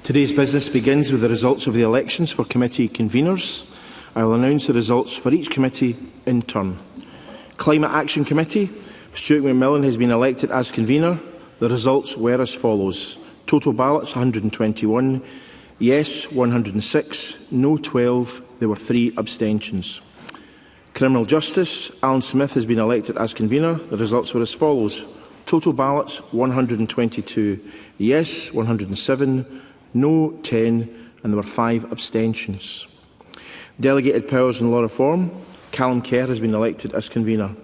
Today's business begins with the results of the elections for committee conveners. I will announce the results for each committee in turn. Climate Action Committee, Stuart McMillan has been elected as convener. The results were as follows. Total ballots 121, yes 106, no 12, there were 3 abstentions. Criminal Justice, Alan Smith has been elected as convener. The results were as follows. Total ballots 122, yes 107, no 10, and there were 5 abstentions. Delegated Powers and Law Reform, Callum Kerr has been elected as convener.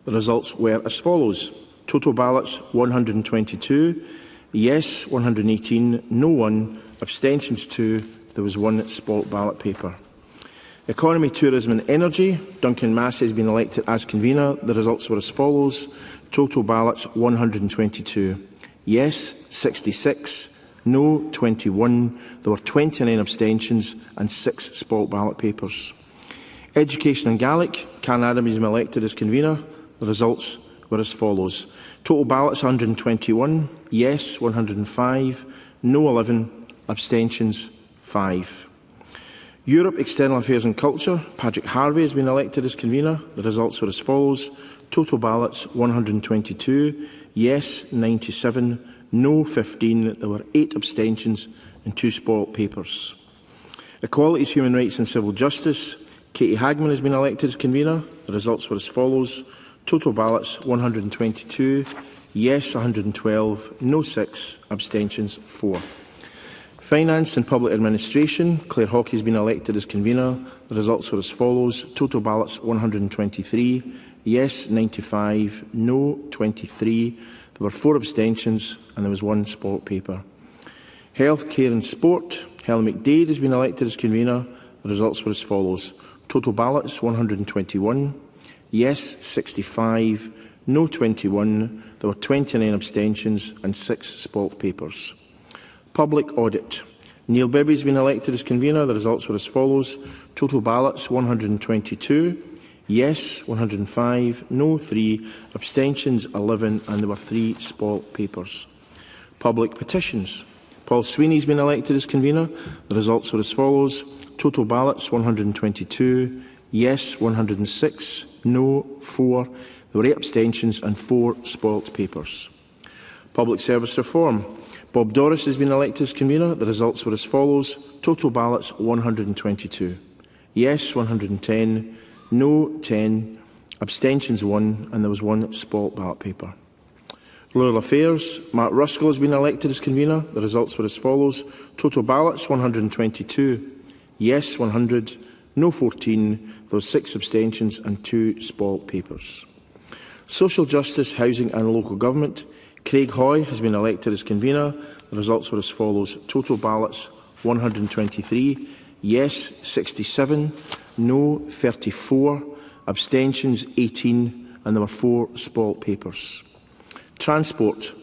The results were as follows. Total ballots 122, yes 118, no 1, abstentions 2, there was 1 spot ballot paper. Economy, Tourism and Energy, Duncan Massey has been elected as convener. The results were as follows. Total ballots 122, yes 66, no 21, there were 29 abstentions and 6 spot ballot papers. Education and Gaelic, Karen Adams has been elected as convener. The results were as follows. Total ballots 121, yes 105, no 11, abstentions 5. Europe, External Affairs and Culture, Patrick Harvey has been elected as convener. The results were as follows. Total ballots 122, yes 97, no 15, there were 8 abstentions and 2 spot papers. Equalities, Human Rights and Civil Justice, Katie Hagman has been elected as convener. The results were as follows. Total ballots 122, yes 112, no 6, abstentions 4. Finance and Public Administration, Claire Hawkey has been elected as convener. The results were as follows. Total ballots 123, yes 95, no 23. There were 4 abstentions and there was 1 spot paper. Health, Care and Sport, Helen McDade has been elected as convener. The results were as follows. Total ballots 121, yes 65, no 21. There were 29 abstentions and 6 spot papers. Public Audit. Neil Bibby has been elected as convener. The results were as follows. Total ballots 122, yes 105, no 3, abstentions 11, and there were 3 spot papers. Public Petitions. Paul Sweeney has been elected as convener. The results were as follows. Total ballots 122, yes 106, no 4, there were 8 abstentions and 4 spot papers. Public Service Reform. Bob Doris has been elected as convener. The results were as follows. Total ballots 122. Yes 110. No 10. Abstentions 1. And there was 1 spot ballot paper. Rural Affairs. Mark Ruskell has been elected as convener. The results were as follows. Total ballots 122. Yes 100. No 14. There were 6 abstentions and 2 spot papers. Social Justice, Housing and Local Government. Craig Hoy has been elected as convener. The results were as follows. Total ballots 123, yes 67, no 34, abstentions 18, and there were 4 spot papers. Transport.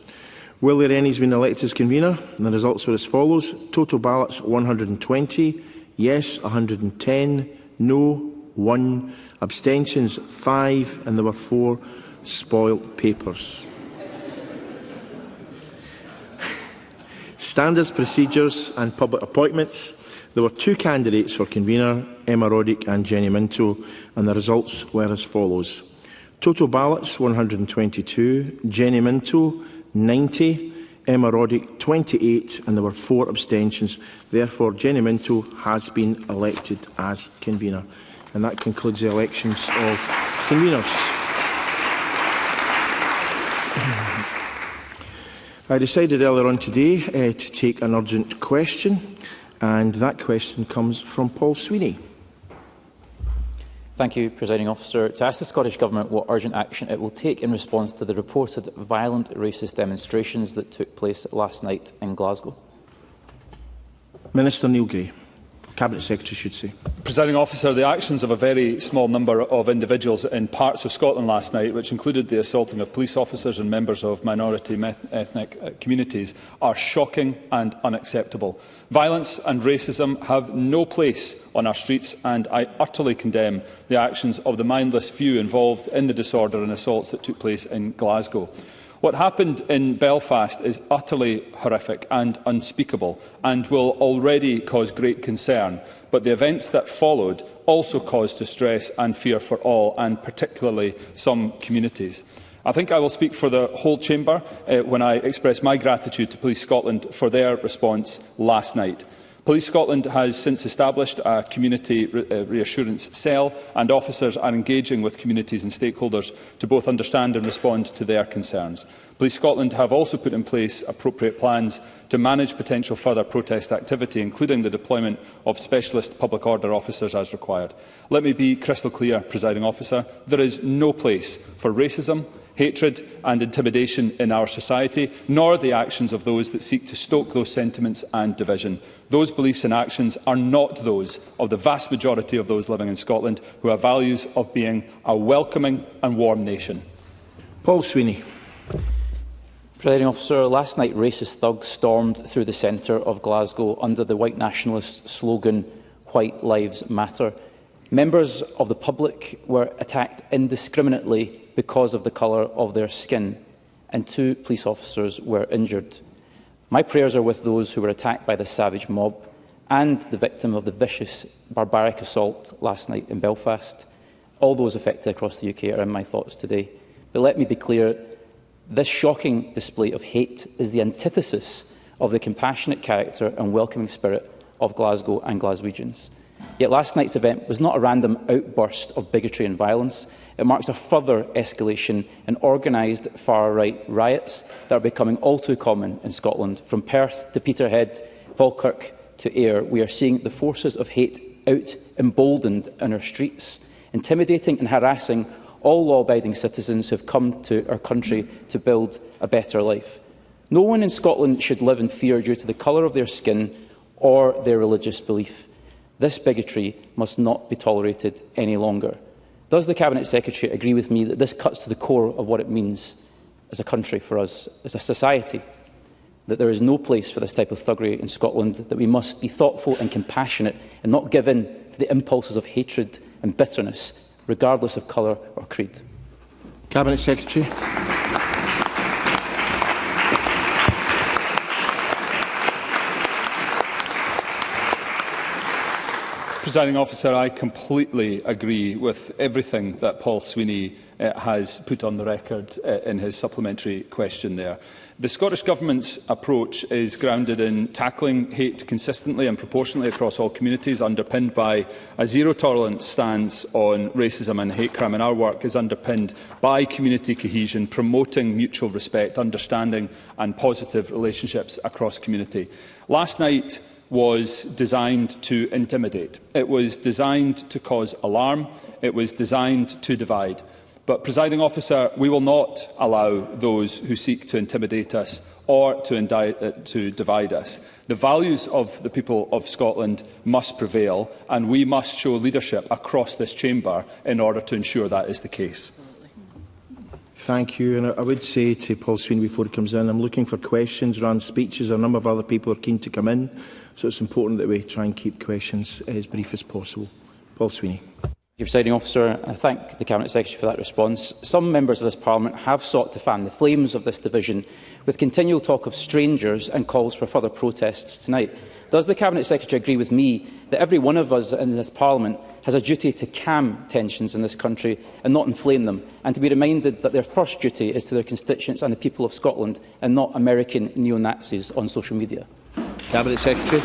Willie Rennie has been elected as convener, and the results were as follows. Total ballots 120, yes 110, no 1, abstentions 5, and there were 4 spoilt papers. Standards, Procedures and Public Appointments. There were 2 candidates for convener, Emma Roddick and Jenny Minto, and the results were as follows. Total ballots 122, Jenny Minto 90, Emma Roddick 28, and there were 4 abstentions. Therefore, Jenny Minto has been elected as convener. And that concludes the elections of conveners. I decided earlier on today to take an urgent question, and that question comes from Paul Sweeney. Thank you, Presiding Officer. To ask the Scottish Government what urgent action it will take in response to the reported violent racist demonstrations that took place last night in Glasgow. Minister Neil Gray. Cabinet Secretary should say. Presiding Officer, the actions of a very small number of individuals in parts of Scotland last night, which included the assaulting of police officers and members of minority ethnic communities, are shocking and unacceptable. Violence and racism have no place on our streets, and I utterly condemn the actions of the mindless few involved in the disorder and assaults that took place in Glasgow. What happened in Belfast is utterly horrific and unspeakable and will already cause great concern, but the events that followed also caused distress and fear for all, and particularly some communities. I think I will speak for the whole Chamber when I express my gratitude to Police Scotland for their response last night. Police Scotland has since established a community reassurance cell, and officers are engaging with communities and stakeholders to both understand and respond to their concerns. Police Scotland have also put in place appropriate plans to manage potential further protest activity, including the deployment of specialist public order officers as required. Let me be crystal clear, Presiding Officer, there is no place for racism, hatred and intimidation in our society, nor the actions of those that seek to stoke those sentiments and division. Those beliefs and actions are not those of the vast majority of those living in Scotland who have values of being a welcoming and warm nation. Paul Sweeney. Presiding Officer, last night racist thugs stormed through the centre of Glasgow under the white nationalist slogan "White Lives Matter." Members of the public were attacked indiscriminately because of the colour of their skin, and 2 police officers were injured. My prayers are with those who were attacked by the savage mob and the victim of the vicious, barbaric assault last night in Belfast. All those affected across the UK are in my thoughts today. But let me be clear, this shocking display of hate is the antithesis of the compassionate character and welcoming spirit of Glasgow and Glaswegians. Yet last night's event was not a random outburst of bigotry and violence. It marks a further escalation in organised far-right riots that are becoming all too common in Scotland. From Perth to Peterhead, Falkirk to Ayr, we are seeing the forces of hate out emboldened in our streets, intimidating and harassing all law-abiding citizens who have come to our country to build a better life. No one in Scotland should live in fear due to the colour of their skin or their religious belief. This bigotry must not be tolerated any longer. Does the Cabinet Secretary agree with me that this cuts to the core of what it means as a country for us, as a society, that there is no place for this type of thuggery in Scotland, that we must be thoughtful and compassionate and not give in to the impulses of hatred and bitterness, regardless of colour or creed? Cabinet Secretary. Presiding Officer, I completely agree with everything that Paul Sweeney has put on the record in his supplementary question there. The Scottish Government's approach is grounded in tackling hate consistently and proportionately across all communities, underpinned by a zero-tolerance stance on racism and hate crime. And our work is underpinned by community cohesion, promoting mutual respect, understanding and positive relationships across community. Last night was designed to intimidate. It was designed to cause alarm. It was designed to divide. But, Presiding Officer, we will not allow those who seek to intimidate us or to divide us. The values of the people of Scotland must prevail, and we must show leadership across this chamber in order to ensure that is the case. Thank you. And I would say to Paul Sweeney before he comes in, I'm looking for questions around speeches. A number of other people are keen to come in, so it's important that we try and keep questions as brief as possible. Paul Sweeney. Presiding Officer, I thank the Cabinet Secretary for that response. Some members of this Parliament have sought to fan the flames of this division with continual talk of strangers and calls for further protests tonight. Does the Cabinet Secretary agree with me that every one of us in this Parliament has a duty to calm tensions in this country and not inflame them, and to be reminded that their first duty is to their constituents and the people of Scotland and not American neo-Nazis on social media? Cabinet Secretary.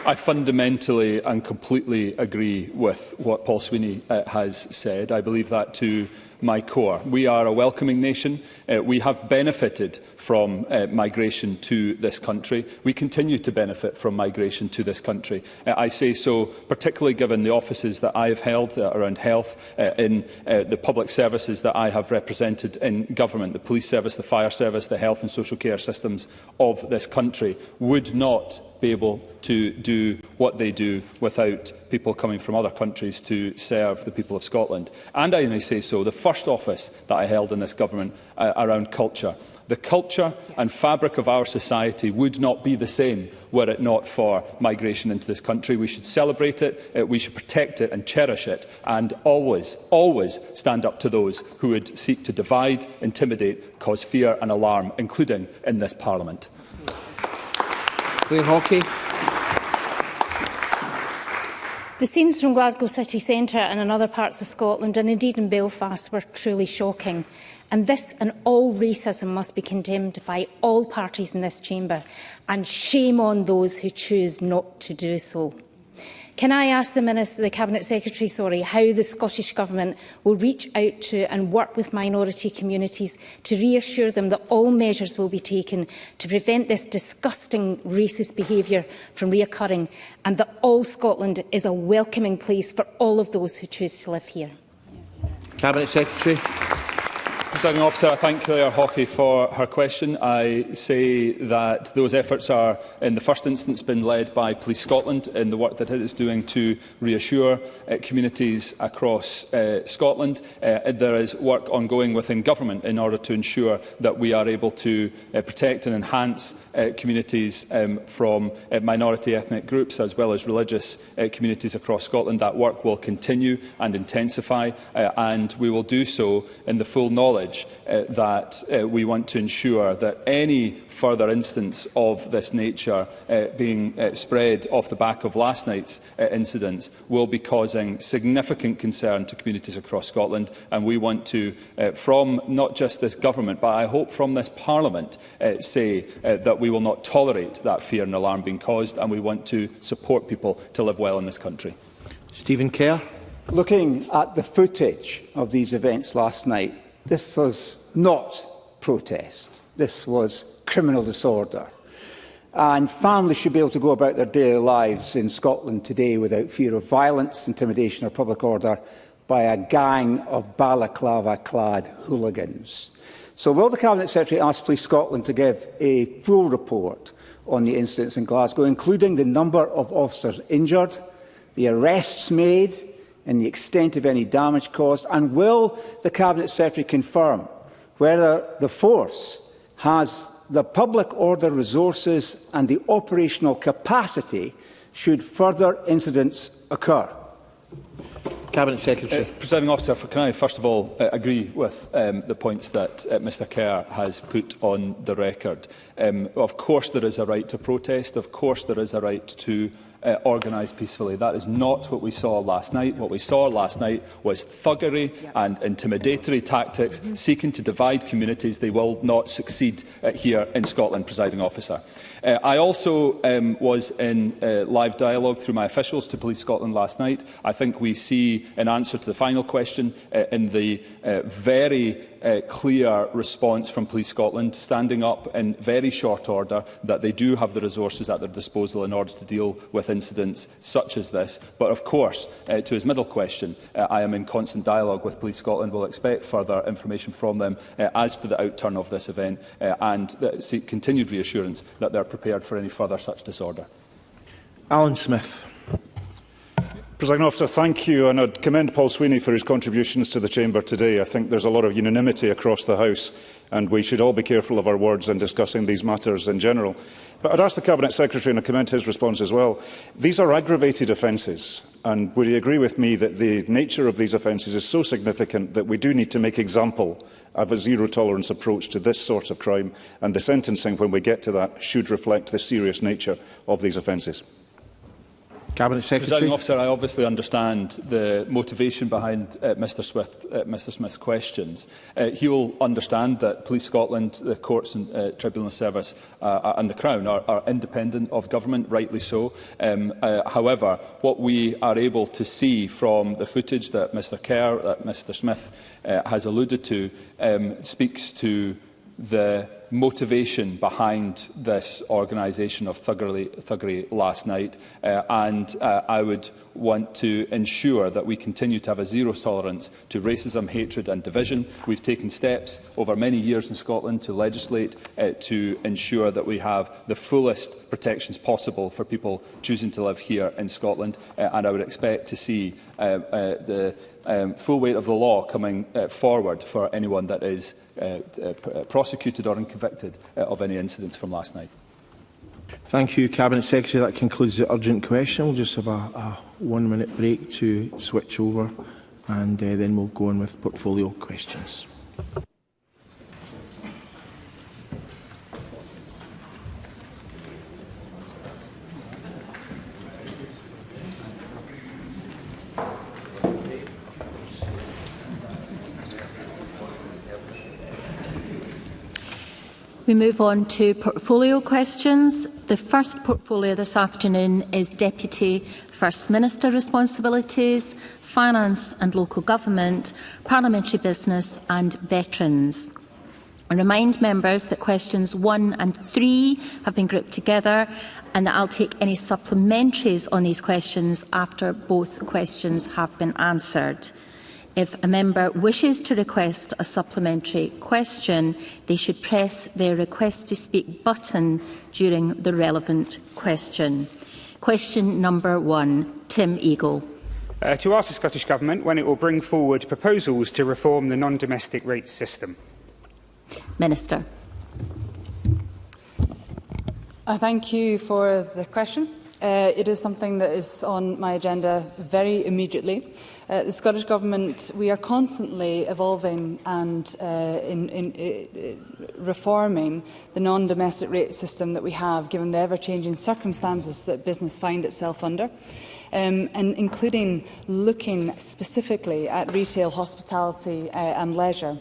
I fundamentally and completely agree with what Paul Sweeney has said. I believe that to my core. We are a welcoming nation. We have benefited from migration to this country. We continue to benefit from migration to this country. I say so particularly given the offices that I have held around health, in the public services that I have represented in government. The police service, the fire service, the health and social care systems of this country would not be able to do what they do without people coming from other countries to serve the people of Scotland. And I may say so, the first office that I held in this government around culture, The culture and fabric of our society would not be the same were it not for migration into this country. We should celebrate it, we should protect it and cherish it, and always, always stand up to those who would seek to divide, intimidate, cause fear and alarm, including in this Parliament. Claire Hawkey. The scenes from Glasgow city centre and in other parts of Scotland, and indeed in Belfast, were truly shocking. And this and all racism must be condemned by all parties in this chamber, and shame on those who choose not to do so. Can I ask the Cabinet Secretary, how the Scottish Government will reach out to and work with minority communities to reassure them that all measures will be taken to prevent this disgusting racist behaviour from reoccurring, and that all Scotland is a welcoming place for all of those who choose to live here? Cabinet Secretary. Presiding Officer, I thank Claire Hawkey for her question. I say that those efforts are, in the first instance, been led by Police Scotland in the work that it is doing to reassure communities across Scotland. There is work ongoing within government in order to ensure that we are able to protect and enhance communities from minority ethnic groups as well as religious communities across Scotland. That work will continue and intensify, and we will do so in the full knowledge that we want to ensure that any further instance of this nature being spread off the back of last night's incidents will be causing significant concern to communities across Scotland, and we want to, from not just this government, but I hope from this Parliament, say that we will not tolerate that fear and alarm being caused, and we want to support people to live well in this country. Stephen Kerr. Looking at the footage of these events last night, this was not protest. This was criminal disorder. And families should be able to go about their daily lives in Scotland today without fear of violence, intimidation or public order by a gang of balaclava-clad hooligans. So will the Cabinet Secretary ask Police Scotland to give a full report on the incidents in Glasgow, including the number of officers injured, the arrests made, and the extent of any damage caused? And will the Cabinet Secretary confirm whether the force has the public order resources and the operational capacity should further incidents occur? Cabinet Secretary. Presiding Officer, can I first of all agree with the points that Mr Kerr has put on the record? Of course there is a right to protest. Of course there is a right to organise peacefully. That is not what we saw last night. What we saw last night was thuggery and intimidatory tactics seeking to divide communities. They will not succeed here in Scotland, Presiding Officer. I also was in live dialogue through my officials to Police Scotland last night. I think we see, in answer to the final question, in the very clear response from Police Scotland, standing up in very short order, that they do have the resources at their disposal in order to deal with incidents such as this. But of course, to his middle question, I am in constant dialogue with Police Scotland. We'll expect further information from them as to the outturn of this event and seek continued reassurance that they are prepared for any further such disorder. Alan Smith. Presiding Officer, thank you, and I'd commend Paul Sweeney for his contributions to the Chamber today. I think there's a lot of unanimity across the House, and we should all be careful of our words in discussing these matters in general. But I'd ask the Cabinet Secretary, and I commend his response as well, these are aggravated offences, and would he agree with me that the nature of these offences is so significant that we do need to make example of a zero-tolerance approach to this sort of crime, and the sentencing, when we get to that, should reflect the serious nature of these offences? Cabinet Secretary. Presiding Officer, I obviously understand the motivation behind Mr Smith's questions. He will understand that Police Scotland, the Courts and Tribunal Service and the Crown are independent of government, rightly so. However, what we are able to see from the footage that Mr Kerr, that Mr Smith has alluded to, speaks to the motivation behind this organisation of thuggery last night, and I would want to ensure that we continue to have a zero tolerance to racism, hatred and division. We've taken steps over many years in Scotland to legislate to ensure that we have the fullest protections possible for people choosing to live here in Scotland, and I would expect to see the full weight of the law coming forward for anyone that is prosecuted or convicted of any incidents from last night. Thank you, Cabinet Secretary. That concludes the urgent question. We'll just have a 1-minute break to switch over, and then we'll go on with portfolio questions. We move on to portfolio questions. The first portfolio this afternoon is Deputy First Minister responsibilities, finance and local government, parliamentary business and veterans. I remind members that questions 1 and 3 have been grouped together and that I'll take any supplementaries on these questions after both questions have been answered. If a member wishes to request a supplementary question, they should press their Request to Speak button during the relevant question. Question number 1, Tim Eagle. To ask the Scottish Government when it will bring forward proposals to reform the non-domestic rates system. Minister. Thank you for the question. It is something that is on my agenda very immediately. The Scottish Government, we are constantly evolving and reforming the non-domestic rate system that we have, given the ever-changing circumstances that business find itself under, and including looking specifically at retail, hospitality and leisure.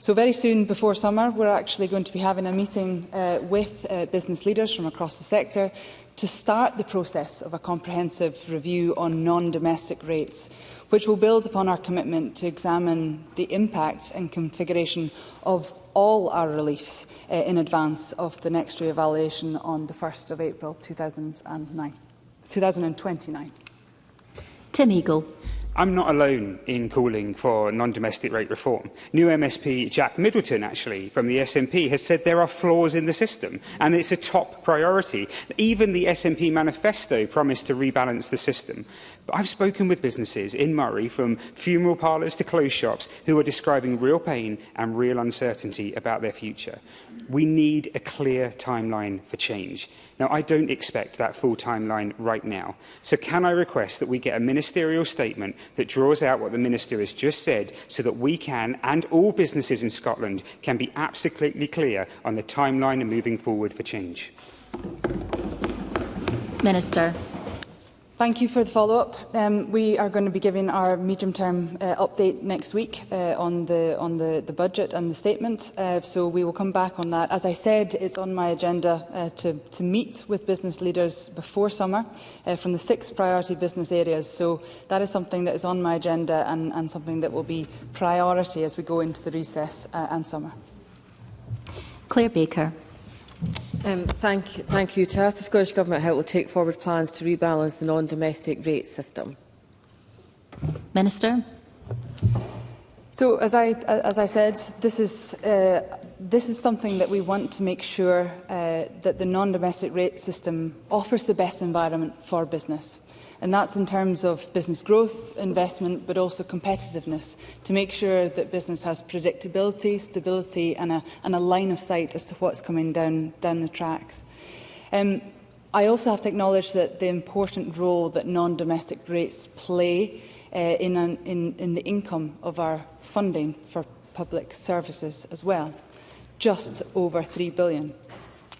So very soon, before summer, we're actually going to be having a meeting with business leaders from across the sector to start the process of a comprehensive review on non-domestic rates, which will build upon our commitment to examine the impact and configuration of all our reliefs in advance of the next re-evaluation on the 1st of April 2029. Tim Eagle. I'm not alone in calling for non-domestic rate reform. New MSP Jack Middleton, actually, from the SNP, has said there are flaws in the system and it's a top priority. Even the SNP manifesto promised to rebalance the system. But I've spoken with businesses in Murray, from funeral parlours to clothes shops, who are describing real pain and real uncertainty about their future. We need a clear timeline for change. Now, I don't expect that full timeline right now. So can I request that we get a ministerial statement that draws out what the Minister has just said, so that we can, and all businesses in Scotland, can be absolutely clear on the timeline and moving forward for change? Minister. Thank you for the follow-up. We are going to be giving our medium-term update next week on the budget and the statement, so we will come back on that. As I said, it's on my agenda to meet with business leaders before summer from the 6 priority business areas, so that is something that is on my agenda and something that will be priority as we go into the recess and summer. Claire Baker. Thank you. To ask the Scottish Government how it will take forward plans to rebalance the non-domestic rate system. Minister. So, as I said, this is something that we want to make sure that the non-domestic rate system offers the best environment for business. And that's in terms of business growth, investment, but also competitiveness, to make sure that business has predictability, stability and a line of sight as to what's coming down the tracks. I also have to acknowledge that the important role that non-domestic rates play in the income of our funding for public services as well, just over £3 billion.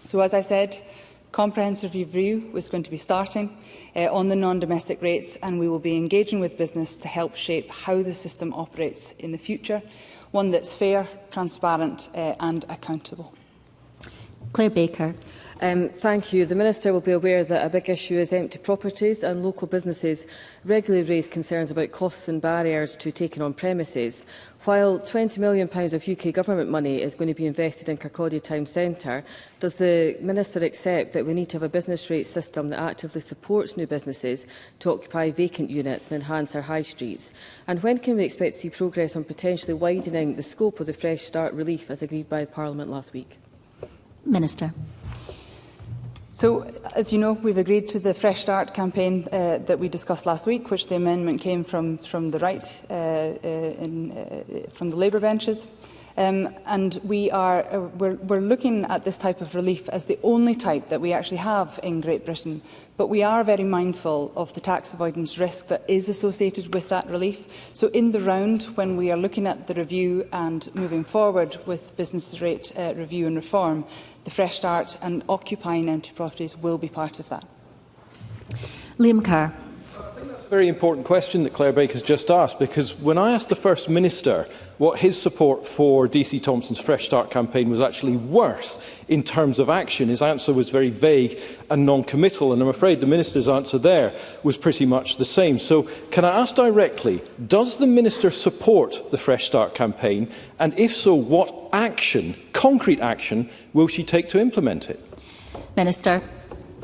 So, as I said, comprehensive review was going to be starting on the non-domestic rates, and we will be engaging with business to help shape how the system operates in the future, one that's fair, transparent and accountable. Claire Baker. Thank you. The Minister will be aware that a big issue is empty properties, and local businesses regularly raise concerns about costs and barriers to taking on premises. While £20 million of UK Government money is going to be invested in Kirkcaldy Town Centre, does the Minister accept that we need to have a business rate system that actively supports new businesses to occupy vacant units and enhance our high streets? And when can we expect to see progress on potentially widening the scope of the Fresh Start relief as agreed by Parliament last week? Minister. So, as you know, we've agreed to the Fresh Start campaign that we discussed last week, which the amendment came from the right, from the Labour benches. And we're looking at this type of relief as the only type that we actually have in Great Britain. But we are very mindful of the tax avoidance risk that is associated with that relief. So in the round, when we are looking at the review and moving forward with business rate review and reform, the Fresh Start and occupying empty properties will be part of that. Liam Kerr. Very important question that Claire Baker has just asked, because when I asked the First Minister what his support for DC Thompson's Fresh Start campaign was actually worth in terms of action, his answer was very vague and non-committal, and I'm afraid the Minister's answer there was pretty much the same. So can I ask directly, does the Minister support the Fresh Start campaign, and if so, what action, concrete action, will she take to implement it? Minister.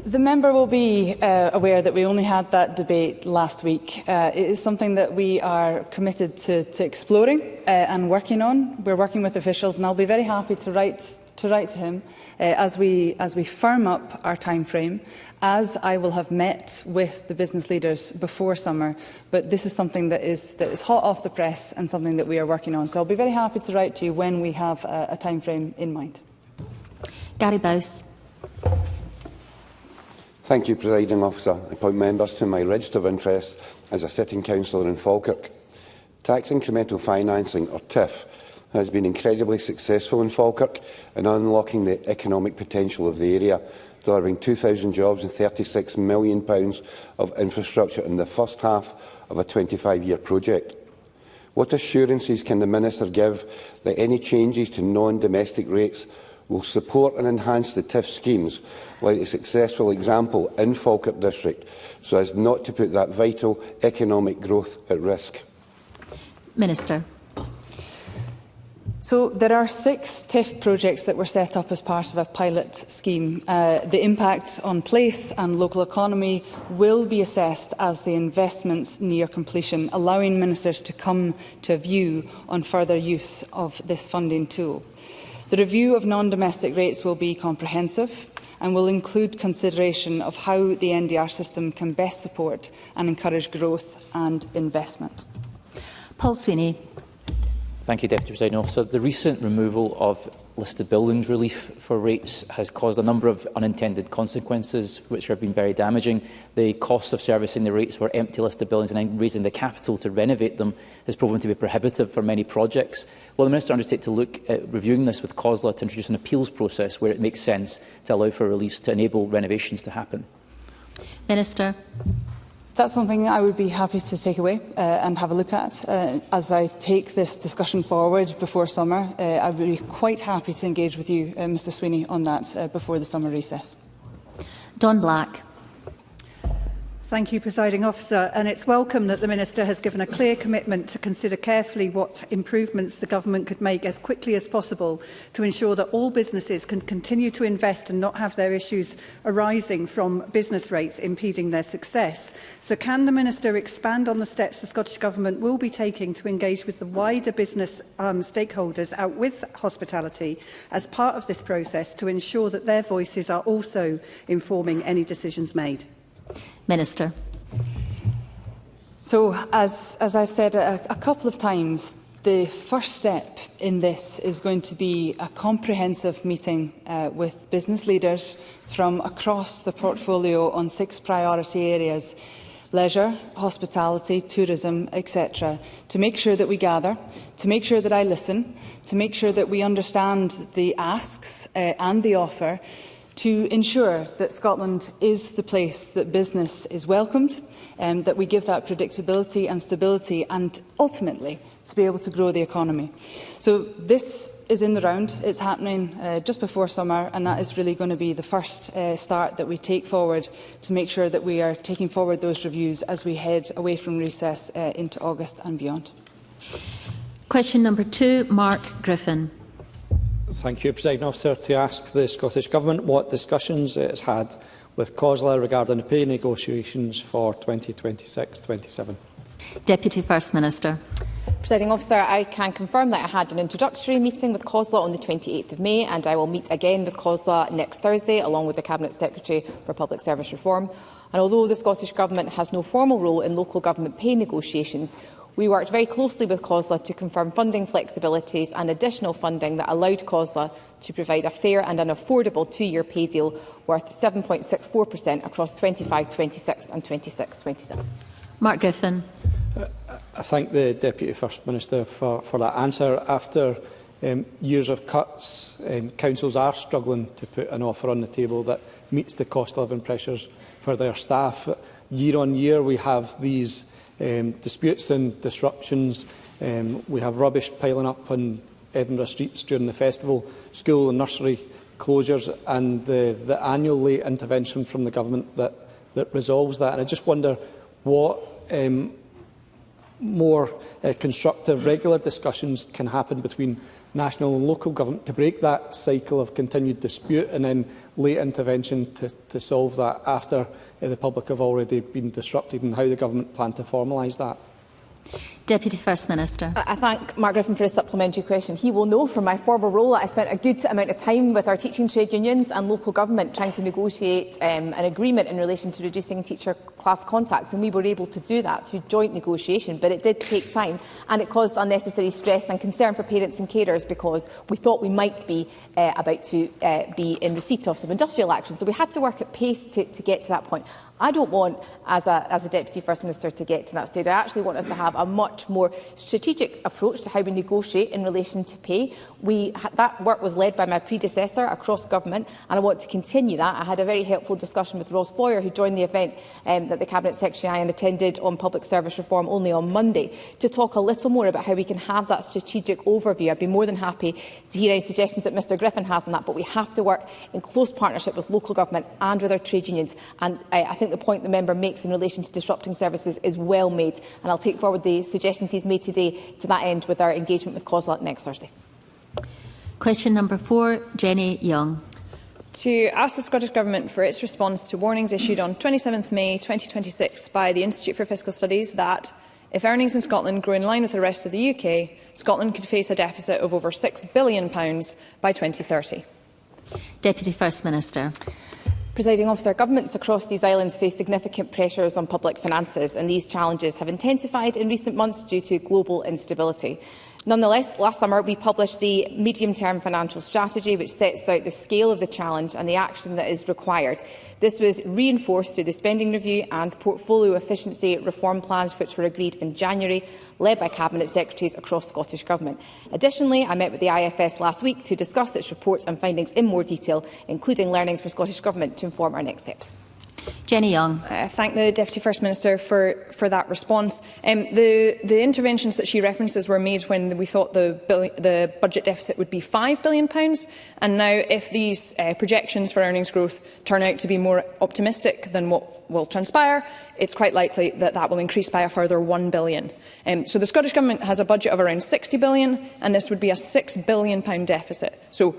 The member will be aware that we only had that debate last week. It is something that we are committed to exploring and working on. We're working with officials, and I'll be very happy to write to him as we firm up our time frame, as I will have met with the business leaders before summer. But this is something that is hot off the press and something that we are working on. So I'll be very happy to write to you when we have a time frame in mind. Gary Bowes. Thank you, Presiding Officer. I appoint members to my register of interest as a sitting councillor in Falkirk. Tax incremental financing, or TIF, has been incredibly successful in Falkirk in unlocking the economic potential of the area, delivering 2,000 jobs and £36 million of infrastructure in the first half of a 25-year project. What assurances can the Minister give that any changes to non-domestic rates will support and enhance the TIF schemes, like the successful example in Falkirk District, so as not to put that vital economic growth at risk? Minister. So there are 6 TIF projects that were set up as part of a pilot scheme. The impact on place and local economy will be assessed as the investments near completion, allowing ministers to come to a view on further use of this funding tool. The review of non-domestic rates will be comprehensive and will include consideration of how the NDR system can best support and encourage growth and investment. Paul Sweeney. Thank you, Deputy Presiding Officer. The recent removal of listed buildings relief for rates has caused a number of unintended consequences which have been very damaging. The cost of servicing the rates for empty listed buildings and then raising the capital to renovate them has proven to be prohibitive for many projects. Will the Minister undertake to look at reviewing this with COSLA to introduce an appeals process where it makes sense to allow for reliefs to enable renovations to happen? Minister. That's something I would be happy to take away and have a look at. As I take this discussion forward before summer, I would be quite happy to engage with you, Mr Sweeney, on that before the summer recess. Don Black. Thank you, Presiding Officer. And it's welcome that the Minister has given a clear commitment to consider carefully what improvements the Government could make as quickly as possible to ensure that all businesses can continue to invest and not have their issues arising from business rates impeding their success. So can the Minister expand on the steps the Scottish Government will be taking to engage with the wider business stakeholders out with hospitality as part of this process to ensure that their voices are also informing any decisions made? Minister. So, as I've said a couple of times, the first step in this is going to be a comprehensive meeting with business leaders from across the portfolio on 6 priority areas: leisure, hospitality, tourism, etc., to make sure that we gather, to make sure that I listen, to make sure that we understand the asks and the offer, to ensure that Scotland is the place that business is welcomed, that we give that predictability and stability, and ultimately to be able to grow the economy. So this is in the round. It's happening just before summer, and that is really going to be the first start that we take forward to make sure that we are taking forward those reviews as we head away from recess into August and beyond. Question number 2, Mark Griffin. Thank you, Presiding Officer. To ask the Scottish Government what discussions it has had with COSLA regarding the pay negotiations for 2026-27. Deputy First Minister. Presiding Officer, I can confirm that I had an introductory meeting with COSLA on the 28th of May, and I will meet again with COSLA next Thursday, along with the Cabinet Secretary for Public Service Reform. And although the Scottish Government has no formal role in local government pay negotiations, we worked very closely with COSLA to confirm funding flexibilities and additional funding that allowed COSLA to provide a fair and an affordable 2-year pay deal worth 7.64% across 25-26 and 26-27. Mark Griffin. I thank the Deputy First Minister for that answer. After years of cuts, councils are struggling to put an offer on the table that meets the cost of living pressures for their staff. Year on year, we have these disputes and disruptions. We have rubbish piling up on Edinburgh streets during the festival, school and nursery closures, and the annual late intervention from the government that resolves that. And I just wonder what more constructive, regular discussions can happen between national and local government to break that cycle of continued dispute and then late intervention to solve that after the public have already been disrupted, and how the government plan to formalise that. Deputy First Minister. I thank Mark Griffin for his supplementary question. He will know from my former role that I spent a good amount of time with our teaching trade unions and local government trying to negotiate an agreement in relation to reducing teacher class contact, and we were able to do that through joint negotiation, but it did take time and it caused unnecessary stress and concern for parents and carers because we thought we might be about to be in receipt of some industrial action. So we had to work at pace to get to that point. I don't want, as a Deputy First Minister, to get to that stage. I actually want us to have a much more strategic approach to how we negotiate in relation to pay. That work was led by my predecessor across government, and I want to continue that. I had a very helpful discussion with Ros Foyer, who joined the event that the Cabinet Secretary and I attended on public service reform only on Monday, to talk a little more about how we can have that strategic overview. I'd be more than happy to hear any suggestions that Mr Griffin has on that, but we have to work in close partnership with local government and with our trade unions. And I think the point the member makes in relation to disrupting services is well made, and I'll take forward the suggestions he's made today to that end with our engagement with COSLA next Thursday. Question number 4, Jenny Young. To ask the Scottish Government for its response to warnings issued on 27 May 2026 by the Institute for Fiscal Studies that, if earnings in Scotland grow in line with the rest of the UK, Scotland could face a deficit of over £6 billion by 2030. Deputy First Minister. Presiding Officer, governments across these islands face significant pressures on public finances, and these challenges have intensified in recent months due to global instability. Nonetheless, last summer we published the medium-term financial strategy, which sets out the scale of the challenge and the action that is required. This was reinforced through the spending review and portfolio efficiency reform plans, which were agreed in January, led by Cabinet Secretaries across Scottish Government. Additionally, I met with the IFS last week to discuss its reports and findings in more detail, including learnings for Scottish Government to inform our next steps. Jenny Young. I thank the Deputy First Minister for that response. The interventions that she references were made when we thought the budget deficit would be £5 billion, and now if these projections for earnings growth turn out to be more optimistic than what will transpire, it's quite likely that that will increase by a further £1 billion. So the Scottish Government has a budget of around £60 billion, and this would be a £6 billion deficit. So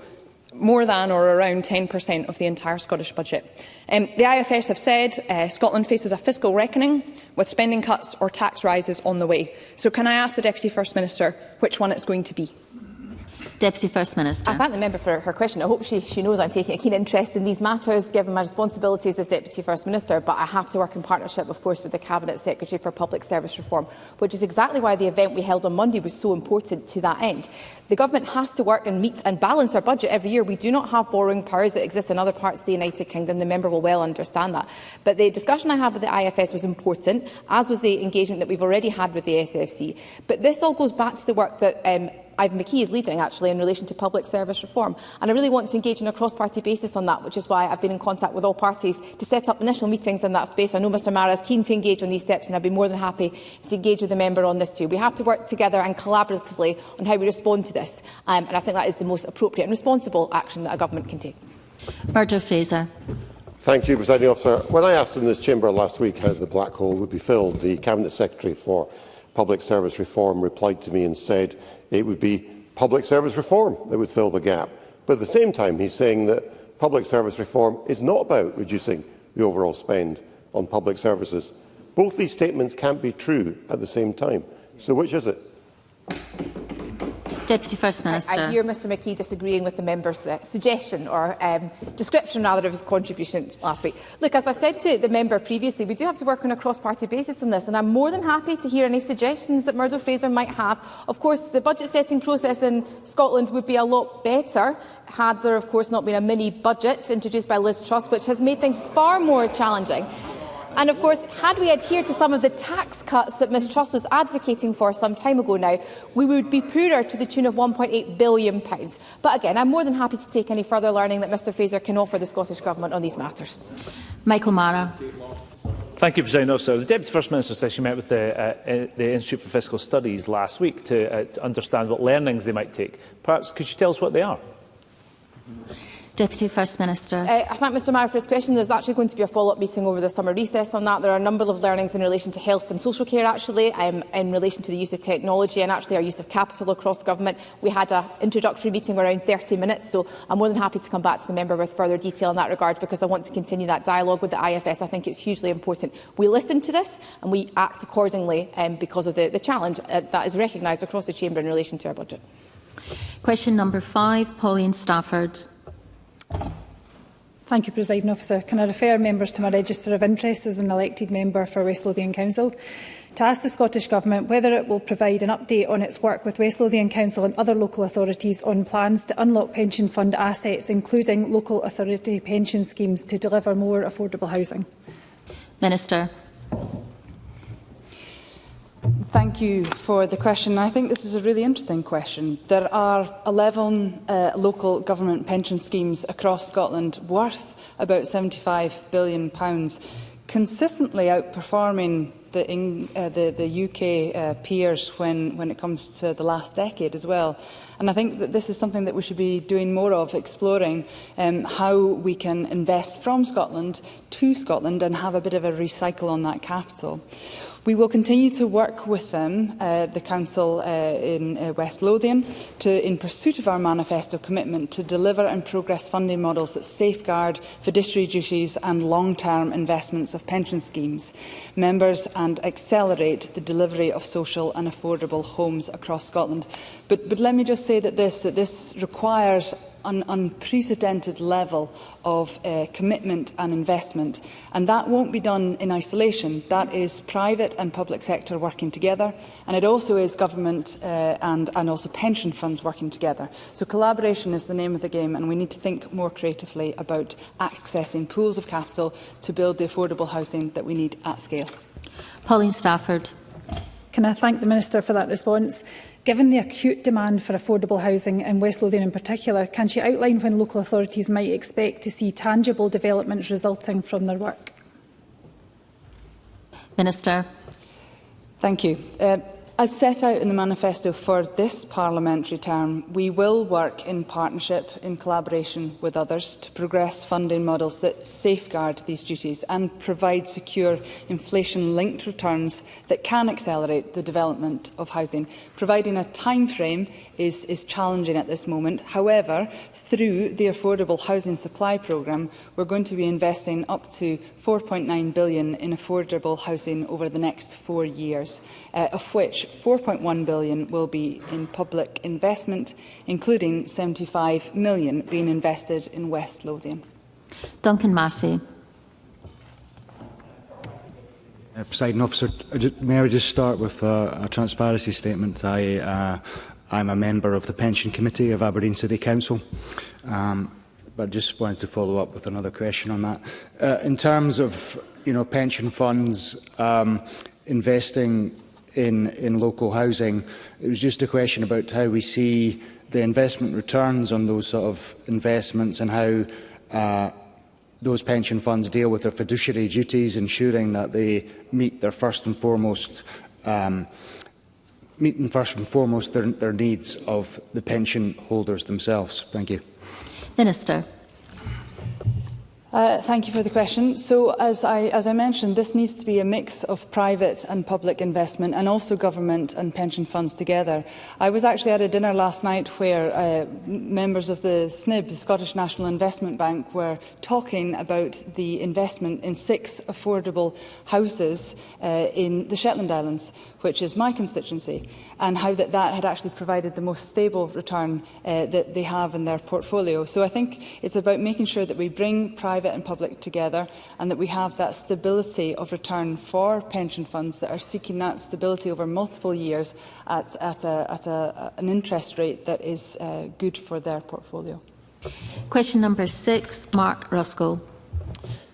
more than or around 10% of the entire Scottish budget. The IFS have said Scotland faces a fiscal reckoning with spending cuts or tax rises on the way. So can I ask the Deputy First Minister which one it's going to be? Deputy First Minister. I thank the member for her question. I hope she knows I'm taking a keen interest in these matters, given my responsibilities as Deputy First Minister, but I have to work in partnership, of course, with the Cabinet Secretary for Public Service Reform, which is exactly why the event we held on Monday was so important to that end. The Government has to work and meet and balance our budget every year. We do not have borrowing powers that exist in other parts of the United Kingdom. The member will well understand that. But the discussion I had with the IFS was important, as was the engagement that we've already had with the SFC. But this all goes back to the work that Ivan McKee is leading, actually, in relation to public service reform. And I really want to engage on a cross-party basis on that, which is why I've been in contact with all parties to set up initial meetings in that space. I know Mr Mara is keen to engage on these steps, and I'd be more than happy to engage with the member on this too. We have to work together and collaboratively on how we respond to this, and I think that is the most appropriate and responsible action that a government can take. Murdo Fraser. Thank you, Presiding Officer. When I asked in this chamber last week how the black hole would be filled, the Cabinet Secretary for Public Service Reform replied to me and said it would be public service reform that would fill the gap. But at the same time, he's saying that public service reform is not about reducing the overall spend on public services. Both these statements can't be true at the same time. So which is it? Deputy First Minister. I hear Mr McKee disagreeing with the member's suggestion or description rather of his contribution last week. Look, as I said to the member previously, we do have to work on a cross-party basis on this, and I'm more than happy to hear any suggestions that Murdo Fraser might have. Of course, the budget setting process in Scotland would be a lot better had there, of course, not been a mini-budget introduced by Liz Truss, which has made things far more challenging. And of course, had we adhered to some of the tax cuts that Ms Truss was advocating for some time ago now, we would be poorer to the tune of £1.8 billion. But again, I'm more than happy to take any further learning that Mr Fraser can offer the Scottish Government on these matters. Michael Mara. Thank you, President Officer. The Deputy First Minister says she met with the Institute for Fiscal Studies last week to understand what learnings they might take. Perhaps could you tell us what they are? Deputy First Minister. I thank Mr Mara for his question. There's actually going to be a follow-up meeting over the summer recess on that. There are a number of learnings in relation to health and social care, actually, in relation to the use of technology and actually our use of capital across government. We had an introductory meeting around 30 minutes, so I'm more than happy to come back to the member with further detail in that regard because I want to continue that dialogue with the IFS. I think it's hugely important. We listen to this and we act accordingly because of the challenge that is recognised across the chamber in relation to our budget. Question number 5, Pauline Stafford. Thank you, Presiding Officer. Can I refer members to my register of interest as an elected member for West Lothian Council to ask the Scottish Government whether it will provide an update on its work with West Lothian Council and other local authorities on plans to unlock pension fund assets, including local authority pension schemes, to deliver more affordable housing. Minister. Thank you for the question. I think this is a really interesting question. There are 11 local government pension schemes across Scotland worth about £75 billion, consistently outperforming the UK peers when it comes to the last decade as well. And I think that this is something that we should be doing more of, exploring how we can invest from Scotland to Scotland and have a bit of a recycle on that capital. We will continue to work with them, the Council in West Lothian, in pursuit of our manifesto commitment to deliver and progress funding models that safeguard fiduciary duties and long-term investments of pension schemes, members, and accelerate the delivery of social and affordable homes across Scotland. But let me just say that this requires an unprecedented level of commitment and investment, and that won't be done in isolation. That is private and public sector working together, and it also is government and also pension funds working together. So collaboration is the name of the game, and we need to think more creatively about accessing pools of capital to build the affordable housing that we need at scale. Pauline Stafford. Can I thank the Minister for that response? Given the acute demand for affordable housing in West Lothian in particular, can she outline when local authorities might expect to see tangible developments resulting from their work? Minister. Thank you. As set out in the manifesto for this parliamentary term, we will work in partnership, in collaboration with others, to progress funding models that safeguard these duties and provide secure inflation-linked returns that can accelerate the development of housing. Providing a timeframe is challenging at this moment. However, through the Affordable Housing Supply Programme, we're going to be investing up to £4.9 billion in affordable housing over the next 4 years, of which £4.1 billion will be in public investment, including £75 million being invested in West Lothian. Duncan Massey. Presiding Officer, may I just start with a transparency statement? I'm a member of the Pension Committee of Aberdeen City Council, but just wanted to follow up with another question on that. In terms of pension funds investing in local housing. It was just a question about how we see the investment returns on those sort of investments and how those pension funds deal with their fiduciary duties, ensuring that they meet their first and foremost their needs of the pension holders themselves. Thank you. Minister. Thank you for the question. So, as I mentioned, this needs to be a mix of private and public investment, and also government and pension funds together. I was actually at a dinner last night where members of the SNIB, the Scottish National Investment Bank, were talking about the investment in 6 affordable houses in the Shetland Islands, which is my constituency, and how that had actually provided the most stable return that they have in their portfolio. So I think it's about making sure that we bring private and public together, and that we have that stability of return for pension funds that are seeking that stability over multiple years at an interest rate that is good for their portfolio. Question number 6, Mark Ruskell.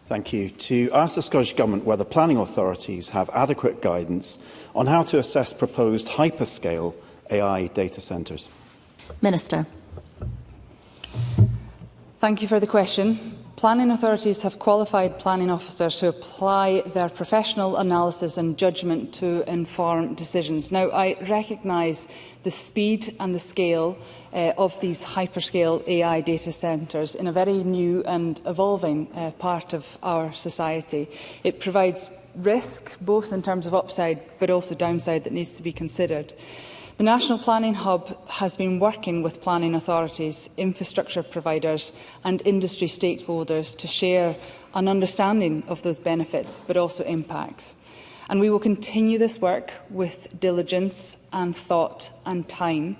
Thank you. To ask the Scottish Government whether planning authorities have adequate guidance on how to assess proposed hyperscale AI data centres. Minister. Thank you for the question. Planning authorities have qualified planning officers who apply their professional analysis and judgment to inform decisions. Now, I recognise the speed and the scale of these hyperscale AI data centres in a very new and evolving part of our society. It provides risk, both in terms of upside but also downside, that needs to be considered. The National Planning Hub has been working with planning authorities, infrastructure providers and industry stakeholders to share an understanding of those benefits but also impacts. And we will continue this work with diligence and thought and time,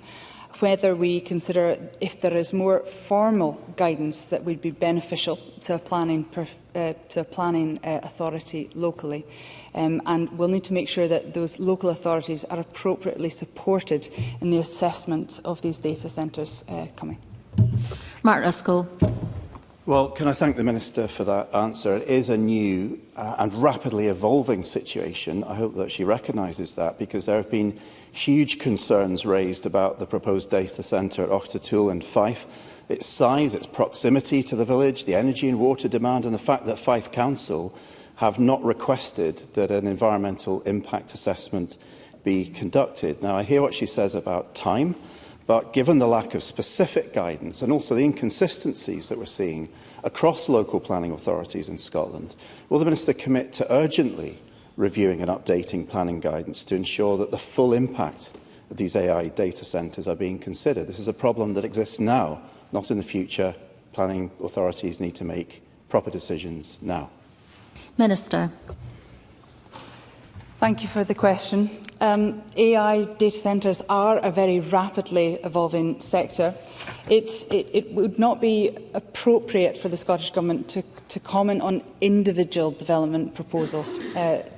whether we consider if there is more formal guidance that would be beneficial to a planning authority locally. And we'll need to make sure that those local authorities are appropriately supported in the assessment of these data centres coming. Mark Ruskell. Well, can I thank the Minister for that answer? It is a new and rapidly evolving situation. I hope that she recognises that, because there have been huge concerns raised about the proposed data centre at Ochtertool and Fife. Its size, its proximity to the village, the energy and water demand, and the fact that Fife Council have not requested that an environmental impact assessment be conducted. Now, I hear what she says about time, but given the lack of specific guidance and also the inconsistencies that we're seeing across local planning authorities in Scotland, will the Minister commit to urgently reviewing and updating planning guidance to ensure that the full impact of these AI data centres are being considered? This is a problem that exists now, not in the future. Planning authorities need to make proper decisions now. Minister. Thank you for the question. AI data centres are a very rapidly evolving sector. It would not be appropriate for the Scottish Government to comment on individual development proposals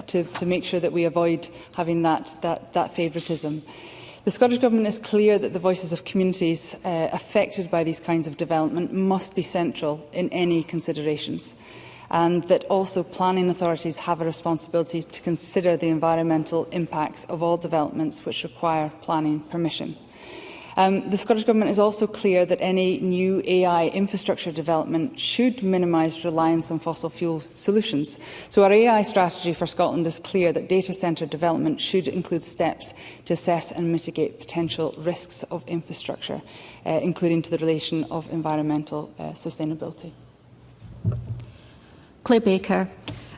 to make sure that we avoid having that favouritism. The Scottish Government is clear that the voices of communities affected by these kinds of development must be central in any considerations, and that also planning authorities have a responsibility to consider the environmental impacts of all developments which require planning permission. The Scottish Government is also clear that any new AI infrastructure development should minimise reliance on fossil fuel solutions. So our AI strategy for Scotland is clear that data centre development should include steps to assess and mitigate potential risks of infrastructure, including to the relation of environmental sustainability. Claire Baker.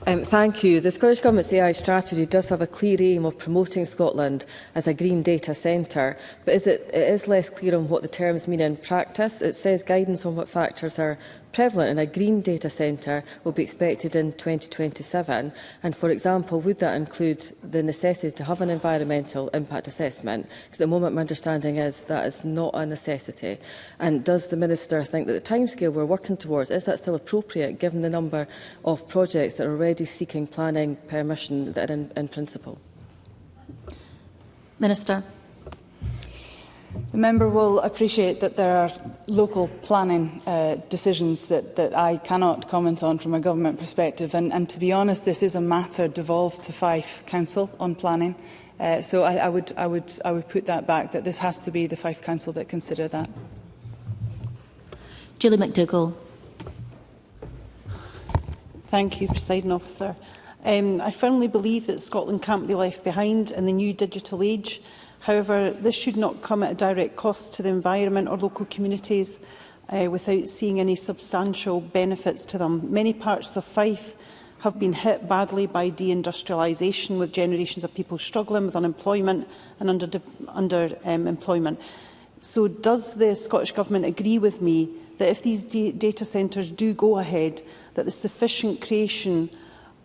Thank you. The Scottish Government's AI strategy does have a clear aim of promoting Scotland as a green data centre, but it is less clear on what the terms mean in practice. It says guidance on what factors are prevalent in a green data centre will be expected in 2027. And, for example, would that include the necessity to have an environmental impact assessment? Because at the moment my understanding is that is not a necessity. And does the Minister think that the timescale we're working towards, is that still appropriate given the number of projects that are already seeking planning permission that are in principle? Minister. The member will appreciate that there are local planning decisions that I cannot comment on from a government perspective. And to be honest, this is a matter devolved to Fife Council on planning. So I would put that back, that this has to be the Fife Council that consider that. Julie McDougall. Thank you, Presiding Officer. I firmly believe that Scotland can't be left behind in the new digital age. However, this should not come at a direct cost to the environment or local communities without seeing any substantial benefits to them. Many parts of Fife have been hit badly by deindustrialisation, with generations of people struggling with unemployment and underemployment. So does the Scottish Government agree with me that if these data centres do go ahead, that the sufficient creation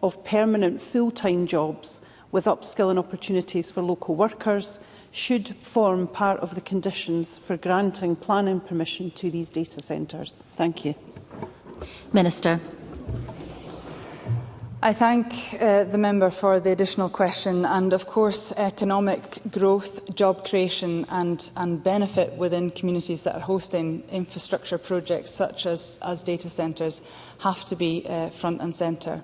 of permanent full-time jobs with upskilling opportunities for local workers should form part of the conditions for granting planning permission to these data centres? Thank you. Minister. I thank the member for the additional question, and of course economic growth, job creation and benefit within communities that are hosting infrastructure projects such as data centres have to be front and centre.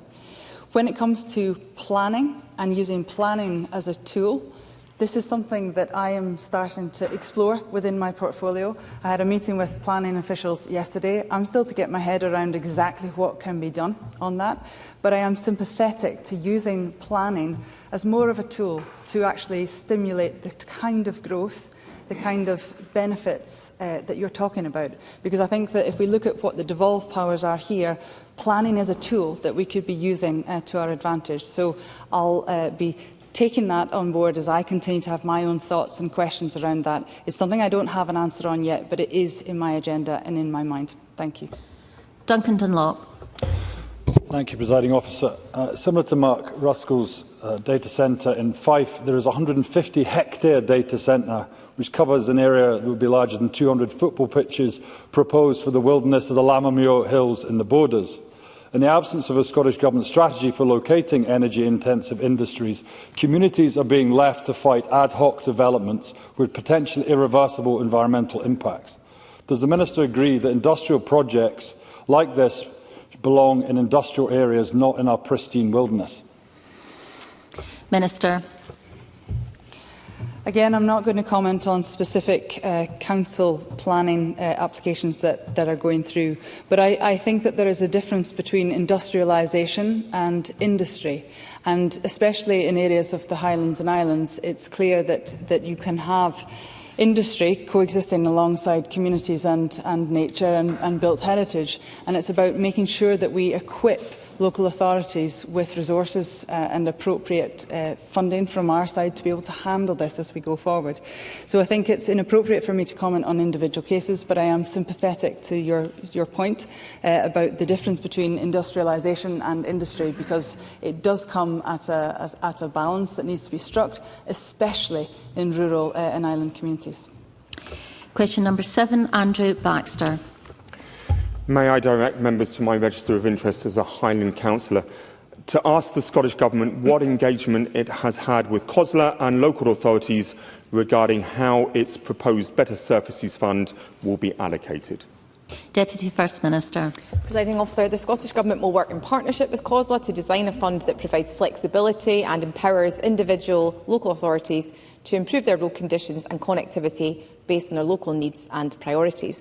When it comes to planning and using planning as a tool, this is something that I am starting to explore within my portfolio. I had a meeting with planning officials yesterday. I'm still to get my head around exactly what can be done on that, but I am sympathetic to using planning as more of a tool to actually stimulate the kind of growth, the kind of benefits that you're talking about. Because I think that if we look at what the devolved powers are here, planning is a tool that we could be using to our advantage. So I'll be taking that on board as I continue to have my own thoughts and questions around that. It's something I don't have an answer on yet, but it is in my agenda and in my mind. Thank you. Duncan Dunlop. Thank you, Presiding Officer. Similar to Mark Ruskell's data centre in Fife, there is a 150-hectare data centre which covers an area that would be larger than 200 football pitches proposed for the wilderness of the Lammermuir Hills in the Borders. In the absence of a Scottish Government strategy for locating energy-intensive industries, communities are being left to fight ad hoc developments with potentially irreversible environmental impacts. Does the Minister agree that industrial projects like this belong in industrial areas, not in our pristine wilderness? Minister. Again, I'm not going to comment on specific council planning applications that are going through, but I think that there is a difference between industrialisation and industry, and especially in areas of the Highlands and Islands, it's clear that you can have industry coexisting alongside communities and nature and built heritage, and it's about making sure that we equip local authorities with resources and appropriate funding from our side to be able to handle this as we go forward. So I think it's inappropriate for me to comment on individual cases, but I am sympathetic to your point about the difference between industrialisation and industry, because it does come at a balance that needs to be struck, especially in rural and island communities. Question number 7, Andrew Baxter. May I direct members to my register of interest as a Highland councillor to ask the Scottish Government what engagement it has had with COSLA and local authorities regarding how its proposed Better Surfaces Fund will be allocated. Deputy First Minister. Presiding Officer, the Scottish Government will work in partnership with COSLA to design a fund that provides flexibility and empowers individual local authorities to improve their road conditions and connectivity based on their local needs and priorities.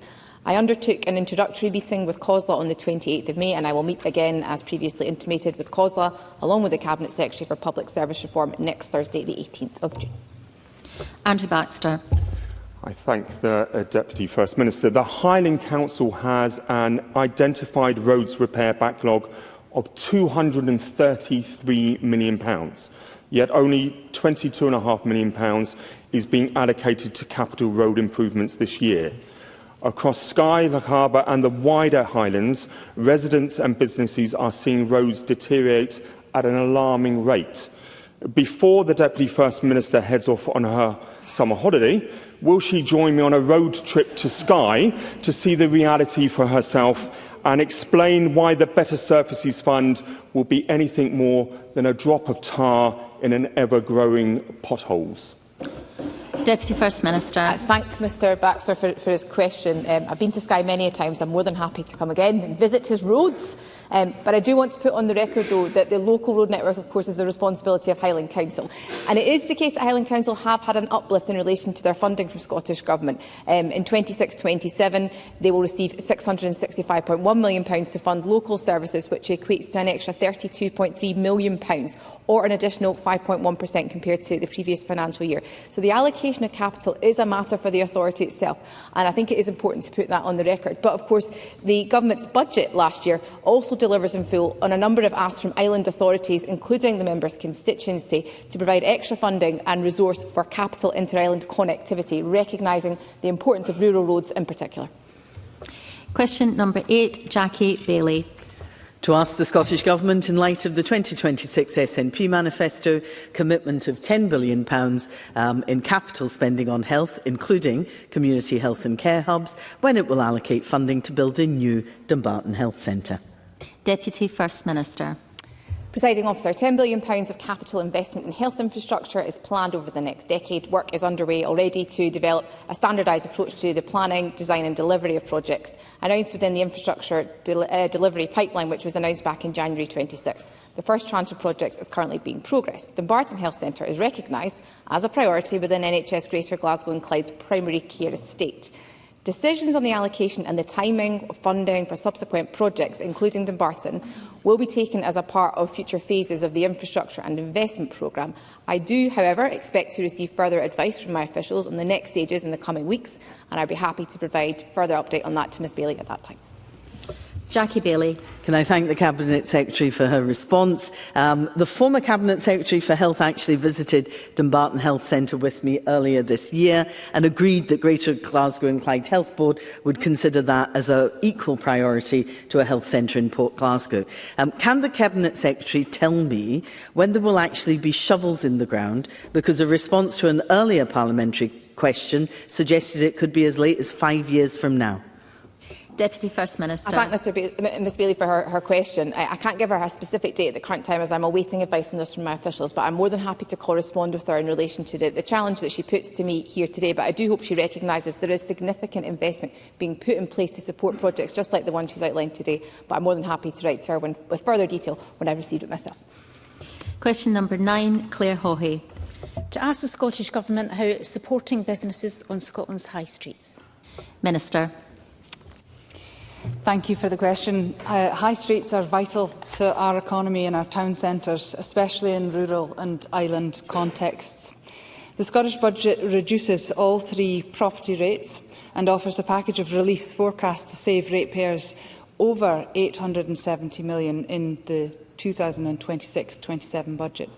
I undertook an introductory meeting with COSLA on the 28th of May, and I will meet again, as previously intimated, with COSLA, along with the Cabinet Secretary for Public Service Reform, next Thursday, the 18th of June. Andrew Baxter. I thank the Deputy First Minister. The Highland Council has an identified roads repair backlog of £233 million, yet only £22.5 million is being allocated to capital road improvements this year. Across Skye, the Harbour and the wider Highlands, residents and businesses are seeing roads deteriorate at an alarming rate. Before the Deputy First Minister heads off on her summer holiday, will she join me on a road trip to Skye to see the reality for herself and explain why the Better Surfaces Fund will be anything more than a drop of tar in an ever-growing potholes? Deputy First Minister. I thank Mr Baxter for his question. I've been to Skye many a times. I'm more than happy to come again and visit his roads But I do want to put on the record, though, that the local road networks, of course, is the responsibility of Highland Council. And it is the case that Highland Council have had an uplift in relation to their funding from Scottish Government. In 26-27, they will receive £665.1 million to fund local services, which equates to an extra £32.3 million, or an additional 5.1% compared to the previous financial year. So the allocation of capital is a matter for the authority itself, and I think it is important to put that on the record. But of course, the Government's budget last year also delivers in full on a number of asks from island authorities, including the member's constituency, to provide extra funding and resource for capital inter-island connectivity, recognising the importance of rural roads in particular. Question number 8, Jackie Bailey. To ask the Scottish Government, in light of the 2026 SNP manifesto commitment of £10 billion in capital spending on health, including community health and care hubs, when it will allocate funding to build a new Dumbarton Health Centre. Deputy First Minister. Presiding Officer, £10 billion of capital investment in health infrastructure is planned over the next decade. Work is underway already to develop a standardised approach to the planning, design and delivery of projects, announced within the infrastructure delivery pipeline, which was announced back in January 26. The first tranche of projects is currently being progressed. Dumbarton Health Centre is recognised as a priority within NHS Greater Glasgow and Clyde's primary care estate. Decisions on the allocation and the timing of funding for subsequent projects, including Dumbarton, will be taken as a part of future phases of the infrastructure and investment programme. I do, however, expect to receive further advice from my officials on the next stages in the coming weeks, and I'd be happy to provide further update on that to Ms Bailey at that time. Jackie Bailey. Can I thank the Cabinet Secretary for her response? The former Cabinet Secretary for Health actually visited Dumbarton Health Centre with me earlier this year and agreed that Greater Glasgow and Clyde Health Board would consider that as an equal priority to a health centre in Port Glasgow. Can the Cabinet Secretary tell me when there will actually be shovels in the ground? Because a response to an earlier parliamentary question suggested it could be as late as 5 years from now. Deputy First Minister. I thank Ms Bailey for her question. I can't give her a specific date at the current time, as I'm awaiting advice on this from my officials, but I'm more than happy to correspond with her in relation to the challenge that she puts to me here today. But I do hope she recognises there is significant investment being put in place to support projects just like the one she's outlined today. But I'm more than happy to write to her with further detail when I've received it myself. Question number 9, Claire Hawhey. To ask the Scottish Government how it is supporting businesses on Scotland's high streets. Minister. Thank you for the question. High streets are vital to our economy and our town centres, especially in rural and island contexts. The Scottish Budget reduces all 3 property rates and offers a package of reliefs forecast to save ratepayers over £870 million in the 2026-27 budget.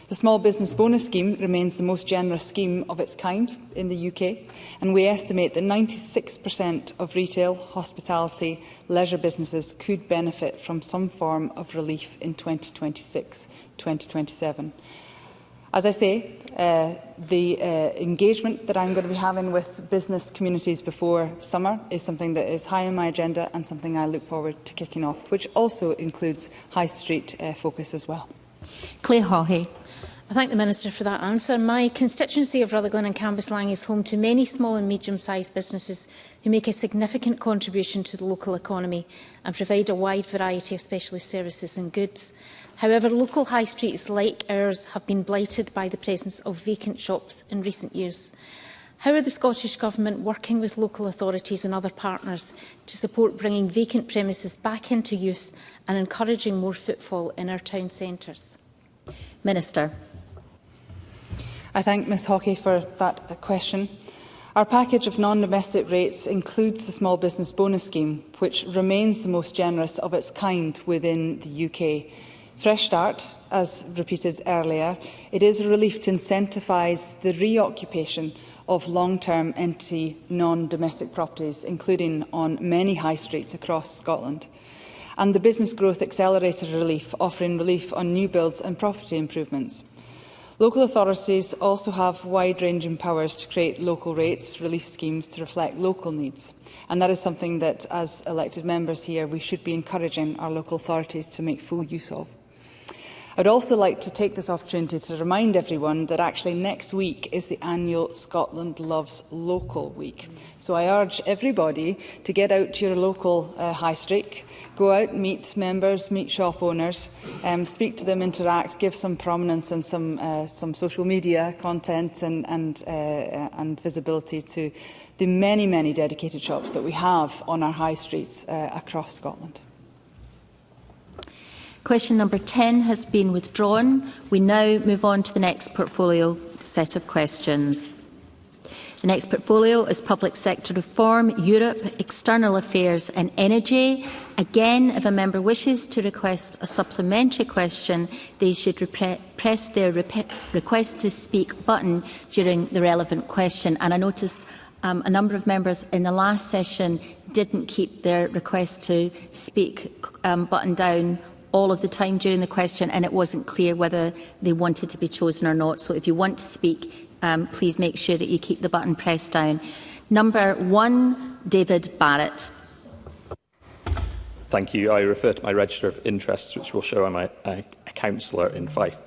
The Small Business Bonus Scheme remains the most generous scheme of its kind in the UK, and we estimate that 96% of retail, hospitality, leisure businesses could benefit from some form of relief in 2026-2027. As I say, the engagement that I'm going to be having with business communities before summer is something that is high on my agenda and something I look forward to kicking off, which also includes high street focus as well. Claire Hawhey. I thank the Minister for that answer. My constituency of Rutherglen and Cambuslang is home to many small and medium-sized businesses who make a significant contribution to the local economy and provide a wide variety of specialist services and goods. However, local high streets like ours have been blighted by the presence of vacant shops in recent years. How are the Scottish Government working with local authorities and other partners to support bringing vacant premises back into use and encouraging more footfall in our town centres? Minister. I thank Ms Hawkey for that question. Our package of non-domestic rates includes the Small Business Bonus Scheme, which remains the most generous of its kind within the UK. Fresh Start, as repeated earlier, it is a relief to incentivise the reoccupation of long-term empty non-domestic properties, including on many high streets across Scotland. And the Business Growth Accelerator Relief, offering relief on new builds and property improvements. Local authorities also have wide-ranging powers to create local rates relief schemes to reflect local needs. And that is something that, as elected members here, we should be encouraging our local authorities to make full use of. I'd also like to take this opportunity to remind everyone that actually next week is the annual Scotland Loves Local Week. So I urge everybody to get out to your local high street, go out, meet members, meet shop owners, speak to them, interact, give some prominence and some social media content and visibility to the many, many dedicated shops that we have on our high streets across Scotland. Question number 10 has been withdrawn. We now move on to the next portfolio set of questions. The next portfolio is Public Sector Reform, Europe, External Affairs and Energy. Again, if a member wishes to request a supplementary question, they should press their request to speak button during the relevant question. And I noticed a number of members in the last session didn't keep their request to speak button down all of the time during the question, and it wasn't clear whether they wanted to be chosen or not. So if you want to speak, please make sure that you keep the button pressed down. Number 1, David Barrett. Thank you. I refer to my register of interests, which will show I'm a councillor in Fife,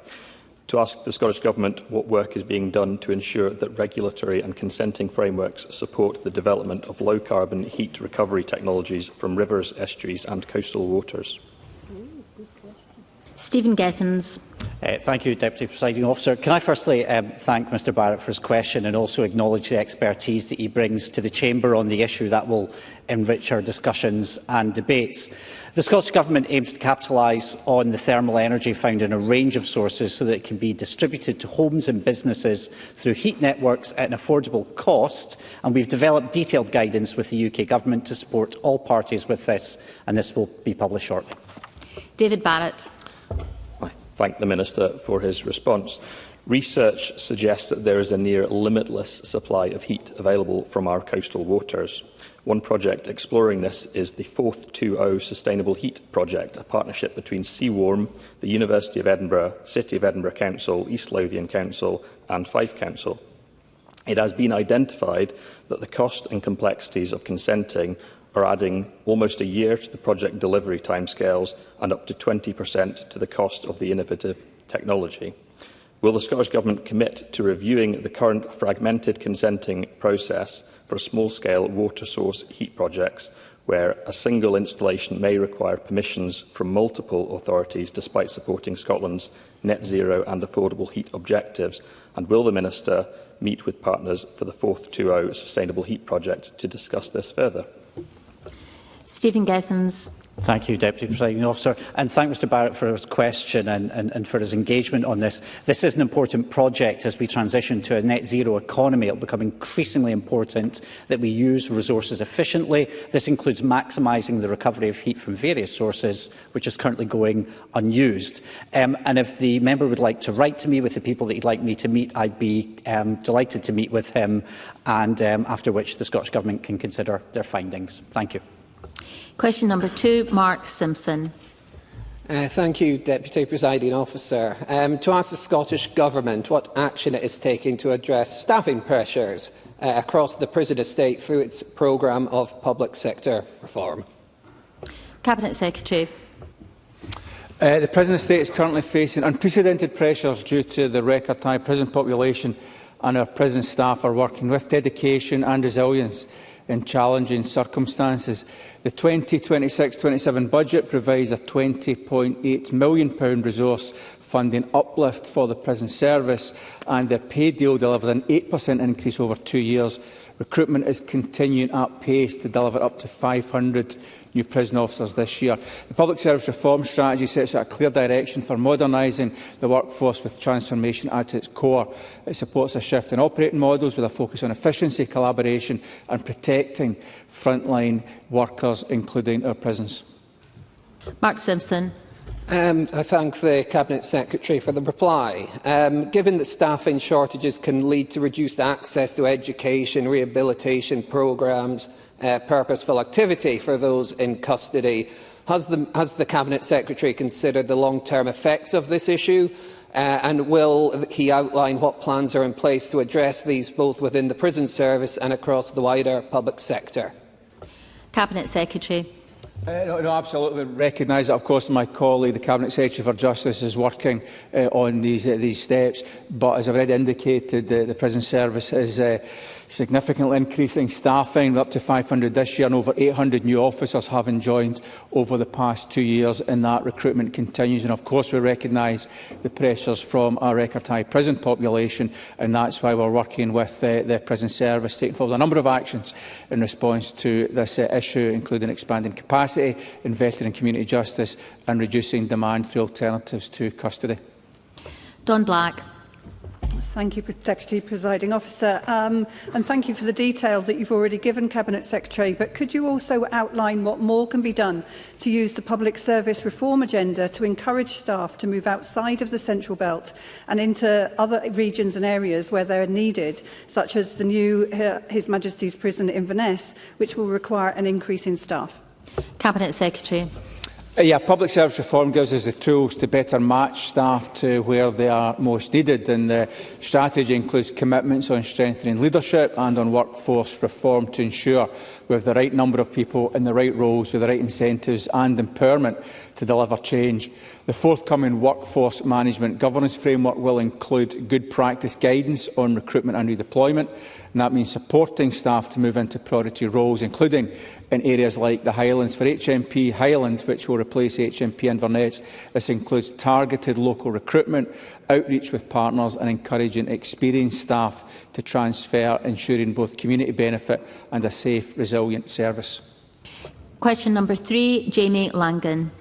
to ask the Scottish Government what work is being done to ensure that regulatory and consenting frameworks support the development of low-carbon heat recovery technologies from rivers, estuaries and coastal waters. Stephen Gethins. Thank you, Deputy Presiding Officer. Can I firstly thank Mr Barrett for his question and also acknowledge the expertise that he brings to the Chamber on the issue that will enrich our discussions and debates. The Scottish Government aims to capitalise on the thermal energy found in a range of sources so that it can be distributed to homes and businesses through heat networks at an affordable cost, and we've developed detailed guidance with the UK Government to support all parties with this, and this will be published shortly. David Barrett. I thank the Minister for his response. Research suggests that there is a near limitless supply of heat available from our coastal waters. One project exploring this is the 420 Sustainable Heat Project, a partnership between Seawarm, the University of Edinburgh, City of Edinburgh Council, East Lothian Council and Fife Council. It has been identified that the cost and complexities of consenting are adding almost a year to the project delivery timescales and up to 20% to the cost of the innovative technology. Will the Scottish Government commit to reviewing the current fragmented consenting process for small-scale water source heat projects, where a single installation may require permissions from multiple authorities despite supporting Scotland's net zero and affordable heat objectives? And will the Minister meet with partners for the 420 Sustainable Heat Project to discuss this further? Stephen Gethins. Thank you, Deputy Presiding Officer, and thank Mr Barrett for his question and for his engagement on this. This is an important project as we transition to a net zero economy. It will become increasingly important that we use resources efficiently. This includes maximising the recovery of heat from various sources, which is currently going unused. And if the member would like to write to me with the people that he'd like me to meet, I'd be delighted to meet with him, and after which the Scottish Government can consider their findings. Thank you. Question number 2, Mark Simpson. Thank you, Deputy Presiding Officer. To ask the Scottish Government what action it is taking to address staffing pressures across the prison estate through its programme of public sector reform. Cabinet Secretary. The prison estate is currently facing unprecedented pressures due to the record high prison population, and our prison staff are working with dedication and resilience in challenging circumstances. The 2026-27 budget provides a £20.8 million resource funding uplift for the prison service, and the pay deal delivers an 8% increase over 2 years. Recruitment is continuing at pace to deliver up to 500 new prison officers this year. The Public Service Reform Strategy sets out a clear direction for modernising the workforce with transformation at its core. It supports a shift in operating models with a focus on efficiency, collaboration and protecting frontline workers, including our prisons. Mark Simpson. I thank the Cabinet Secretary for the reply. Given that staffing shortages can lead to reduced access to education, rehabilitation programmes, purposeful activity for those in custody, has the Cabinet Secretary considered the long-term effects of this issue? And will he outline what plans are in place to address these both within the prison service and across the wider public sector? Cabinet Secretary. No, absolutely recognise that. Of course, my colleague, the Cabinet Secretary for Justice, is working on these steps. But as I've already indicated, the prison service is significantly increasing staffing, up to 500 this year, and over 800 new officers having joined over the past 2 years, and that recruitment continues. And of course, we recognise the pressures from our record-high prison population, and that's why we're working with the prison service, taking forward a number of actions in response to this issue, including expanding capacity, investing in community justice, and reducing demand through alternatives to custody. Don Black. Thank you, Deputy Presiding Officer, and thank you for the detail that you've already given, Cabinet Secretary. But could you also outline what more can be done to use the public service reform agenda to encourage staff to move outside of the Central Belt and into other regions and areas where they are needed, such as the new His Majesty's Prison Inverness, which will require an increase in staff? Cabinet Secretary. Public service reform gives us the tools to better match staff to where they are most needed, and the strategy includes commitments on strengthening leadership and on workforce reform to ensure we have the right number of people in the right roles with the right incentives and empowerment to deliver change. The forthcoming workforce management governance framework will include good practice guidance on recruitment and redeployment, and that means supporting staff to move into priority roles, including in areas like the Highlands. For HMP Highland, which will replace HMP Inverness, this includes targeted local recruitment, outreach with partners and encouraging experienced staff to transfer, ensuring both community benefit and a safe, resilient service. Question number 3, Jamie Langan.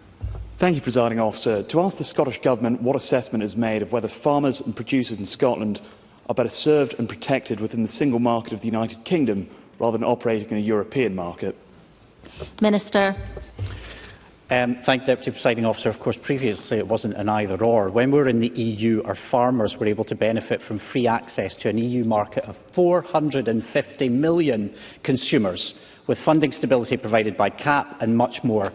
Thank you, Presiding Officer. To ask the Scottish Government what assessment is made of whether farmers and producers in Scotland are better served and protected within the single market of the United Kingdom rather than operating in a European market. Minister. Thank you, Deputy Presiding Officer. Of course, previously it wasn't an either-or. When we were in the EU, our farmers were able to benefit from free access to an EU market of 450 million consumers, with funding stability provided by CAP and much more.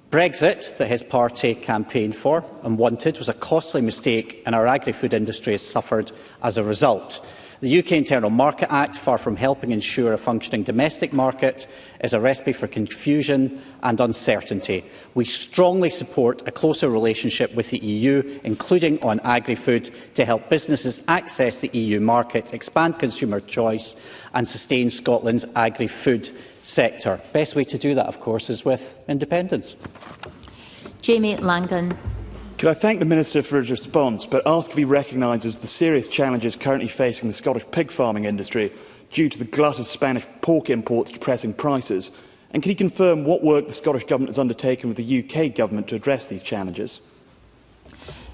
Brexit, that his party campaigned for and wanted, was a costly mistake, and our agri-food industry has suffered as a result. The UK Internal Market Act, far from helping ensure a functioning domestic market, is a recipe for confusion and uncertainty. We strongly support a closer relationship with the EU, including on agri-food, to help businesses access the EU market, expand consumer choice and sustain Scotland's agri-food sector. Best way to do that, of course, is with independence. Jamie Langan. Could I thank the Minister for his response, but ask if he recognises the serious challenges currently facing the Scottish pig farming industry due to the glut of Spanish pork imports depressing prices? And can he confirm what work the Scottish Government has undertaken with the UK Government to address these challenges?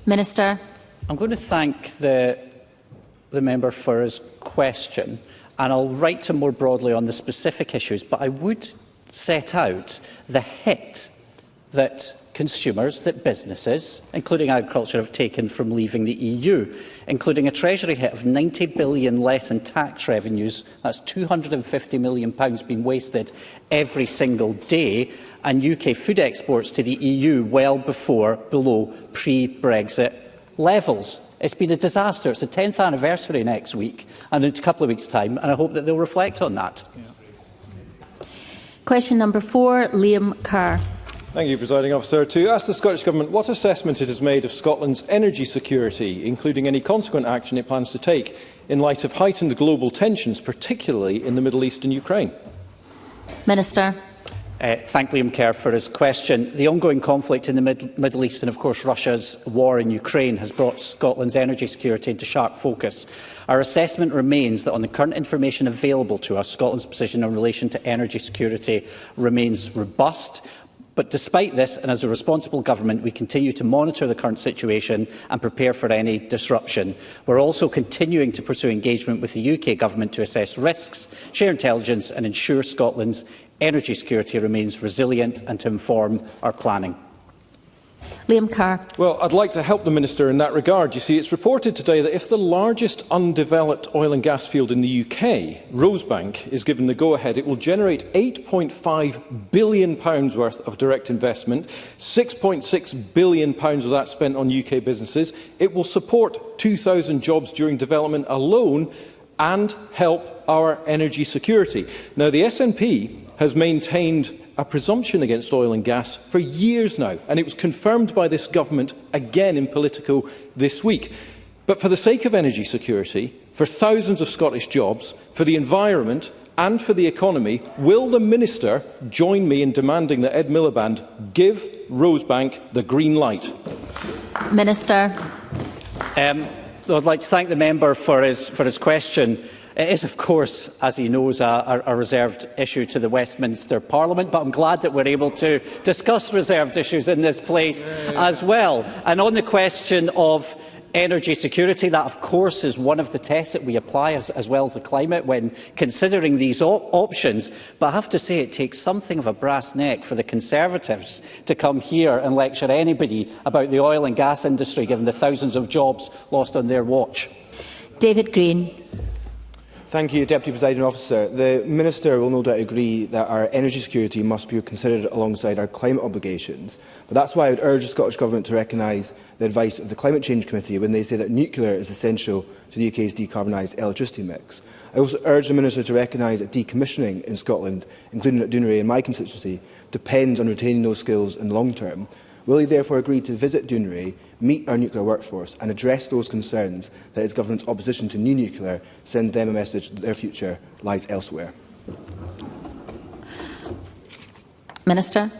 Minister. I'm going to thank the member for his question, and I'll write to him more broadly on the specific issues, but I would set out the hit that consumers, that businesses, including agriculture, have taken from leaving the EU, including a Treasury hit of 90 billion less in tax revenues. That's £250 million being wasted every single day, and UK food exports to the EU well below pre-Brexit levels. It's been a disaster. It's the 10th anniversary next week, and in a couple of weeks' time, and I hope that they'll reflect on that. Question number 4, Liam Kerr. Thank you, Presiding Officer. To ask the Scottish Government what assessment it has made of Scotland's energy security, including any consequent action it plans to take in light of heightened global tensions, particularly in the Middle East and Ukraine. Minister. Thank Liam Kerr for his question. The ongoing conflict in the Middle East and, of course, Russia's war in Ukraine has brought Scotland's energy security into sharp focus. Our assessment remains that on the current information available to us, Scotland's position in relation to energy security remains robust. But despite this, and as a responsible government, we continue to monitor the current situation and prepare for any disruption. We're also continuing to pursue engagement with the UK Government to assess risks, share intelligence and ensure Scotland's energy security remains resilient, and to inform our planning. Liam Kerr. Well, I'd like to help the Minister in that regard. You see, it's reported today that if the largest undeveloped oil and gas field in the UK, Rosebank, is given the go-ahead, it will generate £8.5 billion worth of direct investment, £6.6 billion of that spent on UK businesses. It will support 2,000 jobs during development alone, and help our energy security. Now, the SNP has maintained a presumption against oil and gas for years now, and it was confirmed by this government again in Politico this week. But for the sake of energy security, for thousands of Scottish jobs, for the environment and for the economy, will the Minister join me in demanding that Ed Miliband give Rosebank the green light? Minister. I'd like to thank the member for his question. It is, of course, as he knows, a reserved issue to the Westminster Parliament, but I'm glad that we're able to discuss reserved issues in this place as well. And on the question of energy security, that, of course, is one of the tests that we apply, as well as the climate, when considering these options. But I have to say, it takes something of a brass neck for the Conservatives to come here and lecture anybody about the oil and gas industry, given the thousands of jobs lost on their watch. David Green. Thank you, Deputy Presiding Officer. The Minister will no doubt agree that our energy security must be considered alongside our climate obligations. But that's why I would urge the Scottish Government to recognise the advice of the Climate Change Committee when they say that nuclear is essential to the UK's decarbonised electricity mix. I also urge the Minister to recognise that decommissioning in Scotland, including at Dounreay in my constituency, depends on retaining those skills in the long term. Will he therefore agree to visit Dounreay, meet our nuclear workforce and address those concerns that his government's opposition to new nuclear sends them a message that their future lies elsewhere? Minister.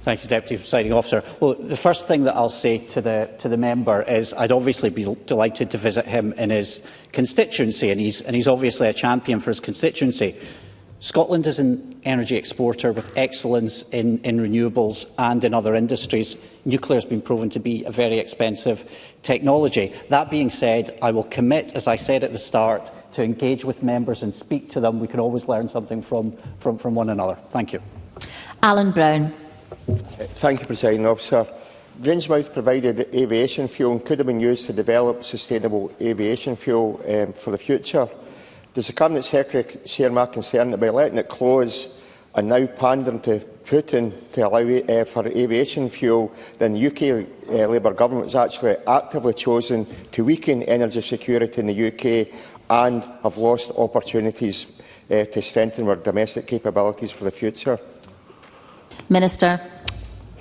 Thank you, Deputy Presiding Officer. Well, the first thing that I'll say to the member is I'd obviously be delighted to visit him in his constituency, and he's obviously a champion for his constituency. Scotland is an energy exporter with excellence in renewables and in other industries. Nuclear has been proven to be a very expensive technology. That being said, I will commit, as I said at the start, to engage with members and speak to them. We can always learn something from one another. Thank you. Alan Brown. Thank you, Presiding Officer. Grangemouth provided aviation fuel and could have been used to develop sustainable aviation fuel for the future. Does the Cabinet Secretary share my concern that by letting it close and now pandering to Putin to allow for aviation fuel, then the UK Labour government has actually actively chosen to weaken energy security in the UK and have lost opportunities to strengthen our domestic capabilities for the future? Minister.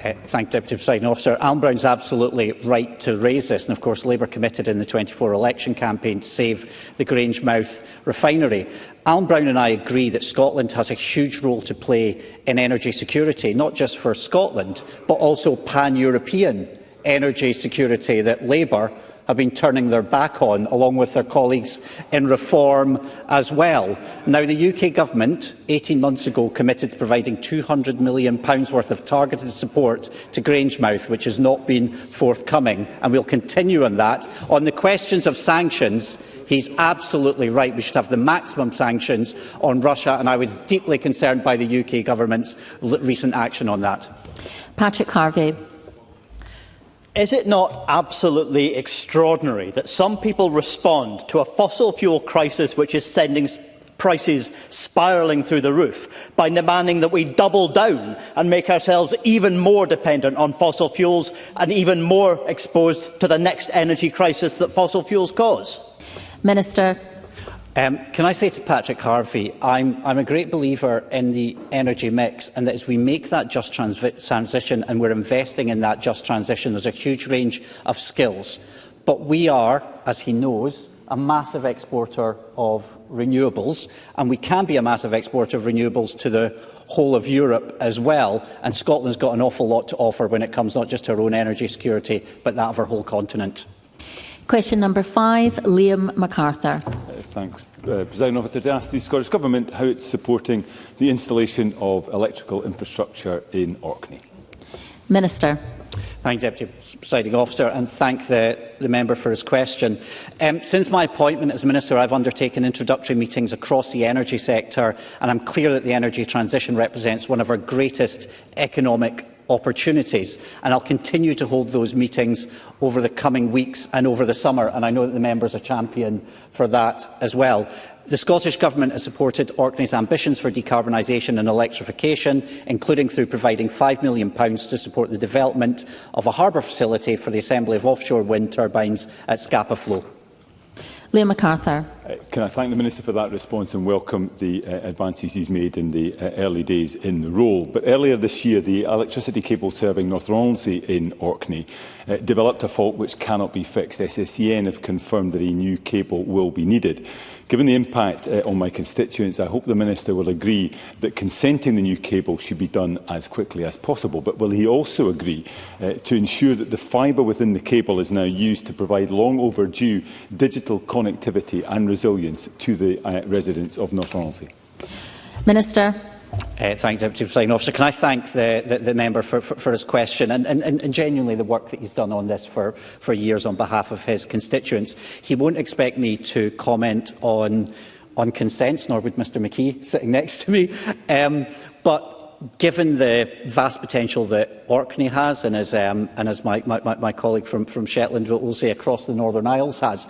Thank you, Deputy Presiding Officer. Alan Brown is absolutely right to raise this, and of course Labour committed in the 24 election campaign to save the Grangemouth refinery. Alan Brown and I agree that Scotland has a huge role to play in energy security, not just for Scotland, but also pan-European energy security that Labour have been turning their back on, along with their colleagues in Reform as well. Now, the UK Government, 18 months ago, committed to providing £200 million worth of targeted support to Grangemouth, which has not been forthcoming, and we'll continue on that. On the questions of sanctions, he's absolutely right. We should have the maximum sanctions on Russia, and I was deeply concerned by the UK Government's recent action on that. Patrick Harvey. Is it not absolutely extraordinary that some people respond to a fossil fuel crisis which is sending prices spiralling through the roof by demanding that we double down and make ourselves even more dependent on fossil fuels and even more exposed to the next energy crisis that fossil fuels cause? Minister. Can I say to Patrick Harvey, I'm a great believer in the energy mix, and that as we make that just transition and we're investing in that just transition, there's a huge range of skills. But we are, as he knows, a massive exporter of renewables, and we can be a massive exporter of renewables to the whole of Europe as well, and Scotland's got an awful lot to offer when it comes not just to our own energy security, but that of our whole continent. Question number 5, Liam MacArthur. Thanks, Presiding Officer. To ask the Scottish Government how it's supporting the installation of electrical infrastructure in Orkney. Minister. Thank you, Deputy Presiding Officer, and thank the member for his question. Since my appointment as Minister, I've undertaken introductory meetings across the energy sector, and I'm clear that the energy transition represents one of our greatest economic opportunities, and I'll continue to hold those meetings over the coming weeks and over the summer, and I know that the members are champion for that as well. The Scottish Government has supported Orkney's ambitions for decarbonisation and electrification, including through providing £5 million to support the development of a harbour facility for the assembly of offshore wind turbines at Scapa Flow. Liam MacArthur. Can I thank the Minister for that response and welcome the advances he's made in the early days in the role. But earlier this year, the electricity cable serving North Ronaldsay in Orkney developed a fault which cannot be fixed. SSEN have confirmed that a new cable will be needed. Given the impact on my constituents, I hope the Minister will agree that consenting the new cable should be done as quickly as possible. But will he also agree to ensure that the fibre within the cable is now used to provide long overdue digital connectivity and resilience to the residents of North Ronaldsay? Minister. Thank you, Deputy Presiding Officer. Can I thank the member for his question and genuinely the work that he's done on this for years on behalf of his constituents. He won't expect me to comment on consents, nor would Mr McKee sitting next to me. But given the vast potential that Orkney has, and as my colleague from Shetland will say across the Northern Isles has,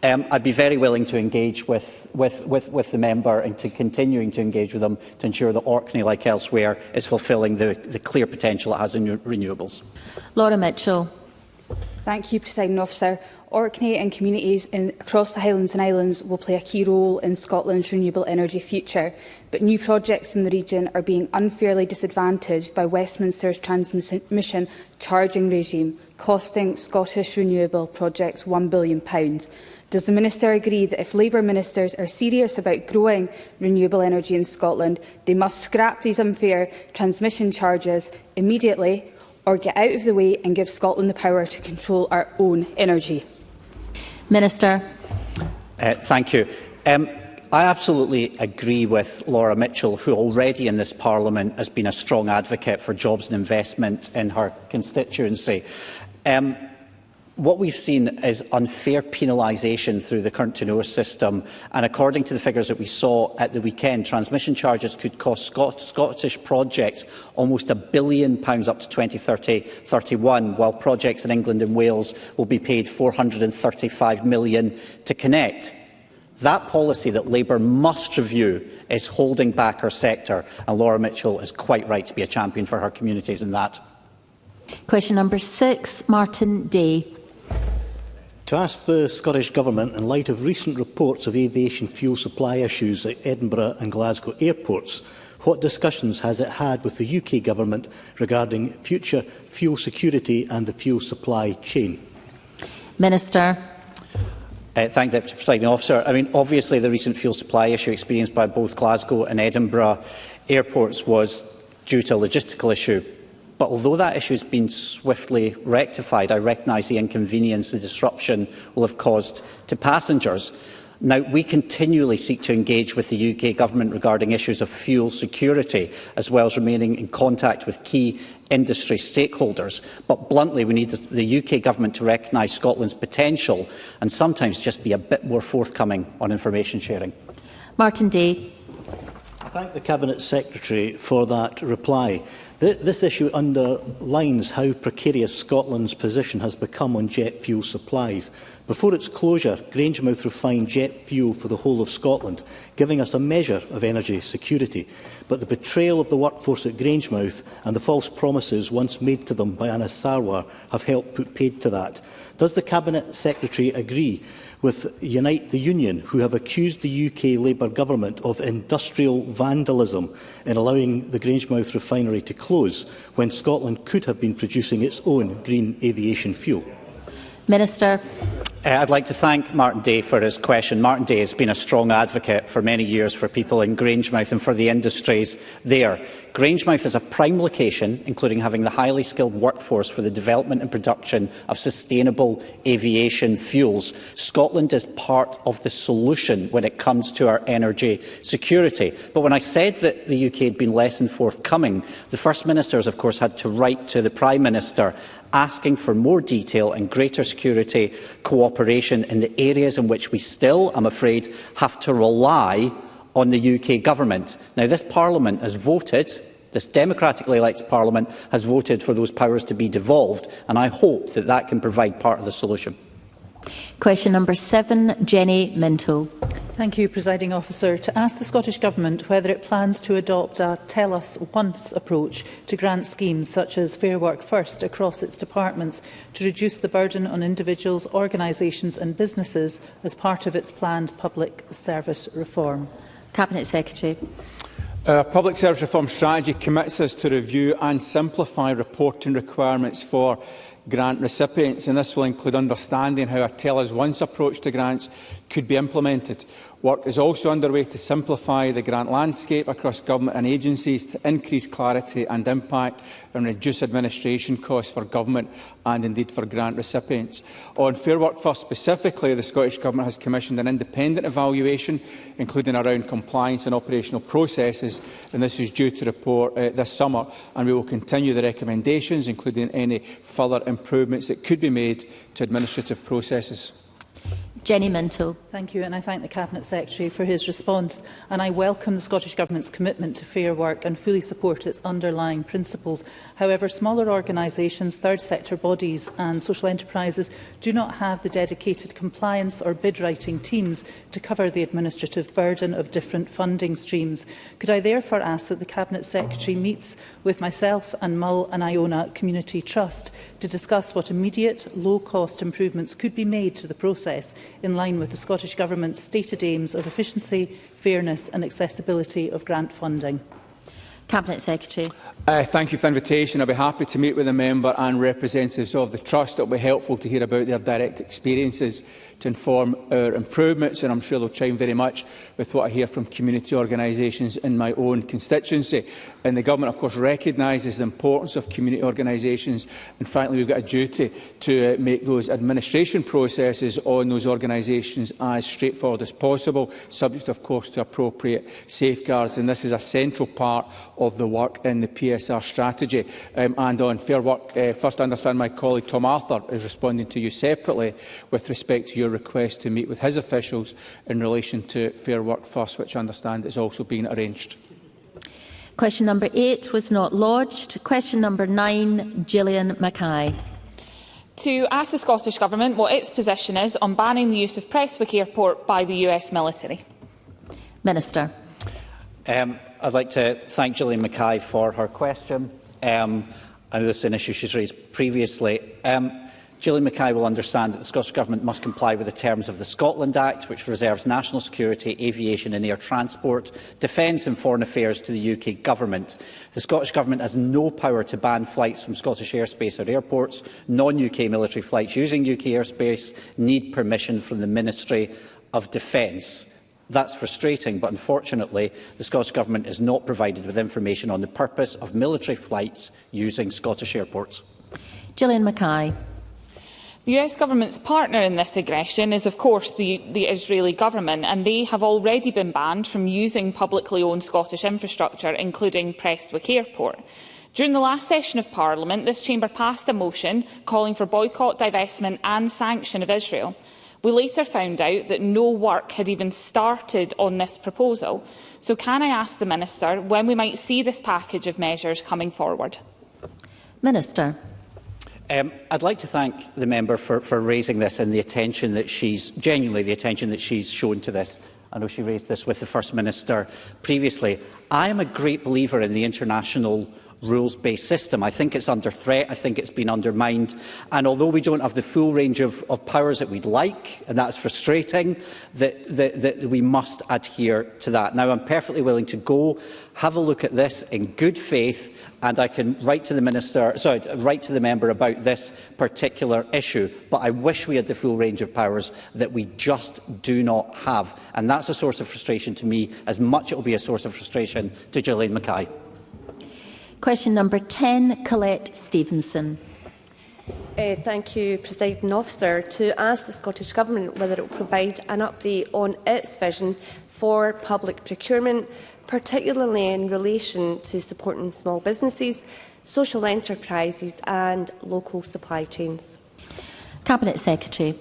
I'd be very willing to engage with the member and to continuing to engage with them to ensure that Orkney, like elsewhere, is fulfilling the clear potential it has in renewables. Laura Mitchell. Thank you, Presiding Officer. Orkney and communities across the Highlands and Islands will play a key role in Scotland's renewable energy future, but new projects in the region are being unfairly disadvantaged by Westminster's transmission charging regime, costing Scottish renewable projects £1 billion. Does the Minister agree that if Labour ministers are serious about growing renewable energy in Scotland, they must scrap these unfair transmission charges immediately or get out of the way and give Scotland the power to control our own energy? Minister. Thank you. I absolutely agree with Laura Mitchell, who already in this Parliament has been a strong advocate for jobs and investment in her constituency. What we've seen is unfair penalisation through the current tenure system, and according to the figures that we saw at the weekend, transmission charges could cost Scottish projects almost £1 billion up to 2030-31, while projects in England and Wales will be paid £435 million to connect. That policy that Labour must review is holding back our sector, and Laura Mitchell is quite right to be a champion for her communities in that. Question number 6, Martin Day. To ask the Scottish Government, in light of recent reports of aviation fuel supply issues at Edinburgh and Glasgow airports, what discussions has it had with the UK Government regarding future fuel security and the fuel supply chain? Minister. Thank you, Deputy Presiding Officer. Obviously the recent fuel supply issue experienced by both Glasgow and Edinburgh airports was due to a logistical issue. But although that issue has been swiftly rectified, I recognise the inconvenience the disruption will have caused to passengers. Now, we continually seek to engage with the UK Government regarding issues of fuel security, as well as remaining in contact with key industry stakeholders. But bluntly, we need the UK Government to recognise Scotland's potential and sometimes just be a bit more forthcoming on information sharing. Martin Day. I thank the Cabinet Secretary for that reply. This issue underlines how precarious Scotland's position has become on jet fuel supplies. Before its closure, Grangemouth refined jet fuel for the whole of Scotland, giving us a measure of energy security. But the betrayal of the workforce at Grangemouth and the false promises once made to them by Anas Sarwar have helped put paid to that. Does the Cabinet Secretary agree with Unite the Union, who have accused the UK Labour Government of industrial vandalism in allowing the Grangemouth refinery to close when Scotland could have been producing its own green aviation fuel? Minister. I'd like to thank Martin Day for his question. Martin Day has been a strong advocate for many years for people in Grangemouth and for the industries there. Grangemouth is a prime location, including having the highly skilled workforce for the development and production of sustainable aviation fuels. Scotland is part of the solution when it comes to our energy security. But when I said that the UK had been less than forthcoming, the First Minister has, of course, had to write to the Prime Minister asking for more detail and greater security cooperation in the areas in which we still, I'm afraid, have to rely on the UK Government. Now, this Parliament has voted, this democratically elected Parliament has voted for those powers to be devolved, and I hope that that can provide part of the solution. Question number 7, Jenny Minto. Thank you, Presiding Officer. To ask the Scottish Government whether it plans to adopt a tell us once approach to grant schemes such as Fair Work First across its departments to reduce the burden on individuals, organisations and businesses as part of its planned public service reform. Cabinet Secretary. Our public service reform strategy commits us to review and simplify reporting requirements for grant recipients, and this will include understanding how a tell us once approach to grants could be implemented. Work is also underway to simplify the grant landscape across government and agencies to increase clarity and impact and reduce administration costs for government and indeed for grant recipients. On Fair Work First specifically, the Scottish Government has commissioned an independent evaluation, including around compliance and operational processes, and this is due to report this summer, and we will continue the recommendations, including any further improvements that could be made to administrative processes. Jenny Minto. Thank you, and I thank the Cabinet Secretary for his response. And I welcome the Scottish Government's commitment to fair work and fully support its underlying principles. However, smaller organisations, third sector bodies and social enterprises do not have the dedicated compliance or bid writing teams to cover the administrative burden of different funding streams. Could I therefore ask that the Cabinet Secretary meets with myself and Mull and Iona Community Trust to discuss what immediate, low-cost improvements could be made to the process in line with the Scottish Government's stated aims of efficiency, fairness and accessibility of grant funding? Cabinet Secretary. Thank you for the invitation. I'll be happy to meet with the member and representatives of the Trust. It will be helpful to hear about their direct experiences to inform our improvements, and I'm sure they'll chime very much with what I hear from community organisations in my own constituency. And the Government, of course, recognises the importance of community organisations, and frankly, we've got a duty to make those administration processes on those organisations as straightforward as possible, subject, of course, to appropriate safeguards. And this is a central part of the work in the PSR strategy. And on Fair Work First, I understand my colleague Tom Arthur is responding to you separately with respect to your request to meet with his officials in relation to Fair Work First, which I understand is also being arranged. Question number 8 was not lodged. Question number 9, Gillian Mackay. To ask the Scottish Government what its position is on banning the use of Prestwick Airport by the US military. Minister. I'd like to thank Gillian Mackay for her question. I know this is an issue she's raised previously. Gillian Mackay will understand that the Scottish Government must comply with the terms of the Scotland Act, which reserves national security, aviation and air transport, defence and foreign affairs to the UK Government. The Scottish Government has no power to ban flights from Scottish airspace or airports. Non-UK military flights using UK airspace need permission from the Ministry of Defence. That's frustrating, but unfortunately, the Scottish Government is not provided with information on the purpose of military flights using Scottish airports. Gillian Mackay. The US Government's partner in this aggression is, of course, the Israeli Government, and they have already been banned from using publicly owned Scottish infrastructure, including Prestwick Airport. During the last session of Parliament, this chamber passed a motion calling for boycott, divestment and sanction of Israel. We later found out that no work had even started on this proposal. So can I ask the Minister when we might see this package of measures coming forward? Minister. I'd like to thank the member for raising this and the attention that she's shown to this. I know she raised this with the First Minister previously. I am a great believer in the international rules-based system. I think it's under threat. I think it's been undermined. And although we don't have the full range of powers that we'd like, and that's frustrating, that we must adhere to that. Now, I'm perfectly willing to go, have a look at this in good faith, and I can write to the member about this particular issue. But I wish we had the full range of powers that we just do not have. And that's a source of frustration to me, as much it will be a source of frustration to Gillian Mackay. Question number 10, Colette Stevenson. Thank you, Presiding Officer. To ask the Scottish Government whether it will provide an update on its vision for public procurement, particularly in relation to supporting small businesses, social enterprises and local supply chains. Cabinet Secretary.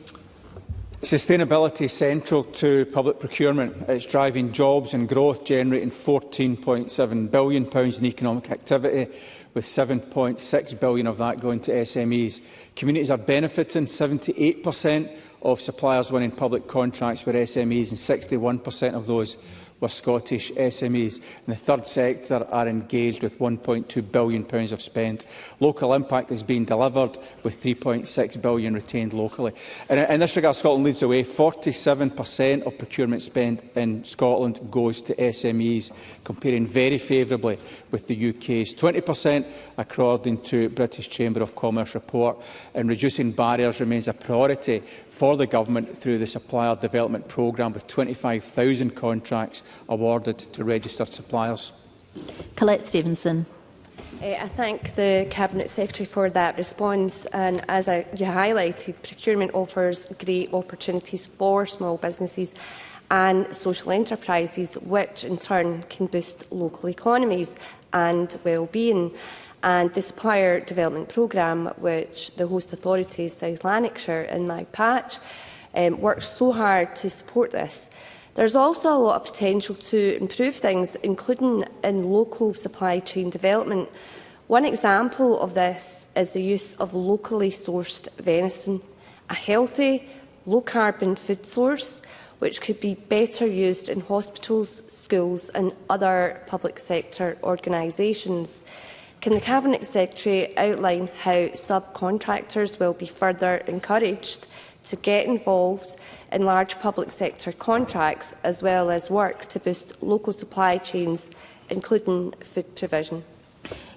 Sustainability is central to public procurement. It's driving jobs and growth, generating £14.7 billion in economic activity, with £7.6 billion of that going to SMEs. Communities are benefiting. 78% of suppliers winning public contracts were SMEs, and 61% of those were Scottish SMEs. And the third sector are engaged with £1.2 billion of spend. Local impact is being delivered with £3.6 billion retained locally. And in this regard, Scotland leads the way. 47% of procurement spend in Scotland goes to SMEs, comparing very favourably with the UK's 20%, according to British Chamber of Commerce report. And reducing barriers remains a priority for the Government through the Supplier Development Programme, with 25,000 contracts awarded to registered suppliers. Colette Stevenson. I thank the Cabinet Secretary for that response, and as you highlighted, procurement offers great opportunities for small businesses and social enterprises, which in turn can boost local economies and well-being. And the Supplier Development Programme, which the host authority, South Lanarkshire, in my patch, works so hard to support this. There's also a lot of potential to improve things, including in local supply chain development. One example of this is the use of locally sourced venison, a healthy, low-carbon food source which could be better used in hospitals, schools and other public sector organisations. Can the Cabinet Secretary outline how subcontractors will be further encouraged to get involved in large public sector contracts, as well as work to boost local supply chains, including food provision?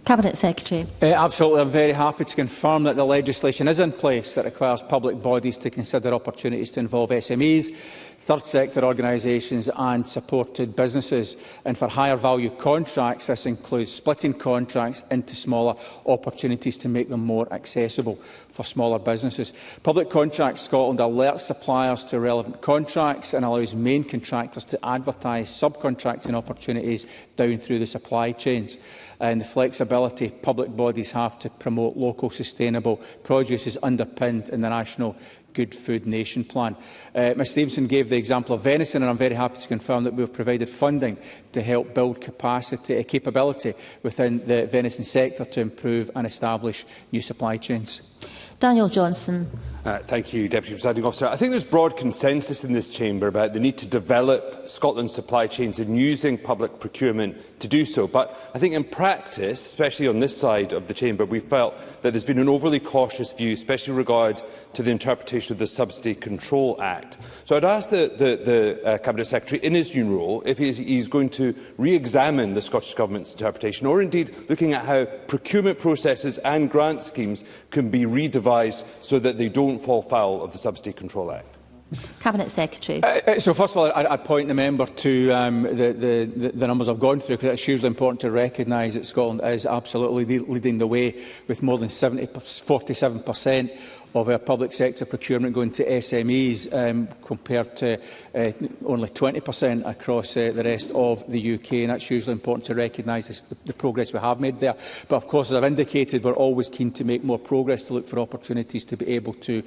Cabinet Secretary. Absolutely. I'm very happy to confirm that the legislation is in place that requires public bodies to consider opportunities to involve SMEs, third sector organisations and supported businesses. And for higher value contracts, this includes splitting contracts into smaller opportunities to make them more accessible for smaller businesses. Public Contracts Scotland alerts suppliers to relevant contracts and allows main contractors to advertise subcontracting opportunities down through the supply chains. And the flexibility public bodies have to promote local sustainable produce is underpinned in the National Good Food Nation Plan. Ms Stevenson gave the example of venison, and I'm very happy to confirm that we have provided funding to help build capability within the venison sector to improve and establish new supply chains. Daniel Johnson. Thank you, Deputy Presiding Officer. I think there's broad consensus in this chamber about the need to develop Scotland's supply chains and using public procurement to do so. But I think in practice, especially on this side of the chamber, we felt that there's been an overly cautious view, especially with regard to the interpretation of the Subsidy Control Act. So I'd ask the Cabinet Secretary in his new role if he's going to re-examine the Scottish Government's interpretation, or indeed looking at how procurement processes and grant schemes can be redevised so that they don't fall foul of the Subsidy Control Act. Cabinet Secretary. So first of all, I'd point the member to the numbers I've gone through, because it's hugely important to recognise that Scotland is absolutely leading the way, with more than 47% of our public sector procurement going to SMEs, compared to only 20% across the rest of the UK. And that's hugely important to recognise the progress we have made there. But of course, as I've indicated, we're always keen to make more progress, to look for opportunities to be able to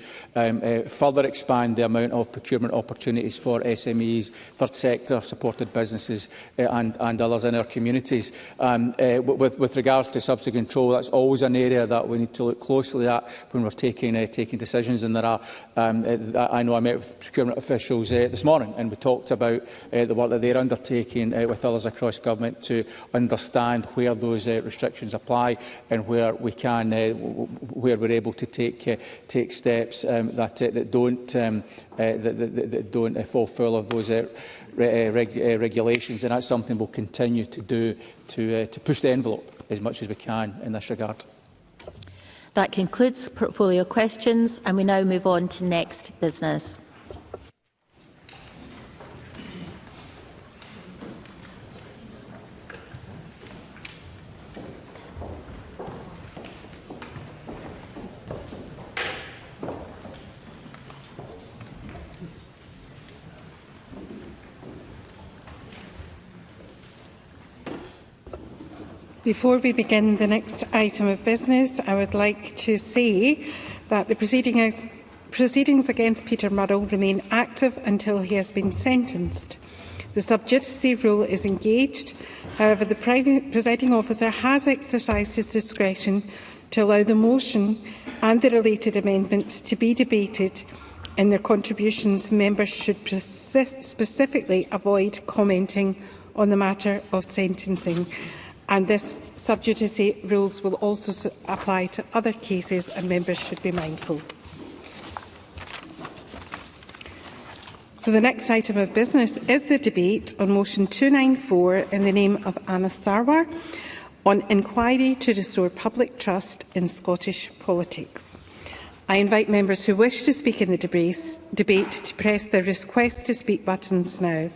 further expand the amount of procurement opportunities for SMEs, third sector supported businesses and others in our communities. With regards to subsidy control, that's always an area that we need to look closely at when we're taking decisions. And there are, I know I met with procurement officials this morning, and we talked about the work that they're undertaking with others across government to understand where those restrictions apply and where we can, where we're able to take steps that don't fall foul of those regulations. And that's something we'll continue to do to push the envelope as much as we can in this regard. That concludes portfolio questions, and we now move on to next business. Before we begin the next item of business, I would like to say that the proceedings Proceedings against Peter Murrell remain active until he has been sentenced. The sub judice rule is engaged. However, the presiding officer has exercised his discretion to allow the motion and the related amendments to be debated. In their contributions, members should specifically avoid commenting on the matter of sentencing. And this sub judice rules will also apply to other cases, and members should be mindful. So the next item of business is the debate on motion 294 in the name of Anna Sarwar on inquiry to restore public trust in Scottish politics. I invite members who wish to speak in the debate to press the request to speak buttons now.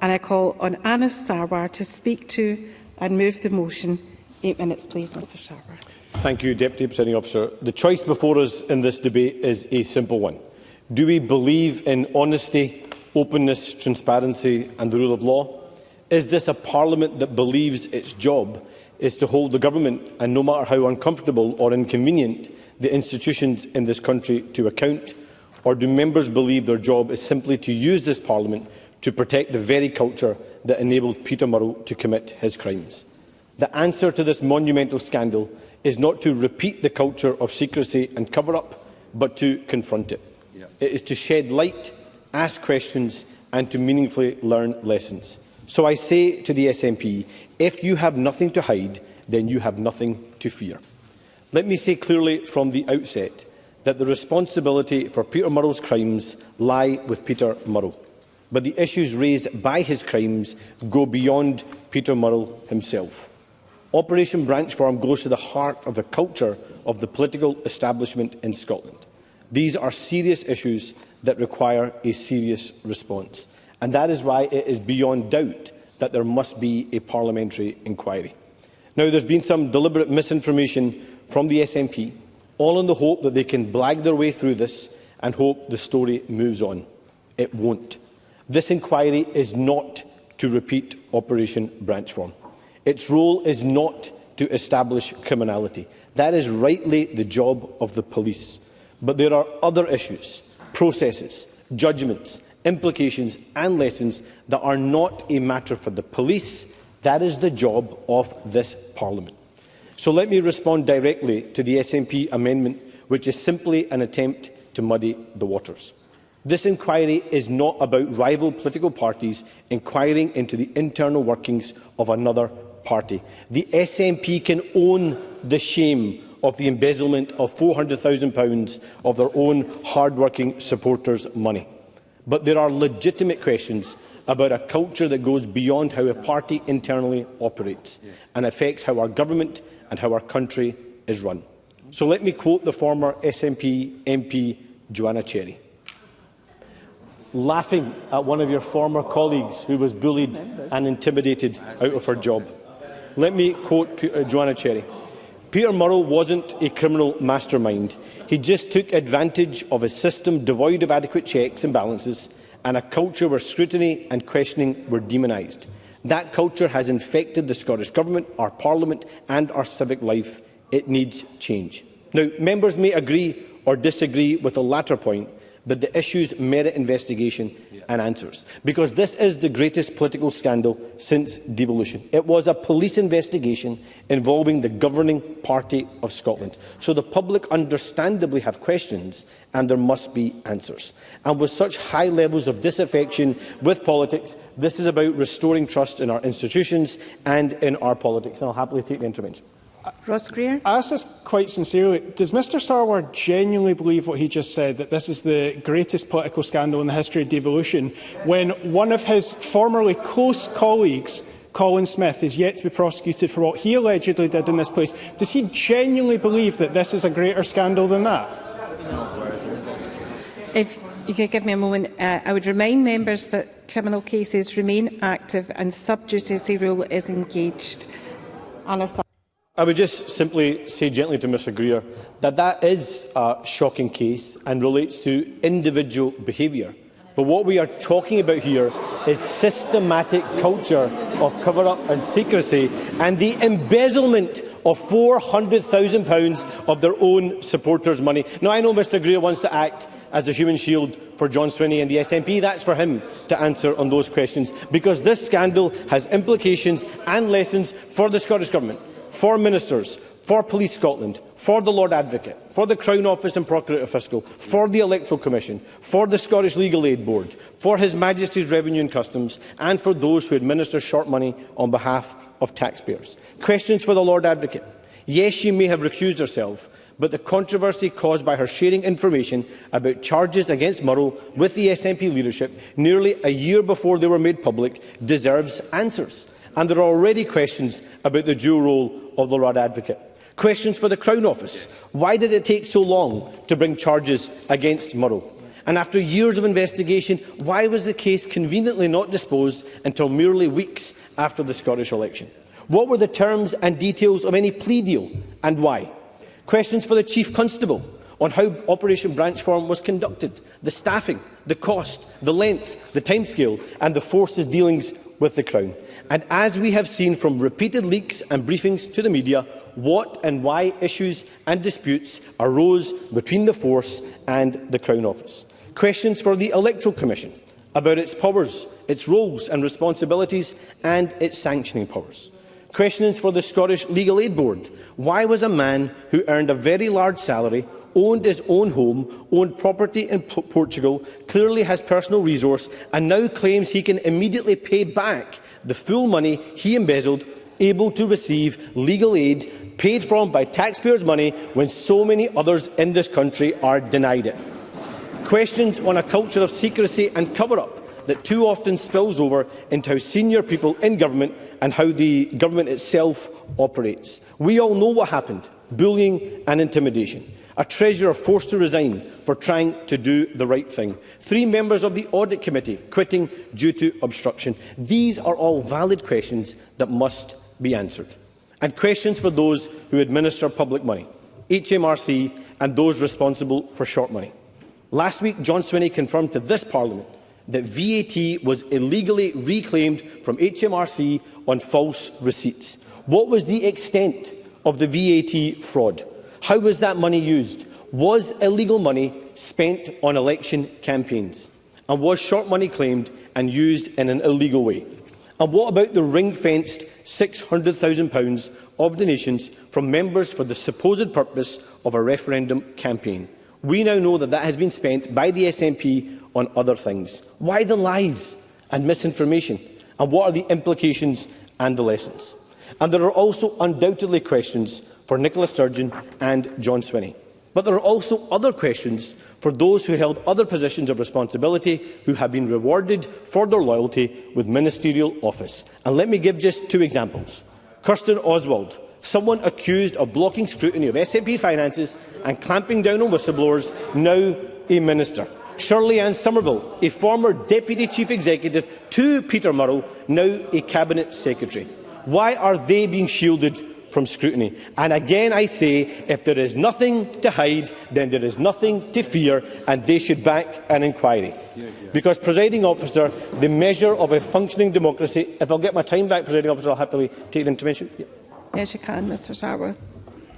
And I call on Anna Sarwar to speak to and move the motion. 8 minutes, please, Mr Sarwar. Thank you, Deputy Presiding Officer. The choice before us in this debate is a simple one. Do we believe in honesty, openness, transparency and the rule of law? Is this a Parliament that believes its job is to hold the government, and no matter how uncomfortable or inconvenient, the institutions in this country to account? Or do members believe their job is simply to use this Parliament to protect the very culture that enabled Peter Murrell to commit his crimes? The answer to this monumental scandal is not to repeat the culture of secrecy and cover-up, but to confront it. It is to shed light, ask questions and to meaningfully learn lessons. So I say to the SNP, if you have nothing to hide, then you have nothing to fear. Let me say clearly from the outset that the responsibility for Peter Murrell's crimes lie with Peter Murrell. But the issues raised by his crimes go beyond Peter Murrell himself. Operation Branch Farm goes to the heart of the culture of the political establishment in Scotland. These are serious issues that require a serious response, and that is why it is beyond doubt that there must be a parliamentary inquiry. Now, there has been some deliberate misinformation from the SNP, all in the hope that they can blag their way through this and hope the story moves on. It won't. This inquiry is not to repeat Operation Branch Farm. Its role is not to establish criminality. That is rightly the job of the police. But there are other issues, processes, judgments, implications and lessons that are not a matter for the police. That is the job of this Parliament. So let me respond directly to the SNP amendment, which is simply an attempt to muddy the waters. This inquiry is not about rival political parties inquiring into the internal workings of another party. The SNP can own the shame of the embezzlement of £400,000 of their own hard-working supporters' money. But there are legitimate questions about a culture that goes beyond how a party internally operates and affects how our government and how our country is run. So let me quote the former SNP MP Joanna Cherry, laughing at one of your former colleagues who was bullied and intimidated out of her job. Let me quote Joanna Cherry. Peter Murrell wasn't a criminal mastermind. He just took advantage of a system devoid of adequate checks and balances and a culture where scrutiny and questioning were demonised. That culture has infected the Scottish Government, our Parliament and our civic life. It needs change. Now, members may agree or disagree with the latter point, but the issues merit investigation and answers, because this is the greatest political scandal since devolution. It was a police investigation involving the governing party of Scotland. So the public understandably have questions and there must be answers. And with such high levels of disaffection with politics, this is about restoring trust in our institutions and in our politics. And I'll happily take the intervention. Ross Greer. I ask this quite sincerely. Does Mr Sarwar genuinely believe what he just said, that this is the greatest political scandal in the history of devolution, when one of his formerly close colleagues, Colin Smith, is yet to be prosecuted for what he allegedly did in this place? Does he genuinely believe that this is a greater scandal than that? If you could give me a moment, I would remind members that criminal cases remain active and sub judice rule is engaged. I would just simply say gently to Mr Greer that that is a shocking case and relates to individual behaviour. But what we are talking about here is systematic culture of cover-up and secrecy and the embezzlement of £400,000 of their own supporters' money. Now, I know Mr Greer wants to act as a human shield for John Swinney and the SNP. That's for him to answer on those questions, because this scandal has implications and lessons for the Scottish Government, for ministers, for Police Scotland, for the Lord Advocate, for the Crown Office and Procurator Fiscal, for the Electoral Commission, for the Scottish Legal Aid Board, for His Majesty's Revenue and Customs, and for those who administer short money on behalf of taxpayers. Questions for the Lord Advocate. Yes, she may have recused herself, but the controversy caused by her sharing information about charges against Murrow with the SNP leadership nearly a year before they were made public deserves answers. And there are already questions about the dual role of the Lord Advocate. Questions for the Crown Office. Why did it take so long to bring charges against Murrow? And after years of investigation, why was the case conveniently not disposed until merely weeks after the Scottish election? What were the terms and details of any plea deal, and why? Questions for the Chief Constable on how Operation Branchform was conducted, the staffing, the cost, the length, the timescale, and the force's dealings with the Crown. And as we have seen from repeated leaks and briefings to the media, what and why issues and disputes arose between the force and the Crown Office. Questions for the Electoral Commission about its powers, its roles and responsibilities, and its sanctioning powers. Questions for the Scottish Legal Aid Board. Why was a man who earned a very large salary, owned his own home, owned property in Portugal, clearly has personal resource, and now claims he can immediately pay back the full money he embezzled, able to receive legal aid paid from by taxpayers' money when so many others in this country are denied it? Questions on a culture of secrecy and cover-up that too often spills over into how senior people in government and how the government itself operates. We all know what happened: bullying and intimidation. A treasurer forced to resign for trying to do the right thing. 3 members of the Audit Committee quitting due to obstruction. These are all valid questions that must be answered. And questions for those who administer public money, HMRC and those responsible for short money. Last week, John Swinney confirmed to this Parliament that VAT was illegally reclaimed from HMRC on false receipts. What was the extent of the VAT fraud? How was that money used? Was illegal money spent on election campaigns? And was short money claimed and used in an illegal way? And what about the ring-fenced £600,000 of donations from members for the supposed purpose of a referendum campaign? We now know that that has been spent by the SNP on other things. Why the lies and misinformation? And what are the implications and the lessons? And there are also undoubtedly questions for Nicola Sturgeon and John Swinney. But there are also other questions for those who held other positions of responsibility who have been rewarded for their loyalty with ministerial office. And let me give just 2 examples. Kirsten Oswald, someone accused of blocking scrutiny of SNP finances and clamping down on whistleblowers, now a minister. Shirley Ann Somerville, a former Deputy Chief Executive to Peter Murrow, now a Cabinet Secretary. Why are they being shielded from scrutiny? And again I say, if there is nothing to hide, then there is nothing to fear, and they should back an inquiry. Because, Presiding Officer, the measure of a functioning democracy— if I'll get my time back, Presiding Officer, I'll happily take the intervention. Yes, you can, Mr Sarwar.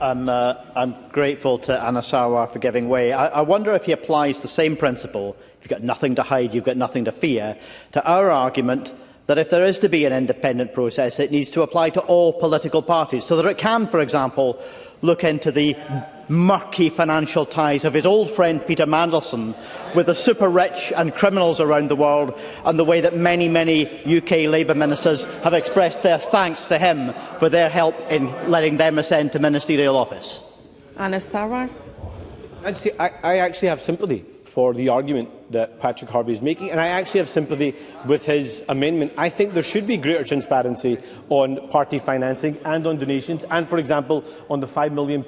I'm grateful to Anna Sarwar for giving way. I wonder if he applies the same principle, if you've got nothing to hide, you've got nothing to fear, to our argument that if there is to be an independent process, it needs to apply to all political parties, so that it can, for example, look into the murky financial ties of his old friend Peter Mandelson with the super-rich and criminals around the world, and the way that many UK Labour ministers have expressed their thanks to him for their help in letting them ascend to ministerial office. Anna Sarwar. I actually have sympathy for the argument that Patrick Harvey is making, and I actually have sympathy with his amendment. I think there should be greater transparency on party financing and on donations, and, for example, on the £5 million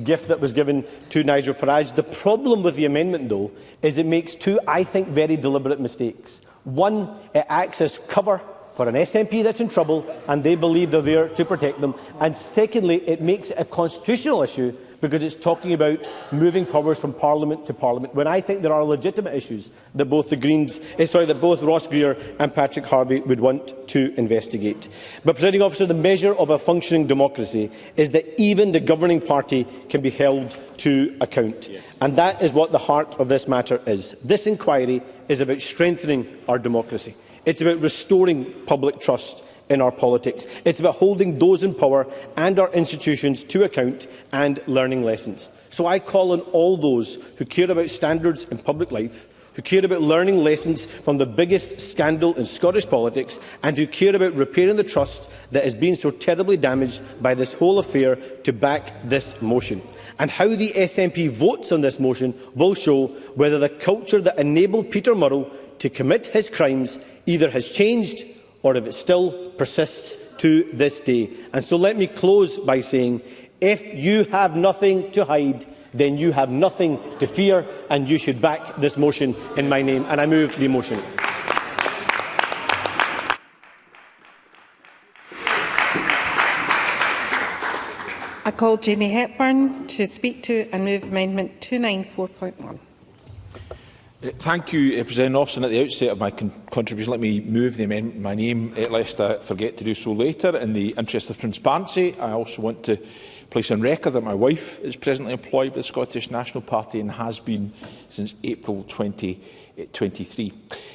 gift that was given to Nigel Farage. The problem with the amendment, though, is it makes 2, I think, very deliberate mistakes. One, it acts as cover for an SNP that's in trouble, and they believe they're there to protect them. And secondly, it makes it a constitutional issue because it's talking about moving powers from Parliament to Parliament, when I think there are legitimate issues that both that both Ross Greer and Patrick Harvey would want to investigate. But, Presiding Officer, the measure of a functioning democracy is that even the governing party can be held to account. And that is what the heart of this matter is. This inquiry is about strengthening our democracy. It's about restoring public trust in our politics. It's about holding those in power and our institutions to account and learning lessons. So I call on all those who care about standards in public life, who care about learning lessons from the biggest scandal in Scottish politics, and who care about repairing the trust that has been so terribly damaged by this whole affair, to back this motion. And how the SNP votes on this motion will show whether the culture that enabled Peter Murrell to commit his crimes either has changed or if it still persists to this day. And so let me close by saying, if you have nothing to hide, then you have nothing to fear, and you should back this motion in my name. And I move the motion. I call Jamie Hepburn to speak to and move Amendment 294.1. Thank you, Presiding Officer. At the outset of my contribution, let me move the amendment in my name, lest I forget to do so later. In the interest of transparency, I also want to place on record that my wife is presently employed with the Scottish National Party and has been since April 2023.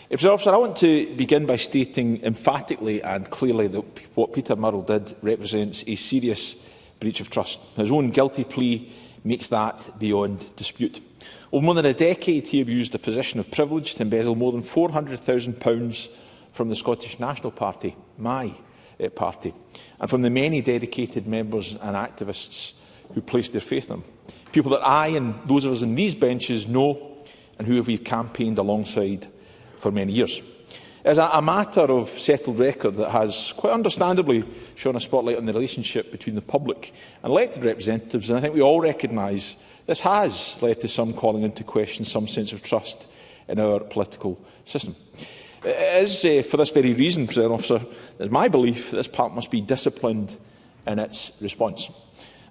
Presiding Officer, I want to begin by stating emphatically and clearly that what Peter Murrell did represents a serious breach of trust. His own guilty plea makes that beyond dispute. Over more than a decade, he abused a position of privilege to embezzle more than £400,000 from the Scottish National Party, my party, and from the many dedicated members and activists who placed their faith in him. People that I and those of us in these benches know and who we've campaigned alongside for many years. It is a matter of settled record that has, quite understandably, shone a spotlight on the relationship between the public and elected representatives, and I think we all recognise this has led to some calling into question some sense of trust in our political system. It is for this very reason, Presiding Officer, that my belief that this Parliament must be disciplined in its response.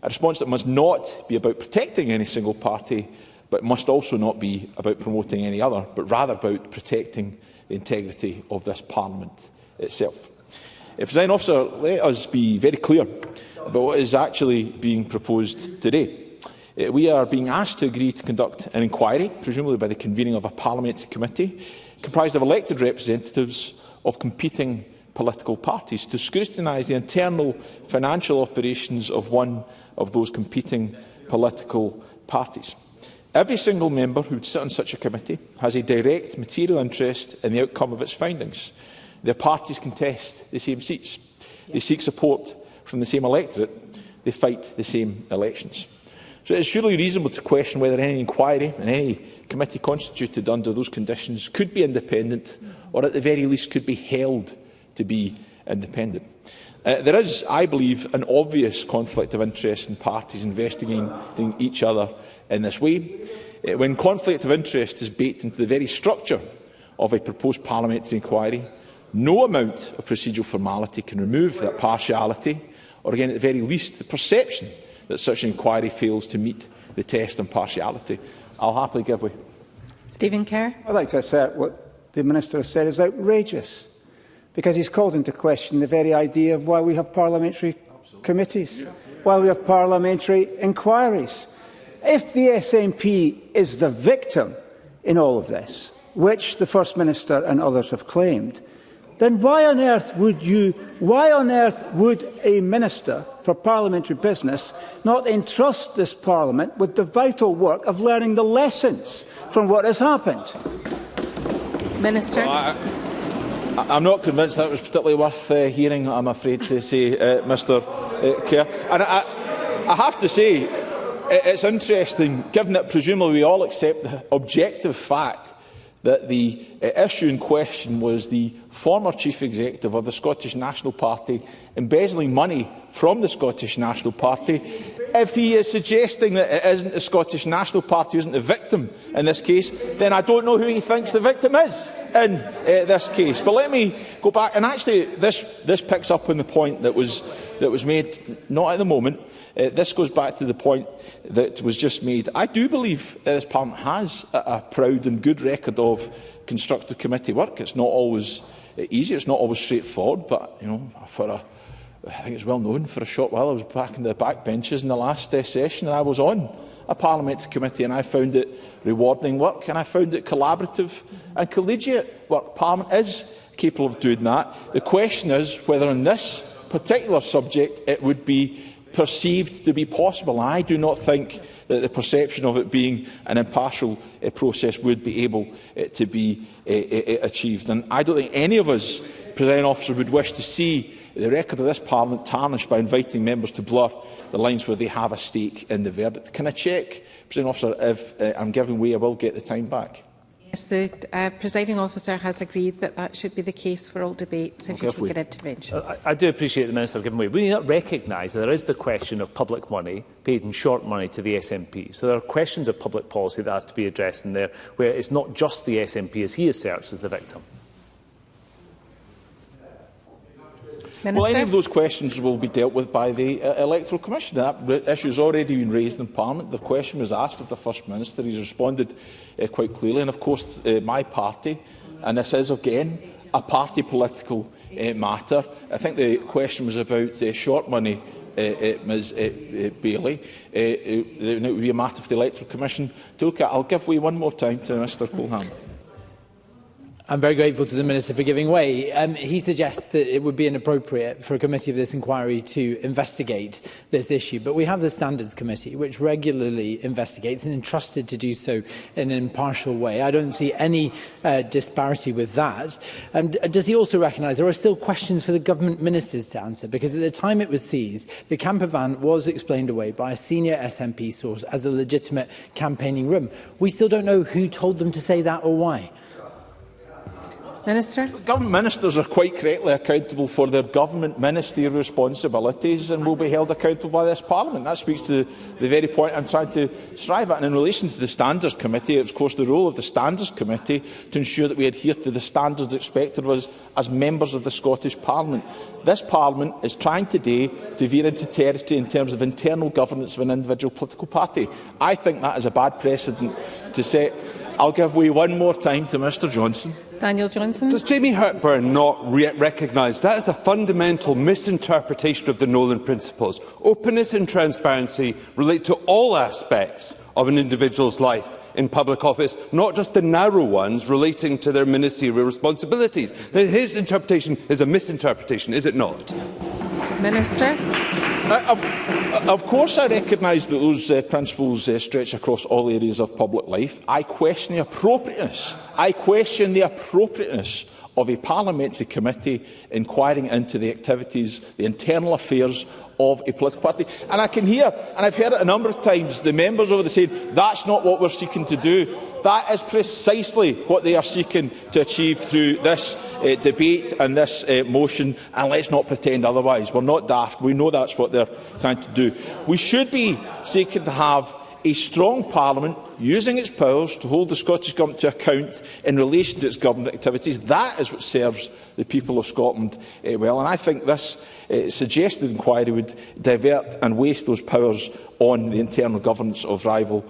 A response that must not be about protecting any single party, but must also not be about promoting any other, but rather about protecting the integrity of this Parliament itself. Presiding Officer, let us be very clear about what is actually being proposed today. We are being asked to agree to conduct an inquiry, presumably by the convening of a parliamentary committee, comprised of elected representatives of competing political parties, to scrutinise the internal financial operations of one of those competing political parties. Every single member who would sit on such a committee has a direct material interest in the outcome of its findings. Their parties contest the same seats. They seek support from the same electorate. They fight the same elections. So it is surely reasonable to question whether any inquiry and any committee constituted under those conditions could be independent, or at the very least could be held to be independent. There is, I believe, an obvious conflict of interest in parties investigating each other in this way. When conflict of interest is baked into the very structure of a proposed parliamentary inquiry, no amount of procedural formality can remove that partiality, or again, at the very least, the perception that such an inquiry fails to meet the test on partiality. I'll happily give way. Stephen Kerr. I'd like to assert what the Minister has said is outrageous, because he's called into question the very idea of why we have parliamentary committees, why we have parliamentary inquiries. If the SNP is the victim in all of this, which the First Minister and others have claimed, then why on earth would a Minister for Parliamentary Business not entrust this Parliament with the vital work of learning the lessons from what has happened? Minister. Well, I'm not convinced that was particularly worth hearing, I'm afraid to say, Mr Kerr. And I have to say, it's interesting, given that presumably we all accept the objective fact that the issue in question was the former Chief Executive of the Scottish National Party embezzling money from the Scottish National Party. If he is suggesting that it isn't the Scottish National Party who isn't the victim in this case, then I don't know who he thinks the victim is in this case. But let me go back, and actually this picks up on the point that was made, not at the moment, This goes back to the point that was just made. I do believe this Parliament has a proud and good record of constructive committee work. It's not always easy, it's not always straightforward, but I think it's well known, for a short while I was back in the back benches in the last session, and I was on a parliamentary committee, and I found it rewarding work, and I found it collaborative and collegiate work. Parliament is capable of doing that. The question is whether on this particular subject it would be perceived to be possible. I do not think that the perception of it being an impartial process would be able to be achieved. And I don't think any of us, Presiding Officer, would wish to see the record of this Parliament tarnished by inviting members to blur the lines where they have a stake in the verdict. Can I check, Presiding Officer, if I'm giving way, I will get the time back? Yes, the Presiding Officer has agreed that that should be the case for all debates if you take an intervention. I do appreciate the Minister giving way. We need not recognise that there is the question of public money paid in short money to the SNP. So there are questions of public policy that have to be addressed in there, where it's not just the SNP, as he asserts, as the victim. Minister? Well, any of those questions will be dealt with by the Electoral Commission. That issue has already been raised in Parliament. The question was asked of the First Minister. He's responded quite clearly. And of course, my party, and this is again a party political matter. I think the question was about short money, Ms Bailey. It would be a matter for the Electoral Commission to look at. I'll give way one more time to Mr Coleham. I'm very grateful to the Minister for giving way. He suggests that it would be inappropriate for a committee of this inquiry to investigate this issue, but we have the Standards Committee, which regularly investigates and entrusted to do so in an impartial way. I don't see any disparity with that. Does he also recognise there are still questions for the government ministers to answer? Because at the time it was seized, the camper van was explained away by a senior SNP source as a legitimate campaigning room. We still don't know who told them to say that or why. Minister? Government ministers are quite correctly accountable for their government ministerial responsibilities and will be held accountable by this Parliament. That speaks to the very point I'm trying to strive at. And in relation to the Standards Committee, it was of course the role of the Standards Committee to ensure that we adhere to the standards expected of us as members of the Scottish Parliament. This Parliament is trying today to veer into territory in terms of internal governance of an individual political party. I think that is a bad precedent to set. I'll give way one more time to Mr Johnson. Daniel Johnson. Does Jamie Hepburn not recognise that is a fundamental misinterpretation of the Nolan Principles? Openness and transparency relate to all aspects of an individual's life in public office, not just the narrow ones relating to their ministerial responsibilities. His interpretation is a misinterpretation, is it not? Minister? Of course I recognise that those principles stretch across all areas of public life. I question the appropriateness. Of a parliamentary committee inquiring into the activities, the internal affairs of a political party. And I can hear, and I've heard it a number of times, the members over there saying, that's not what we're seeking to do. That is precisely what they are seeking to achieve through this debate and this motion, and let's not pretend otherwise. We're not daft. We know that's what they're trying to do. We should be seeking to have a strong Parliament using its powers to hold the Scottish Government to account in relation to its government activities. That is what serves the people of Scotland well. And I think this suggested inquiry would divert and waste those powers on the internal governance of rival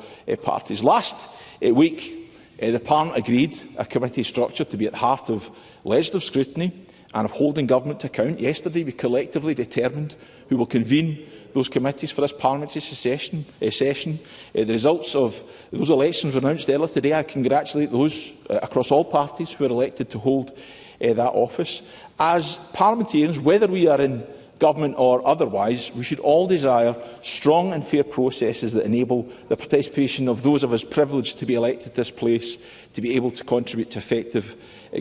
parties. Last week, the Parliament agreed a committee structure to be at the heart of legislative scrutiny and of holding government to account. Yesterday, we collectively determined who will convene those committees for this parliamentary session. The results of those elections were announced earlier today. I congratulate those across all parties who are elected to hold that office. As parliamentarians, whether we are in government or otherwise, we should all desire strong and fair processes that enable the participation of those of us privileged to be elected to this place to be able to contribute to effective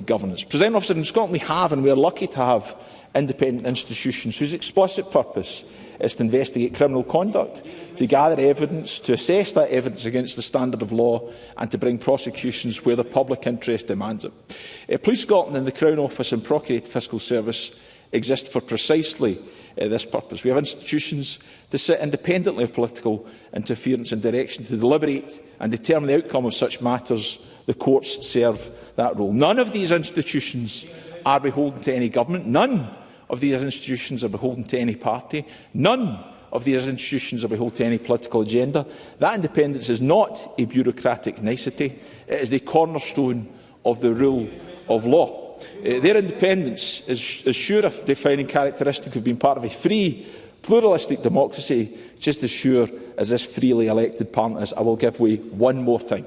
governance. Presiding Officer, in Scotland we have, and we are lucky to have, independent institutions whose explicit purpose is to investigate criminal conduct, to gather evidence, to assess that evidence against the standard of law and to bring prosecutions where the public interest demands it. Police Scotland and the Crown Office and Procurator Fiscal Service exist for precisely this purpose. We have institutions to sit independently of political interference and direction, to deliberate and determine the outcome of such matters. The courts serve that role. None of these institutions are beholden to any government. None of these institutions are beholden to any party. None of these institutions or we hold to any political agenda. That independence is not a bureaucratic nicety. It is the cornerstone of the rule of law. Their independence is sure a defining characteristic of being part of a free, pluralistic democracy, just as sure as this freely elected Parliament is. I will give way one more time.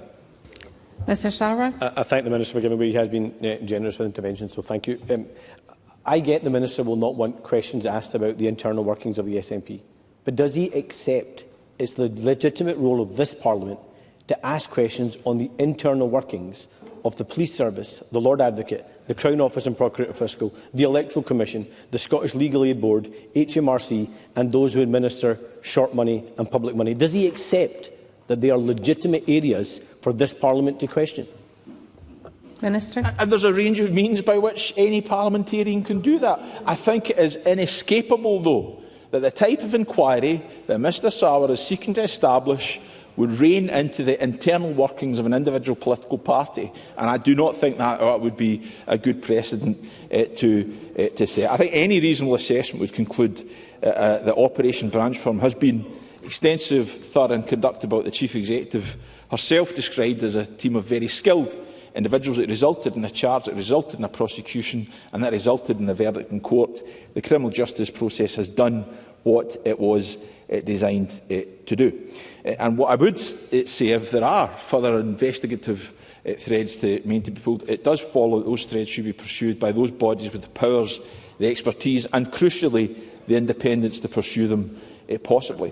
Mr Sarwar. I thank the Minister for giving way. He has been generous with intervention, so thank you. I get the Minister will not want questions asked about the internal workings of the SNP, but does he accept it's the legitimate role of this Parliament to ask questions on the internal workings of the Police Service, the Lord Advocate, the Crown Office and Procurator Fiscal, the Electoral Commission, the Scottish Legal Aid Board, HMRC and those who administer short money and public money? Does he accept that they are legitimate areas for this Parliament to question? Minister. And there's a range of means by which any parliamentarian can do that. I think it is inescapable, though, that the type of inquiry that Mr Sarwar is seeking to establish would rein into the internal workings of an individual political party. And I do not think that would be a good precedent to set. I think any reasonable assessment would conclude that Operation Branch Firm has been extensive, thorough and conducted by the Chief Executive herself described as a team of very skilled individuals. It resulted in a charge, it resulted in a prosecution and that resulted in a verdict in court. The criminal justice process has done what it was designed to do. And what I would say, if there are further investigative threads to be pulled, it does follow that those threads should be pursued by those bodies with the powers, the expertise and, crucially, the independence to pursue them possibly.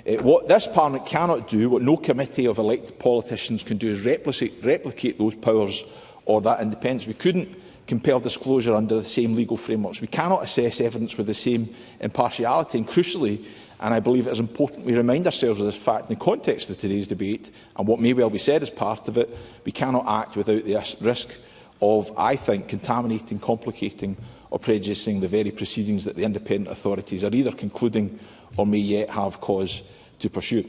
What this Parliament cannot do, what no committee of elected politicians can do, is replicate those powers or that independence. We couldn't compel disclosure under the same legal frameworks. We cannot assess evidence with the same impartiality. And crucially, and I believe it is important we remind ourselves of this fact in the context of today's debate, and what may well be said as part of it, we cannot act without the risk of, I think, contaminating, complicating or prejudicing the very proceedings that the independent authorities are either concluding or may yet have cause to pursue.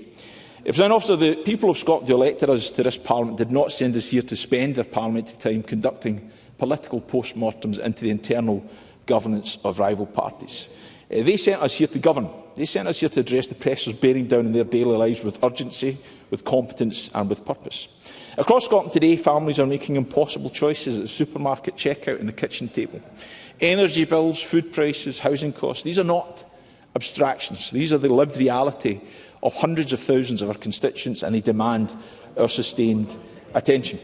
Presiding Officer, the people of Scotland who elected us to this Parliament did not send us here to spend their parliamentary time conducting political post-mortems into the internal governance of rival parties. They sent us here to govern. They sent us here to address the pressures bearing down on their daily lives with urgency, with competence and with purpose. Across Scotland today, families are making impossible choices at the supermarket checkout and the kitchen table. Energy bills, food prices, housing costs, these are not abstractions. These are the lived reality of hundreds of thousands of our constituents, and they demand our sustained attention.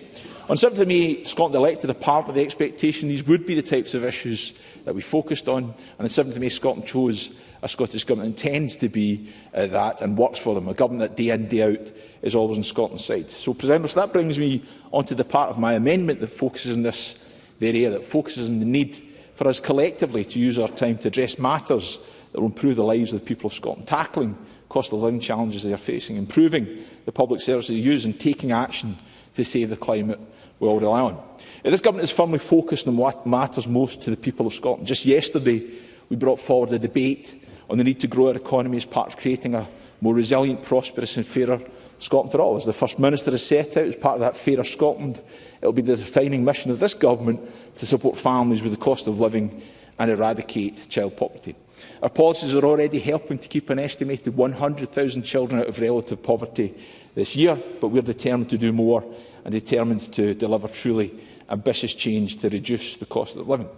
On 7th of May, Scotland elected a Parliament with the expectation these would be the types of issues that we focused on, and on 7th of May, Scotland chose a Scottish Government that intends to be that and works for them, a government that day in, day out is always on Scotland's side. So, President, that brings me on to the part of my amendment that focuses on this very area, that focuses on the need for us collectively to use our time to address matters that will improve the lives of the people of Scotland, tackling cost of living challenges they are facing, improving the public services they use and taking action to save the climate we all rely on. This Government is firmly focused on what matters most to the people of Scotland. Just yesterday, we brought forward a debate on the need to grow our economy as part of creating a more resilient, prosperous and fairer Scotland for all. As the First Minister has set out, as part of that Fairer Scotland, it will be the defining mission of this Government to support families with the cost of living and eradicate child poverty. Our policies are already helping to keep an estimated 100,000 children out of relative poverty this year, but we are determined to do more and determined to deliver truly ambitious change to reduce the cost of living.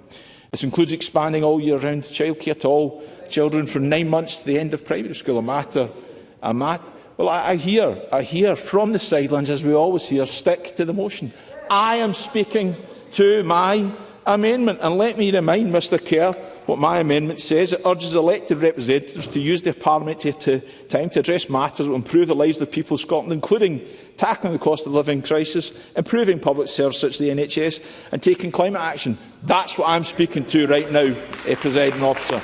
This includes expanding all-year-round childcare to all children from 9 months to the end of primary school. Well, I hear from the sidelines, as we always hear, stick to the motion. I am speaking to my amendment, and let me remind Mr Kerr what my amendment says. It urges elected representatives to use their parliamentary time to address matters that will improve the lives of the people of Scotland, including tackling the cost of living crisis, improving public services such as the NHS and taking climate action. That's what I'm speaking to right now, Presiding Officer.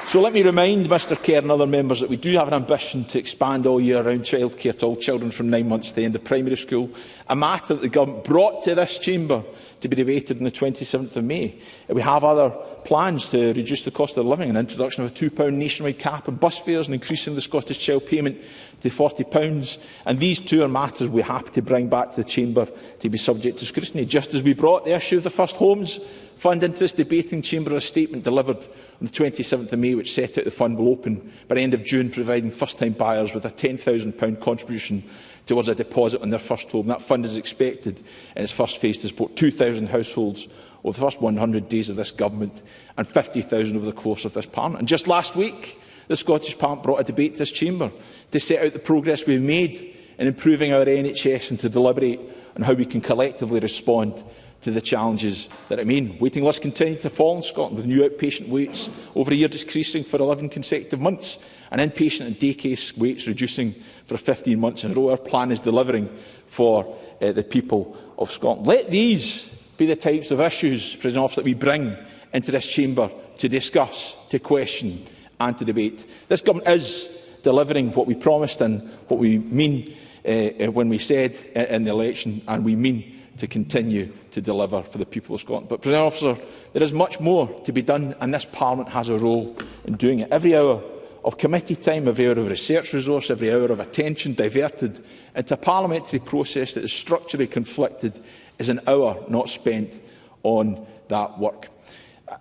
So let me remind Mr Kerr and other members that we do have an ambition to expand all-year-round childcare to all children from 9 months to the end of primary school, a matter that the Government brought to this chamber to be debated on the 27th of May. We have other plans to reduce the cost of living, an introduction of a £2 nationwide cap on bus fares and increasing the Scottish Child payment to £40. And these two are matters we're happy to bring back to the chamber to be subject to scrutiny, just as we brought the issue of the First Homes Fund into this debating chamber. A statement delivered on the 27th of May which set out the fund will open by the end of June, providing first-time buyers with a £10,000 contribution towards a deposit on their first home. That fund is expected in its first phase to support 2,000 households over the first 100 days of this Government and 50,000 over the course of this Parliament. And just last week, the Scottish Parliament brought a debate to this chamber to set out the progress we've made in improving our NHS and to deliberate on how we can collectively respond to the challenges that it means. Waiting lists continue to fall in Scotland, with new outpatient waits over a year decreasing for 11 consecutive months, and inpatient and day case waits reducing for 15 months in a row. Our plan is delivering for the people of Scotland. Let these be the types of issues, President Officer, that we bring into this chamber to discuss, to question and to debate. This Government is delivering what we promised and what we mean when we said in the election, and we mean to continue to deliver for the people of Scotland. But, President Officer, there is much more to be done, and this Parliament has a role in doing it. Every hour of committee time, every hour of research resource, every hour of attention diverted into a parliamentary process that is structurally conflicted is an hour not spent on that work.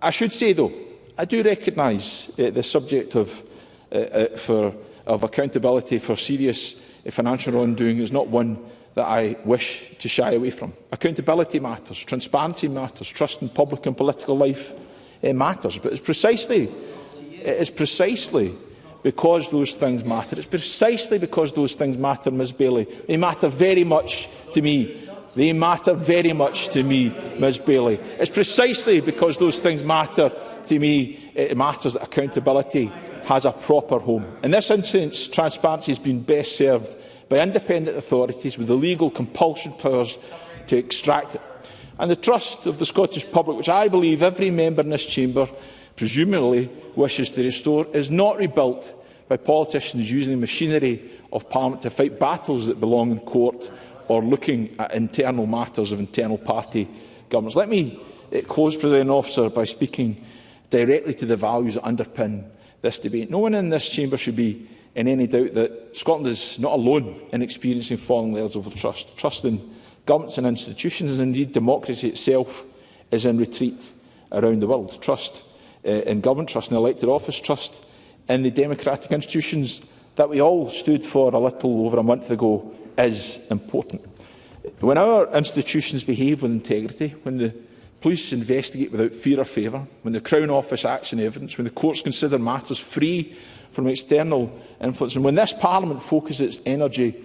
I should say, though, I do recognise the subject of accountability for serious financial wrongdoing is not one that I wish to shy away from. Accountability matters, transparency matters, trust in public and political life matters. But it's precisely because those things matter. It's precisely because those things matter, Ms Bailey. They matter very much to me. They matter very much to me, Ms Bailey. It's precisely because those things matter to me, it matters that accountability has a proper home. In this instance, transparency has been best served by independent authorities with the legal compulsion powers to extract it. And the trust of the Scottish public, which I believe every member in this chamber presumably wishes to restore, is not rebuilt by politicians using the machinery of Parliament to fight battles that belong in court or looking at internal matters of internal party governments. Let me close, President Officer, by speaking directly to the values that underpin this debate. No one in this chamber should be in any doubt that Scotland is not alone in experiencing falling levels of trust. Trust in governments and institutions, and indeed democracy itself, is in retreat around the world. Trust in government, trust in elected office, trust in the democratic institutions that we all stood for a little over a month ago is important. When our institutions behave with integrity, when the police investigate without fear or favour, when the Crown Office acts on evidence, when the courts consider matters free from external influence, and when this Parliament focuses its energy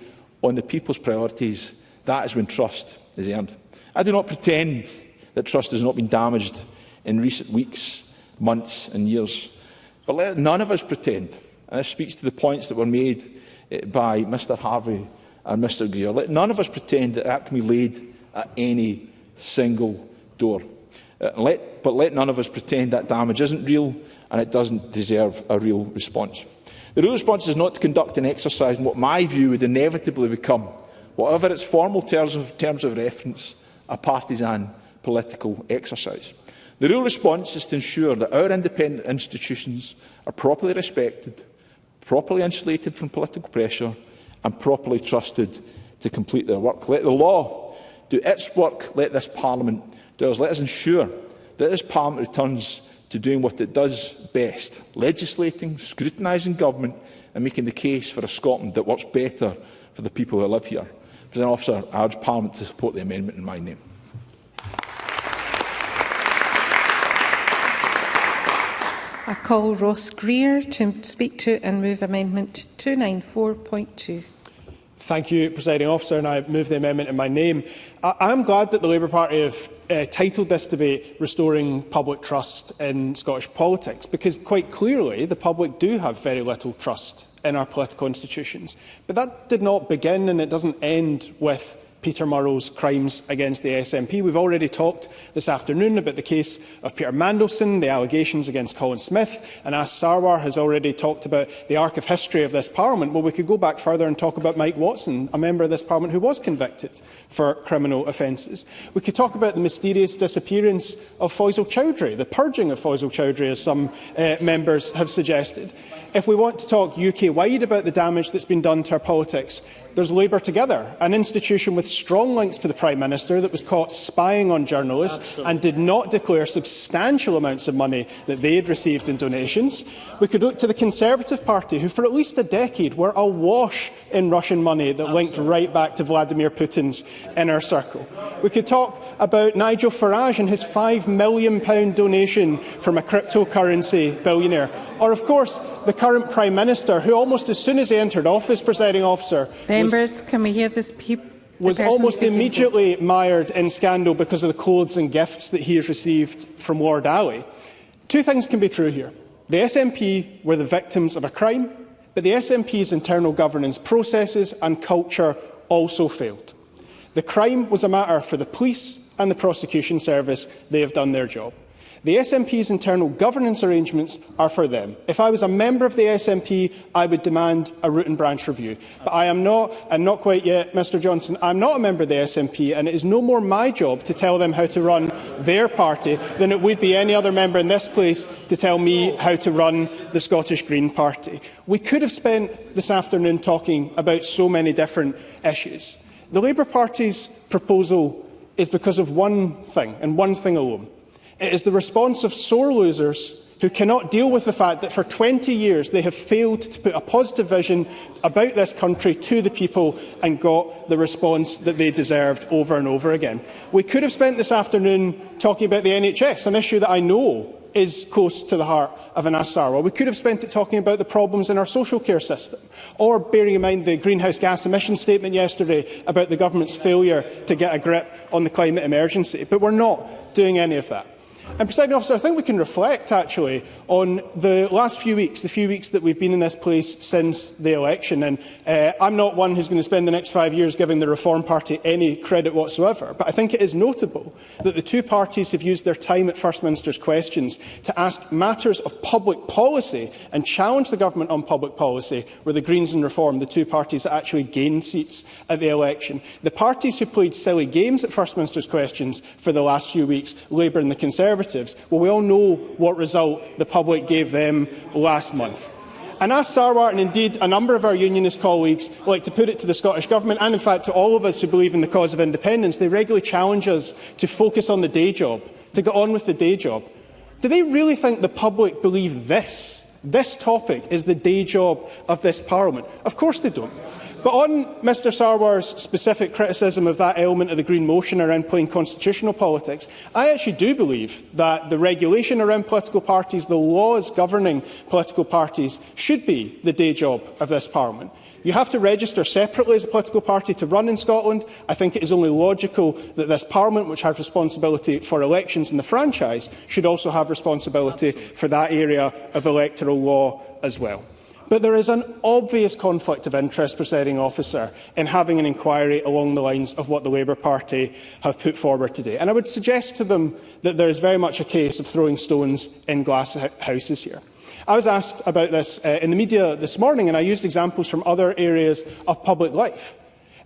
on the people's priorities, that is when trust is earned. I do not pretend that trust has not been damaged in recent weeks, months and years. But let none of us pretend, and this speaks to the points that were made by Mr Harvey and Mr Greer, let none of us pretend that that can be laid at any single door. But let none of us pretend that damage isn't real and it doesn't deserve a real response. The real response is not to conduct an exercise in what my view would inevitably become, whatever its formal terms of reference, a partisan political exercise. The real response is to ensure that our independent institutions are properly respected, properly insulated from political pressure and properly trusted to complete their work. Let the law do its work, let this Parliament do ours. Let us ensure that this Parliament returns to doing what it does best, legislating, scrutinising government and making the case for a Scotland that works better for the people who live here. President Officer, I urge Parliament to support the amendment in my name. I call Ross Greer to speak to and move Amendment 294.2. Thank you, Presiding Officer, and I move the amendment in my name. I am glad that the Labour Party have titled this debate Restoring Public Trust in Scottish Politics, because quite clearly the public do have very little trust in our political institutions. But that did not begin and it doesn't end with Peter Murrow's crimes against the SNP. We've already talked this afternoon about the case of Peter Mandelson, the allegations against Colin Smith, and As Sarwar has already talked about the arc of history of this Parliament. Well, we could go back further and talk about Mike Watson, a member of this Parliament who was convicted for criminal offences. We could talk about the mysterious disappearance of Faisal Chowdhury, the purging of Faisal Chowdhury, as some members have suggested. If we want to talk UK-wide about the damage that's been done to our politics, there's Labour Together, an institution with strong links to the Prime Minister that was caught spying on journalists and did not declare substantial amounts of money that they had received in donations. We could look to the Conservative Party, who for at least a decade were awash in Russian money that linked right back to Vladimir Putin's inner circle. We could talk about Nigel Farage and his £5 million donation from a cryptocurrency billionaire. Or, of course, the current Prime Minister, who almost as soon as he entered office, presiding officer, can we hear this was almost immediately mired in scandal because of the clothes and gifts that he has received from Lord Ali. Two things can be true here. The SNP were the victims of a crime, but the SNP's internal governance processes and culture also failed. The crime was a matter for the police and the prosecution service. They have done their job. The SNP's internal governance arrangements are for them. If I was a member of the SNP, I would demand a root and branch review. But I am not, and not quite yet, Mr Johnson, I'm not a member of the SNP, and it is no more my job to tell them how to run their party than it would be any other member in this place to tell me how to run the Scottish Green Party. We could have spent this afternoon talking about so many different issues. The Labour Party's proposal is because of one thing, and one thing alone. It is the response of sore losers who cannot deal with the fact that for 20 years they have failed to put a positive vision about this country to the people and got the response that they deserved over and over again. We could have spent this afternoon talking about the NHS, an issue that I know is close to the heart of Anas Sarwar. We could have spent it talking about the problems in our social care system, or bearing in mind the greenhouse gas emissions statement yesterday about the government's failure to get a grip on the climate emergency. But we're not doing any of that. And, Presiding Officer, I think we can reflect, actually, on the last few weeks, the few weeks that we've been in this place since the election. And I'm not one who's going to spend the next 5 years giving the Reform Party any credit whatsoever. But I think it is notable that the two parties have used their time at First Minister's questions to ask matters of public policy and challenge the government on public policy, where the Greens and Reform, the two parties that actually gained seats at the election. The parties who played silly games at First Minister's questions for the last few weeks, Labour and the Conservatives, well, we all know what result the public gave them last month. And As Sarwar, and indeed a number of our unionist colleagues, like to put it to the Scottish Government, and in fact to all of us who believe in the cause of independence, they regularly challenge us to focus on the day job, to get on with the day job. Do they really think the public believe this topic is the day job of this Parliament? Of course they don't. But on Mr Sarwar's specific criticism of that element of the Green motion around playing constitutional politics, I actually do believe that the regulation around political parties, the laws governing political parties, should be the day job of this Parliament. You have to register separately as a political party to run in Scotland. I think it is only logical that this Parliament, which has responsibility for elections and the franchise, should also have responsibility for that area of electoral law as well. But there is an obvious conflict of interest, Presiding Officer, in having an inquiry along the lines of what the Labour Party have put forward today. And I would suggest to them that there is very much a case of throwing stones in glass houses here. I was asked about this in the media this morning, and I used examples from other areas of public life.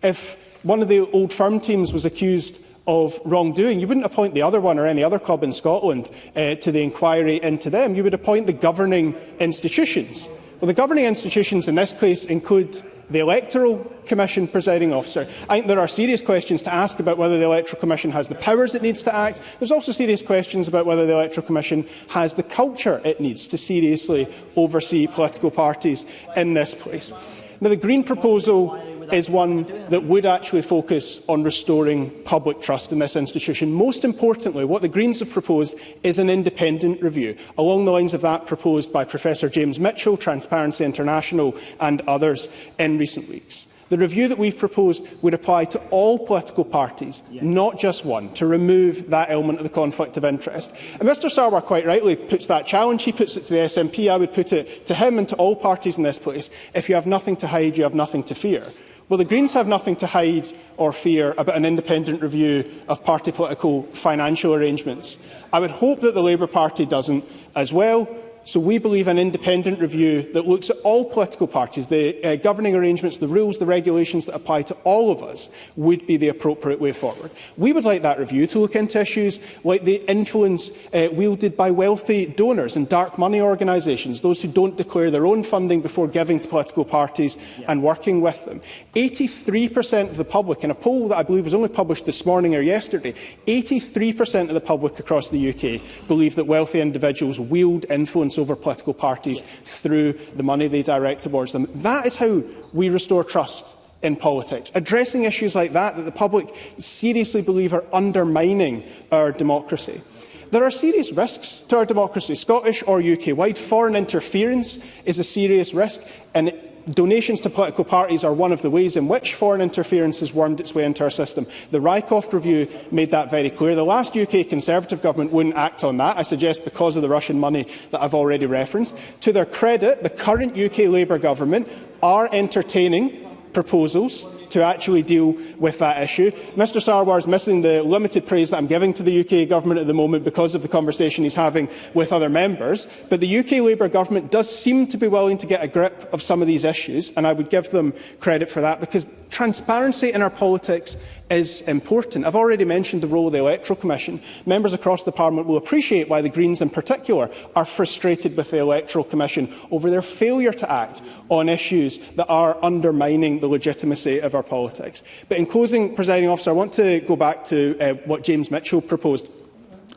If one of the old firm teams was accused of wrongdoing, you wouldn't appoint the other one or any other club in Scotland to the inquiry into them. You would appoint the governing institutions. Well, the governing institutions in this case include the Electoral Commission, Presiding Officer. I think there are serious questions to ask about whether the Electoral Commission has the powers it needs to act. There's also serious questions about whether the Electoral Commission has the culture it needs to seriously oversee political parties in this place. Now, the Green proposal is one that would actually focus on restoring public trust in this institution. Most importantly, what the Greens have proposed is an independent review, along the lines of that proposed by Professor James Mitchell, Transparency International and others in recent weeks. The review that we've proposed would apply to all political parties, not just one, to remove that element of the conflict of interest. And Mr Sarwar quite rightly puts that challenge. He puts it to the SNP. I would put it to him and to all parties in this place. If you have nothing to hide, you have nothing to fear. Well, the Greens have nothing to hide or fear about an independent review of party political financial arrangements. I would hope that the Labour Party doesn't as well. So we believe an independent review that looks at all political parties, the governing arrangements, the rules, the regulations that apply to all of us would be the appropriate way forward. We would like that review to look into issues like the influence wielded by wealthy donors and dark money organisations, those who don't declare their own funding before giving to political parties and working with them. 83% of the public, in a poll that I believe was only published this morning or yesterday, 83% of the public across the UK believe that wealthy individuals wield influence over political parties through the money they direct towards them. That is how we restore trust in politics. Addressing issues like that the public seriously believe are undermining our democracy. There are serious risks to our democracy, Scottish or UK-wide. Foreign interference is a serious risk, and donations to political parties are one of the ways in which foreign interference has wormed its way into our system. The Rycroft review made that very clear. The last UK Conservative government wouldn't act on that, I suggest because of the Russian money that I've already referenced. To their credit, the current UK Labour government are entertaining proposals to actually deal with that issue. Mr Sarwar is missing the limited praise that I'm giving to the UK government at the moment because of the conversation he's having with other members, but the UK Labour government does seem to be willing to get a grip of some of these issues, and I would give them credit for that, because transparency in our politics is important. I've already mentioned the role of the Electoral Commission. Members across the Parliament will appreciate why the Greens in particular are frustrated with the Electoral Commission over their failure to act on issues that are undermining the legitimacy of our politics. But in closing, Presiding Officer, I want to go back to what James Mitchell proposed.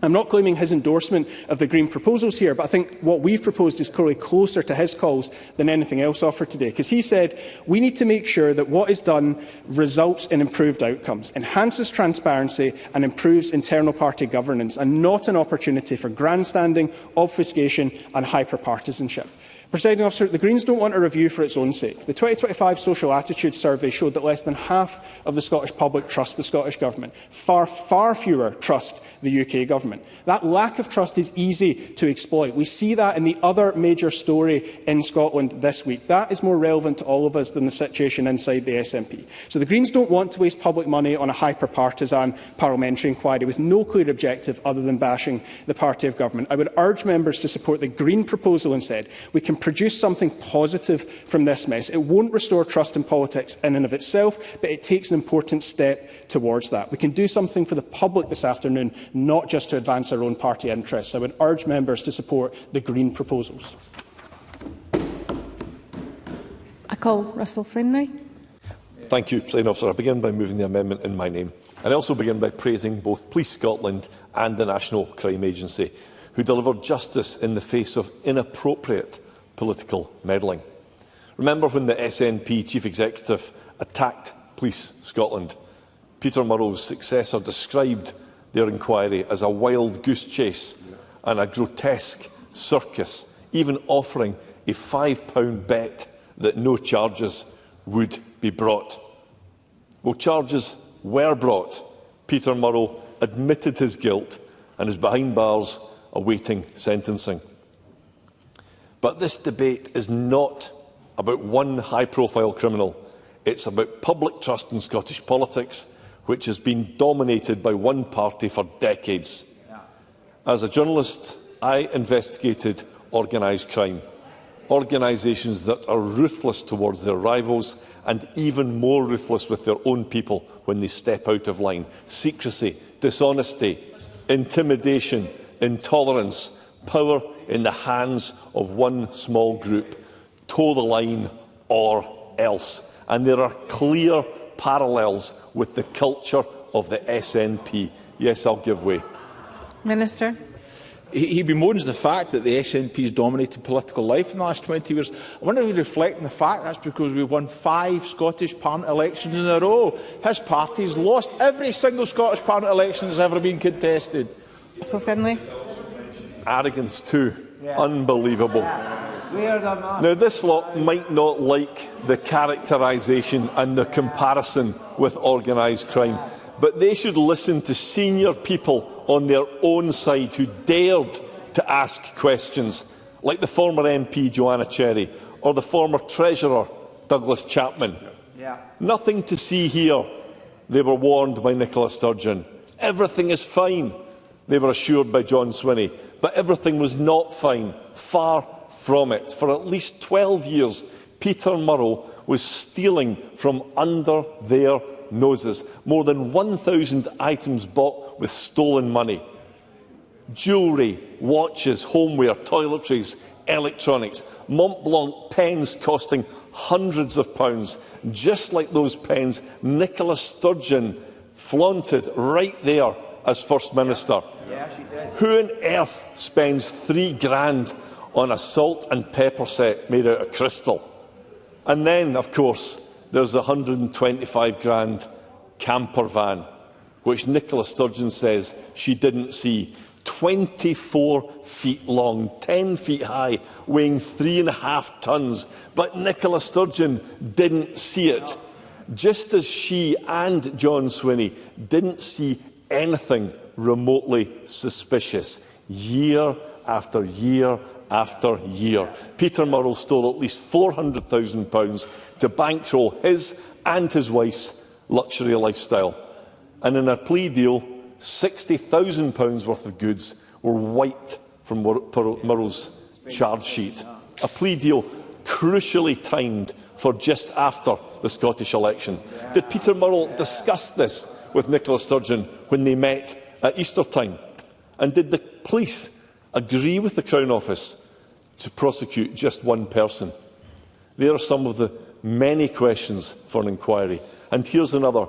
I'm not claiming his endorsement of the Green proposals here, but I think what we've proposed is clearly closer to his calls than anything else offered today, because he said we need to make sure that what is done results in improved outcomes, enhances transparency and improves internal party governance, and not an opportunity for grandstanding, obfuscation and hyper-partisanship. Presiding Officer, the Greens don't want a review for its own sake. The 2025 Social Attitudes Survey showed that less than half of the Scottish public trust the Scottish Government. Far fewer trust the UK Government. That lack of trust is easy to exploit. We see that in the other major story in Scotland this week. That is more relevant to all of us than the situation inside the SNP. So the Greens don't want to waste public money on a hyper-partisan parliamentary inquiry with no clear objective other than bashing the party of government. I would urge members to support the Green proposal instead. We can produce something positive from this mess. It won't restore trust in politics in and of itself, but it takes an important step towards that. We can do something for the public this afternoon, not just to advance our own party interests. I would urge members to support the Green proposals. I call Russell Finlay. Thank you, Presiding Officer. I begin by moving the amendment in my name. And I also begin by praising both Police Scotland and the National Crime Agency, who delivered justice in the face of inappropriate political meddling. Remember when the SNP Chief Executive attacked Police Scotland? Peter Murrow's successor described their inquiry as a wild goose chase and a grotesque circus, even offering a £5 bet that no charges would be brought. Well, charges were brought. Peter Murrow admitted his guilt and is behind bars awaiting sentencing. But this debate is not about one high-profile criminal. It's about public trust in Scottish politics, which has been dominated by one party for decades. As a journalist, I investigated organised crime, organisations that are ruthless towards their rivals and even more ruthless with their own people when they step out of line. Secrecy, dishonesty, intimidation, intolerance, power in the hands of one small group. Toe the line or else. And there are clear parallels with the culture of the SNP. Yes, I'll give way. Minister. He bemoans the fact that the SNP has dominated political life in the last 20 years. I wonder if he reflects on the fact that's because we won 5 Scottish Parliament elections in a row. His party's lost every single Scottish Parliament election that's ever been contested. So Finlay. Arrogance too. Yeah. Unbelievable. Now, this lot might not like the characterisation and the comparison with organised crime, but they should listen to senior people on their own side who dared to ask questions, like the former MP Joanna Cherry or the former Treasurer Douglas Chapman. Nothing to see here, they were warned by Nicola Sturgeon. Everything is fine, they were assured by John Swinney. But everything was not fine, far from it. For at least 12 years, Peter Murrell was stealing from under their noses. More than 1,000 items bought with stolen money. Jewellery, watches, homeware, toiletries, electronics, Mont Blanc pens costing hundreds of pounds, just like those pens Nicola Sturgeon flaunted right there as First Minister. Who on earth spends £3,000 on a salt and pepper set made out of crystal? And then, of course, there's the £125,000 camper van, which Nicola Sturgeon says she didn't see. 24 feet long, 10 feet high, weighing 3.5 tonnes. But Nicola Sturgeon didn't see it, just as she and John Swinney didn't see anything remotely suspicious. Year after year after year, Peter Murrell stole at least £400,000 to bankroll his and his wife's luxury lifestyle. And in a plea deal, £60,000 worth of goods were wiped from Murrell's charge sheet. A plea deal crucially timed for just after the Scottish election. Did Peter Murrell discuss this with Nicola Sturgeon when they met at Easter time? And did the police agree with the Crown Office to prosecute just one person? There are some of the many questions for an inquiry. And here's another.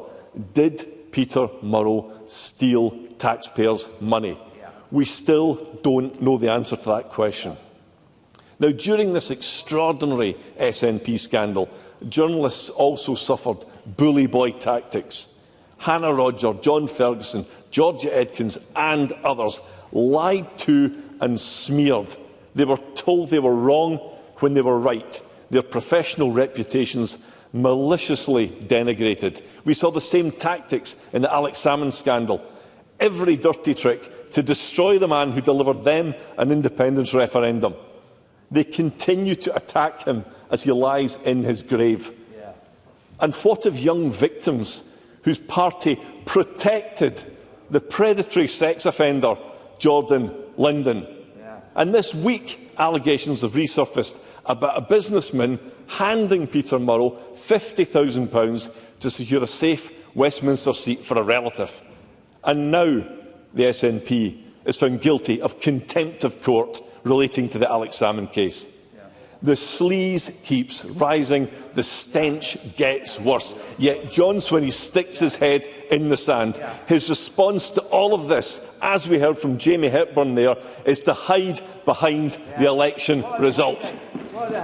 Did Peter Murrell steal taxpayers' money? We still don't know the answer to that question. Now, during this extraordinary SNP scandal, journalists also suffered bully boy tactics. Hannah Rodger, John Ferguson, Georgia Edkins and others lied to and smeared. They were told they were wrong when they were right. Their professional reputations maliciously denigrated. We saw the same tactics in the Alex Salmond scandal. Every dirty trick to destroy the man who delivered them an independence referendum. They continue to attack him as he lies in his grave. And what of young victims whose party protected the predatory sex offender Jordan Linden? And this week, allegations have resurfaced about a businessman handing Peter Murrell £50,000 to secure a safe Westminster seat for a relative. And now the SNP is found guilty of contempt of court relating to the Alex Salmond case. The sleaze keeps rising, the stench gets worse. Yet John Swinney sticks his head in the sand. His response to all of this, as we heard from Jamie Hepburn there, is to hide behind the election result.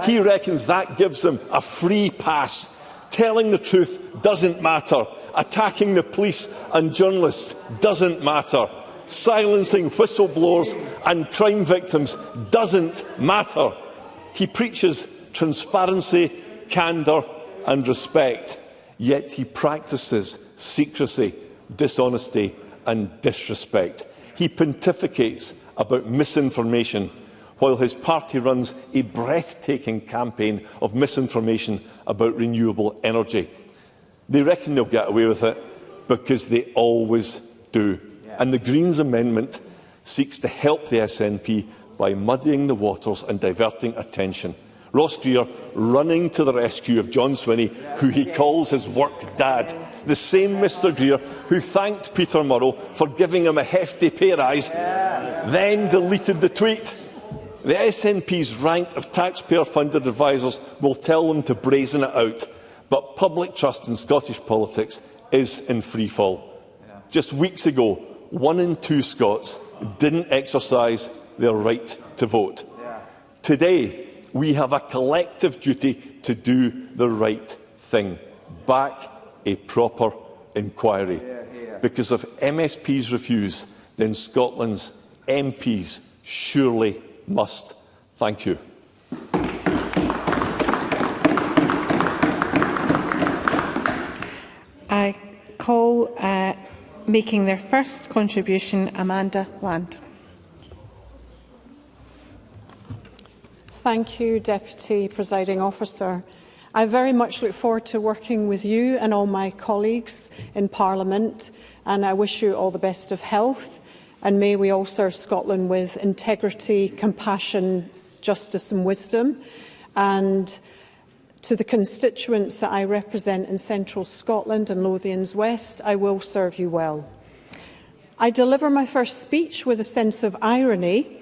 He reckons that gives him a free pass. Telling the truth doesn't matter. Attacking the police and journalists doesn't matter. Silencing whistleblowers and crime victims doesn't matter. He preaches transparency, candour and respect, yet he practices secrecy, dishonesty and disrespect. He pontificates about misinformation, while his party runs a breathtaking campaign of misinformation about renewable energy. They reckon they'll get away with it because they always do. And the Greens amendment seeks to help the SNP by muddying the waters and diverting attention. Ross Greer running to the rescue of John Swinney, who he calls his work dad. The same Mr Greer who thanked Peter Murrell for giving him a hefty pay rise, then deleted the tweet. The SNP's rank of taxpayer-funded advisers will tell them to brazen it out, but public trust in Scottish politics is in freefall. Just weeks ago, 1 in 2 Scots didn't exercise their right to vote. Today, we have a collective duty to do the right thing. Back a proper inquiry. Because if MSPs refuse, then Scotland's MPs surely must. Thank you. I call making their first contribution, Amanda Land. Thank you, Deputy Presiding Officer. I very much look forward to working with you and all my colleagues in Parliament, and I wish you all the best of health, and may we all serve Scotland with integrity, compassion, justice and wisdom. And to the constituents that I represent in Central Scotland and Lothians West, I will serve you well. I deliver my first speech with a sense of irony.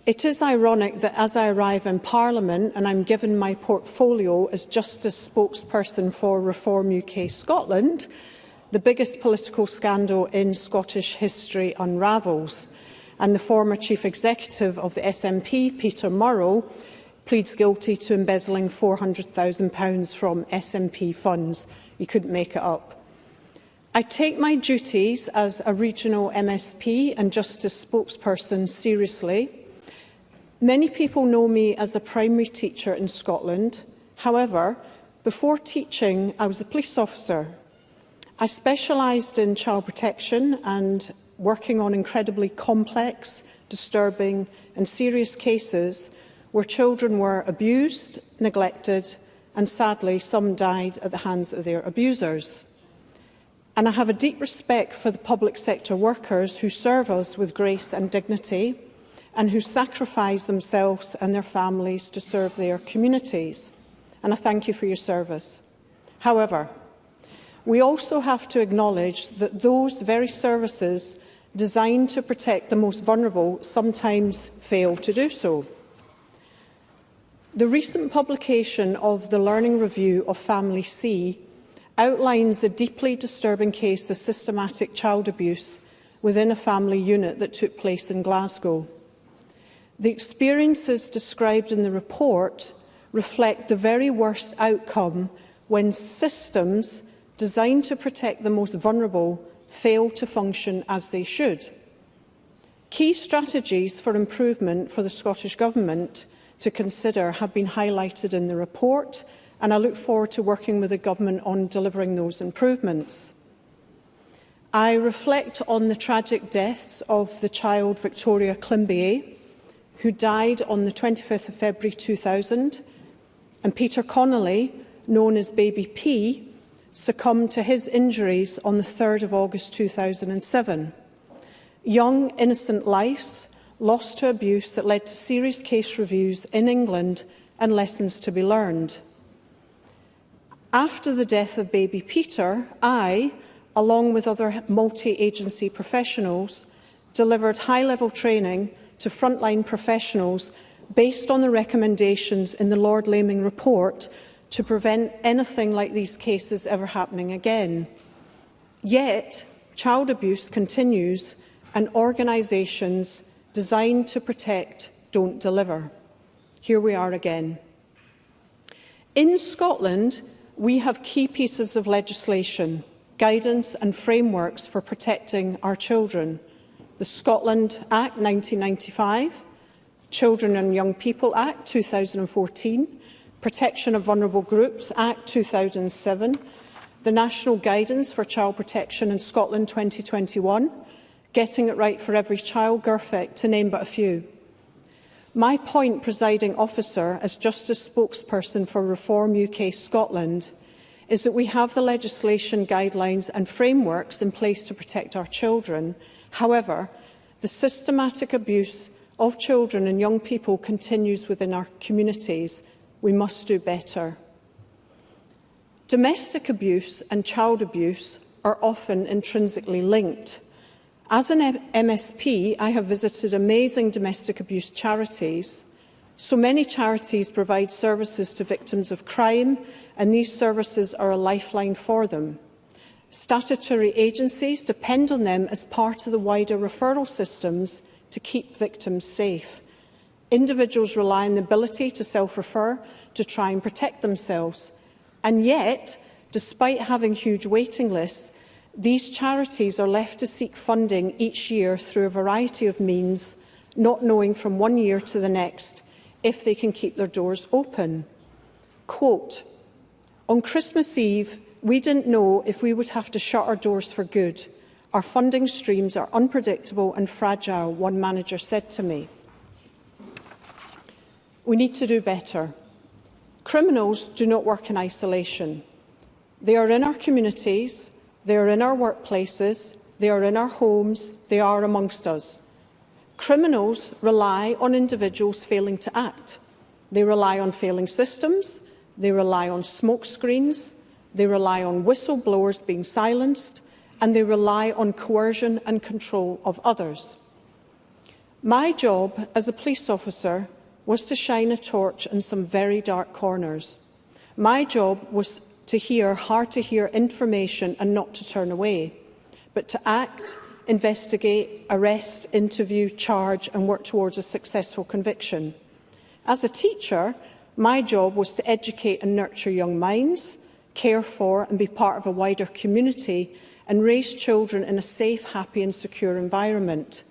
It is ironic that as I arrive in Parliament and I'm given my portfolio as Justice spokesperson for Reform UK Scotland, the biggest political scandal in Scottish history unravels, and the former Chief Executive of the SNP, Peter Murrow, pleads guilty to embezzling £400,000 from SNP funds. You couldn't make it up. I take my duties as a regional MSP and Justice spokesperson seriously. Many people know me as a primary teacher in Scotland. However, before teaching, I was a police officer. I specialised in child protection and working on incredibly complex, disturbing and serious cases where children were abused, neglected, and sadly some died at the hands of their abusers. And I have a deep respect for the public sector workers who serve us with grace and dignity and who sacrifice themselves and their families to serve their communities. And I thank you for your service. However, we also have to acknowledge that those very services designed to protect the most vulnerable sometimes fail to do so. The recent publication of the Learning Review of Family C outlines a deeply disturbing case of systematic child abuse within a family unit that took place in Glasgow. The experiences described in the report reflect the very worst outcome when systems designed to protect the most vulnerable fail to function as they should. Key strategies for improvement for the Scottish Government to consider have been highlighted in the report, and I look forward to working with the Government on delivering those improvements. I reflect on the tragic deaths of the child Victoria Climbié, who died on the 25th of February 2000, and Peter Connolly, known as Baby P, succumbed to his injuries on the 3rd of August 2007. Young, innocent lives lost to abuse that led to serious case reviews in England and lessons to be learned. After the death of baby Peter, I, along with other multi-agency professionals, delivered high-level training to frontline professionals based on the recommendations in the Lord Laming report to prevent anything like these cases ever happening again. Yet, child abuse continues and organisations designed to protect don't deliver. Here we are again. In Scotland, we have key pieces of legislation, guidance and frameworks for protecting our children. The Scotland Act 1995, Children and Young People Act 2014, Protection of Vulnerable Groups Act 2007, the National Guidance for Child Protection in Scotland 2021, Getting It Right for Every Child, GIRFIC, to name but a few. My point, presiding officer, as Justice spokesperson for Reform UK Scotland, is that we have the legislation, guidelines and frameworks in place to protect our children. However, the systematic abuse of children and young people continues within our communities. We must do better. Domestic abuse and child abuse are often intrinsically linked. As an MSP, I have visited amazing domestic abuse charities. So many charities provide services to victims of crime, and these services are a lifeline for them. Statutory agencies depend on them as part of the wider referral systems to keep victims safe. Individuals rely on the ability to self-refer to try and protect themselves. And yet, despite having huge waiting lists, these charities are left to seek funding each year through a variety of means, not knowing from one year to the next if they can keep their doors open. Quote, "On Christmas Eve, we didn't know if we would have to shut our doors for good. Our funding streams are unpredictable and fragile," one manager said to me. We need to do better. Criminals do not work in isolation. They are in our communities, they are in our workplaces, they are in our homes, they are amongst us. Criminals rely on individuals failing to act. They rely on failing systems, they rely on smoke screens, they rely on whistleblowers being silenced, and they rely on coercion and control of others. My job as a police officer was to shine a torch in some very dark corners. My job was to hear hard-to-hear information and not to turn away, but to act, investigate, arrest, interview, charge and work towards a successful conviction. As a teacher, my job was to educate and nurture young minds, care for and be part of a wider community, and raise children in a safe, happy and secure environment.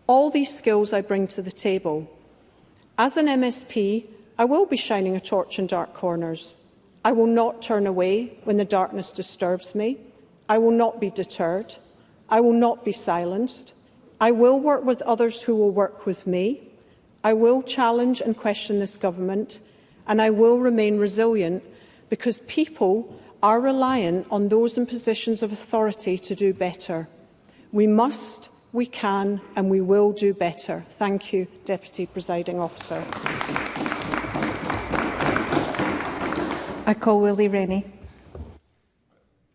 All these skills I bring to the table. As an MSP, I will be shining a torch in dark corners. I will not turn away when the darkness disturbs me. I will not be deterred. I will not be silenced. I will work with others who will work with me. I will challenge and question this government, and I will remain resilient because people are reliant on those in positions of authority to do better. We must, we can and we will do better. Thank you, Deputy Presiding Officer. I call Willie Rennie.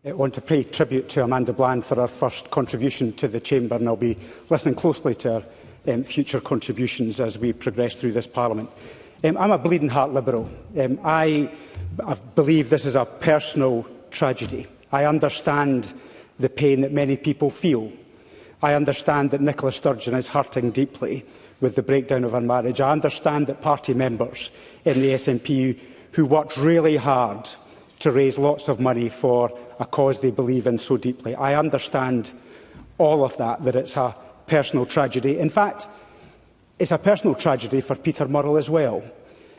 I want to pay tribute to Amanda Bland for her first contribution to the Chamber, and I'll be listening closely to her future contributions as we progress through this Parliament. I'm a bleeding heart Liberal. I believe this is a personal tragedy. I understand the pain that many people feel. I understand that Nicola Sturgeon is hurting deeply with the breakdown of her marriage. I understand that party members in the SNP who worked really hard to raise lots of money for a cause they believe in so deeply. I understand all of that it's a personal tragedy. In fact, it's a personal tragedy for Peter Murrell as well.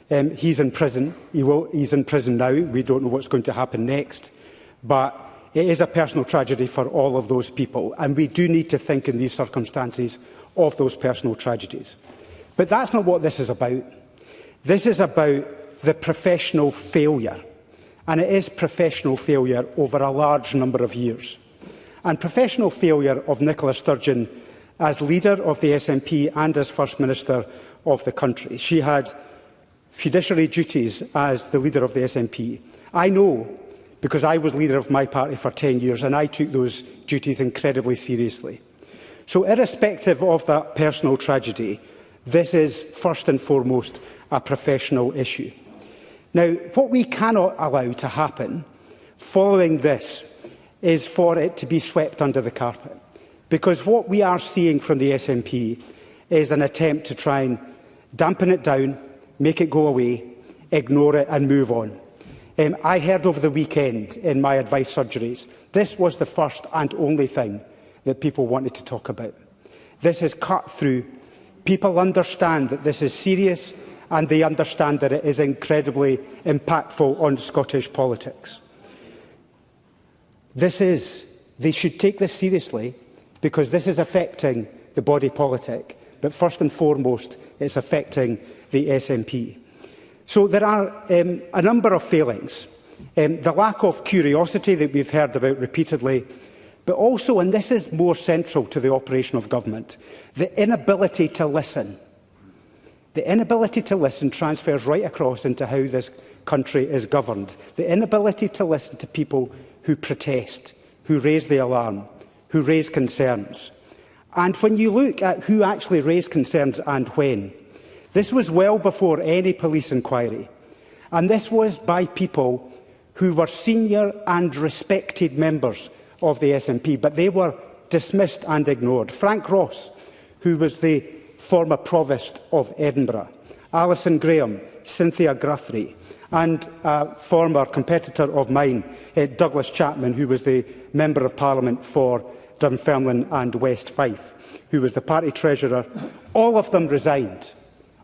He's in prison. He's in prison now. We don't know what's going to happen next. But it is a personal tragedy for all of those people. And we do need to think in these circumstances of those personal tragedies. But that's not what this is about. This is about the professional failure. And it is professional failure over a large number of years. And professional failure of Nicola Sturgeon as leader of the SNP and as First Minister of the country. She had fiduciary duties as the leader of the SNP. I know, because I was leader of my party for 10 years and I took those duties incredibly seriously. So irrespective of that personal tragedy, this is first and foremost a professional issue. Now, what we cannot allow to happen following this is for it to be swept under the carpet. Because what we are seeing from the SNP is an attempt to try and dampen it down, make it go away, ignore it and move on. I heard over the weekend in my advice surgeries, this was the first and only thing that people wanted to talk about. This has cut through. People understand that this is serious and they understand that it is incredibly impactful on Scottish politics. They should take this seriously because this is affecting the body politic, but first and foremost, it's affecting the SNP. So there are a number of failings. The lack of curiosity that we've heard about repeatedly, but also, and this is more central to the operation of government, the inability to listen. The inability to listen transfers right across into how this country is governed. The inability to listen to people who protest, who raise the alarm, who raise concerns. And when you look at who actually raised concerns and when, this was well before any police inquiry. And this was by people who were senior and respected members of the SNP, but they were dismissed and ignored. Frank Ross, who was the former Provost of Edinburgh, Alison Graham, Cynthia Guthrie, and a former competitor of mine, Douglas Chapman, who was the Member of Parliament for Dunfermline and West Fife, who was the party treasurer. All of them resigned.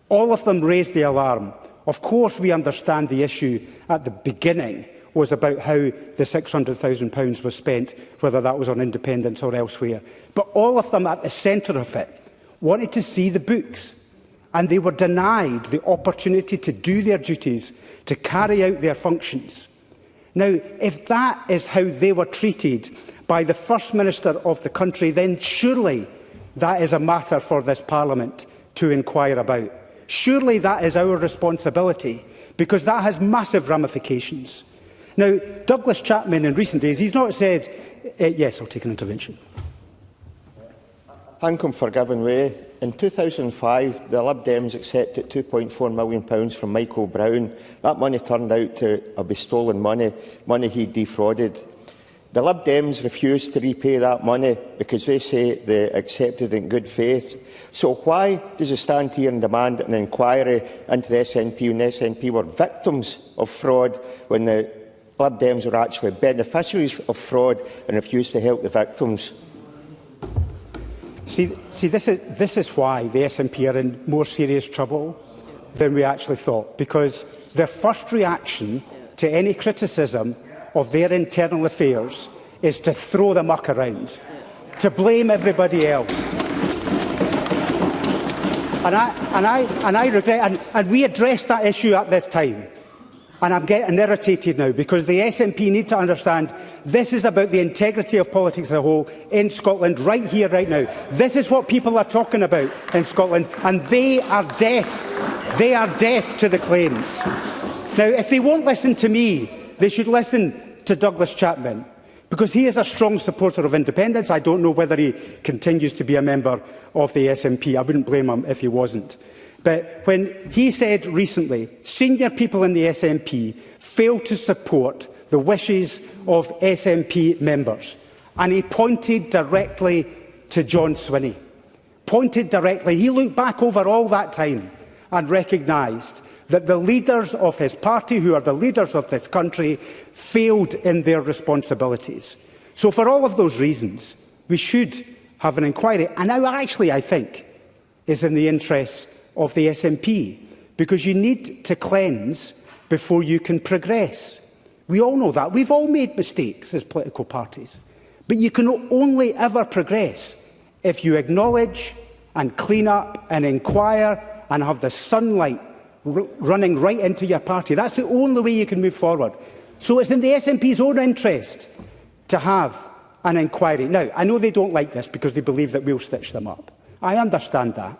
All of them raised the alarm. Of course, we understand the issue at the beginning was about how the £600,000 was spent, whether that was on independence or elsewhere. But all of them at the centre of it wanted to see the books. and they were denied the opportunity to do their duties, to carry out their functions. Now, if that is how they were treated by the First Minister of the country, then surely that is a matter for this Parliament to inquire about. Surely that is our responsibility, because that has massive ramifications. Now, Douglas Chapman in recent days, he's not said, yes, I'll take an intervention. Thank him for giving way. In 2005, the Lib Dems accepted £2.4 million from Michael Brown. That money turned out to be stolen money he defrauded. The Lib Dems refused to repay that money because they say they accepted it in good faith. So why does he stand here and demand an inquiry into the SNP when the SNP were victims of fraud, when the Lib Dems were actually beneficiaries of fraud and refused to help the victims? See, this is why the SNP are in more serious trouble than we actually thought, because their first reaction to any criticism of their internal affairs is to throw the muck around, to blame everybody else. And I regret, and we addressed that issue at this time. And I'm getting irritated now, because the SNP need to understand this is about the integrity of politics as a whole in Scotland, right here, right now. This is what people are talking about in Scotland, and they are deaf. They are deaf to the claims. Now, if they won't listen to me, they should listen to Douglas Chapman, because he is a strong supporter of independence. I don't know whether he continues to be a member of the SNP. I wouldn't blame him if he wasn't. But when he said recently, senior people in the SNP failed to support the wishes of SNP members, and he pointed directly to John Swinney. Pointed directly. He looked back over all that time and recognised that the leaders of his party, who are the leaders of this country, failed in their responsibilities. So for all of those reasons, we should have an inquiry. And now actually, I think, is in the interests of the SNP, because you need to cleanse before you can progress. We all know that. We've all made mistakes as political parties. But you can only ever progress if you acknowledge and clean up and inquire and have the sunlight running right into your party. That's the only way you can move forward. So it's in the SNP's own interest to have an inquiry. Now, I know they don't like this because they believe that we'll stitch them up. I understand that.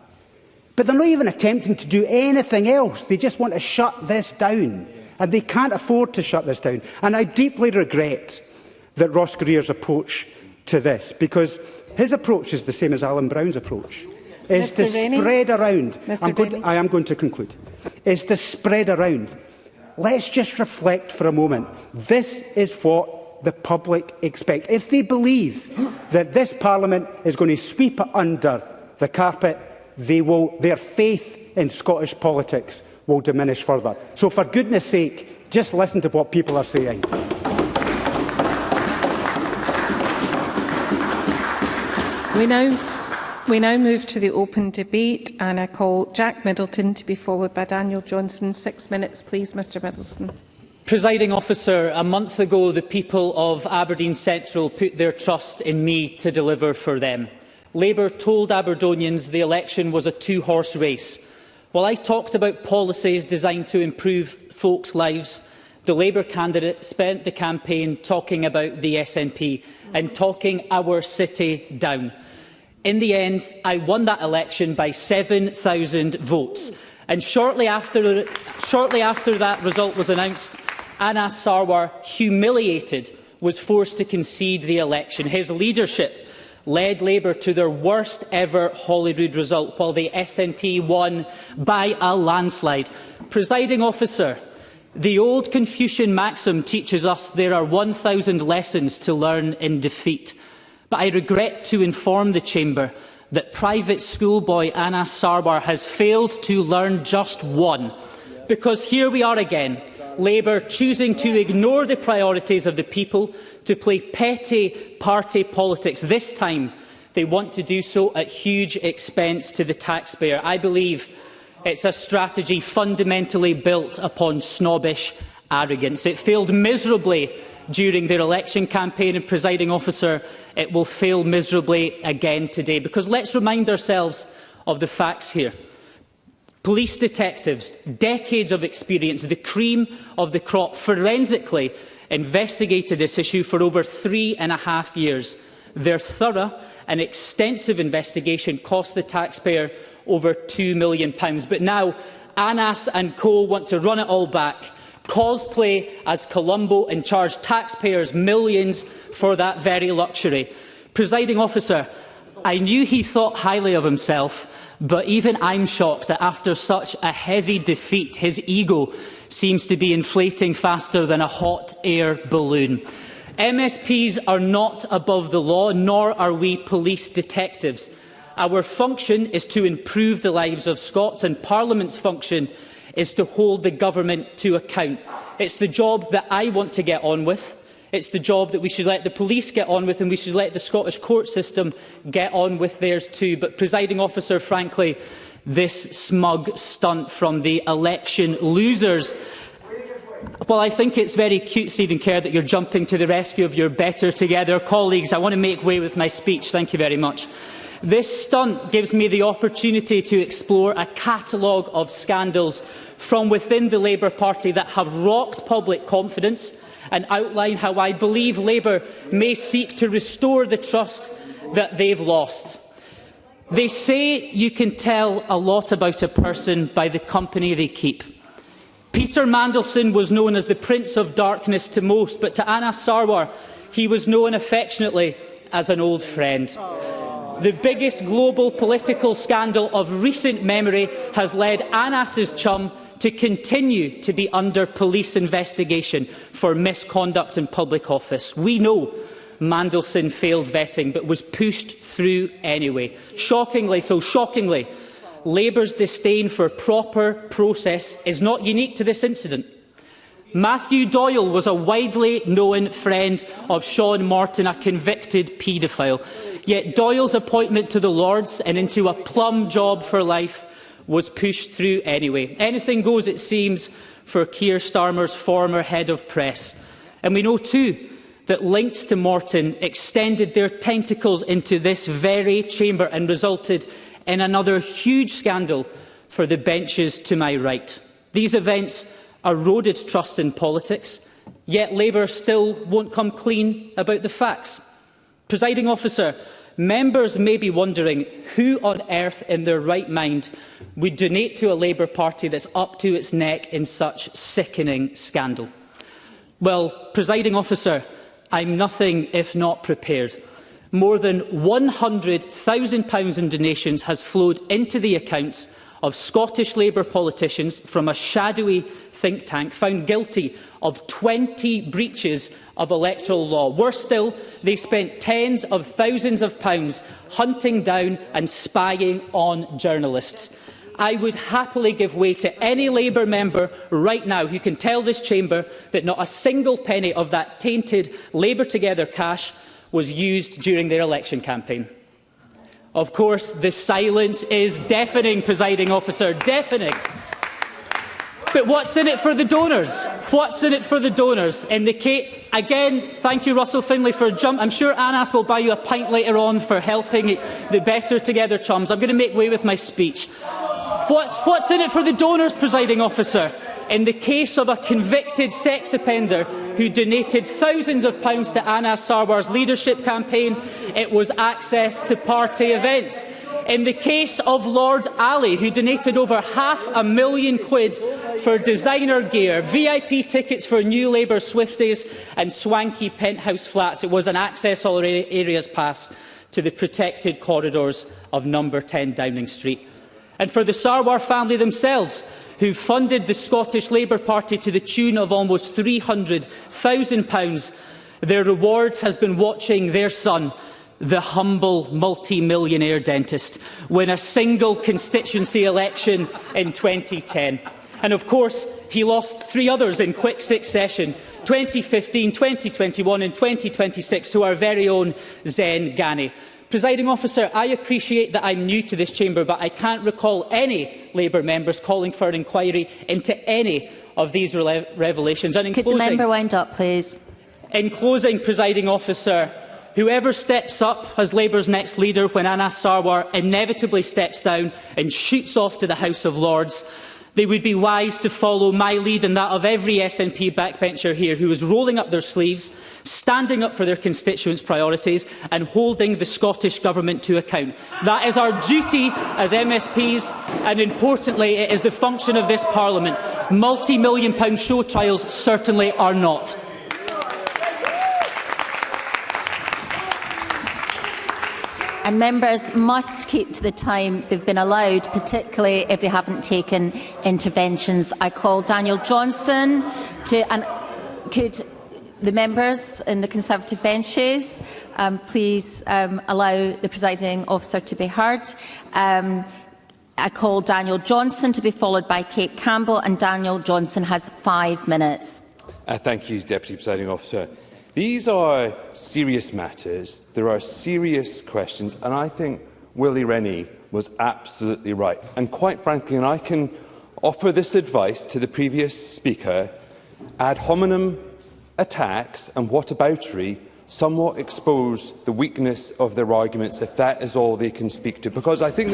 But they're not even attempting to do anything else. They just want to shut this down. And they can't afford to shut this down. And I deeply regret that Ross Greer's approach to this, because his approach is the same as Alan Brown's approach. Is to spread around. I am going to conclude. Is to spread around. Let's just reflect for a moment. This is what the public expect. If they believe that this Parliament is going to sweep it under the carpet, their faith in Scottish politics will diminish further. So for goodness sake, just listen to what people are saying. We now move to the open debate, and I call Jack Middleton to be followed by Daniel Johnson. 6 minutes, please, Mr Middleton. Presiding officer, a month ago the people of Aberdeen Central put their trust in me to deliver for them. Labour told Aberdonians the election was a two-horse race. While I talked about policies designed to improve folks' lives, the Labour candidate spent the campaign talking about the SNP and talking our city down. In the end, I won that election by 7,000 votes. And shortly after that result was announced, Anas Sarwar, humiliated, was forced to concede the election. His leadership led Labour to their worst ever Holyrood result, while the SNP won by a landslide. Presiding officer, the old Confucian maxim teaches us there are 1,000 lessons to learn in defeat. But I regret to inform the Chamber that private schoolboy Anas Sarwar has failed to learn just one. Because here we are again, Labour choosing to ignore the priorities of the people to play petty party politics. This time, they want to do so at huge expense to the taxpayer. I believe it's a strategy fundamentally built upon snobbish arrogance. It failed miserably during their election campaign, and, presiding officer, it will fail miserably again today. Because let's remind ourselves of the facts here. Police detectives, decades of experience, the cream of the crop, forensically investigated this issue for over 3.5 years. Their thorough and extensive investigation cost the taxpayer over £2 million. But now Anas and co want to run it all back, cosplay as Columbo and charge taxpayers millions for that very luxury. Presiding officer, I knew he thought highly of himself, but even I'm shocked that after such a heavy defeat, his ego seems to be inflating faster than a hot air balloon. MSPs are not above the law, nor are we police detectives. Our function is to improve the lives of Scots, and Parliament's function is to hold the government to account. It's the job that I want to get on with. It's the job that we should let the police get on with, and we should let the Scottish court system get on with theirs too. But, presiding officer, frankly, this smug stunt from the election losers. Well, I think it's very cute, Stephen Kerr, that you're jumping to the rescue of your better together colleagues. I want to make way with my speech. Thank you very much. This stunt gives me the opportunity to explore a catalogue of scandals from within the Labour Party that have rocked public confidence and outline how I believe Labour may seek to restore the trust that they've lost. They say you can tell a lot about a person by the company they keep. Peter Mandelson was known as the Prince of Darkness to most, but to Anas Sarwar, he was known affectionately as an old friend. The biggest global political scandal of recent memory has led Anas's chum to continue to be under police investigation for misconduct in public office. We know Mandelson failed vetting but was pushed through anyway. Shockingly, Labour's disdain for proper process is not unique to this incident. Matthew Doyle was a widely known friend of Sean Morton, a convicted paedophile. Yet Doyle's appointment to the Lords and into a plum job for life was pushed through anyway. Anything goes, it seems, for Keir Starmer's former head of press. And we know too that links to Morton extended their tentacles into this very chamber and resulted in another huge scandal for the benches to my right. These events eroded trust in politics, yet Labour still won't come clean about the facts. Presiding officer, members may be wondering who on earth in their right mind would donate to a Labour Party that's up to its neck in such sickening scandal. Well, presiding officer, I'm nothing if not prepared. More than £100,000 in donations has flowed into the accounts of Scottish Labour politicians from a shadowy think tank found guilty of 20 breaches of electoral law. Worse still, they spent tens of thousands of pounds hunting down and spying on journalists. I would happily give way to any Labour member right now who can tell this chamber that not a single penny of that tainted Labour Together cash was used during their election campaign. Of course, the silence is deafening, presiding officer, deafening. But what's in it for the donors? What's in it for the donors? In the case, again, thank you, Russell Finlay, for a jump. I'm sure Anas will buy you a pint later on for helping the Better Together chums. I'm going to make way with my speech. What's in it for the donors, presiding officer? In the case of a convicted sex offender who donated thousands of pounds to Anas Sarwar's leadership campaign, it was access to party events. In the case of Lord Ali, who donated over £500,000 for designer gear, VIP tickets for new Labour Swifties and swanky penthouse flats, it was an access all areas pass to the protected corridors of number 10 Downing Street. And for the Sarwar family themselves, who funded the Scottish Labour Party to the tune of almost £300,000, their reward has been watching their son, the humble multi-millionaire dentist, win a single constituency election in 2010. And of course, he lost 3 others in quick succession, 2015, 2021 and 2026, to our very own Zen Ghani. Presiding officer, I appreciate that I'm new to this chamber, but I can't recall any Labour members calling for an inquiry into any of these revelations. And in Could closing, the member wind up, please? In closing, presiding officer, whoever steps up as Labour's next leader when Anas Sarwar inevitably steps down and shoots off to the House of Lords, they would be wise to follow my lead and that of every SNP backbencher here who is rolling up their sleeves, standing up for their constituents' priorities and holding the Scottish Government to account. That is our duty as MSPs, and importantly, it is the function of this Parliament. Multi-million-pound show trials certainly are not. And members must keep to the time they've been allowed, particularly if they haven't taken interventions. I call Daniel Johnson to, and could the members in the Conservative benches please allow the presiding officer to be heard. I call Daniel Johnson to be followed by Kate Campbell, and Daniel Johnson has 5 minutes. Thank you, Deputy Presiding Officer. These are serious matters, there are serious questions, and I think Willie Rennie was absolutely right. And quite frankly, and I can offer this advice to the previous speaker, ad hominem attacks and whataboutery somewhat expose the weakness of their arguments if that is all they can speak to. Because I think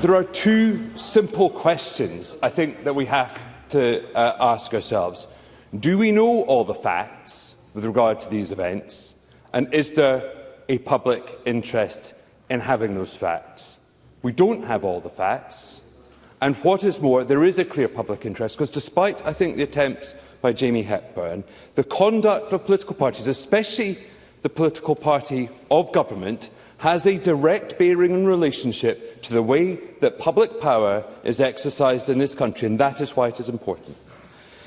there are two simple questions I think that we have to ask ourselves. Do we know all the facts with regard to these events? And is there a public interest in having those facts? We don't have all the facts. And what is more, there is a clear public interest, because despite, I think, the attempts by Jamie Hepburn, the conduct of political parties, especially the political party of government, has a direct bearing and relationship to the way that public power is exercised in this country, and that is why it is important.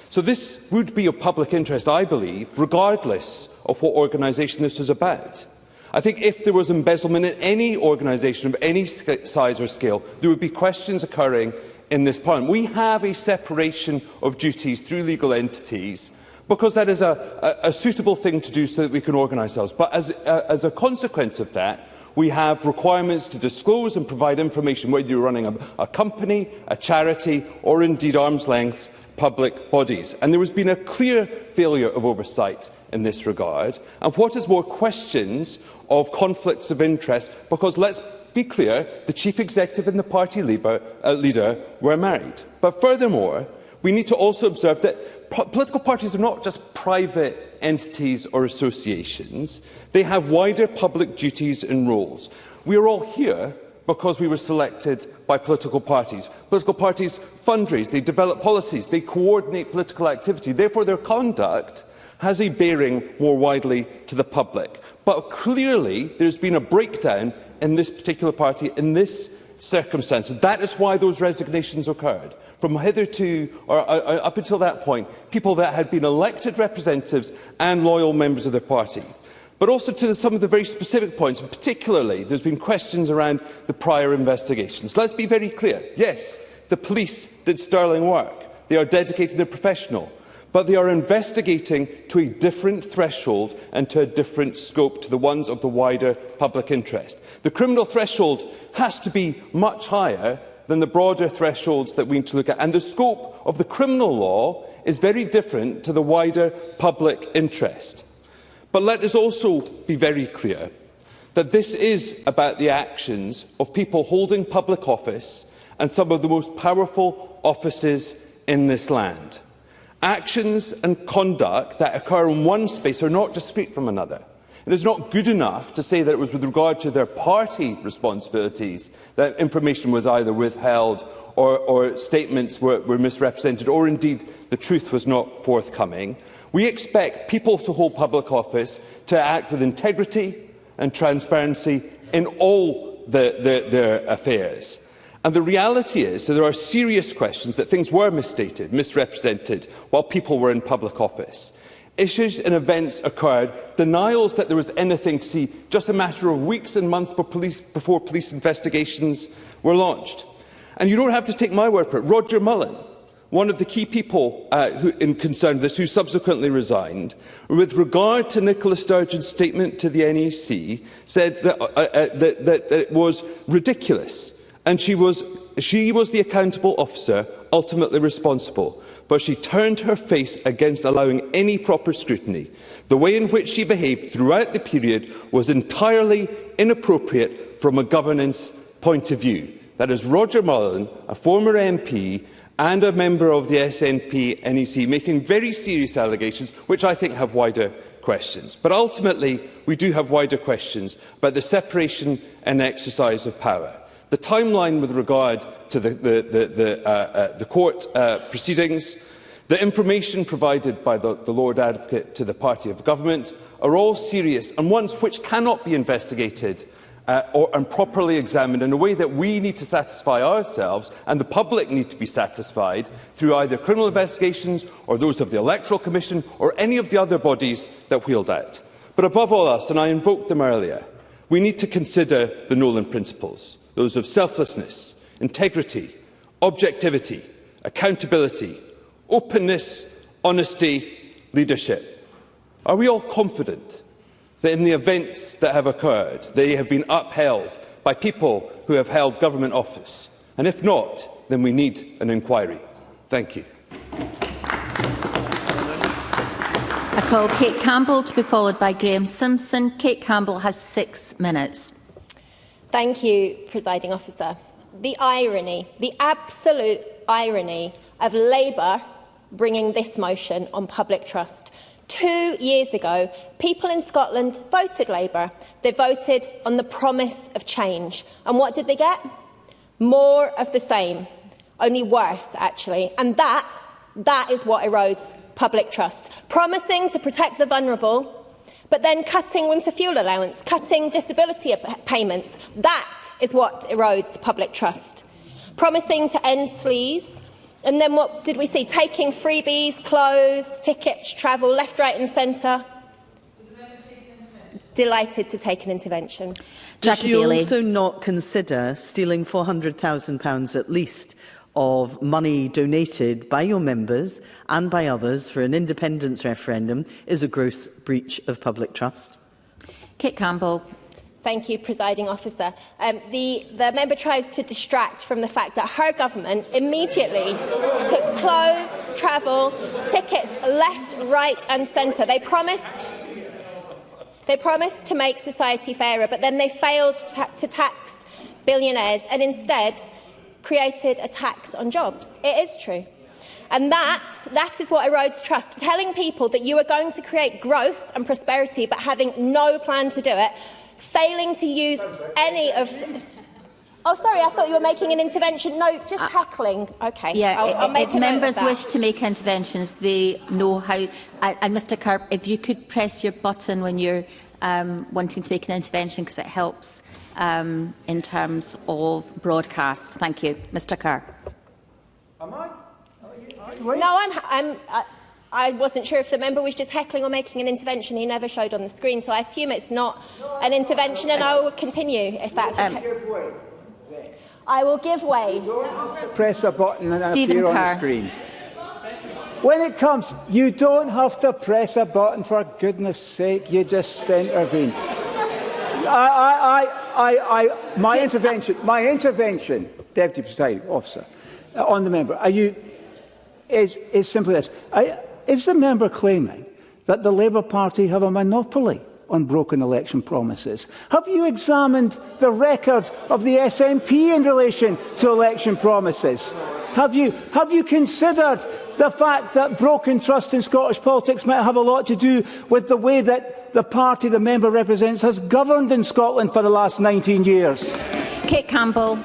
So this would be of public interest, I believe, regardless of what organisation this is about. I think if there was embezzlement in any organisation of any size or scale, there would be questions occurring in this Parliament. We have a separation of duties through legal entities because that is a suitable thing to do so that we can organise ourselves. But as a consequence of that, we have requirements to disclose and provide information, whether you're running a company, a charity, or indeed arm's-length public bodies. And there has been a clear failure of oversight in this regard. And what is more, questions of conflicts of interest, because let's be clear, the Chief Executive and the party leader were married. But furthermore, we need to also observe that political parties are not just private entities or associations. They have wider public duties and roles. We are all here because we were selected by political parties. Political parties fundraise, they develop policies, they coordinate political activity. Therefore, their conduct has a bearing more widely to the public. But clearly, there's been a breakdown in this particular party in this circumstance. That is why those resignations occurred. From hitherto, or up until that point, people that had been elected representatives and loyal members of their party. But also to some of the very specific points, and particularly there's been questions around the prior investigations. Let's be very clear. Yes, the police did sterling work. They are dedicated, they're professional. But they are investigating to a different threshold and to a different scope to the ones of the wider public interest. The criminal threshold has to be much higher than the broader thresholds that we need to look at. And the scope of the criminal law is very different to the wider public interest. But let us also be very clear that this is about the actions of people holding public office and some of the most powerful offices in this land. Actions and conduct that occur in one space are not discrete from another. It is not good enough to say that it was with regard to their party responsibilities that information was either withheld or statements were misrepresented, or indeed the truth was not forthcoming. We expect people to hold public office to act with integrity and transparency in all their affairs. And the reality is that there are serious questions that things were misstated, misrepresented, while people were in public office. Issues and events occurred, denials that there was anything to see, just a matter of weeks and months before police investigations were launched. And you don't have to take my word for it. Roger Mullen, one of the key people concerned with this, who subsequently resigned, with regard to Nicola Sturgeon's statement to the NEC, said that it was ridiculous. And she was the accountable officer ultimately responsible, but she turned her face against allowing any proper scrutiny. The way in which she behaved throughout the period was entirely inappropriate from a governance point of view. That is Roger Mullen, a former MP and a member of the SNP NEC, making very serious allegations, which I think have wider questions. But ultimately, we do have wider questions about the separation and exercise of power. The timeline with regard to the court proceedings, the information provided by the Lord Advocate to the party of government are all serious and ones which cannot be investigated and properly examined in a way that we need to satisfy ourselves and the public need to be satisfied through either criminal investigations or those of the Electoral Commission or any of the other bodies that wheeled out. But above all else, and I invoked them earlier, we need to consider the Nolan principles, those of selflessness, integrity, objectivity, accountability, openness, honesty, leadership. Are we all confident that in the events that have occurred, they have been upheld by people who have held government office? And if not, then we need an inquiry. Thank you. I call Kate Campbell to be followed by Graham Simpson. Kate Campbell has 6 minutes. Thank you, Presiding Officer. The irony, the absolute irony of Labour bringing this motion on public trust. 2 years ago, people in Scotland voted Labour. They voted on the promise of change. And what did they get? More of the same. Only worse, actually. And that is what erodes public trust. Promising to protect the vulnerable, but then cutting winter fuel allowance, cutting disability payments. That is what erodes public trust. Promising to end sleaze. And then what did we see? Taking freebies, clothes, tickets, travel, left, right and centre. Delighted to take an intervention. Does she also not consider stealing £400,000 at least of money donated by your members and by others for an independence referendum is a gross breach of public trust? Kate Campbell. Thank you, Presiding Officer. The member tries to distract from the fact that her government immediately took clothes, travel, tickets left, right and centre. They promised to make society fairer, but then they failed to tax billionaires and instead created a tax on jobs. It is true. And that is what erodes trust. Telling people that you are going to create growth and prosperity but having no plan to do it, failing to use any of... Oh, sorry, I thought you were making an intervention. No, just heckling. OK, yeah, I'll make if a members note of that. wish to make interventions, they know how... And Mr Kerr, if you could press your button when you're wanting to make an intervention, because it helps in terms of broadcast. Thank you. Mr Kerr. Am I? No, I wasn't sure if the member was just heckling or making an intervention. He never showed on the screen, so I assume it's not an intervention, and I will continue if that's okay. I will give way. Press a button and Stephen appear on Kerr. the screen. When it comes, you don't have to press a button, for goodness sake. You just intervene. My intervention, Deputy Presiding Officer, on the member, is simply this. Is the member claiming that the Labour Party have a monopoly on broken election promises? Have you examined the record of the SNP in relation to election promises? Have you considered the fact that broken trust in Scottish politics might have a lot to do with the way that the party the member represents has governed in Scotland for the last 19 years? Kate Campbell.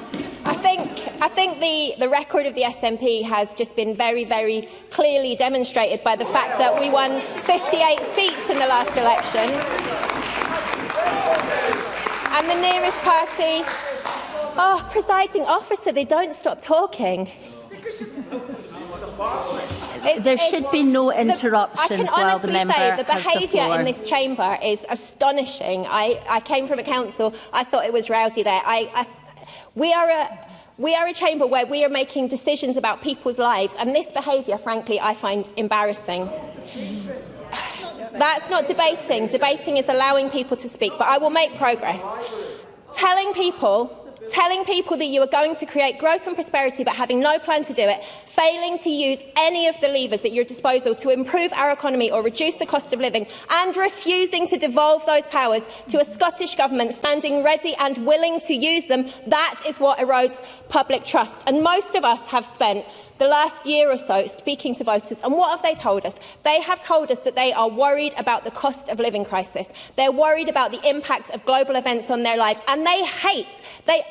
I think the record of the SNP has just been very, very clearly demonstrated by the fact that we won 58 seats in the last election. And the nearest party... Oh, Presiding Officer, they don't stop talking. There should be no interruptions while the member say the has the behaviour floor. in this chamber is astonishing. I came from a council. I thought it was rowdy there. We are a chamber where we are making decisions about people's lives, and this behaviour, frankly, I find embarrassing. That's not debating. Debating is allowing people to speak, but I will make progress. Telling people telling people that you are going to create growth and prosperity but having no plan to do it, failing to use any of the levers at your disposal to improve our economy or reduce the cost of living, and refusing to devolve those powers to a Scottish Government standing ready and willing to use them, that is what erodes public trust. And most of us have spent the last year or so speaking to voters, and what have they told us? They have told us that they are worried about the cost of living crisis. They're worried about the impact of global events on their lives, and they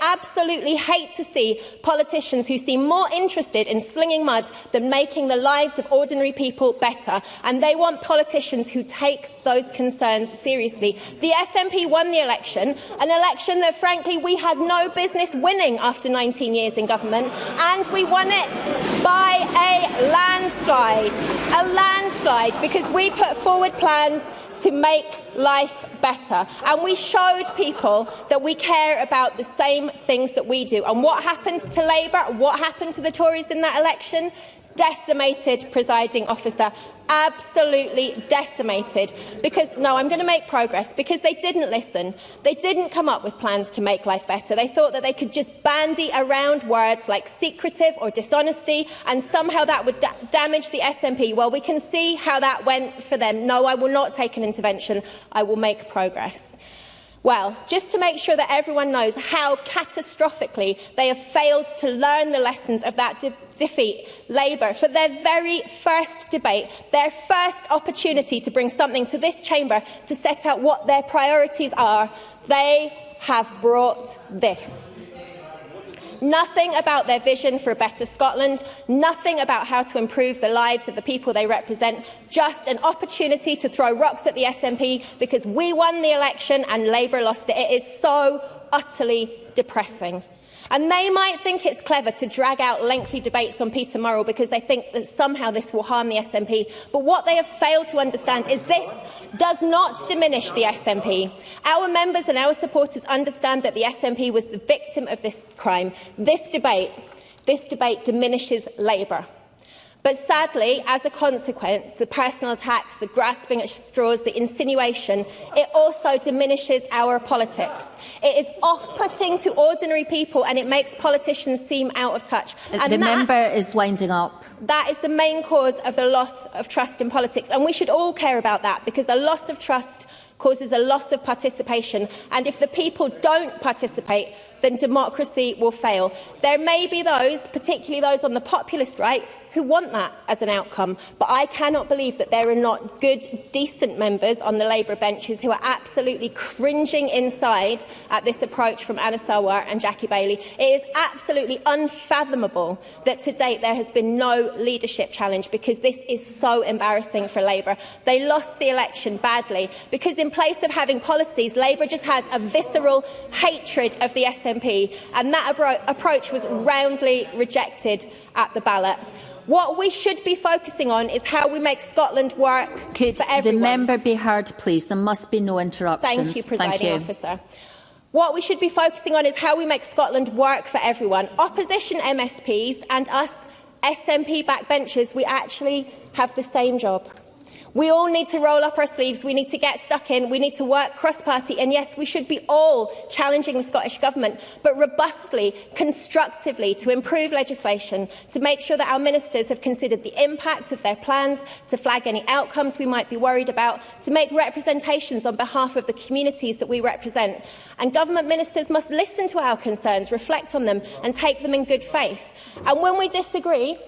absolutely hate to see politicians who seem more interested in slinging mud than making the lives of ordinary people better, and they want politicians who take those concerns seriously. The SNP won the election, an election that frankly we had no business winning after 19 years in government, and we won it by a landslide, because we put forward plans to make life better. And we showed people that we care about the same things that we do. And what happened to Labour? What happened to the Tories in that election? Decimated, presiding officer. Absolutely decimated. Because, no, I'm going to make progress, because they didn't listen. They didn't come up with plans to make life better. They thought that they could just bandy around words like secretive or dishonesty, and somehow that would damage the SNP. Well, we can see how that went for them. No, I will not take an intervention. I will make progress. Well, just to make sure that everyone knows how catastrophically they have failed to learn the lessons of that defeat, Labour, for their very first debate, their first opportunity to bring something to this chamber to set out what their priorities are, they have brought this. Nothing about their vision for a better Scotland, nothing about how to improve the lives of the people they represent, just an opportunity to throw rocks at the SNP because we won the election and Labour lost it. It is so utterly depressing. And they might think it's clever to drag out lengthy debates on Peter Murrell because they think that somehow this will harm the SNP. But what they have failed to understand is this does not diminish the SNP. Our members and our supporters understand that the SNP was the victim of this crime. This debate diminishes Labour. But sadly, as a consequence, the personal attacks, the grasping at straws, the insinuation, it also diminishes our politics. It is off-putting to ordinary people and it makes politicians seem out of touch. And the member is winding up. That is the main cause of the loss of trust in politics. And we should all care about that, because a loss of trust causes a loss of participation. And if the people don't participate, then democracy will fail. There may be those, particularly those on the populist right, who want that as an outcome. But I cannot believe that there are not good, decent members on the Labour benches who are absolutely cringing inside at this approach from Anna Sarwar and Jackie Baillie. It is absolutely unfathomable that to date there has been no leadership challenge, because this is so embarrassing for Labour. They lost the election badly because in place of having policies, Labour just has a visceral hatred of the SNP, and that approach was roundly rejected at the ballot. What we should be focusing on is how we make Scotland work for everyone. Could the member be heard, please? There must be no interruptions. Thank you, Presiding Officer. What we should be focusing on is how we make Scotland work for everyone. Opposition MSPs and us SNP backbenchers, we actually have the same job. We all need to roll up our sleeves, we need to get stuck in, we need to work cross-party, and yes, we should be all challenging the Scottish Government, but robustly, constructively, to improve legislation, to make sure that our ministers have considered the impact of their plans, to flag any outcomes we might be worried about, to make representations on behalf of the communities that we represent. And government ministers must listen to our concerns, reflect on them, and take them in good faith. And when we disagree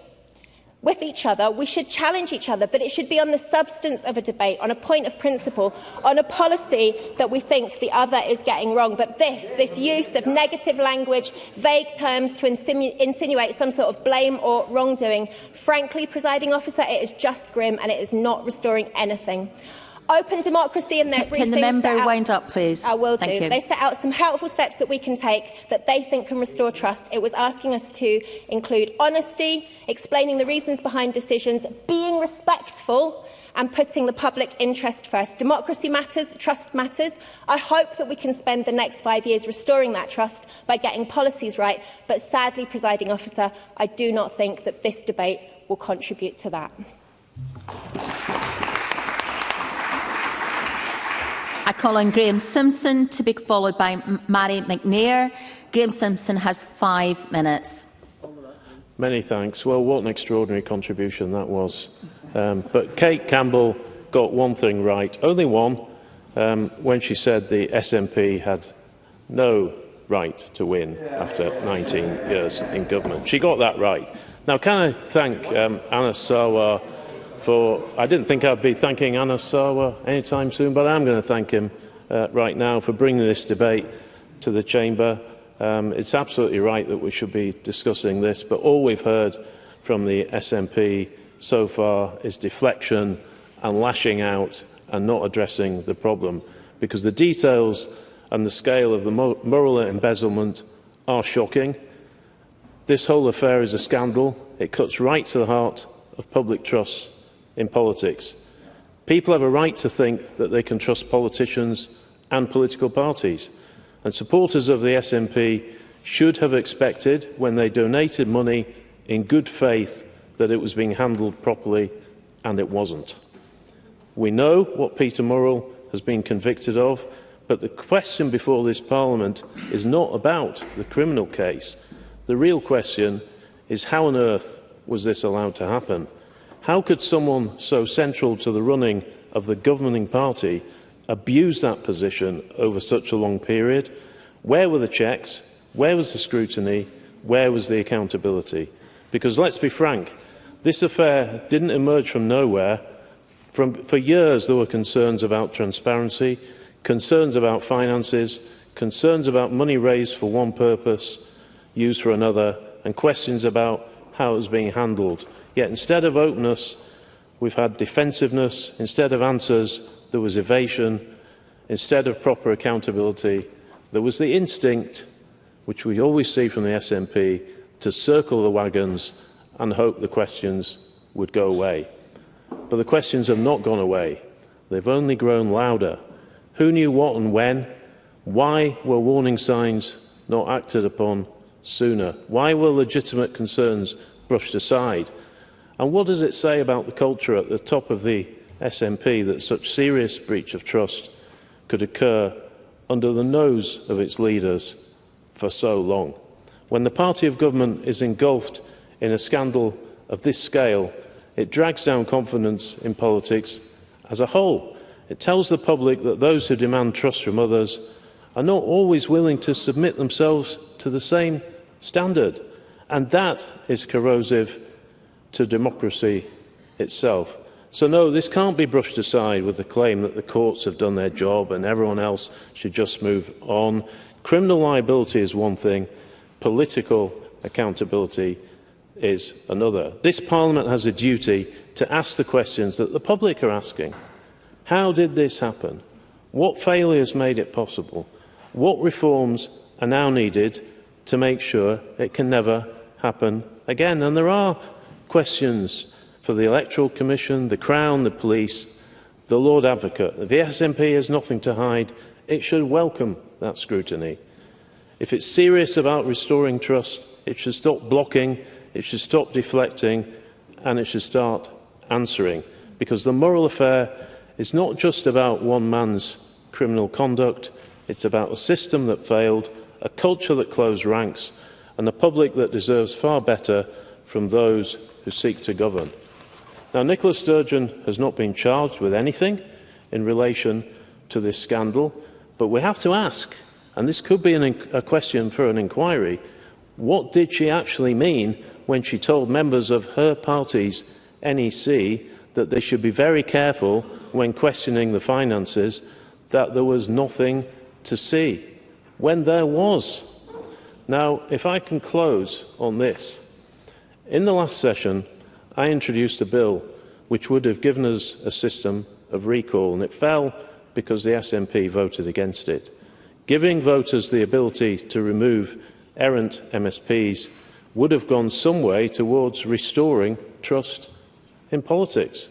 with each other, we should challenge each other, but it should be on the substance of a debate, on a point of principle, on a policy that we think the other is getting wrong. But this use of negative language, vague terms to insinuate some sort of blame or wrongdoing, frankly, Presiding Officer, it is just grim and it is not restoring anything. Open democracy in their briefings. Can the member wind up, please? I will do. Thank you. They set out some helpful steps that we can take that they think can restore trust. It was asking us to include honesty, explaining the reasons behind decisions, being respectful and putting the public interest first. Democracy matters, trust matters. I hope that we can spend the next 5 years restoring that trust by getting policies right. But sadly, Presiding Officer, I do not think that this debate will contribute to that. I call on Graham Simpson to be followed by Mary McNair. Graham Simpson has 5 minutes. Many thanks. Well, what an extraordinary contribution that was. But Kate Campbell got one thing right, only one, when she said the SNP had no right to win after 19 years in government. She got that right. Now, can I thank Anas Sarwar for... I didn't think I'd be thanking Anas Sarwar anytime soon, but I'm going to thank him right now for bringing this debate to the Chamber. It's absolutely right that we should be discussing this, but all we've heard from the SNP so far is deflection and lashing out and not addressing the problem, because the details and the scale of the moral embezzlement are shocking. This whole affair is a scandal. It cuts right to the heart of public trust in politics. People have a right to think that they can trust politicians and political parties, and supporters of the SNP should have expected, when they donated money in good faith, that it was being handled properly, and it wasn't. We know what Peter Murrell has been convicted of, but the question before this Parliament is not about the criminal case. The real question is, how on earth was this allowed to happen? How could someone so central to the running of the governing party abuse that position over such a long period? Where were the checks? Where was the scrutiny? Where was the accountability? Because let's be frank, this affair didn't emerge from nowhere. For years there were concerns about transparency, concerns about finances, concerns about money raised for one purpose, used for another, and questions about how it was being handled. Yet instead of openness, we've had defensiveness. Instead of answers, there was evasion. Instead of proper accountability, there was the instinct, which we always see from the SNP, to circle the wagons and hope the questions would go away. But the questions have not gone away. They've only grown louder. Who knew what and when? Why were warning signs not acted upon sooner? Why were legitimate concerns brushed aside? And what does it say about the culture at the top of the SNP that such serious breach of trust could occur under the nose of its leaders for so long? When the party of government is engulfed in a scandal of this scale, it drags down confidence in politics as a whole. It tells the public that those who demand trust from others are not always willing to submit themselves to the same standard. And that is corrosive to democracy itself. So no, this can't be brushed aside with the claim that the courts have done their job and everyone else should just move on. Criminal liability is one thing, political accountability is another. This Parliament has a duty to ask the questions that the public are asking. How did this happen? What failures made it possible? What reforms are now needed to make sure it can never happen again? And there are questions for the Electoral Commission, the Crown, the police, the Lord Advocate. If the SNP has nothing to hide, it should welcome that scrutiny. If it's serious about restoring trust, it should stop blocking, it should stop deflecting, and it should start answering. Because the moral affair is not just about one man's criminal conduct, it's about a system that failed, a culture that closed ranks, and a public that deserves far better from those who seek to govern. Now, Nicola Sturgeon has not been charged with anything in relation to this scandal, but we have to ask, and this could be a question for an inquiry, what did she actually mean when she told members of her party's NEC that they should be very careful when questioning the finances, that there was nothing to see, when there was? Now, if I can close on this. In the last session, I introduced a bill which would have given us a system of recall, and it fell because the SNP voted against it. Giving voters the ability to remove errant MSPs would have gone some way towards restoring trust in politics.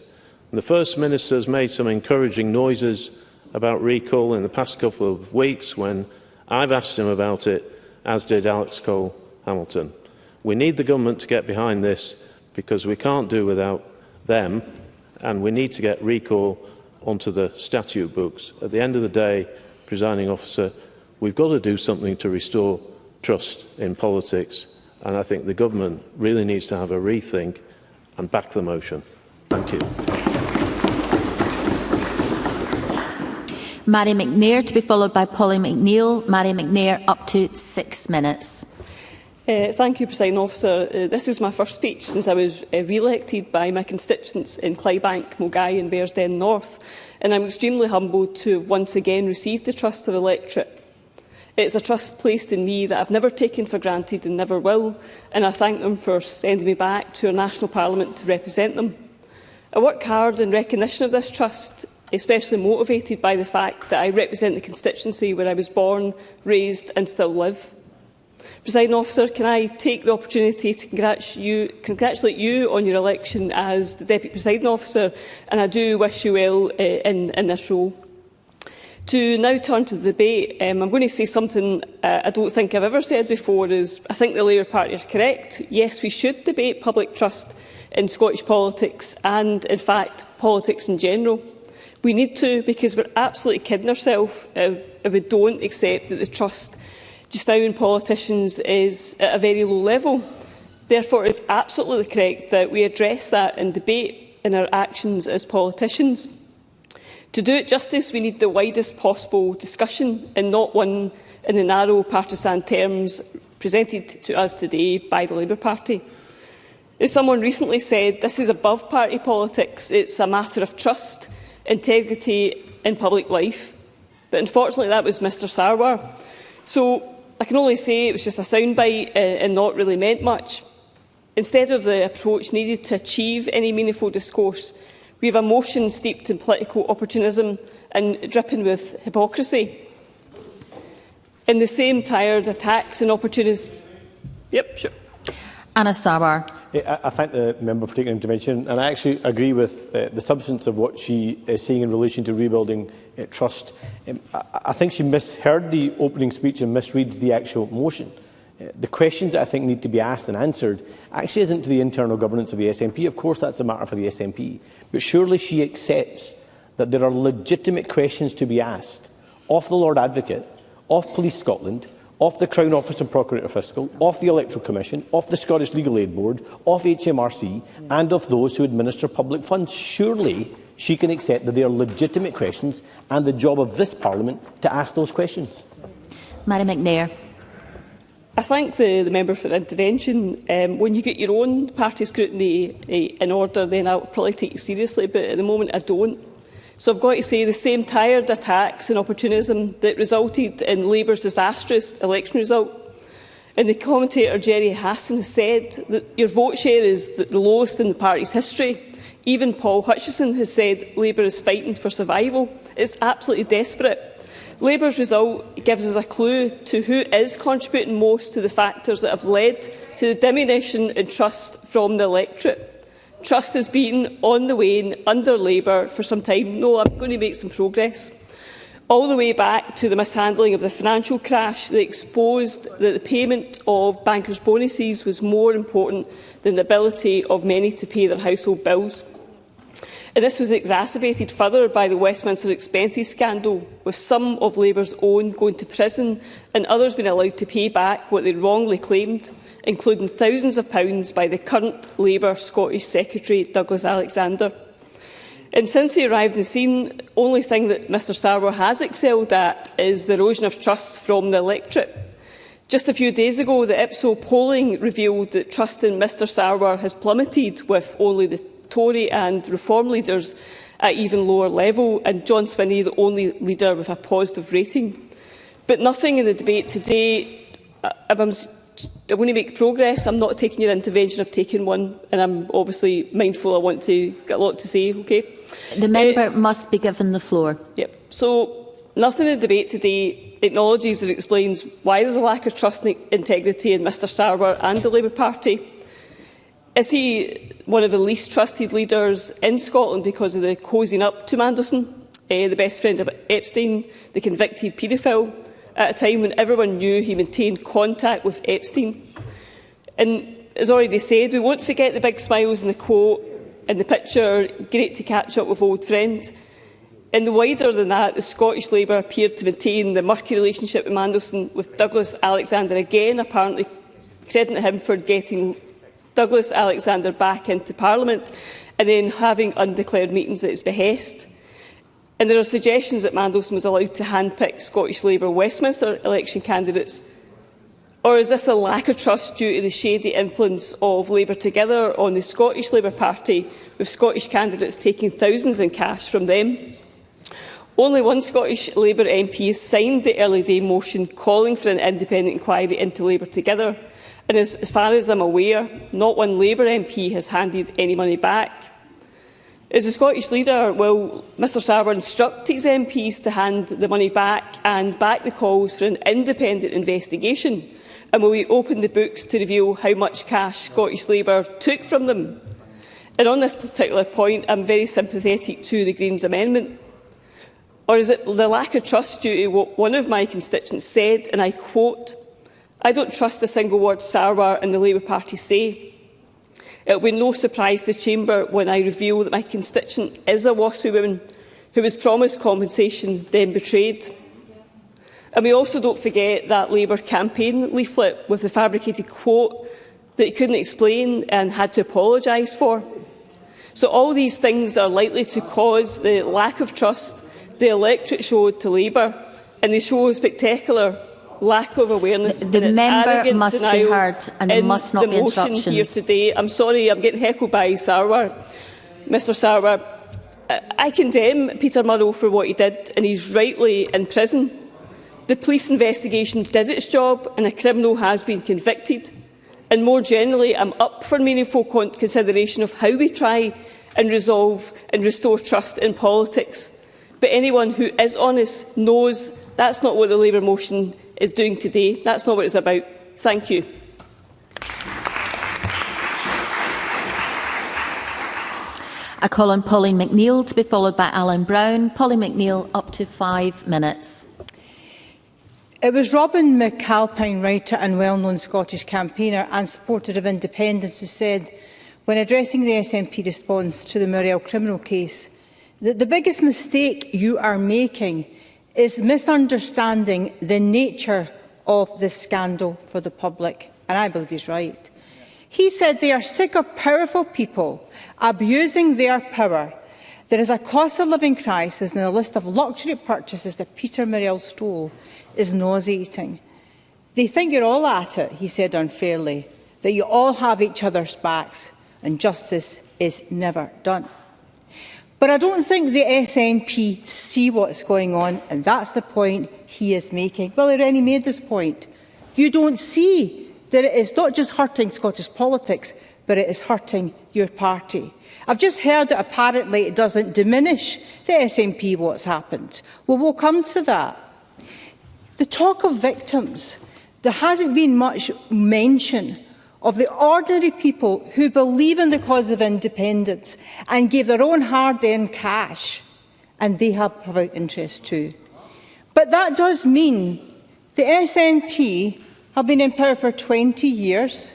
And the First Minister has made some encouraging noises about recall in the past couple of weeks when I've asked him about it, as did Alex Cole-Hamilton. We need the government to get behind this because we can't do without them, and we need to get recall onto the statute books. At the end of the day, Presiding Officer, we've got to do something to restore trust in politics, and I think the government really needs to have a rethink and back the motion. Thank you. Mary McNair, to be followed by Polly McNeill. Mary McNair, up to 6 minutes. Thank you, Presiding Officer. This is my first speech since I was re-elected by my constituents in Clydebank, Mulgai and Bearsden North, and I'm extremely humbled to have once again received the trust of the electorate. It's a trust placed in me that I've never taken for granted and never will, and I thank them for sending me back to our national parliament to represent them. I work hard in recognition of this trust, especially motivated by the fact that I represent the constituency where I was born, raised and still live. Presiding Officer, can I take the opportunity to congratulate you on your election as the Deputy Presiding Officer, and I do wish you well in this role. To now turn to the debate, I'm going to say something I don't think I've ever said before, is I think the Labour Party are correct. Yes, we should debate public trust in Scottish politics and, in fact, politics in general. We need to, because we're absolutely kidding ourselves if we don't accept that the trust just now in politicians is at a very low level. Therefore, it is absolutely correct that we address that in debate in our actions as politicians. To do it justice, we need the widest possible discussion and not one in the narrow partisan terms presented to us today by the Labour Party. As someone recently said, this is above party politics. It's a matter of trust, integrity in public life. But unfortunately, that was Mr Sarwar. So I can only say it was just a soundbite and not really meant much. Instead of the approach needed to achieve any meaningful discourse, we have a motion steeped in political opportunism and dripping with hypocrisy. In the same tired attacks and opportunism. Yep, sure. Anna Sarwar. I thank the member for taking an intervention, and I actually agree with the substance of what she is saying in relation to rebuilding trust. I think she misheard the opening speech and misreads the actual motion. The questions that I think need to be asked and answered actually isn't to the internal governance of the SNP. Of course, that's a matter for the SNP. But surely she accepts that there are legitimate questions to be asked of the Lord Advocate, of Police Scotland, of the Crown Office and Procurator Fiscal, of the Electoral Commission, of the Scottish Legal Aid Board, of HMRC and of those who administer public funds. Surely she can accept that they are legitimate questions and the job of this Parliament to ask those questions. Mary McNair. I thank the member for the intervention. When you get your own party scrutiny in order, then I'll probably take it seriously, but at the moment I don't. So I've got to say the same tired attacks and opportunism that resulted in Labour's disastrous election result. And the commentator Jerry Hassan has said that your vote share is the lowest in the party's history. Even Paul Hutchison has said Labour is fighting for survival. It's absolutely desperate. Labour's result gives us a clue to who is contributing most to the factors that have led to the diminution in trust from the electorate. Trust has been on the wane under Labour for some time. No, I'm going to make some progress. All the way back to the mishandling of the financial crash that exposed that the payment of bankers' bonuses was more important than the ability of many to pay their household bills. And this was exacerbated further by the Westminster expenses scandal, with some of Labour's own going to prison and others being allowed to pay back what they wrongly claimed, including thousands of pounds by the current Labour Scottish Secretary, Douglas Alexander. And since he arrived on the scene, the only thing that Mr Sarwar has excelled at is the erosion of trust from the electorate. Just a few days ago, the Ipsos polling revealed that trust in Mr Sarwar has plummeted, with only the Tory and Reform leaders at even lower level, and John Swinney the only leader with a positive rating. But nothing in the debate today, if I want to make progress. I'm not taking your intervention, I've taken one, and I'm obviously mindful I want to get a lot to say, okay? The member must be given the floor. Yep. So, nothing in the debate today acknowledges or explains why there's a lack of trust and integrity in Mr Sarwar and the Labour Party. Is he one of the least trusted leaders in Scotland because of the cozying up to Mandelson, the best friend of Epstein, the convicted paedophile, at a time when everyone knew he maintained contact with Epstein? And as already said, we won't forget the big smiles and the quote and the picture, great to catch up with old friend. In the wider than that, the Scottish Labour appeared to maintain the murky relationship with Mandelson with Douglas Alexander again, apparently crediting him for getting Douglas Alexander back into Parliament and then having undeclared meetings at his behest. And there are suggestions that Mandelson was allowed to handpick Scottish Labour Westminster election candidates. Or is this a lack of trust due to the shady influence of Labour Together on the Scottish Labour Party, with Scottish candidates taking thousands in cash from them? Only one Scottish Labour MP has signed the early day motion calling for an independent inquiry into Labour Together, and as far as I'm aware, not one Labour MP has handed any money back. As the Scottish leader, will Mr Sarwar instruct his MPs to hand the money back and back the calls for an independent investigation? And will we open the books to reveal how much cash Scottish Labour took from them? And on this particular point, I'm very sympathetic to the Greens amendment. Or is it the lack of trust due to what one of my constituents said, and I quote, "I don't trust a single word Sarwar and the Labour Party say. It will be no surprise to the Chamber when I reveal that my constituent is a WASPy woman who was promised compensation, then betrayed." And we also don't forget that Labour campaign leaflet with the fabricated quote that he couldn't explain and had to apologise for. So all these things are likely to cause the lack of trust the electorate showed to Labour, and they show a spectacular lack of awareness. The member must be heard, and there must not be interruptions. Here today. I'm sorry, I'm getting heckled by Sarwar. Mr Sarwar, I condemn Peter Murrow for what he did, and he's rightly in prison. The police investigation did its job, and a criminal has been convicted. And more generally, I'm up for meaningful consideration of how we try and resolve and restore trust in politics. But anyone who is honest knows that's not what the Labour motion is doing today. That's not what it's about. Thank you. I call on Pauline McNeill to be followed by Alan Brown. Pauline McNeill, up to 5 minutes. It was Robin McAlpine, writer and well-known Scottish campaigner and supporter of independence, who said, when addressing the SNP response to the Morrell criminal case, that the biggest mistake you are making is misunderstanding the nature of this scandal for the public. And I believe he's right. He said they are sick of powerful people abusing their power. There is a cost of living crisis, and the list of luxury purchases that Peter Morrell stole is nauseating. They think you're all at it, he said unfairly, that you all have each other's backs, and justice is never done. But I don't think the SNP see what's going on, and that's the point he is making. Well, he already made this point. You don't see that it is not just hurting Scottish politics, but it is hurting your party. I've just heard that apparently it doesn't diminish the SNP what's happened. Well, we'll come to that. The talk of victims, there hasn't been much mention of the ordinary people who believe in the cause of independence and gave their own hard-earned cash, and they have public interest too. But that does mean the SNP have been in power for 20 years,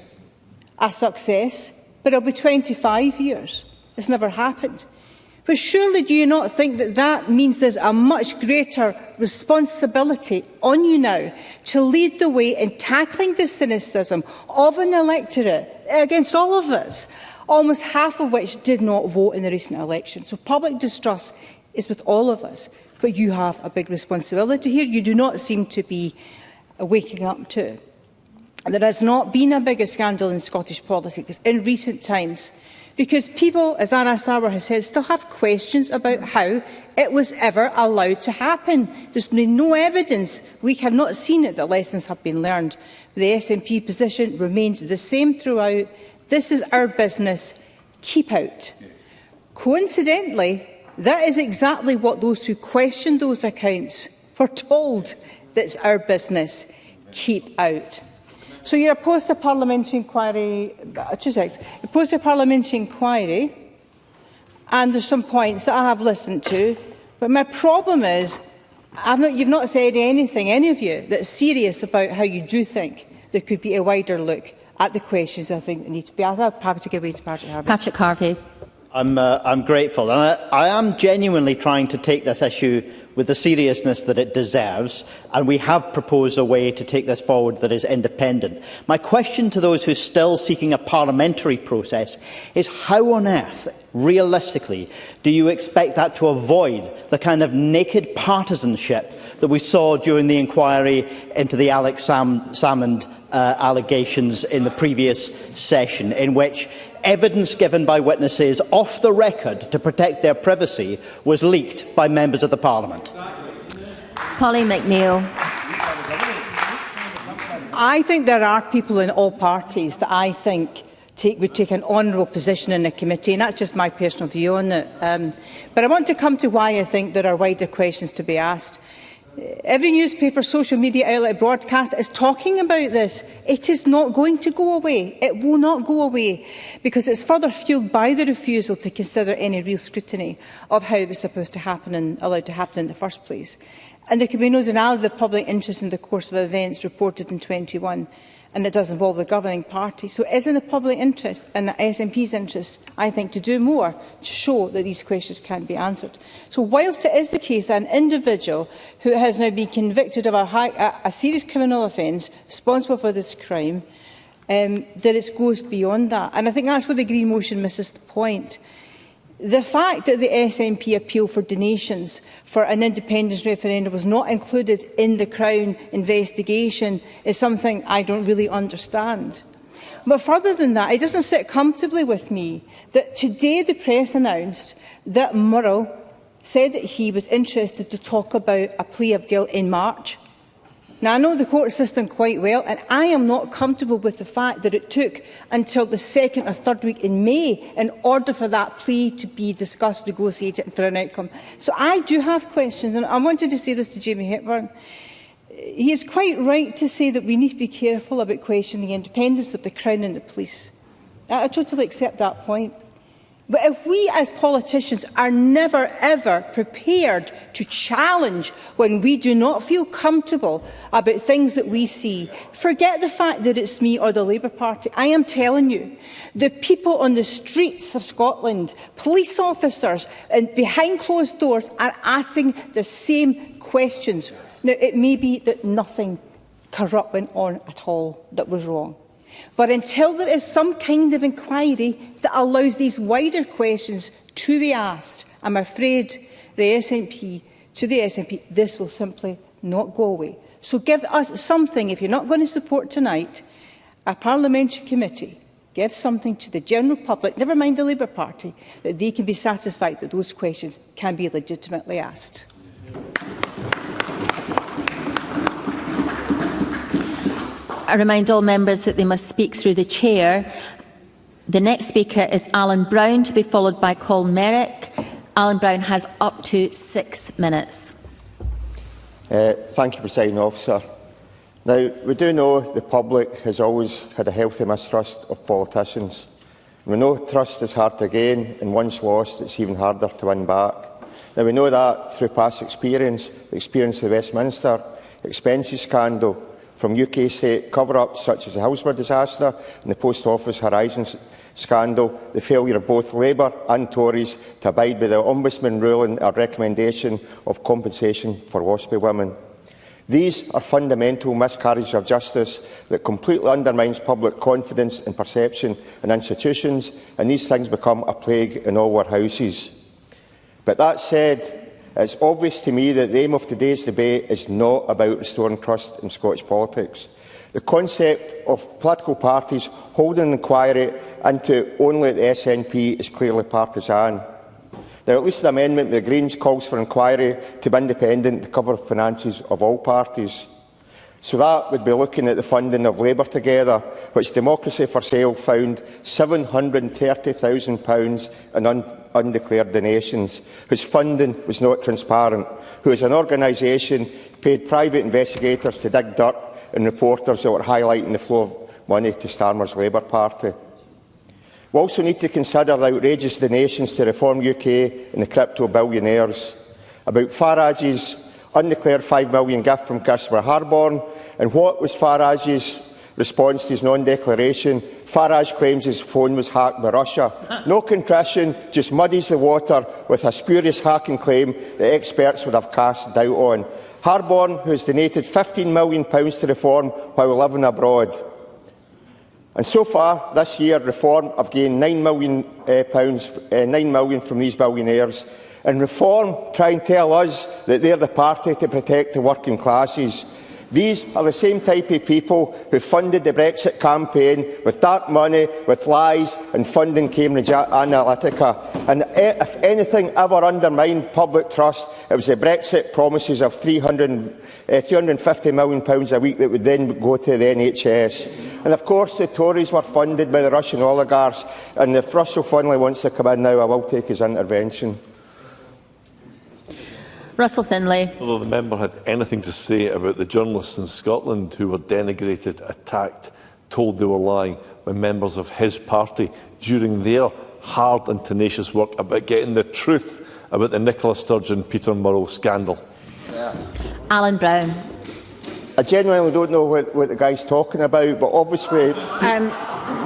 a success, but it'll be 25 years. It's never happened. But surely do you not think that that means there's a much greater responsibility on you now to lead the way in tackling the cynicism of an electorate against all of us, almost half of which did not vote in the recent election? So public distrust is with all of us, but you have a big responsibility here. You do not seem to be waking up to it. There has not been a bigger scandal in Scottish politics in recent times, because people, as Anna Sarwar has said, still have questions about how it was ever allowed to happen. There's been no evidence. We have not seen it that lessons have been learned. The SNP position remains the same throughout. This is our business. Keep out. Coincidentally, that is exactly what those who questioned those accounts were told. That's our business. Keep out. So you're opposed to parliamentary inquiry, opposed to parliamentary inquiry, and there's some points that I have listened to, but my problem is you've not said anything, any of you, that's serious about how you do think there could be a wider look at the questions I think that need to be asked. I'm happy to give way to Patrick Harvey. Patrick Harvey. I'm grateful, and I am genuinely trying to take this issue with the seriousness that it deserves, and we have proposed a way to take this forward that is independent. My question to those who are still seeking a parliamentary process is how on earth, realistically, do you expect that to avoid the kind of naked partisanship that we saw during the inquiry into the Alex Salmond allegations in the previous session, in which evidence given by witnesses off the record to protect their privacy was leaked by members of the Parliament? Polly McNeill. I think there are people in all parties that I think would take an honourable position in the committee, and that's just my personal view on it. But I want to come to why I think there are wider questions to be asked. Every newspaper, social media outlet, broadcast is talking about this. It is not going to go away. It will not go away, because it's further fuelled by the refusal to consider any real scrutiny of how it was supposed to happen and allowed to happen in the first place. And there can be no denial of the public interest in the course of events reported in 21, and it does involve the governing party. So it is in the public interest and the SNP's interest, I think, to do more to show that these questions can be answered. So whilst it is the case that an individual who has now been convicted of a serious criminal offence responsible for this crime, that it goes beyond that. And I think that's where the Green motion misses the point. The fact that the SNP appeal for donations for an independence referendum was not included in the Crown investigation is something I don't really understand. But further than that, it doesn't sit comfortably with me that today the press announced that Murrell said that he was interested to talk about a plea of guilt in March. Now, I know the court system quite well, and I am not comfortable with the fact that it took until the second or third week in May in order for that plea to be discussed, negotiated and for an outcome. So I do have questions, and I wanted to say this to Jamie Hepburn. He is quite right to say that we need to be careful about questioning the independence of the Crown and the police. I totally accept that point. But if we as politicians are never ever prepared to challenge when we do not feel comfortable about things that we see, forget the fact that it's me or the Labour Party. I am telling you, the people on the streets of Scotland, police officers and behind closed doors are asking the same questions. Now, it may be that nothing corrupt went on at all that was wrong. But until there is some kind of inquiry that allows these wider questions to be asked, I'm afraid the SNP, this will simply not go away. So give us something, if you're not going to support tonight, a parliamentary committee, give something to the general public, never mind the Labour Party, that they can be satisfied that those questions can be legitimately asked. I remind all members that they must speak through the chair. The next speaker is Alan Brown, to be followed by Colin Merrick. Alan Brown has up to 6 minutes. Thank you, Presiding Officer. Now, we do know the public has always had a healthy mistrust of politicians. We know trust is hard to gain, and once lost, it's even harder to win back. Now, we know that through past experience, the experience of the Westminster expenses scandal, from UK state cover-ups such as the Hillsborough disaster and the Post Office Horizon scandal, the failure of both Labour and Tories to abide by the Ombudsman ruling or recommendation of compensation for WASPy women. These are fundamental miscarriages of justice that completely undermines public confidence and perception in institutions, and these things become a plague in all our houses. But that said, it's obvious to me that the aim of today's debate is not about restoring trust in Scottish politics. The concept of political parties holding an inquiry into only the SNP is clearly partisan. Now, at least the amendment with the Greens calls for an inquiry to be independent to cover finances of all parties. So that would be looking at the funding of Labour Together, which Democracy for Sale found £730,000 in undeclared donations, whose funding was not transparent, who as an organisation paid private investigators to dig dirt and reporters that were highlighting the flow of money to Starmer's Labour Party. We also need to consider the outrageous donations to Reform UK and the crypto billionaires, about Farage's undeclared £5 million gift from Christopher Harborne, and what was Farage's response to his non-declaration, Farage claims his phone was hacked by Russia. No contrition, just muddies the water with a spurious hacking claim that experts would have cast doubt on. Harborne, who has donated £15 million to Reform while living abroad. And so far, this year, Reform have gained £9 million from these billionaires. And Reform try and tell us that they're the party to protect the working classes. These are the same type of people who funded the Brexit campaign with dark money, with lies and funding Cambridge Analytica. And if anything ever undermined public trust, it was the Brexit promises of £350 million a week that would then go to the NHS. And of course the Tories were funded by the Russian oligarchs, and if Russell Finlay wants to come in now, I will take his intervention. Russell Finlay. Although the member had anything to say about the journalists in Scotland who were denigrated, attacked, told they were lying by members of his party during their hard and tenacious work about getting the truth about the Nicola Sturgeon-Peter Murrow scandal. Alan Brown. I genuinely don't know what the guy's talking about, but obviously...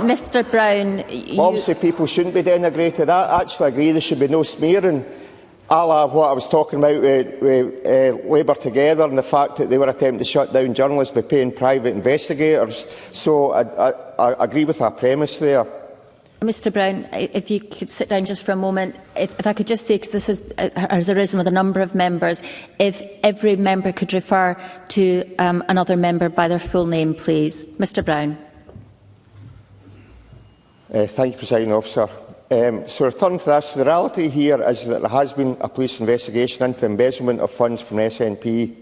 Mr Brown... Obviously people shouldn't be denigrated. I actually agree there should be no smearing. A la what I was talking about with Labour Together and the fact that they were attempting to shut down journalists by paying private investigators. So I agree with that premise there. Mr Brown, if you could sit down just for a moment, if I could just say, because this has arisen with a number of members, if every member could refer to another member by their full name, please. Mr Brown. Thank you, Presiding Officer. So returning to this, the reality here is that there has been a police investigation into embezzlement of funds from SNP.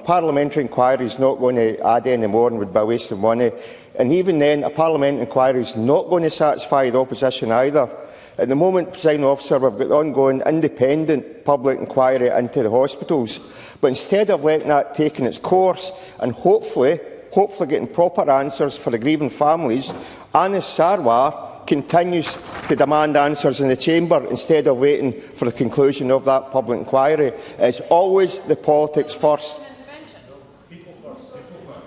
Parliamentary inquiry is not going to add any more and would be a waste of money. And even then, a parliamentary inquiry is not going to satisfy the opposition either. At the moment, Presiding Officer, we've got the ongoing independent public inquiry into the hospitals. But instead of letting that taking its course and hopefully getting proper answers for the grieving families, Anis Sarwar continues to demand answers in the chamber instead of waiting for the conclusion of that public inquiry. It's always the politics first.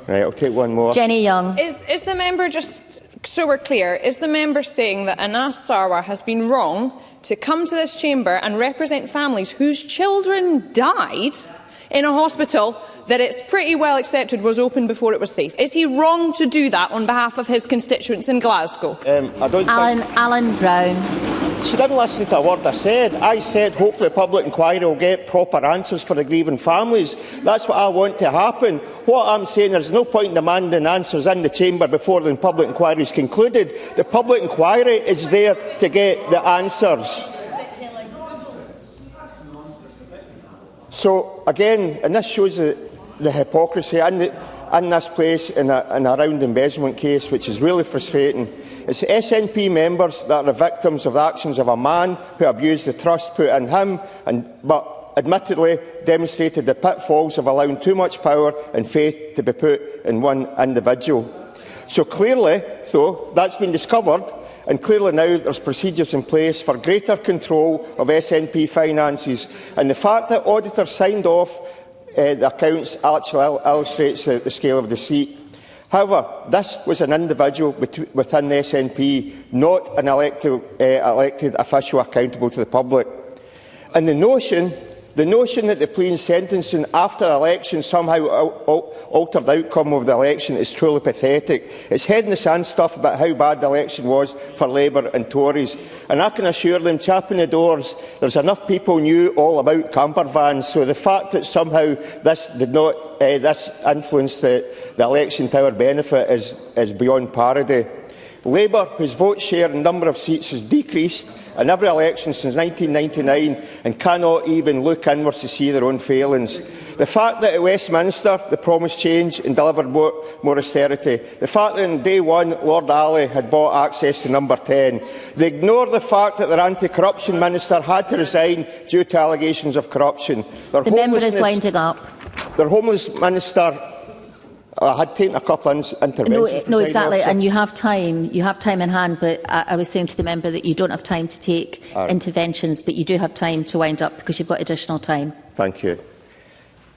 Right, I'll take one more. Jenny Young. Is the member, just so we're clear, is the member saying that Anas Sarwar has been wrong to come to this chamber and represent families whose children died in a hospital that it's pretty well accepted was open before it was safe? Is he wrong to do that on behalf of his constituents in Glasgow? Alan Brown. She didn't listen to a word I said. I said hopefully a public inquiry will get proper answers for the grieving families. That's what I want to happen. What I'm saying, there's no point in demanding answers in the chamber before the public inquiry is concluded. The public inquiry is there to get the answers. So again, and this shows the hypocrisy in this place in a round embezzlement case, which is really frustrating. It's the SNP members that are the victims of the actions of a man who abused the trust put in him, but admittedly demonstrated the pitfalls of allowing too much power and faith to be put in one individual. So clearly, though, that's been discovered, and clearly now there's procedures in place for greater control of SNP finances. And the fact that auditors signed off the accounts actually illustrates the scale of deceit. However, this was an individual within the SNP, not an elected official accountable to the public. And the notion that the plea and sentencing after the election somehow altered the outcome of the election is truly pathetic. It's head in the sand stuff about how bad the election was for Labour and Tories. And I can assure them, chapping the doors, there's enough people knew all about camper vans. So the fact that somehow this did not this influenced the election to our benefit is beyond parody. Labour, whose vote share and number of seats has decreased in every election since 1999 and cannot even look inwards to see their own failings. The fact that at Westminster they promised change and delivered more austerity. The fact that on day one Lord Alley had bought access to number 10. They ignore the fact that their anti-corruption minister had to resign due to allegations of corruption. The member is winding up. Their homeless minister had taken a couple of interventions. No, exactly, and you have time. You have time in hand, but I was saying to the member that you don't have time to take interventions, but you do have time to wind up because you've got additional time. Thank you.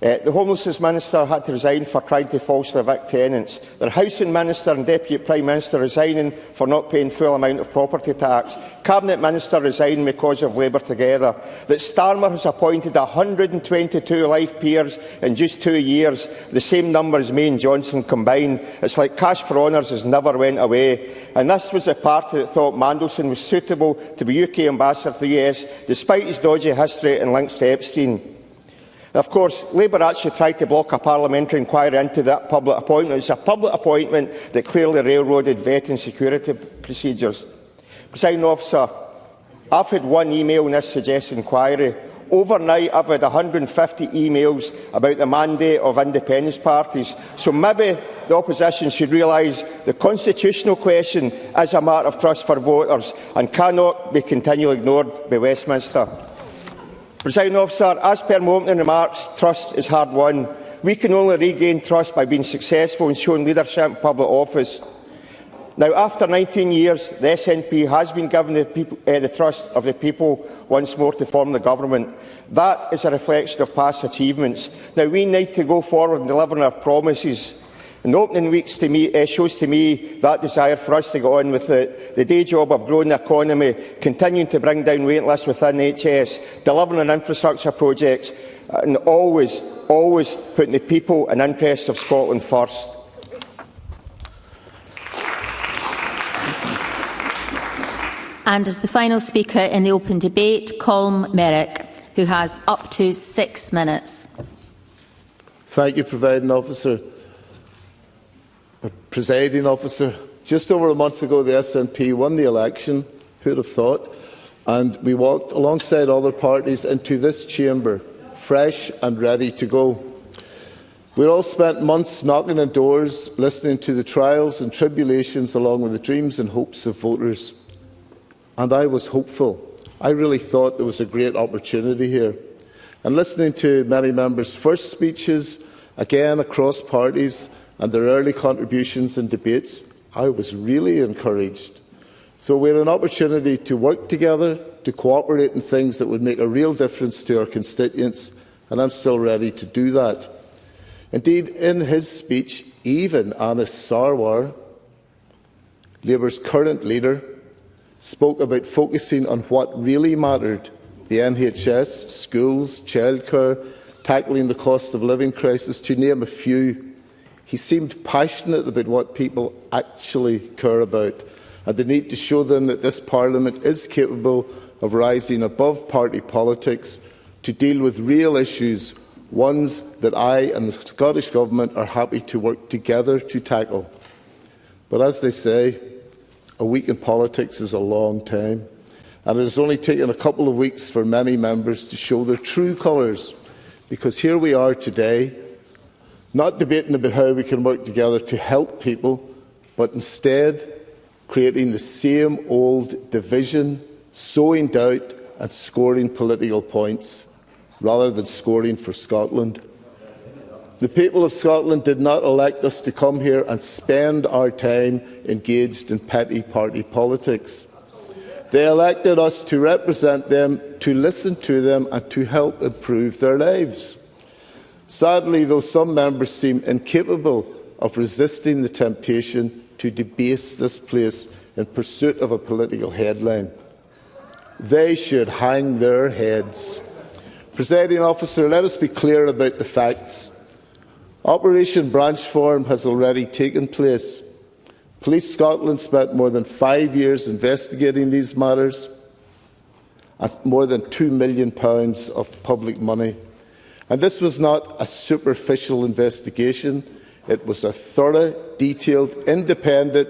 The Homelessness Minister had to resign for trying to falsely evict tenants. The Housing Minister and Deputy Prime Minister resigning for not paying full amount of property tax. Cabinet Minister resigning because of Labour Together. That Starmer has appointed 122 life peers in just 2 years, the same number as May and Johnson combined. It's like cash for honours has never went away. And this was the party that thought Mandelson was suitable to be UK Ambassador to the US, despite his dodgy history and links to Epstein. Of course, Labour actually tried to block a parliamentary inquiry into that public appointment. It's a public appointment that clearly railroaded vetting security procedures. Presiding Officer, I've had one email in this suggested inquiry. Overnight, I've had 150 emails about the mandate of independence parties. So maybe the opposition should realise the constitutional question is a matter of trust for voters and cannot be continually ignored by Westminster. Presiding Officer, as per my opening remarks, trust is hard won. We can only regain trust by being successful in showing leadership in public office. Now, after 19 years, the SNP has been given the trust of the people once more to form the government. That is a reflection of past achievements. Now, we need to go forward and deliver on our promises. In the opening weeks shows to me that desire for us to go on with the day job of growing the economy, continuing to bring down waiting lists within HS, delivering on infrastructure projects, and always putting the people and interests of Scotland first. And as the final speaker in the open debate, Colm Merrick, who has up to 6 minutes. Thank you, Presiding Officer. Just over a month ago, the SNP won the election. Who'd have thought? And we walked alongside other parties into this chamber, fresh and ready to go. We all spent months knocking on doors, listening to the trials and tribulations along with the dreams and hopes of voters. And I was hopeful. I really thought there was a great opportunity here. And listening to many members' first speeches, again across parties, and their early contributions and debates, I was really encouraged. So we had an opportunity to work together, to cooperate in things that would make a real difference to our constituents, and I'm still ready to do that. Indeed, in his speech, even Anas Sarwar, Labour's current leader, spoke about focusing on what really mattered: the NHS, schools, childcare, tackling the cost of living crisis, to name a few. He seemed passionate about what people actually care about and the need to show them that this Parliament is capable of rising above party politics to deal with real issues, ones that I and the Scottish Government are happy to work together to tackle. But as they say, a week in politics is a long time, and it has only taken a couple of weeks for many members to show their true colours, because here we are today, not debating about how we can work together to help people, but instead creating the same old division, sowing doubt and scoring political points, rather than scoring for Scotland. The people of Scotland did not elect us to come here and spend our time engaged in petty party politics. They elected us to represent them, to listen to them and to help improve their lives. Sadly, though, some members seem incapable of resisting the temptation to debase this place in pursuit of a political headline, they should hang their heads. Presiding Officer, let us be clear about the facts. Operation Branchform has already taken place. Police Scotland spent more than 5 years investigating these matters and more than £2 million of public money. And this was not a superficial investigation. It was a thorough, detailed, independent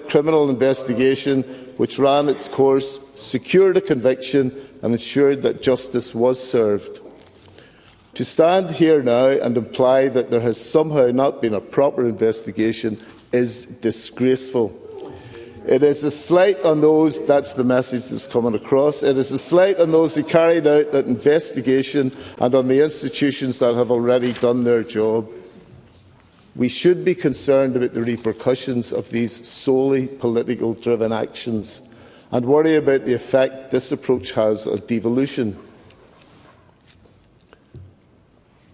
criminal investigation which ran its course, secured a conviction and ensured that justice was served. To stand here now and imply that there has somehow not been a proper investigation is disgraceful. It is a slight on those, that's the message that's coming across, it is a slight on those who carried out that investigation and on the institutions that have already done their job. We should be concerned about the repercussions of these solely political-driven actions and worry about the effect this approach has on devolution.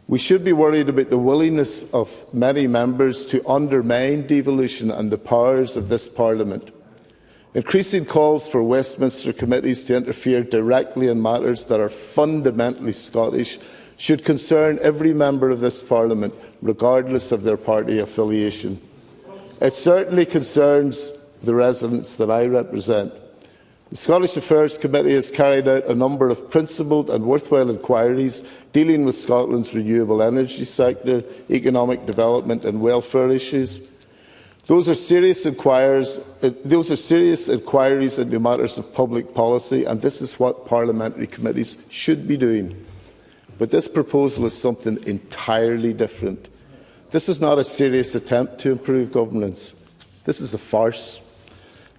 We should be worried about the willingness of many members to undermine devolution and the powers of this Parliament. Increasing calls for Westminster committees to interfere directly in matters that are fundamentally Scottish should concern every member of this Parliament, regardless of their party affiliation. It certainly concerns the residents that I represent. The Scottish Affairs Committee has carried out a number of principled and worthwhile inquiries dealing with Scotland's renewable energy sector, economic development and welfare issues. Those are serious inquiries into matters of public policy, and this is what parliamentary committees should be doing. But this proposal is something entirely different. This is not a serious attempt to improve governance. This is a farce.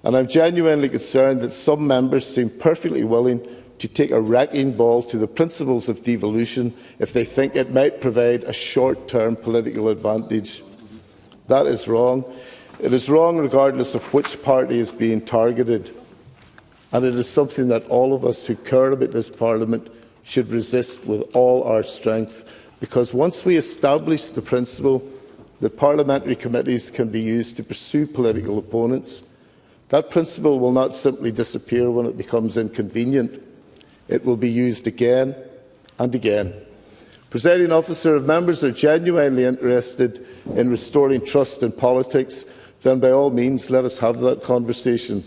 And I'm genuinely concerned that some members seem perfectly willing to take a wrecking ball to the principles of devolution if they think it might provide a short-term political advantage. That is wrong. It is wrong regardless of which party is being targeted. And it is something that all of us who care about this Parliament should resist with all our strength, because once we establish the principle that parliamentary committees can be used to pursue political opponents, that principle will not simply disappear when it becomes inconvenient. It will be used again and again. Presiding Officer, if members are genuinely interested in restoring trust in politics, then by all means let us have that conversation.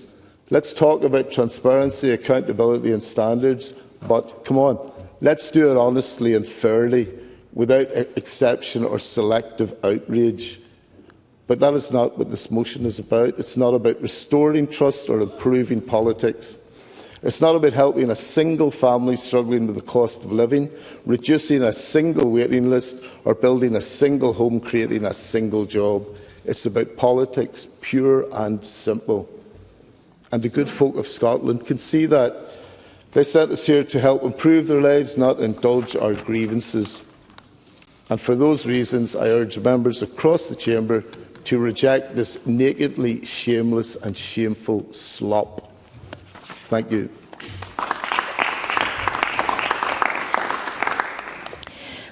Let's talk about transparency, accountability and standards, but come on, let's do it honestly and fairly, without exception or selective outrage. But that is not what this motion is about. It's not about restoring trust or improving politics. It's not about helping a single family struggling with the cost of living, reducing a single waiting list, or building a single home, creating a single job. It's about politics, pure and simple. And the good folk of Scotland can see that. They sent us here to help improve their lives, not indulge our grievances. And for those reasons, I urge members across the chamber to reject this nakedly shameless and shameful slop. Thank you.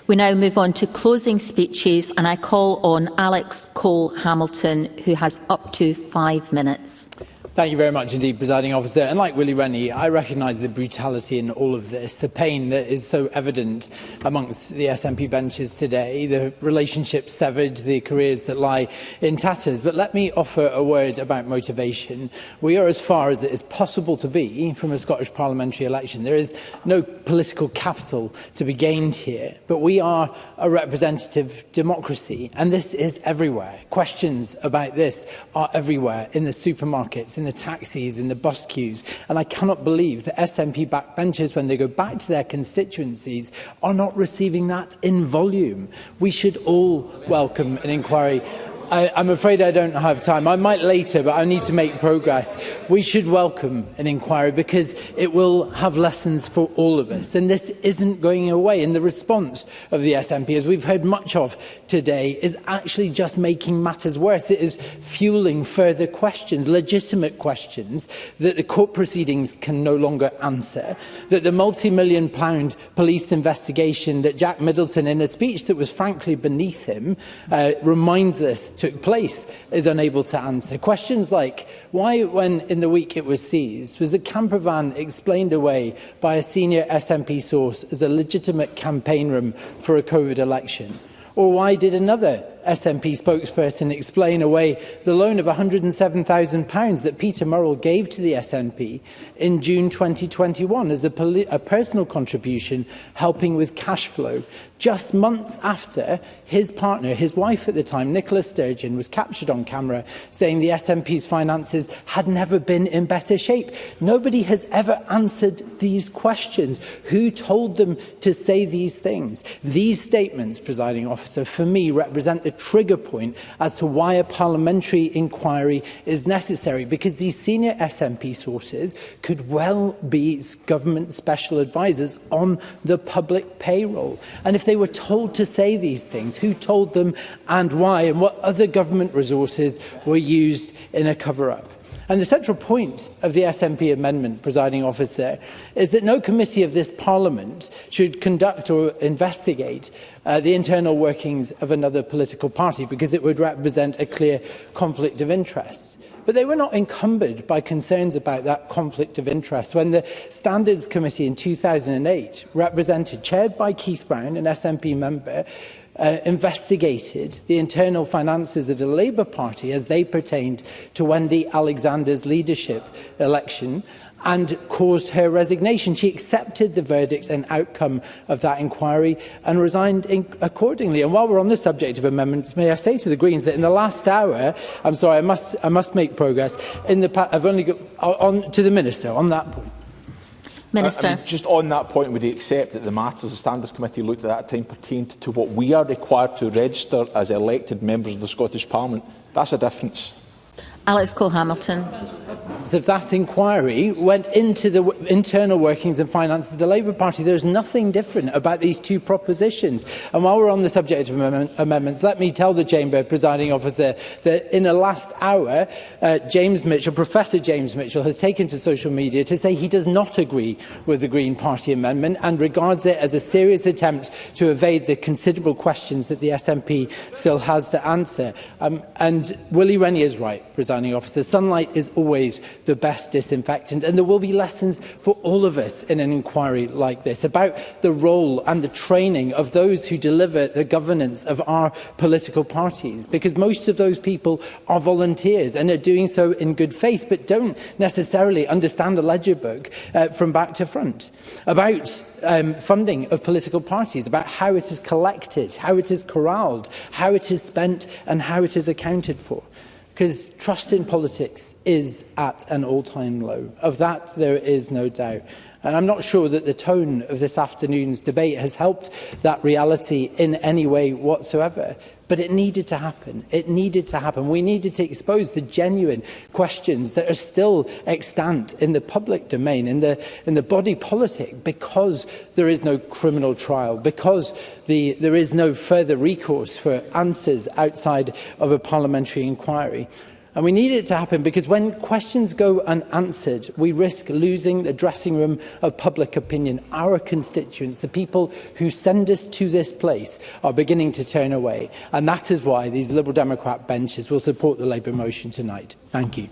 We now move on to closing speeches, and I call on Alex Cole-Hamilton, who has up to 5 minutes. Thank you very much indeed, Presiding Officer. And like Willie Rennie, I recognise the brutality in all of this, the pain that is so evident amongst the SNP benches today, the relationships severed, the careers that lie in tatters. But let me offer a word about motivation. We are as far as it is possible to be from a Scottish parliamentary election. There is no political capital to be gained here, but we are a representative democracy, and this is everywhere. Questions about this are everywhere, in the supermarkets, in the taxis, in the bus queues, and I cannot believe that SNP backbenchers, when they go back to their constituencies, are not receiving that in volume. We should all welcome an inquiry. I'm afraid I don't have time. I might later, but I need to make progress. We should welcome an inquiry because it will have lessons for all of us. And this isn't going away. And the response of the SNP, as we've heard much of today, is actually just making matters worse. It is fueling further questions, legitimate questions, that the court proceedings can no longer answer, that the multi-million-pound police investigation that Jack Middleton, in a speech that was frankly beneath him, reminds us took place, is unable to answer. Questions like, why, when in the week it was seized, was the camper van explained away by a senior SNP source as a legitimate campaign room for a COVID election? Or why did another SNP spokesperson explain away the loan of £107,000 that Peter Murrell gave to the SNP in June 2021 as a personal contribution helping with cash flow, just months after his partner, his wife at the time, Nicola Sturgeon, was captured on camera saying the SNP's finances had never been in better shape? Nobody has ever answered these questions. Who told them to say these things? These statements, Presiding Officer, for me represent the trigger point as to why a parliamentary inquiry is necessary, because these senior SNP sources could well be government special advisors on the public payroll. And if they were told to say these things, who told them and why, and what other government resources were used in a cover-up? And the central point of the SNP amendment, presiding officer, is that no committee of this Parliament should conduct or investigate the internal workings of another political party, because it would represent a clear conflict of interest. But they were not encumbered by concerns about that conflict of interest when the Standards Committee in 2008, chaired by Keith Brown, an SNP member, investigated the internal finances of the Labour Party as they pertained to Wendy Alexander's leadership election and caused her resignation. She accepted the verdict and outcome of that inquiry and resigned accordingly. And while we're on the subject of amendments, may I say to the Greens that in the last hour, I'm sorry, I must make progress. I've only got on to the Minister on that point. Minister. Just on that point, would he accept that the matters the Standards Committee looked at that time pertained to what we are required to register as elected members of the Scottish Parliament? That's a difference. Alex Cole-Hamilton. Of that inquiry went into the internal workings and finances of the Labour Party. There's nothing different about these two propositions. And while we're on the subject of amendments, let me tell the Chamber, presiding officer, that in the last hour, Professor James Mitchell has taken to social media to say he does not agree with the Green Party amendment and regards it as a serious attempt to evade the considerable questions that the SNP still has to answer. And Willie Rennie is right, presiding officer. Sunlight is always the best disinfectant, and there will be lessons for all of us in an inquiry like this about the role and the training of those who deliver the governance of our political parties, because most of those people are volunteers and are doing so in good faith, but don't necessarily understand the ledger book from back to front, about funding of political parties, about how it is collected, how it is corralled, how it is spent and how it is accounted for. Because trust in politics is at an all-time low. Of that, there is no doubt. And I'm not sure that the tone of this afternoon's debate has helped that reality in any way whatsoever. But it needed to happen. It needed to happen. We needed to expose the genuine questions that are still extant in the public domain, in the body politic, because there is no criminal trial, because there is no further recourse for answers outside of a parliamentary inquiry. And we need it to happen because when questions go unanswered, we risk losing the dressing room of public opinion. Our constituents, the people who send us to this place, are beginning to turn away. And that is why these Liberal Democrat benches will support the Labour motion tonight. Thank you.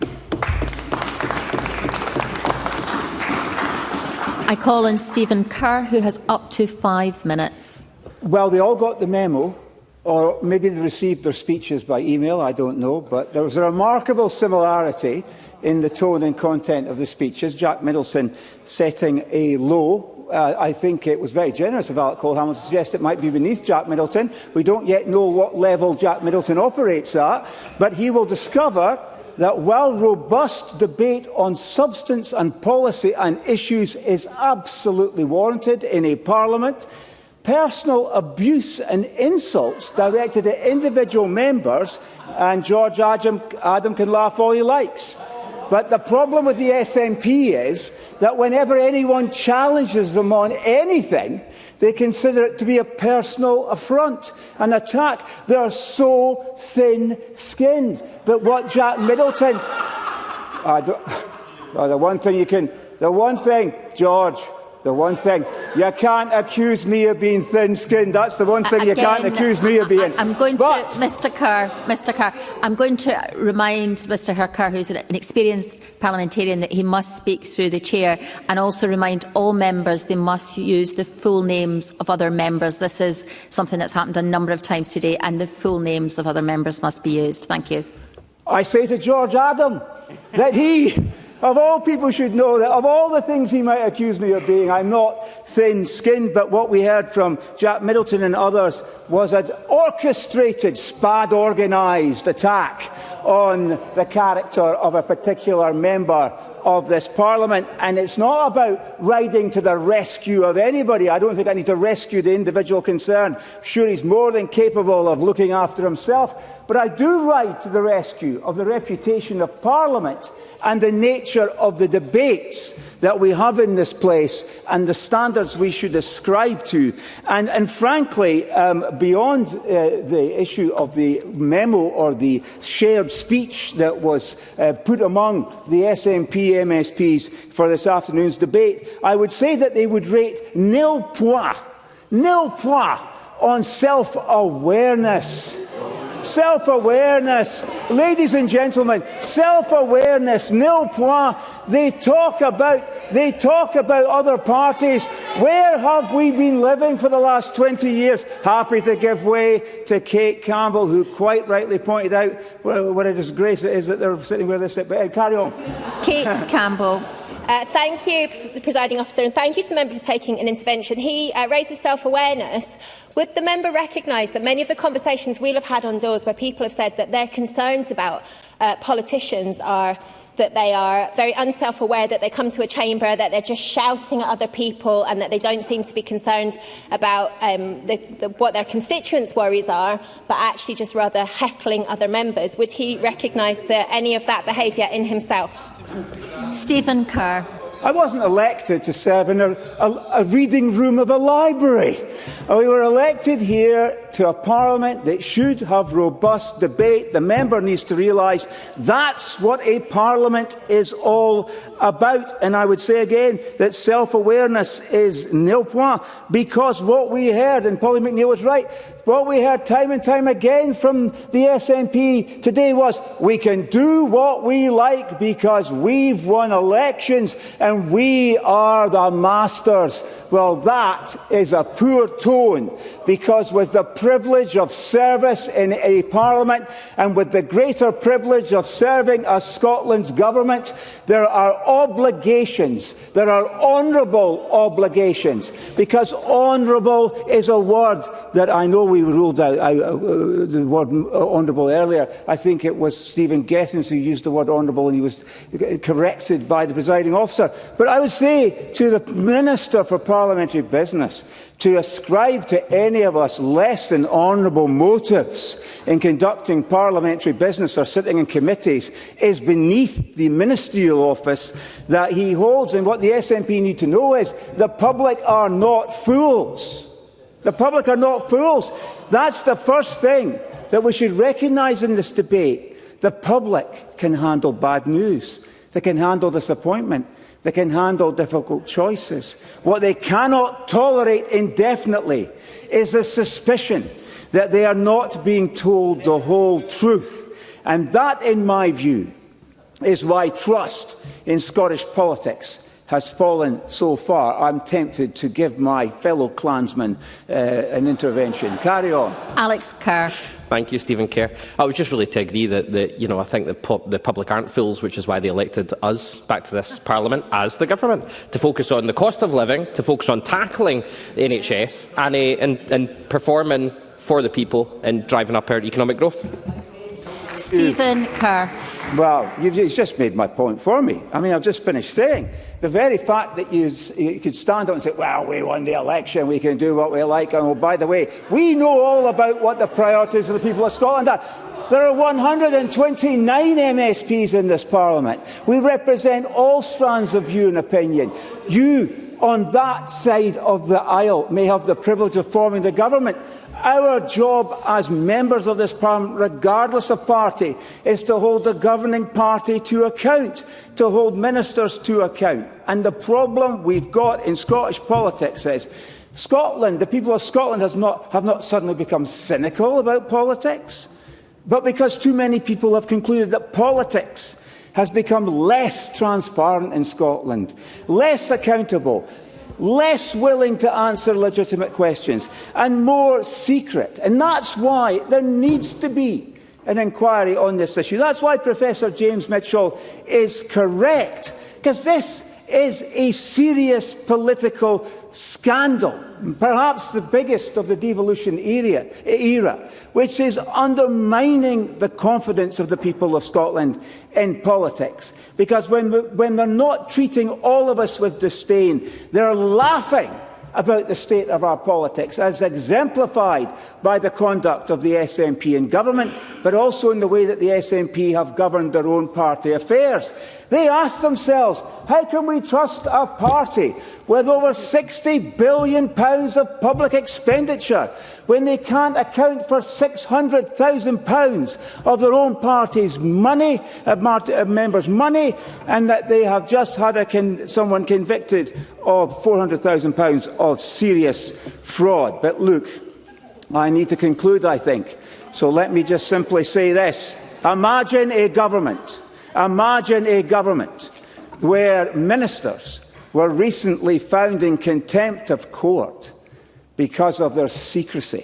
I call on Stephen Kerr, who has up to 5 minutes. Well, they all got the memo. Or maybe they received their speeches by email, I don't know, but there was a remarkable similarity in the tone and content of the speeches. Jack Middleton setting a low. I think it was very generous of Alex Cole-Hamilton to suggest it might be beneath Jack Middleton. We don't yet know what level Jack Middleton operates at, but he will discover that while robust debate on substance and policy and issues is absolutely warranted in a parliament, personal abuse and insults directed at individual members, and George Adam can laugh all he likes. But the problem with the SNP is that whenever anyone challenges them on anything, they consider it to be a personal affront, an attack. They are so thin-skinned. But what Jack Middleton... the one thing, George, you can't accuse me of being thin-skinned. That's the one thing you can't accuse me of being. Mr Kerr, I'm going to remind Mr Kerr, who's an experienced parliamentarian, that he must speak through the chair, and also remind all members they must use the full names of other members. This is something that's happened a number of times today, and the full names of other members must be used. Thank you. I say to George Adam that he, of all people, should know that of all the things he might accuse me of being, I'm not thin-skinned, but what we heard from Jack Middleton and others was an orchestrated, SPAD-organised attack on the character of a particular member of this Parliament. And it's not about riding to the rescue of anybody. I don't think I need to rescue the individual concerned. I'm sure he's more than capable of looking after himself. But I do ride to the rescue of the reputation of Parliament and the nature of the debates that we have in this place and the standards we should ascribe to. And frankly, beyond the issue of the memo or the shared speech that was put among the SNP MSPs for this afternoon's debate, I would say that they would rate nil point on self-awareness. Self-awareness. Ladies and gentlemen, self-awareness, nil point. They talk about other parties. Where have we been living for the last 20 years? Happy to give way to Kate Campbell, who quite rightly pointed out what a disgrace it is that they're sitting where they sit. But carry on. Kate Campbell. Thank you, Presiding Officer, and thank you to the member for taking an intervention. He raises self-awareness. Would the member recognise that many of the conversations we'll have had on doors where people have said that their concerns about politicians are that they are very unself-aware, that they come to a chamber, that they're just shouting at other people and that they don't seem to be concerned about what their constituents' worries are, but actually just rather heckling other members? Would he recognise any of that behaviour in himself? Stephen Kerr. I wasn't elected to serve in a reading room of a library. We were elected here to a Parliament that should have robust debate. The member needs to realise that's what a Parliament is all about. And I would say again that self-awareness is nil point, because what we heard, and Polly McNeill was right, what we heard time and time again from the SNP today was, we can do what we like because we've won elections and we are the masters. Well, that is a poor tone, because with the privilege of service in a Parliament and with the greater privilege of serving as Scotland's government, there are obligations, there are honourable obligations, because honourable is a word that I know we ruled out the word honourable earlier. I think it was Stephen Gethins who used the word honourable, and he was corrected by the presiding officer. But I would say to the Minister for Parliamentary Business, to ascribe to any of us less than honourable motives in conducting parliamentary business or sitting in committees is beneath the ministerial office that he holds. And what the SNP need to know is the public are not fools. The public are not fools. That's the first thing that we should recognise in this debate. The public can handle bad news. They can handle disappointment. They can handle difficult choices. What they cannot tolerate indefinitely is the suspicion that they are not being told the whole truth. And that, in my view, is why trust in Scottish politics has fallen so far. I'm tempted to give my fellow clansman an intervention. Carry on. Alex Kerr. Thank you, Stephen Kerr. I was just really to agree that I think the public aren't fools, which is why they elected us back to this Parliament as the government, to focus on the cost of living, to focus on tackling the NHS and performing for the people and driving up our economic growth. Stephen Kerr. Well, you've just made my point for me. I mean, I've just finished saying the very fact that you could stand up and say, well, we won the election, we can do what we like, and oh, by the way, we know all about what the priorities of the people of Scotland are. There are 129 MSPs in this Parliament. We represent all strands of view and opinion. You, on that side of the aisle, may have the privilege of forming the government. Our job as members of this Parliament, regardless of party, is to hold the governing party to account, to hold ministers to account. And the problem we've got in Scottish politics is Scotland, the people of Scotland have not suddenly become cynical about politics, but because too many people have concluded that politics has become less transparent in Scotland, less accountable, less willing to answer legitimate questions, and more secret. And that's why there needs to be an inquiry on this issue. That's why Professor James Mitchell is correct, because this is a serious political scandal, perhaps the biggest of the devolution era, which is undermining the confidence of the people of Scotland in politics. Because when they're not treating all of us with disdain, they're laughing about the state of our politics, as exemplified by the conduct of the SNP in government, but also in the way that the SNP have governed their own party affairs. They ask themselves, how can we trust a party with over £60 billion of public expenditure when they can't account for £600,000 of their own party's money, members' money, and that they have just had someone convicted of £400,000 of serious fraud? But look, I need to conclude, I think. So let me just simply say this. Imagine a government where ministers were recently found in contempt of court because of their secrecy.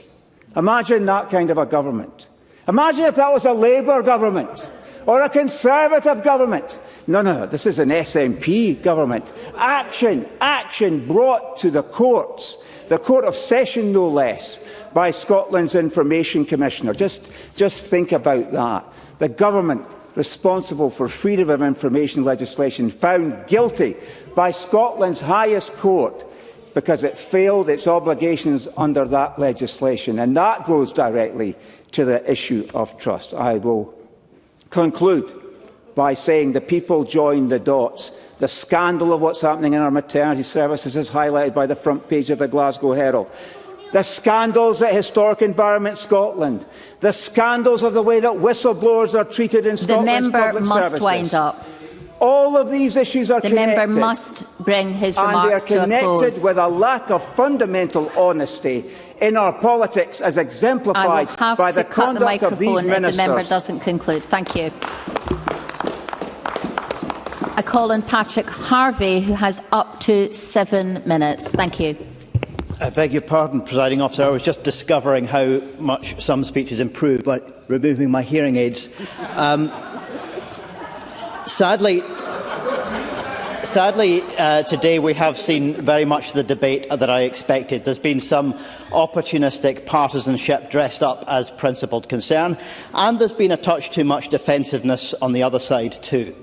Imagine that kind of a government. Imagine if that was a Labour government or a Conservative government. No, this is an SNP government. Action brought to the courts, the Court of Session no less, by Scotland's Information Commissioner. Just think about that. The government responsible for freedom of information legislation found guilty by Scotland's highest court because it failed its obligations under that legislation. And that goes directly to the issue of trust. I will conclude by saying the people join the dots. The scandal of what's happening in our maternity services is highlighted by the front page of the Glasgow Herald. The scandals at Historic Environment Scotland, the scandals of the way that whistleblowers are treated in Scotland's public services. The member must wind up. All of these issues are connected. The member must bring his remarks to a close. And they are connected with a lack of fundamental honesty in our politics, as exemplified by the conduct of these ministers. If the member doesn't conclude. Thank you. I call on Patrick Harvey, who has up to 7 minutes. Thank you. I beg your pardon, Presiding Officer. I was just discovering how much some speeches improve by removing my hearing aids. Sadly, today we have seen very much the debate that I expected. There's been some opportunistic partisanship dressed up as principled concern, and there's been a touch too much defensiveness on the other side too.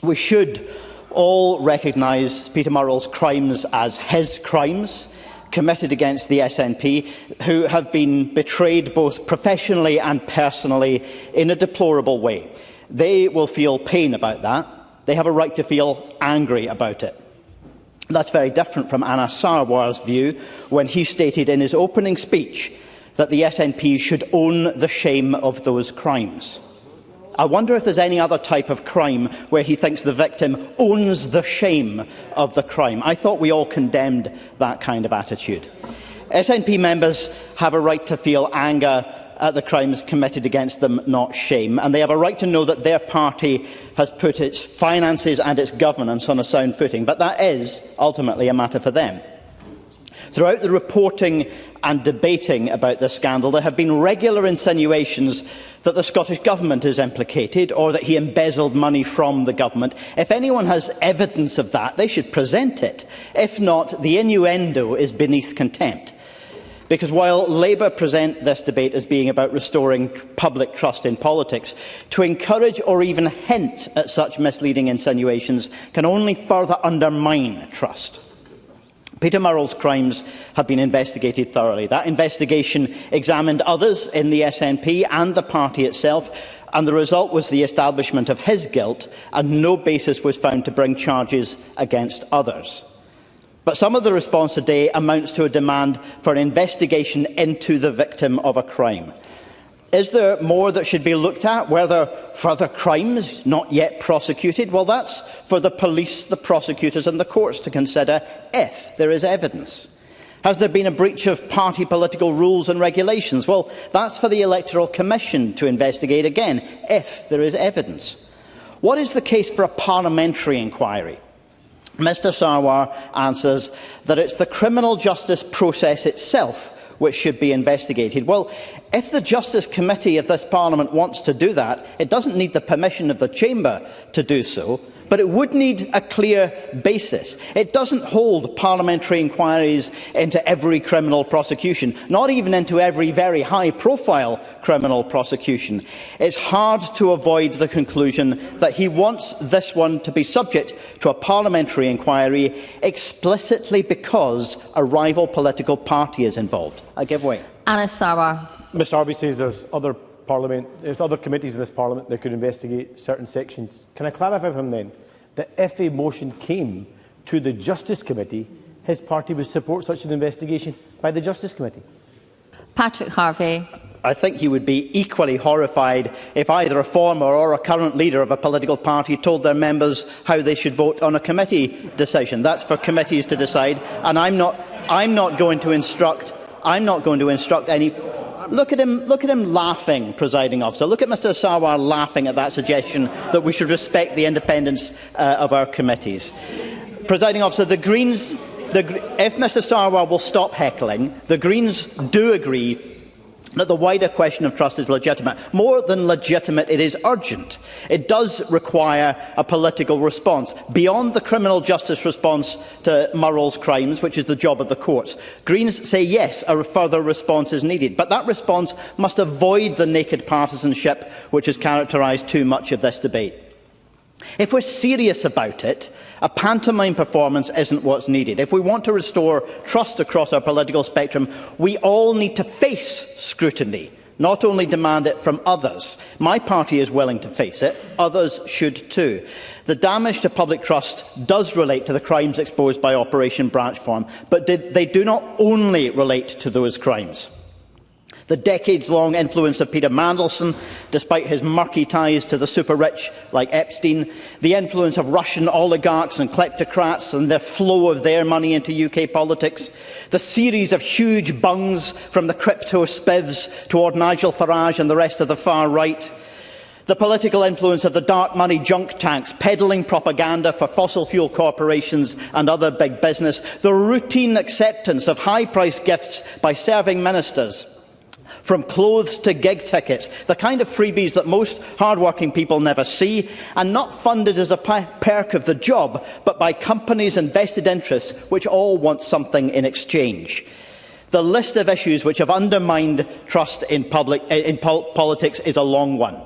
We should all recognise Peter Murrell's crimes as his crimes, committed against the SNP, who have been betrayed both professionally and personally in a deplorable way. They will feel pain about that. They have a right to feel angry about it. That's very different from Anas Sarwar's view when he stated in his opening speech that the SNP should own the shame of those crimes. I wonder if there's any other type of crime where he thinks the victim owns the shame of the crime. I thought we all condemned that kind of attitude. SNP members have a right to feel anger at the crimes committed against them, not shame, and they have a right to know that their party has put its finances and its governance on a sound footing, but that is ultimately a matter for them. Throughout the reporting and debating about this scandal, there have been regular insinuations that the Scottish Government is implicated or that he embezzled money from the Government. If anyone has evidence of that, they should present it. If not, the innuendo is beneath contempt. Because while Labour present this debate as being about restoring public trust in politics, to encourage or even hint at such misleading insinuations can only further undermine trust. Peter Murrell's crimes have been investigated thoroughly. That investigation examined others in the SNP and the party itself, and the result was the establishment of his guilt, and no basis was found to bring charges against others. But some of the response today amounts to a demand for an investigation into the victim of a crime. Is there more that should be looked at? Were there further crimes not yet prosecuted? Well, that's for the police, the prosecutors and the courts to consider if there is evidence. Has there been a breach of party political rules and regulations? Well, that's for the Electoral Commission to investigate again, if there is evidence. What is the case for a parliamentary inquiry? Mr Sarwar answers that it's the criminal justice process itself which should be investigated. Well, if the Justice Committee of this Parliament wants to do that, it doesn't need the permission of the Chamber to do so, but it would need a clear basis. It doesn't hold parliamentary inquiries into every criminal prosecution, not even into every very high-profile criminal prosecution. It's hard to avoid the conclusion that he wants this one to be subject to a parliamentary inquiry explicitly because a rival political party is involved. I give way. Anas Sarwar. Mr Harvey says there's other Parliament, there's other committees in this Parliament that could investigate certain sections. Can I clarify from him then that if a motion came to the Justice Committee, his party would support such an investigation by the Justice Committee? Patrick Harvie. I think he would be equally horrified if either a former or a current leader of a political party told their members how they should vote on a committee decision. That's for committees to decide, and I'm not going to instruct any. Look at him laughing, presiding officer. Look at Mr Sarwar laughing at that suggestion that we should respect the independence of our committees. Presiding officer, the Greens, if Mr Sarwar will stop heckling, the Greens do agree that the wider question of trust is legitimate. More than legitimate, it is urgent. It does require a political response, beyond the criminal justice response to Murrell's crimes, which is the job of the courts. Greens say yes, a further response is needed, but that response must avoid the naked partisanship which has characterised too much of this debate. If we're serious about it, a pantomime performance isn't what's needed. If we want to restore trust across our political spectrum, we all need to face scrutiny, not only demand it from others. My party is willing to face it. Others should too. The damage to public trust does relate to the crimes exposed by Operation Branchform, but they do not only relate to those crimes. The decades-long influence of Peter Mandelson, despite his murky ties to the super-rich like Epstein, the influence of Russian oligarchs and kleptocrats and the flow of their money into UK politics, the series of huge bungs from the crypto spivs toward Nigel Farage and the rest of the far right, the political influence of the dark money junk tanks peddling propaganda for fossil fuel corporations and other big business, the routine acceptance of high-priced gifts by serving ministers, from clothes to gig tickets, the kind of freebies that most hard-working people never see, and not funded as a perk of the job, but by companies and vested interests which all want something in exchange. The list of issues which have undermined trust in politics is a long one.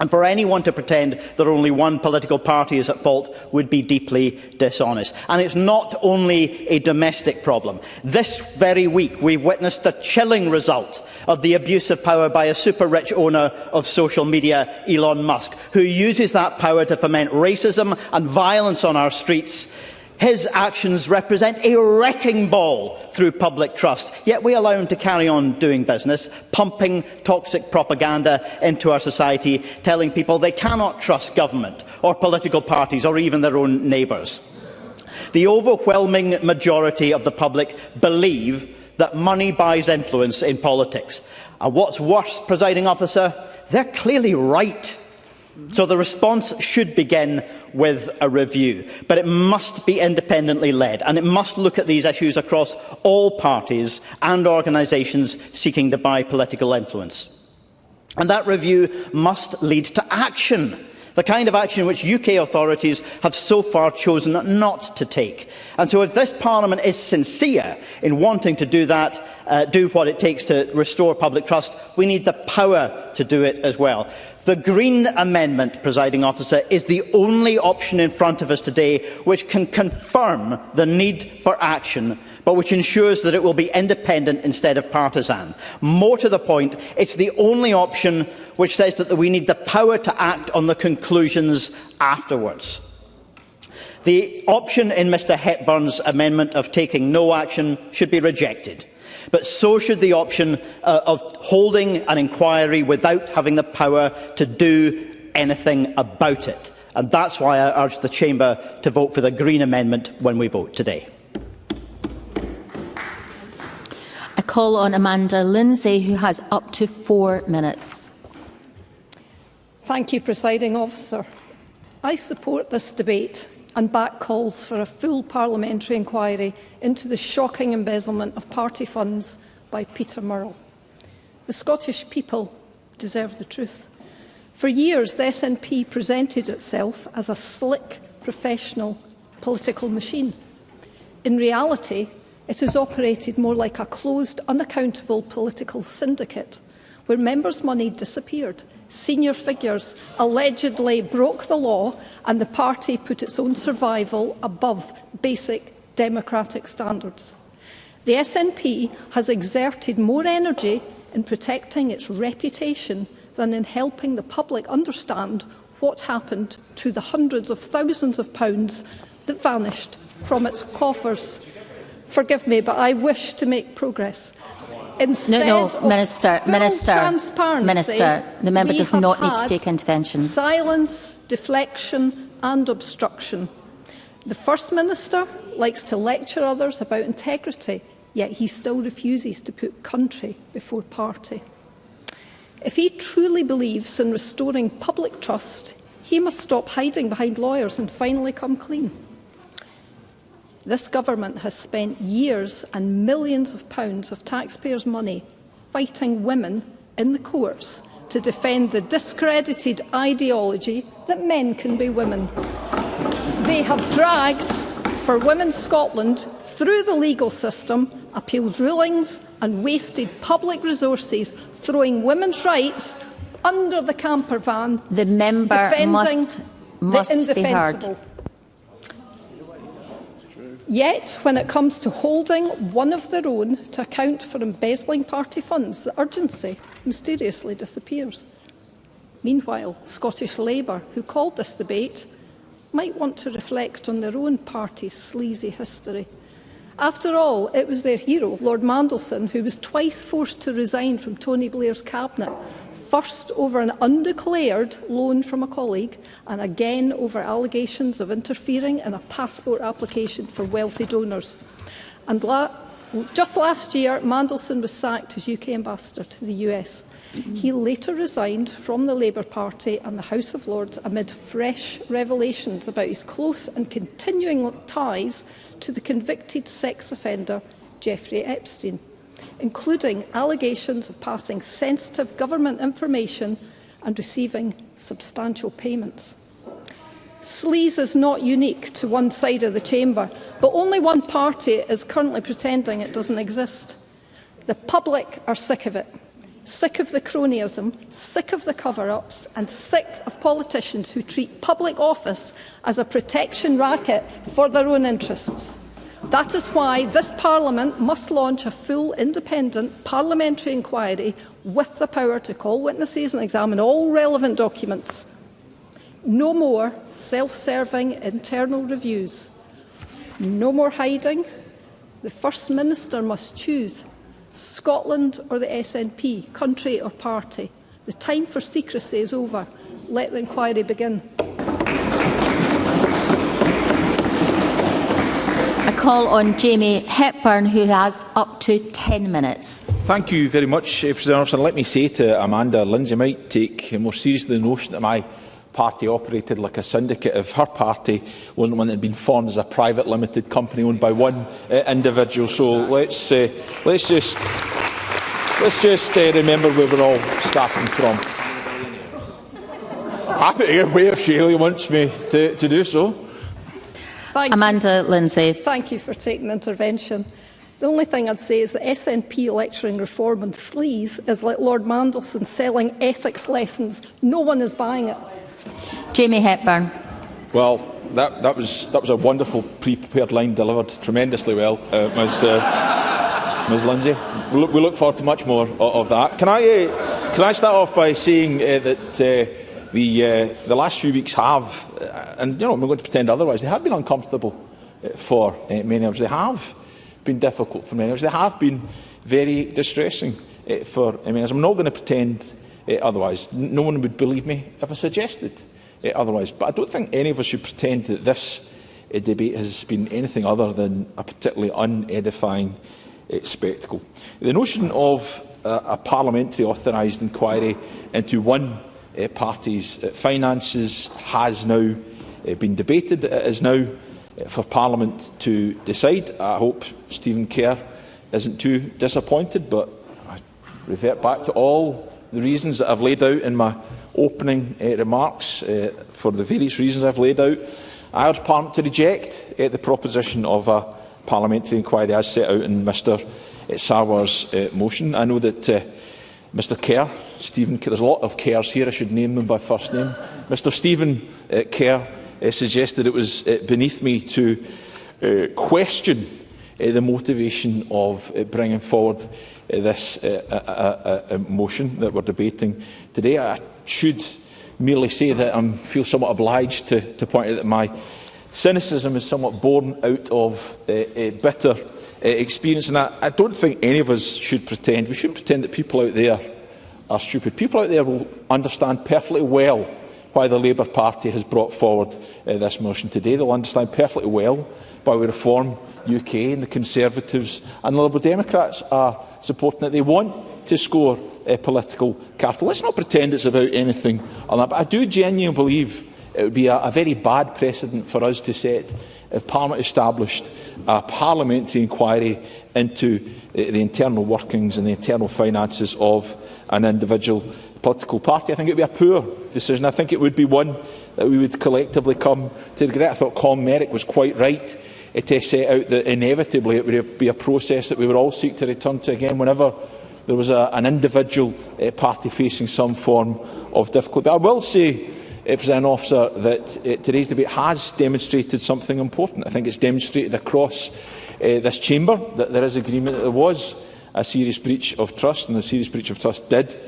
And for anyone to pretend that only one political party is at fault would be deeply dishonest. And it's not only a domestic problem. This very week we've witnessed the chilling result of the abuse of power by a super-rich owner of social media, Elon Musk, who uses that power to foment racism and violence on our streets. His actions represent a wrecking ball through public trust, yet we allow him to carry on doing business, pumping toxic propaganda into our society, telling people they cannot trust government or political parties or even their own neighbours. The overwhelming majority of the public believe that money buys influence in politics. And what's worse, presiding officer, they're clearly right. So the response should begin with a review, but it must be independently led, and it must look at these issues across all parties and organisations seeking to buy political influence. And that review must lead to action, the kind of action which UK authorities have so far chosen not to take. And so if this Parliament is sincere in wanting to do that, do what it takes to restore public trust, we need the power to do it as well. The Green Amendment, presiding officer, is the only option in front of us today which can confirm the need for action, but which ensures that it will be independent instead of partisan. More to the point, it's the only option which says that we need the power to act on the conclusions afterwards. The option in Mr Hepburn's amendment of taking no action should be rejected. But so should the option of holding an inquiry without having the power to do anything about it. And that's why I urge the Chamber to vote for the Green Amendment when we vote today. I call on Amanda Lindsay, who has up to 4 minutes. Thank you, Presiding Officer. I support this debate and back calls for a full parliamentary inquiry into the shocking embezzlement of party funds by Peter Murrell. The Scottish people deserve the truth. For years, the SNP presented itself as a slick, professional political machine. In reality, it has operated more like a closed, unaccountable political syndicate, where members' money disappeared, senior figures allegedly broke the law, and the party put its own survival above basic democratic standards. The SNP has exerted more energy in protecting its reputation than in helping the public understand what happened to the hundreds of thousands of pounds that vanished from its coffers. Forgive me, but I wish to make progress. Instead Minister, the member does not need to take interventions. Silence, deflection and obstruction. The First Minister likes to lecture others about integrity, yet he still refuses to put country before party. If he truly believes in restoring public trust, he must stop hiding behind lawyers and finally come clean. This government has spent years and millions of pounds of taxpayers' money fighting women in the courts to defend the discredited ideology that men can be women. They have dragged for Women's Scotland through the legal system, appealed rulings and wasted public resources, throwing women's rights under the camper van, the member must be heard. Yet, when it comes to holding one of their own to account for embezzling party funds, the urgency mysteriously disappears. Meanwhile, Scottish Labour, who called this debate, might want to reflect on their own party's sleazy history. After all, it was their hero, Lord Mandelson, who was twice forced to resign from Tony Blair's cabinet, first over an undeclared loan from a colleague and again over allegations of interfering in a passport application for wealthy donors. And just last year, Mandelson was sacked as UK ambassador to the US. He later resigned from the Labour Party and the House of Lords amid fresh revelations about his close and continuing ties to the convicted sex offender Jeffrey Epstein, including allegations of passing sensitive government information and receiving substantial payments. Sleaze is not unique to one side of the chamber, but only one party is currently pretending it doesn't exist. The public are sick of it. Sick of the cronyism, sick of the cover-ups and sick of politicians who treat public office as a protection racket for their own interests. That is why this Parliament must launch a full independent parliamentary inquiry with the power to call witnesses and examine all relevant documents. No more self-serving internal reviews. No more hiding. The First Minister must choose Scotland or the SNP, country or party. The time for secrecy is over. Let the inquiry begin. I call on Jamie Hepburn, who has up to 10 minutes. Thank you very much, President Officer. Let me say to Amanda Lindsay, might take more seriously the notion that my party operated like a syndicate if her party wasn't one that had been formed as a private limited company owned by one individual. So let's just remember where we're all starting from. Happy to give way if Shelley wants me to do so. Amanda Lindsay. Thank you for taking the intervention. The only thing I'd say is that SNP lecturing reform and sleaze is like Lord Mandelson selling ethics lessons. No one is buying it. Jamie Hepburn. Well, that was a wonderful pre-prepared line delivered tremendously well, Ms Lindsay. We look forward to much more of that. Can I start off by saying that the last few weeks have, and I'm not going to pretend otherwise, they have been uncomfortable for many of us. They have been difficult for many of us. They have been very distressing for many of us. I'm not going to pretend otherwise. No one would believe me if I suggested otherwise. But I don't think any of us should pretend that this debate has been anything other than a particularly unedifying spectacle. The notion of a parliamentary authorised inquiry into one party's finances has now been debated. It is now for Parliament to decide. I hope Stephen Kerr isn't too disappointed, but I revert back to all the reasons that I've laid out in my opening remarks. For the various reasons I've laid out, I urge Parliament to reject the proposition of a parliamentary inquiry as set out in Mr Sarwar's motion. I know that Mr Kerr, Stephen Kerr, there's a lot of Kerrs here, I should name them by first name. Mr Stephen Kerr suggested it was beneath me to question the motivation of bringing forward this motion that we're debating today. I should merely say that I feel somewhat obliged to point out that my cynicism is somewhat born out of bitter experience, and I don't think any of us should pretend. We shouldn't pretend that people out there are stupid. People out there will understand perfectly well why the Labour Party has brought forward this motion today. They'll understand perfectly well why we Reform UK and the Conservatives and the Liberal Democrats are supporting it. They want to score political capital. Let's not pretend it's about anything on that. But I do genuinely believe it would be a very bad precedent for us to set if Parliament established a parliamentary inquiry into the internal workings and the internal finances of an individual political party. I think it would be a poor decision. I think it would be one that we would collectively come to regret. I thought Colm Merrick was quite right to set out that inevitably it would be a process that we would all seek to return to again whenever there was an individual party facing some form of difficulty. But I will say, Presiding Officer, that today's debate has demonstrated something important. I think it's demonstrated across this chamber that there is agreement that there was a serious breach of trust, and the serious breach of trust did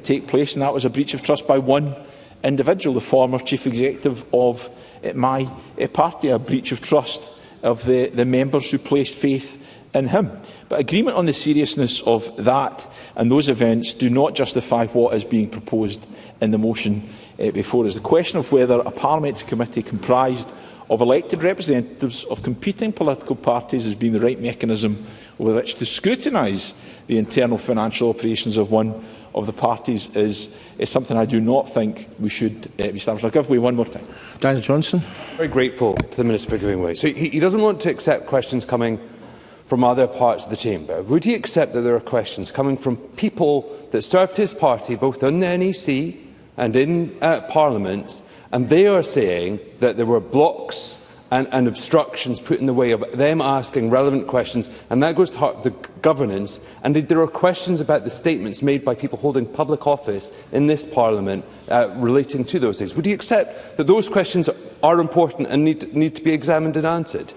take place, and that was a breach of trust by one individual, the former Chief Executive of my party, a breach of trust of the members who placed faith in him. But agreement on the seriousness of that and those events do not justify what is being proposed in the motion before us. The question of whether a parliamentary committee comprised of elected representatives of competing political parties has been the right mechanism with which to scrutinise the internal financial operations of one of the parties is something I do not think we should be established. I'll give way one more time. Daniel Johnson. Very grateful to the Minister for giving way. So he doesn't want to accept questions coming from other parts of the chamber. Would he accept that there are questions coming from people that served his party both in the NEC and in Parliament, and they are saying that there were blocks and obstructions put in the way of them asking relevant questions, and that goes to the governance. And there are questions about the statements made by people holding public office in this Parliament relating to those things. Would you accept that those questions are important and need to be examined and answered?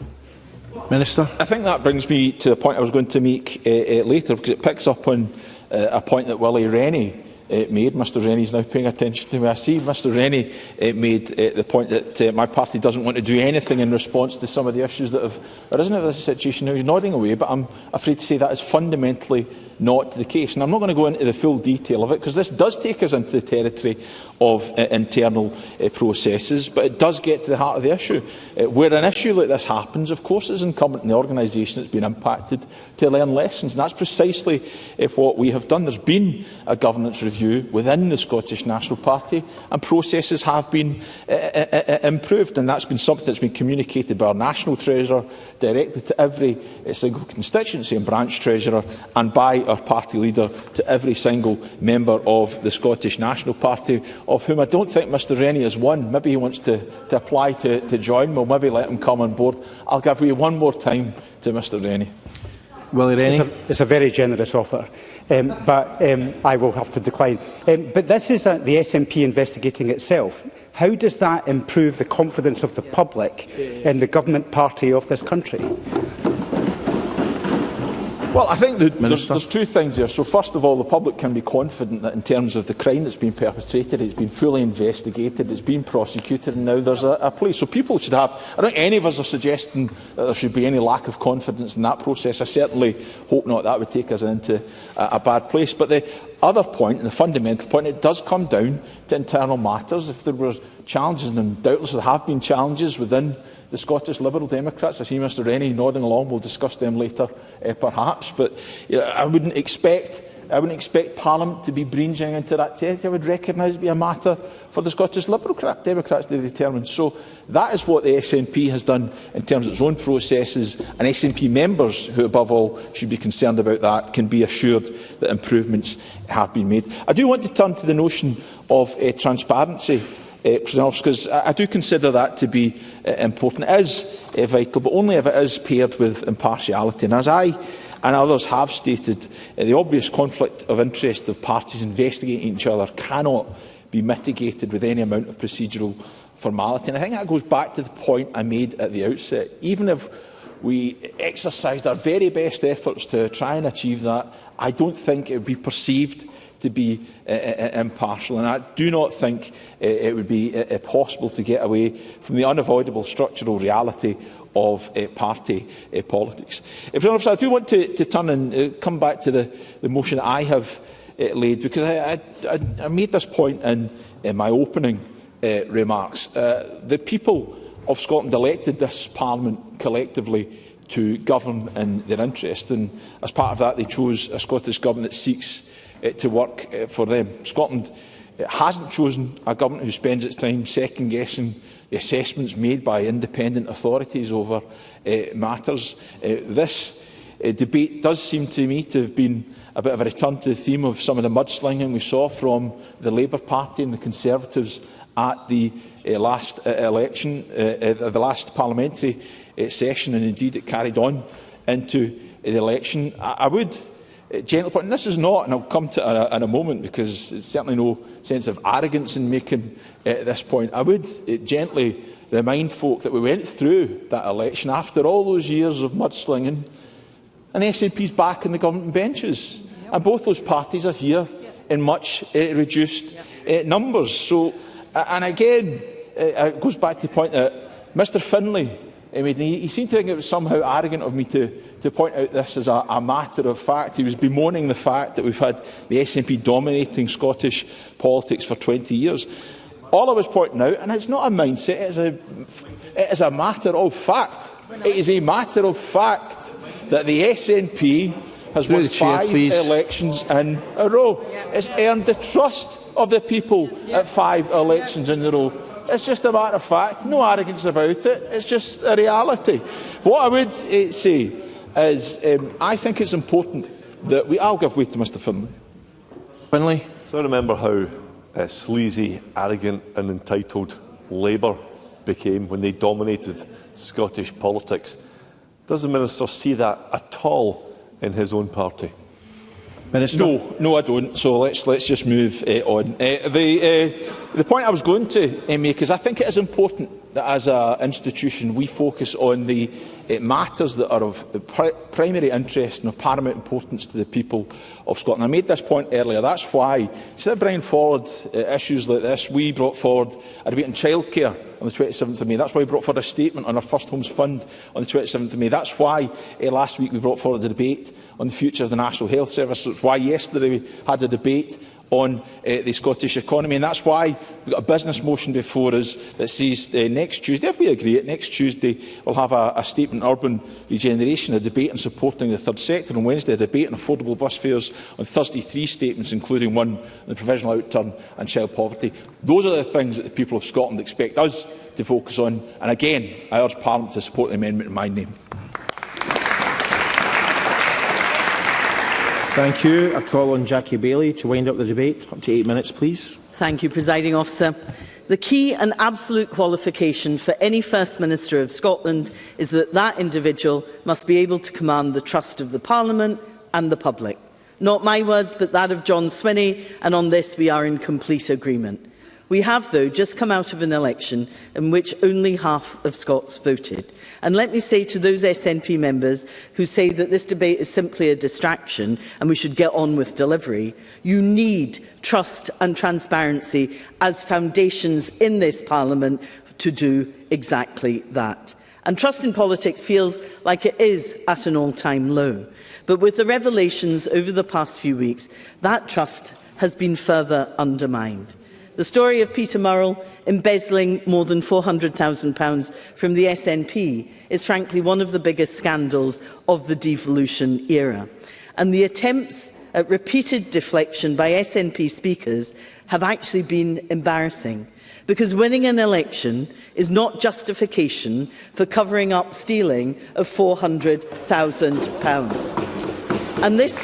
Minister. I think that brings me to the point I was going to make later, because it picks up on a point that Willie Rennie made. Mr Rennie is now paying attention to me. I see Mr Rennie made the point that my party doesn't want to do anything in response to some of the issues that have arisen out of this situation. Now he's nodding away, but I'm afraid to say that is fundamentally not the case. And I'm not going to go into the full detail of it, because this does take us into the territory of internal processes, but it does get to the heart of the issue. Where an issue like this happens, of course, it is incumbent on the organisation that's been impacted to learn lessons, and that's precisely what we have done. There's been a governance review within the Scottish National Party, and processes have been improved, and that's been something that's been communicated by our National Treasurer directly to every single constituency and branch treasurer, and by our party leader to every single member of the Scottish National Party, of whom I don't think Mr Rennie is one. Maybe he wants to apply to join. We'll maybe let him come on board. I'll give you one more time to Mr Rennie. Willie Rennie. It's a very generous offer, but I will have to decline. But this is the SNP investigating itself. How does that improve the confidence of the public in the government party of this country? Well, I think there's two things there. So first of all, the public can be confident that in terms of the crime that's been perpetrated, it's been fully investigated, it's been prosecuted, and now there's a police. So people should have... I don't think any of us are suggesting that there should be any lack of confidence in that process. I certainly hope not. That would take us into a bad place. But the other point, and the fundamental point, it does come down to internal matters. If there were challenges, and doubtless there have been challenges within the Scottish Liberal Democrats. I see Mr Rennie nodding along. We'll discuss them later, perhaps. But I wouldn't expect Parliament to be breaching into that territory. I would recognise it to be a matter for the Scottish Liberal Democrats to determine. So that is what the SNP has done in terms of its own processes, and SNP members, who above all should be concerned about that, can be assured that improvements have been made. I do want to turn to the notion of transparency, because I do consider that to be important. It is vital, but only if it is paired with impartiality. And as I and others have stated, the obvious conflict of interest of parties investigating each other cannot be mitigated with any amount of procedural formality. And I think that goes back to the point I made at the outset. Even if we exercised our very best efforts to try and achieve that. I don't think it would be perceived to be impartial, and I do not think it would be possible to get away from the unavoidable structural reality of party politics. I do want to turn and come back to the motion that I have laid, because I made this point in my opening remarks. The people of Scotland elected this Parliament collectively to govern in their interest, and as part of that they chose a Scottish Government that seeks to work for them. Scotland hasn't chosen a government who spends its time second-guessing the assessments made by independent authorities over matters. This debate does seem to me to have been a bit of a return to the theme of some of the mudslinging we saw from the Labour Party and the Conservatives at the last election, the last parliamentary session, and indeed it carried on into the election. I would gently point, and this is not, and I'll come to it in a moment, because there's certainly no sense of arrogance in making this point. I would gently remind folk that we went through that election after all those years of mudslinging, and the SNP is back in the government benches, and both those parties are here in much reduced numbers. So, and again, it goes back to the point that Mr Finlay made. He seemed to think it was somehow arrogant of me to point out this as a matter of fact. He was bemoaning the fact that we've had the SNP dominating Scottish politics for 20 years. All I was pointing out, and it's not a mindset, it is a matter of fact. It is a matter of fact that the SNP has won 5 elections in a row. It's earned the trust of the people at 5 elections in a row. It's just a matter of fact, no arrogance about it, it's just a reality. What I would say is I think it's important that I'll give way to Mr Finlay. So I remember how sleazy, arrogant and entitled Labour became when they dominated Scottish politics. Does the Minister see that at all in his own party? Minister? No, I don't. So let's just move on. The point I was going to make is I think it is important that as an institution we focus on the matters that are of primary interest and of paramount importance to the people of Scotland. I made this point earlier. That's why, instead of bringing forward issues like this, we brought forward a debate on childcare on the 27th of May. That's why we brought forward a statement on our First Homes Fund on the 27th of May. That's why last week we brought forward a debate on the future of the National Health Service. That's why yesterday we had a debate on the Scottish economy, and that's why we've got a business motion before us that says next Tuesday, if we agree it, next Tuesday we'll have a statement on urban regeneration, a debate on supporting the third sector on Wednesday, a debate on affordable bus fares on Thursday, 3 statements, including one on the provisional outturn and child poverty. Those are the things that the people of Scotland expect us to focus on, and again I urge Parliament to support the amendment in my name. Thank you. I call on Jackie Baillie to wind up the debate. Up to 8 minutes, please. Thank you, Presiding Officer. The key and absolute qualification for any First Minister of Scotland is that that individual must be able to command the trust of the Parliament and the public. Not my words, but that of John Swinney, and on this we are in complete agreement. We have, though, just come out of an election in which only half of Scots voted. And let me say to those SNP members who say that this debate is simply a distraction and we should get on with delivery, you need trust and transparency as foundations in this Parliament to do exactly that. And trust in politics feels like it is at an all-time low. But with the revelations over the past few weeks, that trust has been further undermined. The story of Peter Murrell embezzling more than £400,000 from the SNP is frankly one of the biggest scandals of the devolution era. And the attempts at repeated deflection by SNP speakers have actually been embarrassing, because winning an election is not justification for covering up stealing of £400,000. And this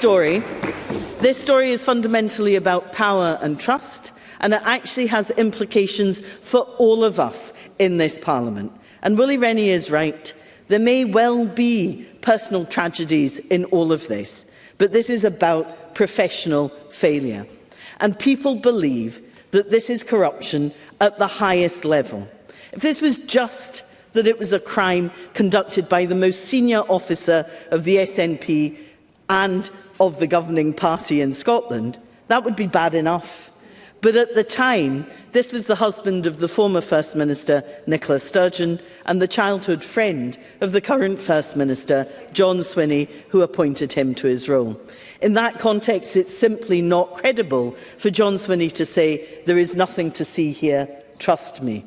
story is fundamentally about power and trust, and it actually has implications for all of us in this Parliament. And Willie Rennie is right. There may well be personal tragedies in all of this, but this is about professional failure. And people believe that this is corruption at the highest level. If this was just that it was a crime conducted by the most senior officer of the SNP and of the governing party in Scotland, that would be bad enough. But at the time, this was the husband of the former First Minister, Nicola Sturgeon, and the childhood friend of the current First Minister, John Swinney, who appointed him to his role. In that context, it's simply not credible for John Swinney to say, "There is nothing to see here, trust me."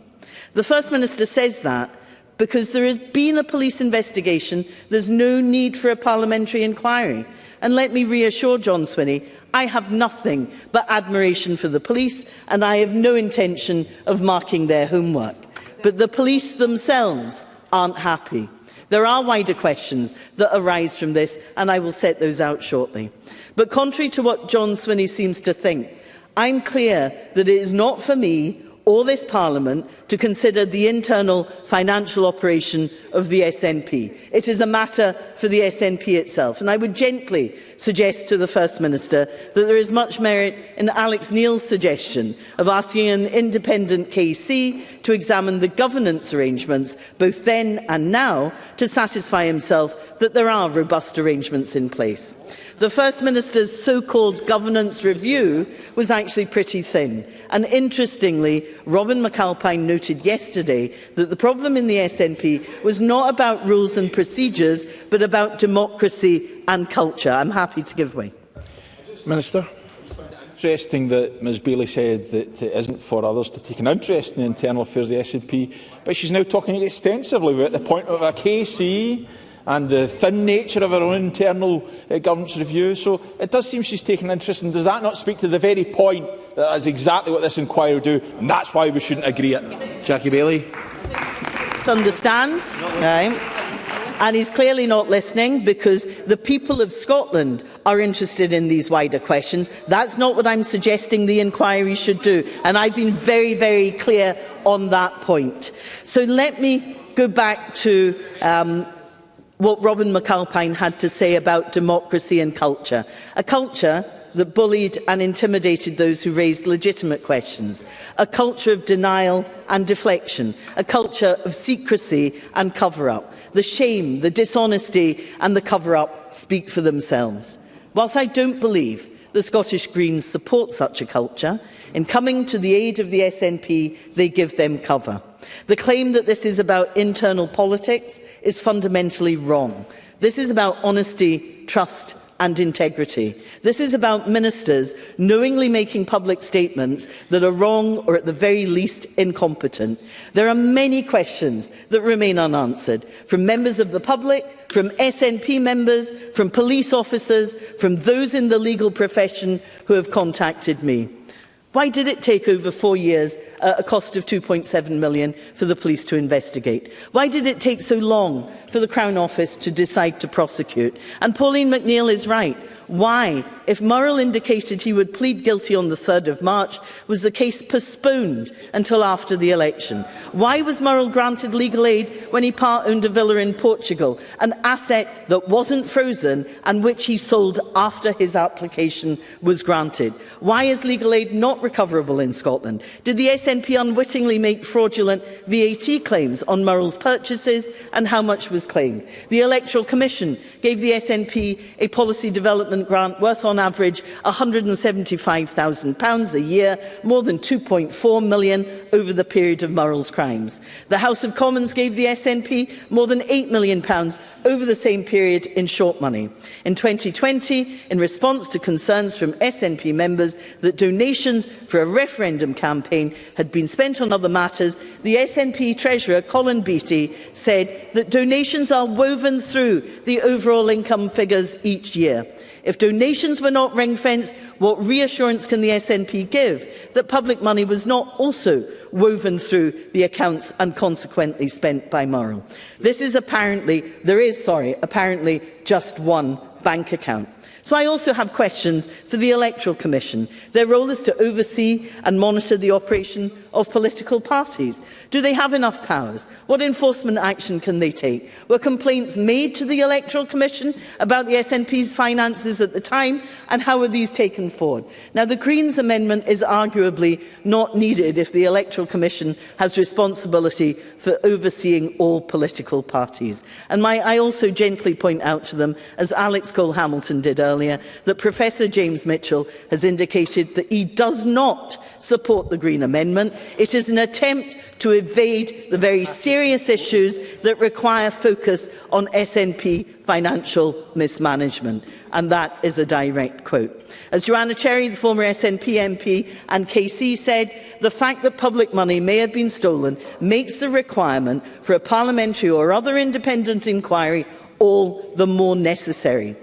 The First Minister says that because there has been a police investigation, there's no need for a parliamentary inquiry. And let me reassure John Swinney, I have nothing but admiration for the police, and I have no intention of marking their homework. But the police themselves aren't happy. There are wider questions that arise from this, and I will set those out shortly. But contrary to what John Swinney seems to think, I'm clear that it is not for me or this Parliament to consider the internal financial operation of the SNP. It is a matter for the SNP itself. And I would gently suggest to the First Minister that there is much merit in Alex Neil's suggestion of asking an independent KC to examine the governance arrangements, both then and now, to satisfy himself that there are robust arrangements in place. The First Minister's so-called governance review was actually pretty thin. And interestingly, Robin McAlpine noted yesterday that the problem in the SNP was not about rules and procedures, but about democracy and culture. I'm happy to give way. Minister. Interesting that Ms Bailey said that it isn't for others to take an interest in the internal affairs of the SNP, but she's now talking extensively about the point of a KC and the thin nature of our own internal governance review. So it does seem she's taken interest, and does that not speak to the very point that is exactly what this inquiry will do, and that's why we shouldn't agree it? Jackie Bailey. Understands, right? And he's clearly not listening, because the people of Scotland are interested in these wider questions. That's not what I'm suggesting the inquiry should do, and I've been very, very clear on that point. So let me go back to what Robin McAlpine had to say about democracy and culture. A culture that bullied and intimidated those who raised legitimate questions. A culture of denial and deflection. A culture of secrecy and cover-up. The shame, the dishonesty and the cover-up speak for themselves. Whilst I don't believe the Scottish Greens support such a culture, in coming to the aid of the SNP, they give them cover. The claim that this is about internal politics is fundamentally wrong. This is about honesty, trust and integrity. This is about ministers knowingly making public statements that are wrong or at the very least incompetent. There are many questions that remain unanswered, from members of the public, from SNP members, from police officers, from those in the legal profession who have contacted me. Why did it take over 4 years at a cost of £2.7 million for the police to investigate? Why did it take so long for the Crown Office to decide to prosecute? And Pauline McNeill is right. Why, if Murrell indicated he would plead guilty on the 3rd of March, was the case postponed until after the election? Why was Murrell granted legal aid when he part-owned a villa in Portugal, an asset that wasn't frozen and which he sold after his application was granted? Why is legal aid not recoverable in Scotland? Did the SNP unwittingly make fraudulent VAT claims on Murrell's purchases, and how much was claimed? The Electoral Commission gave the SNP a policy development grant worth on average £175,000 a year, more than £2.4 million over the period of Murrell's crimes. The House of Commons gave the SNP more than £8 million over the same period in short money. In 2020, in response to concerns from SNP members that donations for a referendum campaign had been spent on other matters, the SNP Treasurer, Colin Beattie, said that donations are woven through the overall income figures each year. If donations were not ring-fenced, what reassurance can the SNP give that public money was not also woven through the accounts and consequently spent by Murrell? There is apparently just one bank account. So I also have questions for the Electoral Commission. Their role is to oversee and monitor the operation of political parties. Do they have enough powers? What enforcement action can they take? Were complaints made to the Electoral Commission about the SNP's finances at the time, and how were these taken forward? Now, the Greens' amendment is arguably not needed if the Electoral Commission has responsibility for overseeing all political parties. And I also gently point out to them, as Alex Cole-Hamilton did earlier, that Professor James Mitchell has indicated that he does not support the Green Amendment. It is an attempt to evade the very serious issues that require focus on SNP financial mismanagement. And that is a direct quote. As Joanna Cherry, the former SNP MP, and KC said, the fact that public money may have been stolen makes the requirement for a parliamentary or other independent inquiry all the more necessary.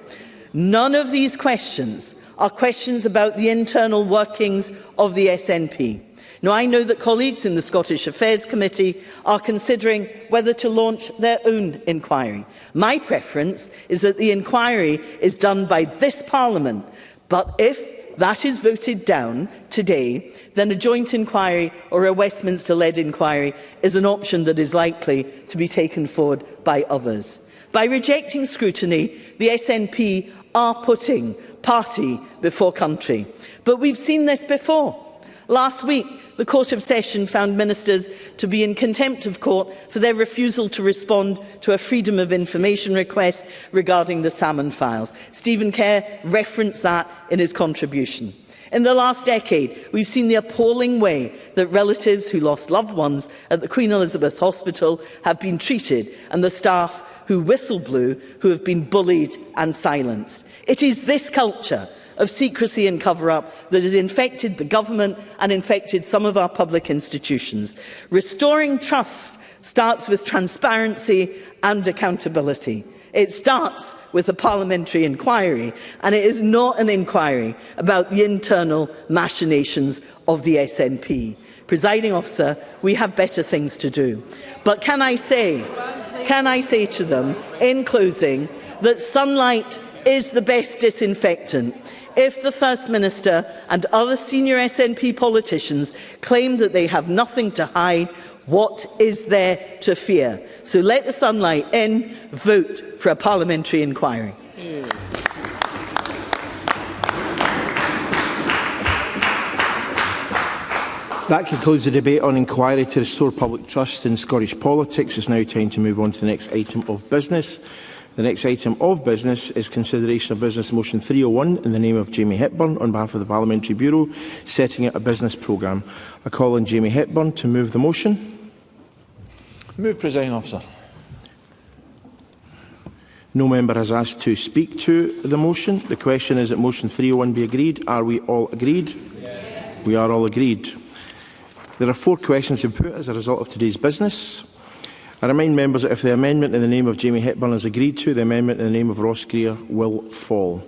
None of these questions are questions about the internal workings of the SNP. Now, I know that colleagues in the Scottish Affairs Committee are considering whether to launch their own inquiry. My preference is that the inquiry is done by this Parliament, but if that is voted down today, then a joint inquiry or a Westminster-led inquiry is an option that is likely to be taken forward by others. By rejecting scrutiny, the SNP are putting party before country. But we've seen this before. Last week, the Court of Session found ministers to be in contempt of court for their refusal to respond to a Freedom of Information request regarding the salmon files. Stephen Kerr referenced that in his contribution. In the last decade, we've seen the appalling way that relatives who lost loved ones at the Queen Elizabeth Hospital have been treated, and the staff who whistle blew who have been bullied and silenced. It is this culture of secrecy and cover-up that has infected the government and infected some of our public institutions. Restoring trust starts with transparency and accountability. It starts with a parliamentary inquiry, and it is not an inquiry about the internal machinations of the SNP. Presiding officer, we have better things to do. But can I say to them, in closing, that sunlight is the best disinfectant. If the First Minister and other senior SNP politicians claim that they have nothing to hide, what is there to fear? So let the sunlight in, vote for a parliamentary inquiry. That concludes the debate on inquiry to restore public trust in Scottish politics. It's now time to move on to the next item of business. The next item of business is consideration of Business Motion 301 in the name of Jamie Hepburn on behalf of the Parliamentary Bureau, setting out a business programme. I call on Jamie Hepburn to move the motion. Move, Presiding Officer. No member has asked to speak to the motion. The question is that motion 301 be agreed. Are we all agreed? Yes. We are all agreed. There are 4 questions to put as a result of today's business. I remind members that if the amendment in the name of Jamie Hepburn is agreed to, the amendment in the name of Ross Greer will fall.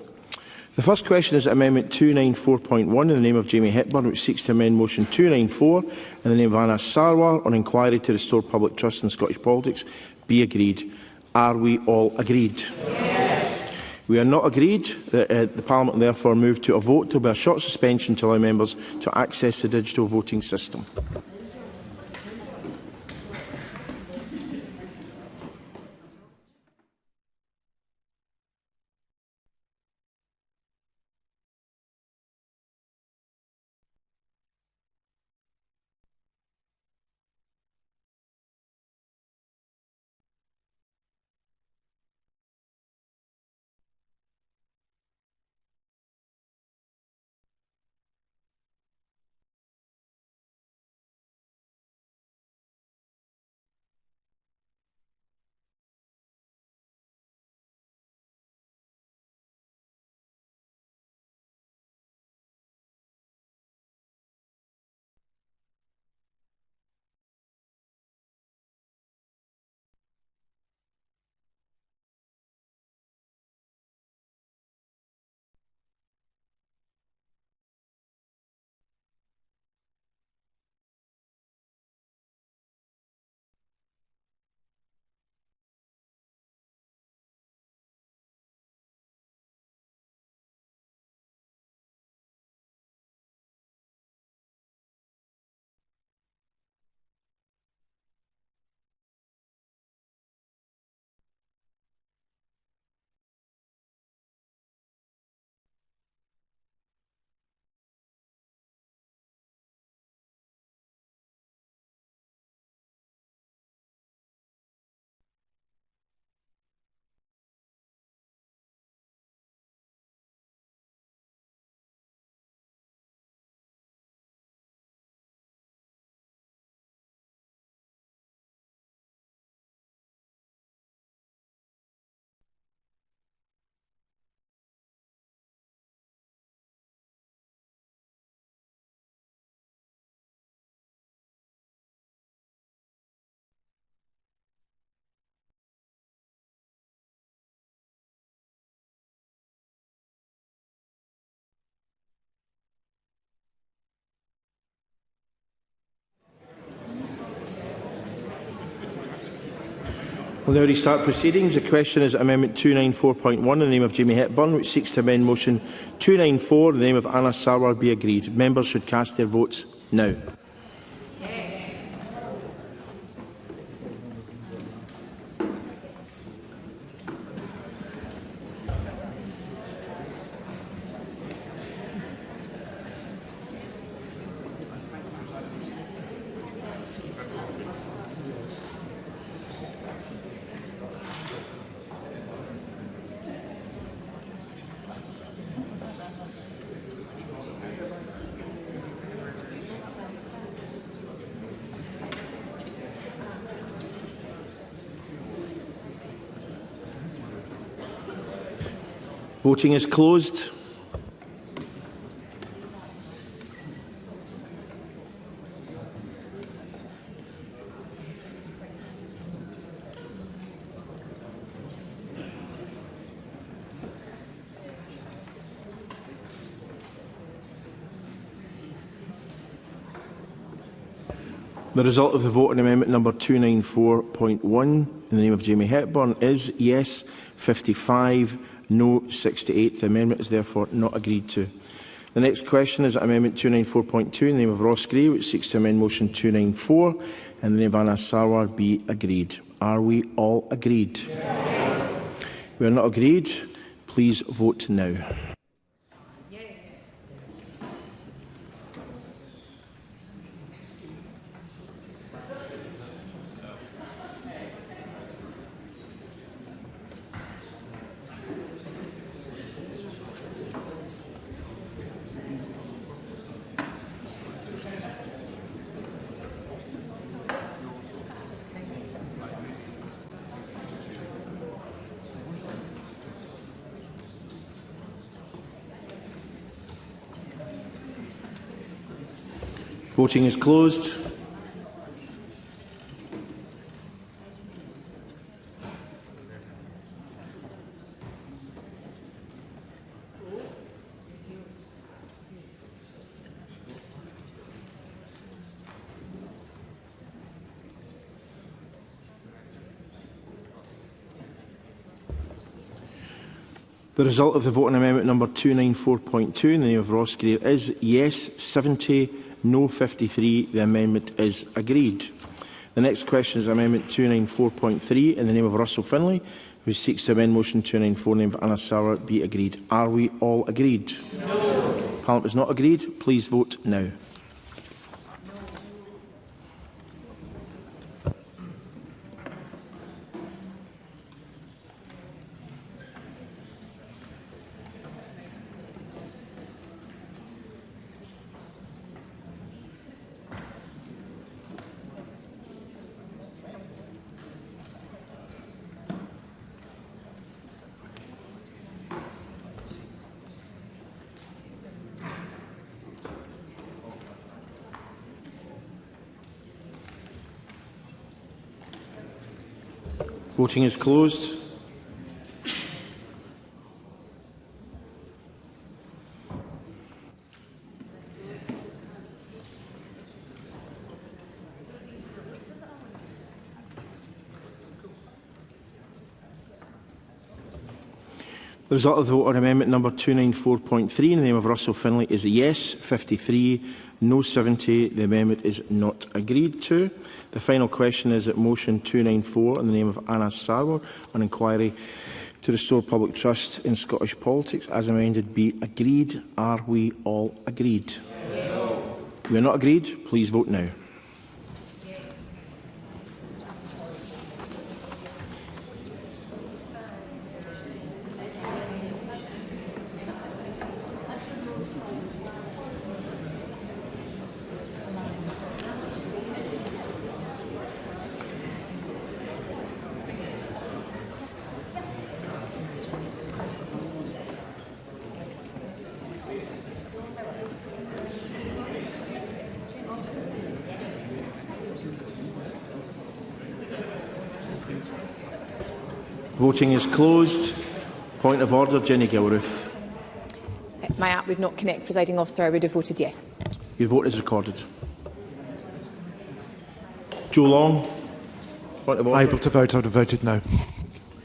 The first question is that Amendment 294.1 in the name of Jamie Hepburn, which seeks to amend Motion 294 in the name of Anna Sarwar on inquiry to restore public trust in Scottish politics, be agreed. Are we all agreed? Yes. We are not agreed. The Parliament therefore move to a vote. There will be a short suspension to allow members to access the digital voting system. We'll now restart proceedings. The question is Amendment 294.1 in the name of Jamie Hepburn, which seeks to amend Motion 294 in the name of Anna Sarwar be agreed. Members should cast their votes now. Voting is closed. The result of the vote on amendment number 294.1 in the name of Jamie Hepburn is yes 55, no 68. The amendment is therefore not agreed to. The next question is amendment 294.2 in the name of Ross Gray, which seeks to amend motion 294 in the name of Anna Sarwar be agreed. Are we all agreed? Yes. We are not agreed. Please vote now. Voting is closed. The result of the vote on amendment number 294.2 in the name of Ross Greer is yes 70, no 53. The amendment is agreed. The next question is amendment 294.3 in the name of Russell Finlay, who seeks to amend motion 294 in the name of Anna Sarwar be agreed. Are we all agreed? No. Parliament is not agreed. Please vote now. Voting is closed. The result of the vote on amendment number 294.3 in the name of Russell Finlay is yes 53, no 70. The amendment is not agreed to. The final question is that motion 294 in the name of Anna Sarwar on inquiry to restore public trust in Scottish politics as amended be agreed. Are we all agreed? Yes. We are not agreed. Please vote now. Voting is closed. Point of order, Jenny Gilruth. My app would not connect, Presiding Officer. I would have voted yes. Your vote is recorded. Joe Long. Able to vote, I would have voted no.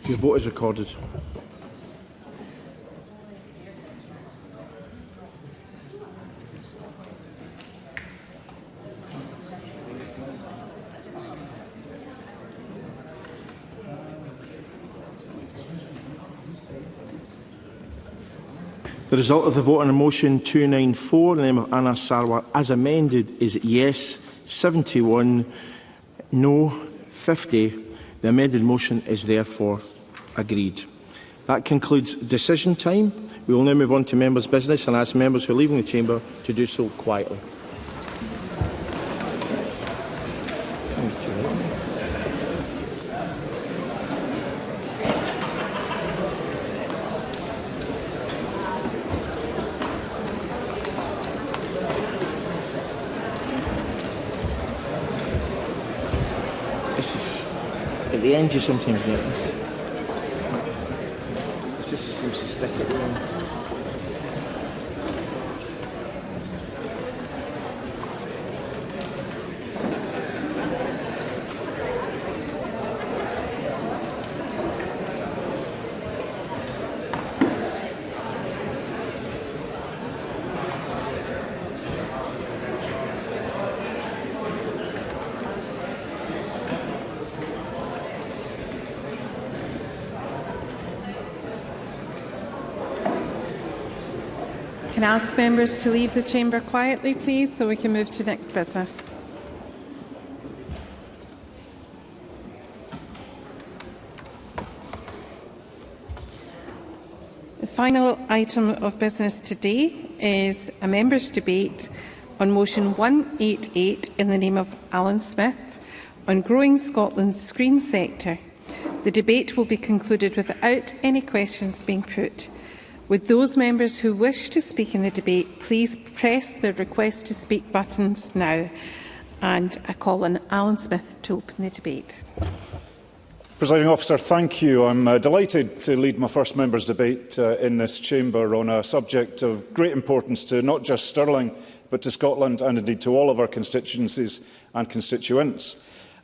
Your vote is recorded. The result of the vote on motion 294 in the name of Anna Sarwar as amended is yes 71, no 50. The amended motion is therefore agreed. That concludes decision time. We will now move on to members' business and ask members who are leaving the chamber to do so quietly. At the end, you sometimes get this. It just seems to stick at the end. Can I ask members to leave the chamber quietly, please, so we can move to next business? The final item of business today is a members' debate on motion 188 in the name of Alan Smith on growing Scotland's screen sector. The debate will be concluded without any questions being put. Would those members who wish to speak in the debate please press the request to speak buttons now? And I call on Alan Smith to open the debate. Presiding Officer, thank you. I'm delighted to lead my first members' debate in this chamber on a subject of great importance to not just Stirling, but to Scotland and indeed to all of our constituencies and constituents.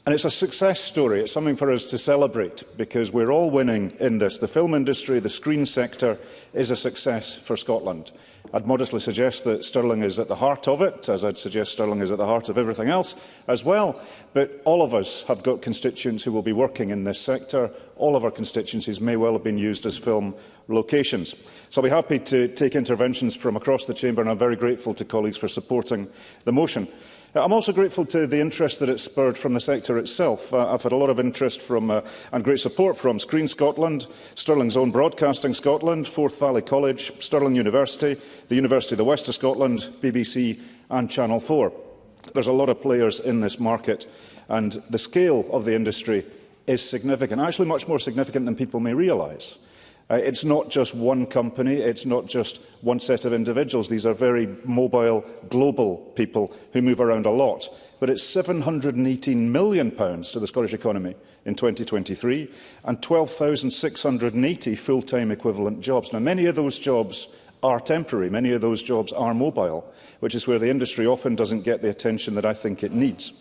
And it's a success story. It's something for us to celebrate because we're all winning in this. The film industry, the screen sector is a success for Scotland. I'd modestly suggest that Stirling is at the heart of it, as I'd suggest Stirling is at the heart of everything else as well. But all of us have got constituents who will be working in this sector. All of our constituencies may well have been used as film locations. So I'll be happy to take interventions from across the chamber, and I'm very grateful to colleagues for supporting the motion. I'm also grateful to the interest that it's spurred from the sector itself. I've had a lot of interest from and great support from Screen Scotland, Stirling's own Broadcasting Scotland, Forth Valley College, Stirling University, the University of the West of Scotland, BBC and Channel 4. There's a lot of players in this market and the scale of the industry is significant, actually much more significant than people may realise. It's not just one company, it's not just one set of individuals. These are very mobile, global people who move around a lot. But it's £718 million to the Scottish economy in 2023 and 12,680 full-time equivalent jobs. Now, many of those jobs are temporary, many of those jobs are mobile, which is where the industry often doesn't get the attention that I think it needs.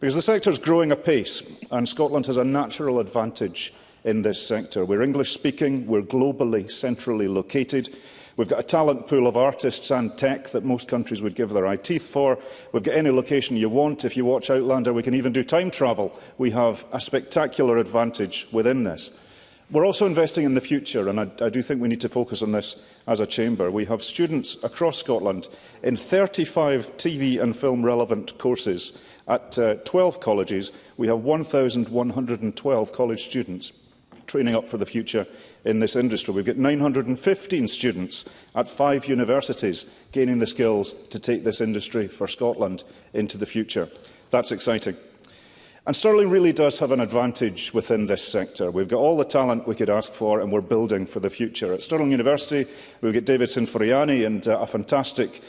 Because the sector is growing apace and Scotland has a natural advantage in this sector. We're English-speaking, we're globally, centrally located. We've got a talent pool of artists and tech that most countries would give their eye teeth for. We've got any location you want. If you watch Outlander, we can even do time travel. We have a spectacular advantage within this. We're also investing in the future, and I do think we need to focus on this as a chamber. We have students across Scotland in 35 TV and film relevant courses at 12 colleges. We have 1,112 college students training up for the future in this industry. We've got 915 students at 5 universities gaining the skills to take this industry for Scotland into the future. That's exciting. And Stirling really does have an advantage within this sector. We've got all the talent we could ask for and we're building for the future. At Stirling University, we've got David Sinforiani and a fantastic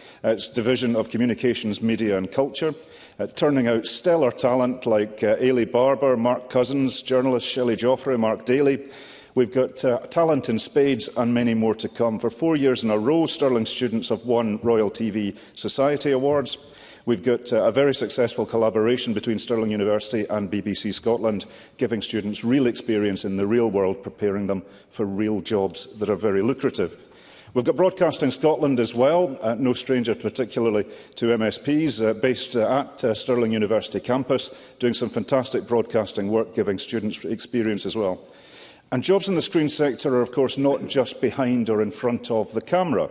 division of communications, media and culture, turning out stellar talent like Ailey Barber, Mark Cousins, journalist Shelley Joffrey, Mark Daly. We've got talent in spades and many more to come. For 4 years in a row, Stirling students have won Royal TV Society Awards. We've got a very successful collaboration between Stirling University and BBC Scotland, giving students real experience in the real world, preparing them for real jobs that are very lucrative. We've got Broadcasting Scotland as well, no stranger particularly to MSPs, based at Stirling University campus, doing some fantastic broadcasting work, giving students experience as well. And jobs in the screen sector are, of course, not just behind or in front of the camera.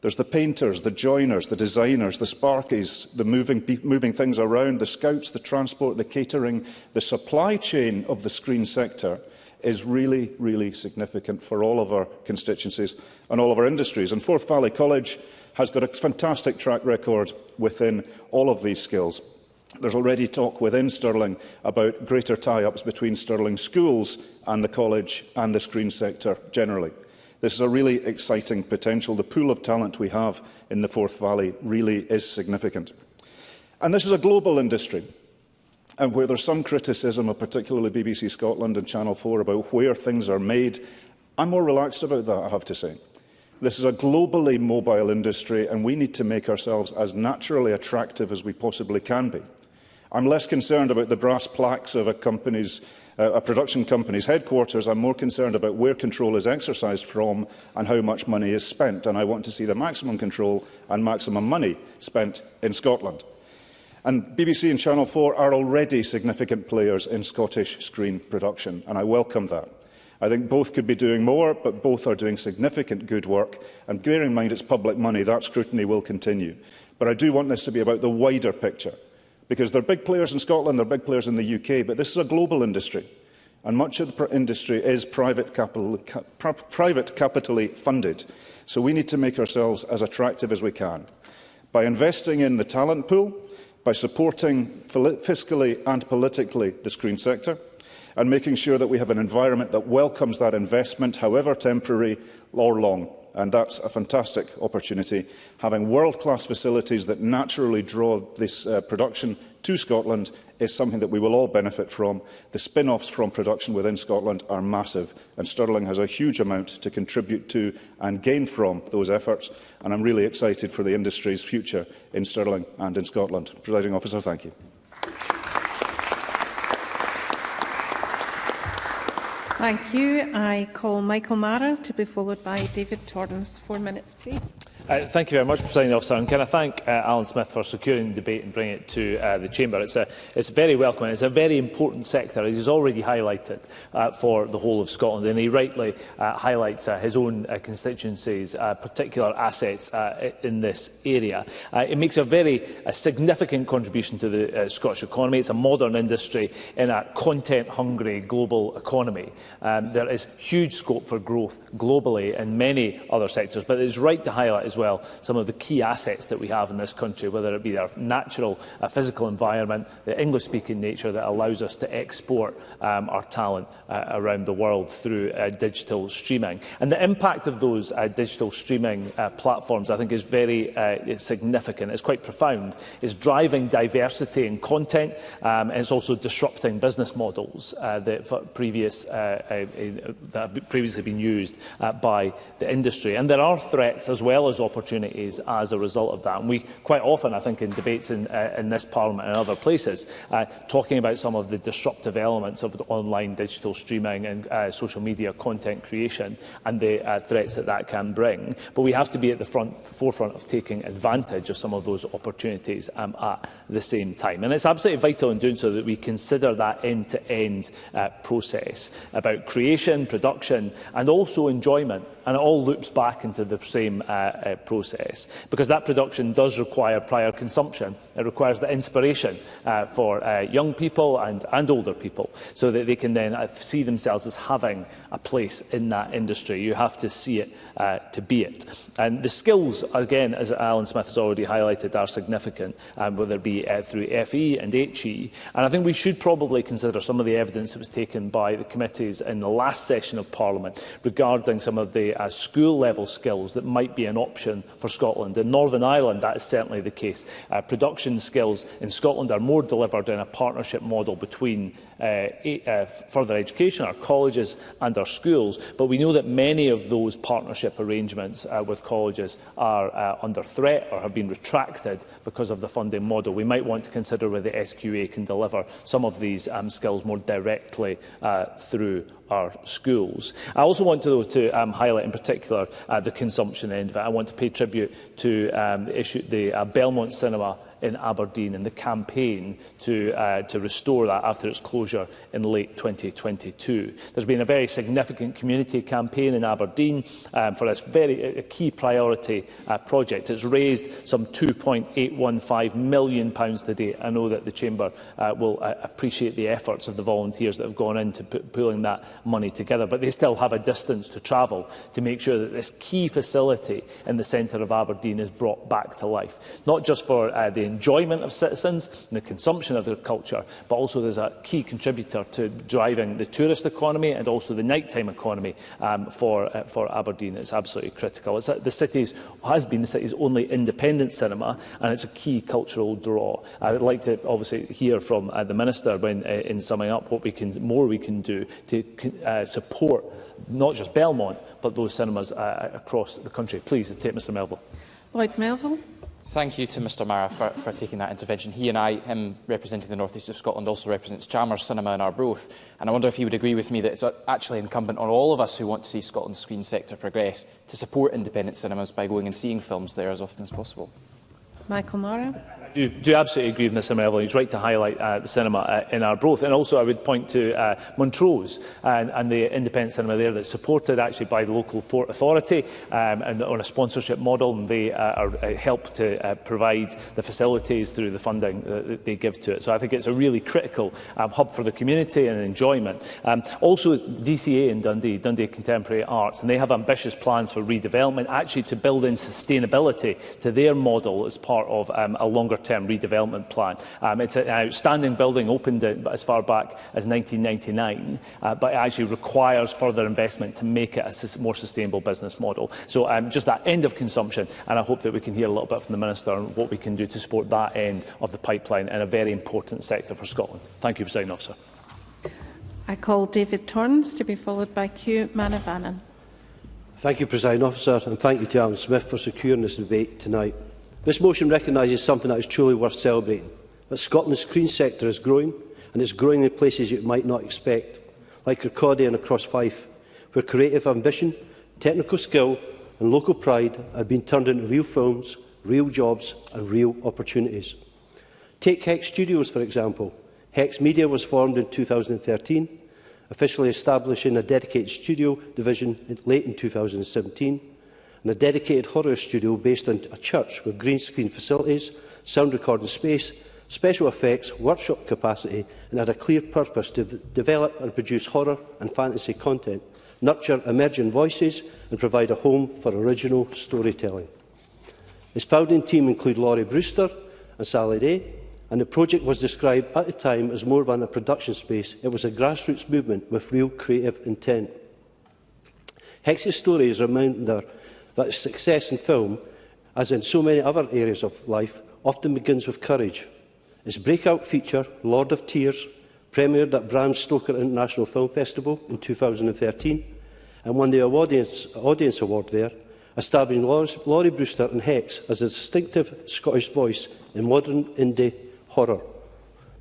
There's the painters, the joiners, the designers, the sparkies, the moving things around, the scouts, the transport, the catering. The supply chain of the screen sector is really, really significant for all of our constituencies and all of our industries. And Forth Valley College has got a fantastic track record within all of these skills. There's already talk within Stirling about greater tie-ups between Stirling schools and the college and the screen sector generally. This is a really exciting potential. The pool of talent we have in the Forth Valley really is significant. And this is a global industry. And where there's some criticism of particularly BBC Scotland and Channel 4 about where things are made, I'm more relaxed about that, I have to say. This is a globally mobile industry, and we need to make ourselves as naturally attractive as we possibly can be. I'm less concerned about the brass plaques of a production company's headquarters. I'm more concerned about where control is exercised from and how much money is spent. And I want to see the maximum control and maximum money spent in Scotland. And BBC and Channel 4 are already significant players in Scottish screen production, and I welcome that. I think both could be doing more, but both are doing significant good work. And bearing in mind it's public money, that scrutiny will continue. But I do want this to be about the wider picture, because they're big players in Scotland, they're big players in the UK, but this is a global industry. And much of the industry is private capitally funded. So we need to make ourselves as attractive as we can. By investing in the talent pool, by supporting fiscally and politically the screen sector, and making sure that we have an environment that welcomes that investment, however temporary or long. And that's a fantastic opportunity. Having world-class facilities that naturally draw this production to Scotland is something that we will all benefit from. The spin-offs from production within Scotland are massive, and Stirling has a huge amount to contribute to and gain from those efforts. And I'm really excited for the industry's future in Stirling and in Scotland. Presiding Officer, thank you. Thank you. I call Michael Mara to be followed by David Torrance. 4 minutes, please. Thank you very much, Presiding Officer. And can I thank Alan Smith for securing the debate and bringing it to the Chamber. It's very welcome, and it's a very important sector, as he's already highlighted, for the whole of Scotland. And he rightly highlights his own constituencies' particular assets in this area. It makes a very significant contribution to the Scottish economy. It's a modern industry in a content-hungry global economy. There is huge scope for growth globally in many other sectors, but it's right to highlight as well some of the key assets that we have in this country, whether it be our natural physical environment, the English-speaking nature that allows us to export our talent around the world through digital streaming. And the impact of those digital streaming platforms, I think, is very significant. It's quite profound. It's driving diversity in content, and it's also disrupting business models that have previously been used by the industry. And there are threats as well as opportunities as a result of that. And we quite often, I think, in debates in this Parliament and other places, talking about some of the disruptive elements of the online digital streaming and social media content creation and the threats that that can bring. But we have to be at the forefront of taking advantage of some of those opportunities at the same time. And it's absolutely vital in doing so that we consider that end-to-end process about creation, production and also enjoyment. And it all loops back into the same process, because that production does require prior consumption. It requires the inspiration for young people and older people, so that they can then see themselves as having a place in that industry. You have to see it to be it. And the skills, again, as Alan Smith has already highlighted, are significant, whether it be through FE and HE. And I think we should probably consider some of the evidence that was taken by the committees in the last session of Parliament regarding some of the school-level skills that might be an option option for Scotland. In Northern Ireland, that is certainly the case. Production skills in Scotland are more delivered in a partnership model between further education, our colleges and our schools, but we know that many of those partnership arrangements with colleges are under threat or have been retracted because of the funding model. We might want to consider whether the SQA can deliver some of these skills more directly through our schools. I also want to highlight in particular the consumption end of it. I want to pay tribute to the Belmont Cinema in Aberdeen and the campaign to restore that after its closure in late 2022. There's been a very significant community campaign in Aberdeen for this very key priority project. It's raised some £2.815 million to date. I know that the Chamber will appreciate the efforts of the volunteers that have gone into pulling that money together, but they still have a distance to travel to make sure that this key facility in the centre of Aberdeen is brought back to life, not just for the enjoyment of citizens and the consumption of their culture, but also there's a key contributor to driving the tourist economy and also the nighttime economy for Aberdeen. It's absolutely critical. It's has been the city's only independent cinema, and it's a key cultural draw. I would like to obviously hear from the Minister when, in summing up, what more we can do to support not just Belmont but those cinemas across the country. Please take Mr Melville. Lloyd Melville. Thank you to Mr Mara for taking that intervention. He and I, him representing the North East of Scotland, also represents Chalmers Cinema in Arbroath, and I wonder if he would agree with me that it's actually incumbent on all of us who want to see Scotland's screen sector progress to support independent cinemas by going and seeing films there as often as possible. Michael Mara. I do absolutely agree with Mr Melville. He's right to highlight the cinema in Arbroath. And also I would point to Montrose and the independent cinema there that's supported actually by the local Port Authority and on a sponsorship model. And they help to provide the facilities through the funding that they give to it. So I think it's a really critical hub for the community and enjoyment. Also DCA in Dundee Contemporary Arts, and they have ambitious plans for redevelopment, actually to build in sustainability to their model as part of a longer-term redevelopment plan. It's an outstanding building, opened as far back as 1999, but it actually requires further investment to make it a more sustainable business model. So just that end of consumption, and I hope that we can hear a little bit from the Minister on what we can do to support that end of the pipeline in a very important sector for Scotland. Thank you, Presiding Officer. I call David Torrance to be followed by Hugh Manavanan. Thank you, Presiding Officer, and thank you to Alan Smith for securing this debate tonight. This motion recognises something that is truly worth celebrating, that Scotland's screen sector is growing, and it's growing in places you might not expect, like Kirkcaldy and across Fife, where creative ambition, technical skill and local pride have been turned into real films, real jobs and real opportunities. Take Hex Studios, for example. Hex Media was formed in 2013, officially establishing a dedicated studio division late in 2017, and a dedicated horror studio based on a church with green screen facilities, sound recording space, special effects, workshop capacity, and had a clear purpose to develop and produce horror and fantasy content, nurture emerging voices and provide a home for original storytelling. Its founding team include Laurie Brewster and Sally Day, and the project was described at the time as more than a production space. It was a grassroots movement with real creative intent. Hex's story is a reminder that success in film, as in so many other areas of life, often begins with courage. Its breakout feature, Lord of Tears, premiered at Bram Stoker International Film Festival in 2013 and won the Audience Award there, establishing Laurie Brewster and Hex as a distinctive Scottish voice in modern indie horror.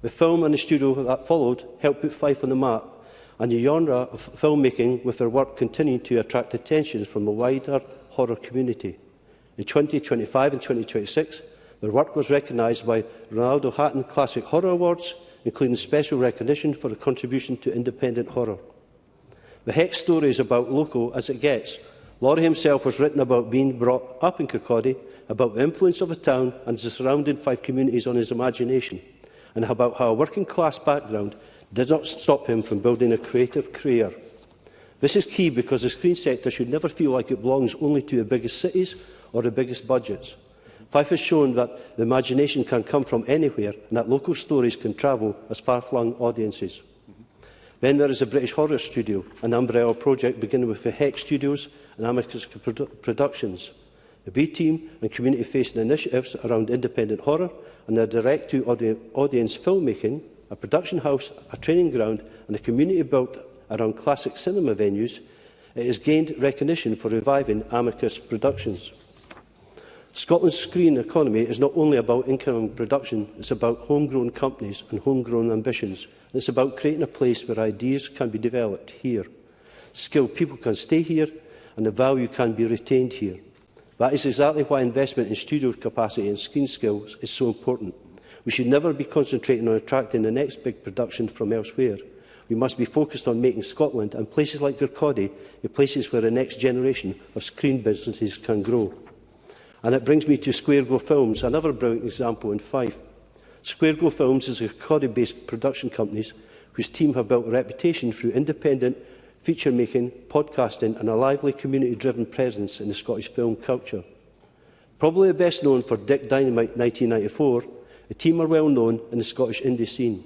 The film and the studio that followed helped put Fife on the map, and the genre of filmmaking with their work continued to attract attention from the wider horror community. In 2025 and 2026, their work was recognised by Ronaldo Hatton Classic Horror Awards, including special recognition for a contribution to independent horror. The Hex story is about local as it gets. Laurie himself was written about being brought up in Kirkcaldy, about the influence of the town and the surrounding Fife communities on his imagination, and about how a working-class background did not stop him from building a creative career. This is key because the screen sector should never feel like it belongs only to the biggest cities or the biggest budgets. Fife has shown that the imagination can come from anywhere and that local stories can travel as far-flung audiences. Then there is the British Horror Studio, an umbrella project beginning with the Hex Studios and Amicus Productions. The B team and community-facing initiatives around independent horror and their direct-to-audience filmmaking, a production house, a training ground and a community built around classic cinema venues, it has gained recognition for reviving Amicus productions. Scotland's screen economy is not only about income production, it's about homegrown companies and homegrown ambitions. And it's about creating a place where ideas can be developed here. Skilled people can stay here and the value can be retained here. That is exactly why investment in studio capacity and screen skills is so important. We should never be concentrating on attracting the next big production from elsewhere. We must be focused on making Scotland and places like Kirkcaldy the places where the next generation of screen businesses can grow. And it brings me to Square Go Films, another brilliant example in Fife. Square Go Films is a Kirkcaldy-based production company whose team have built a reputation through independent feature-making, podcasting and a lively community-driven presence in the Scottish film culture. Probably best known for Dick Dynamite 1994, the team are well known in the Scottish indie scene.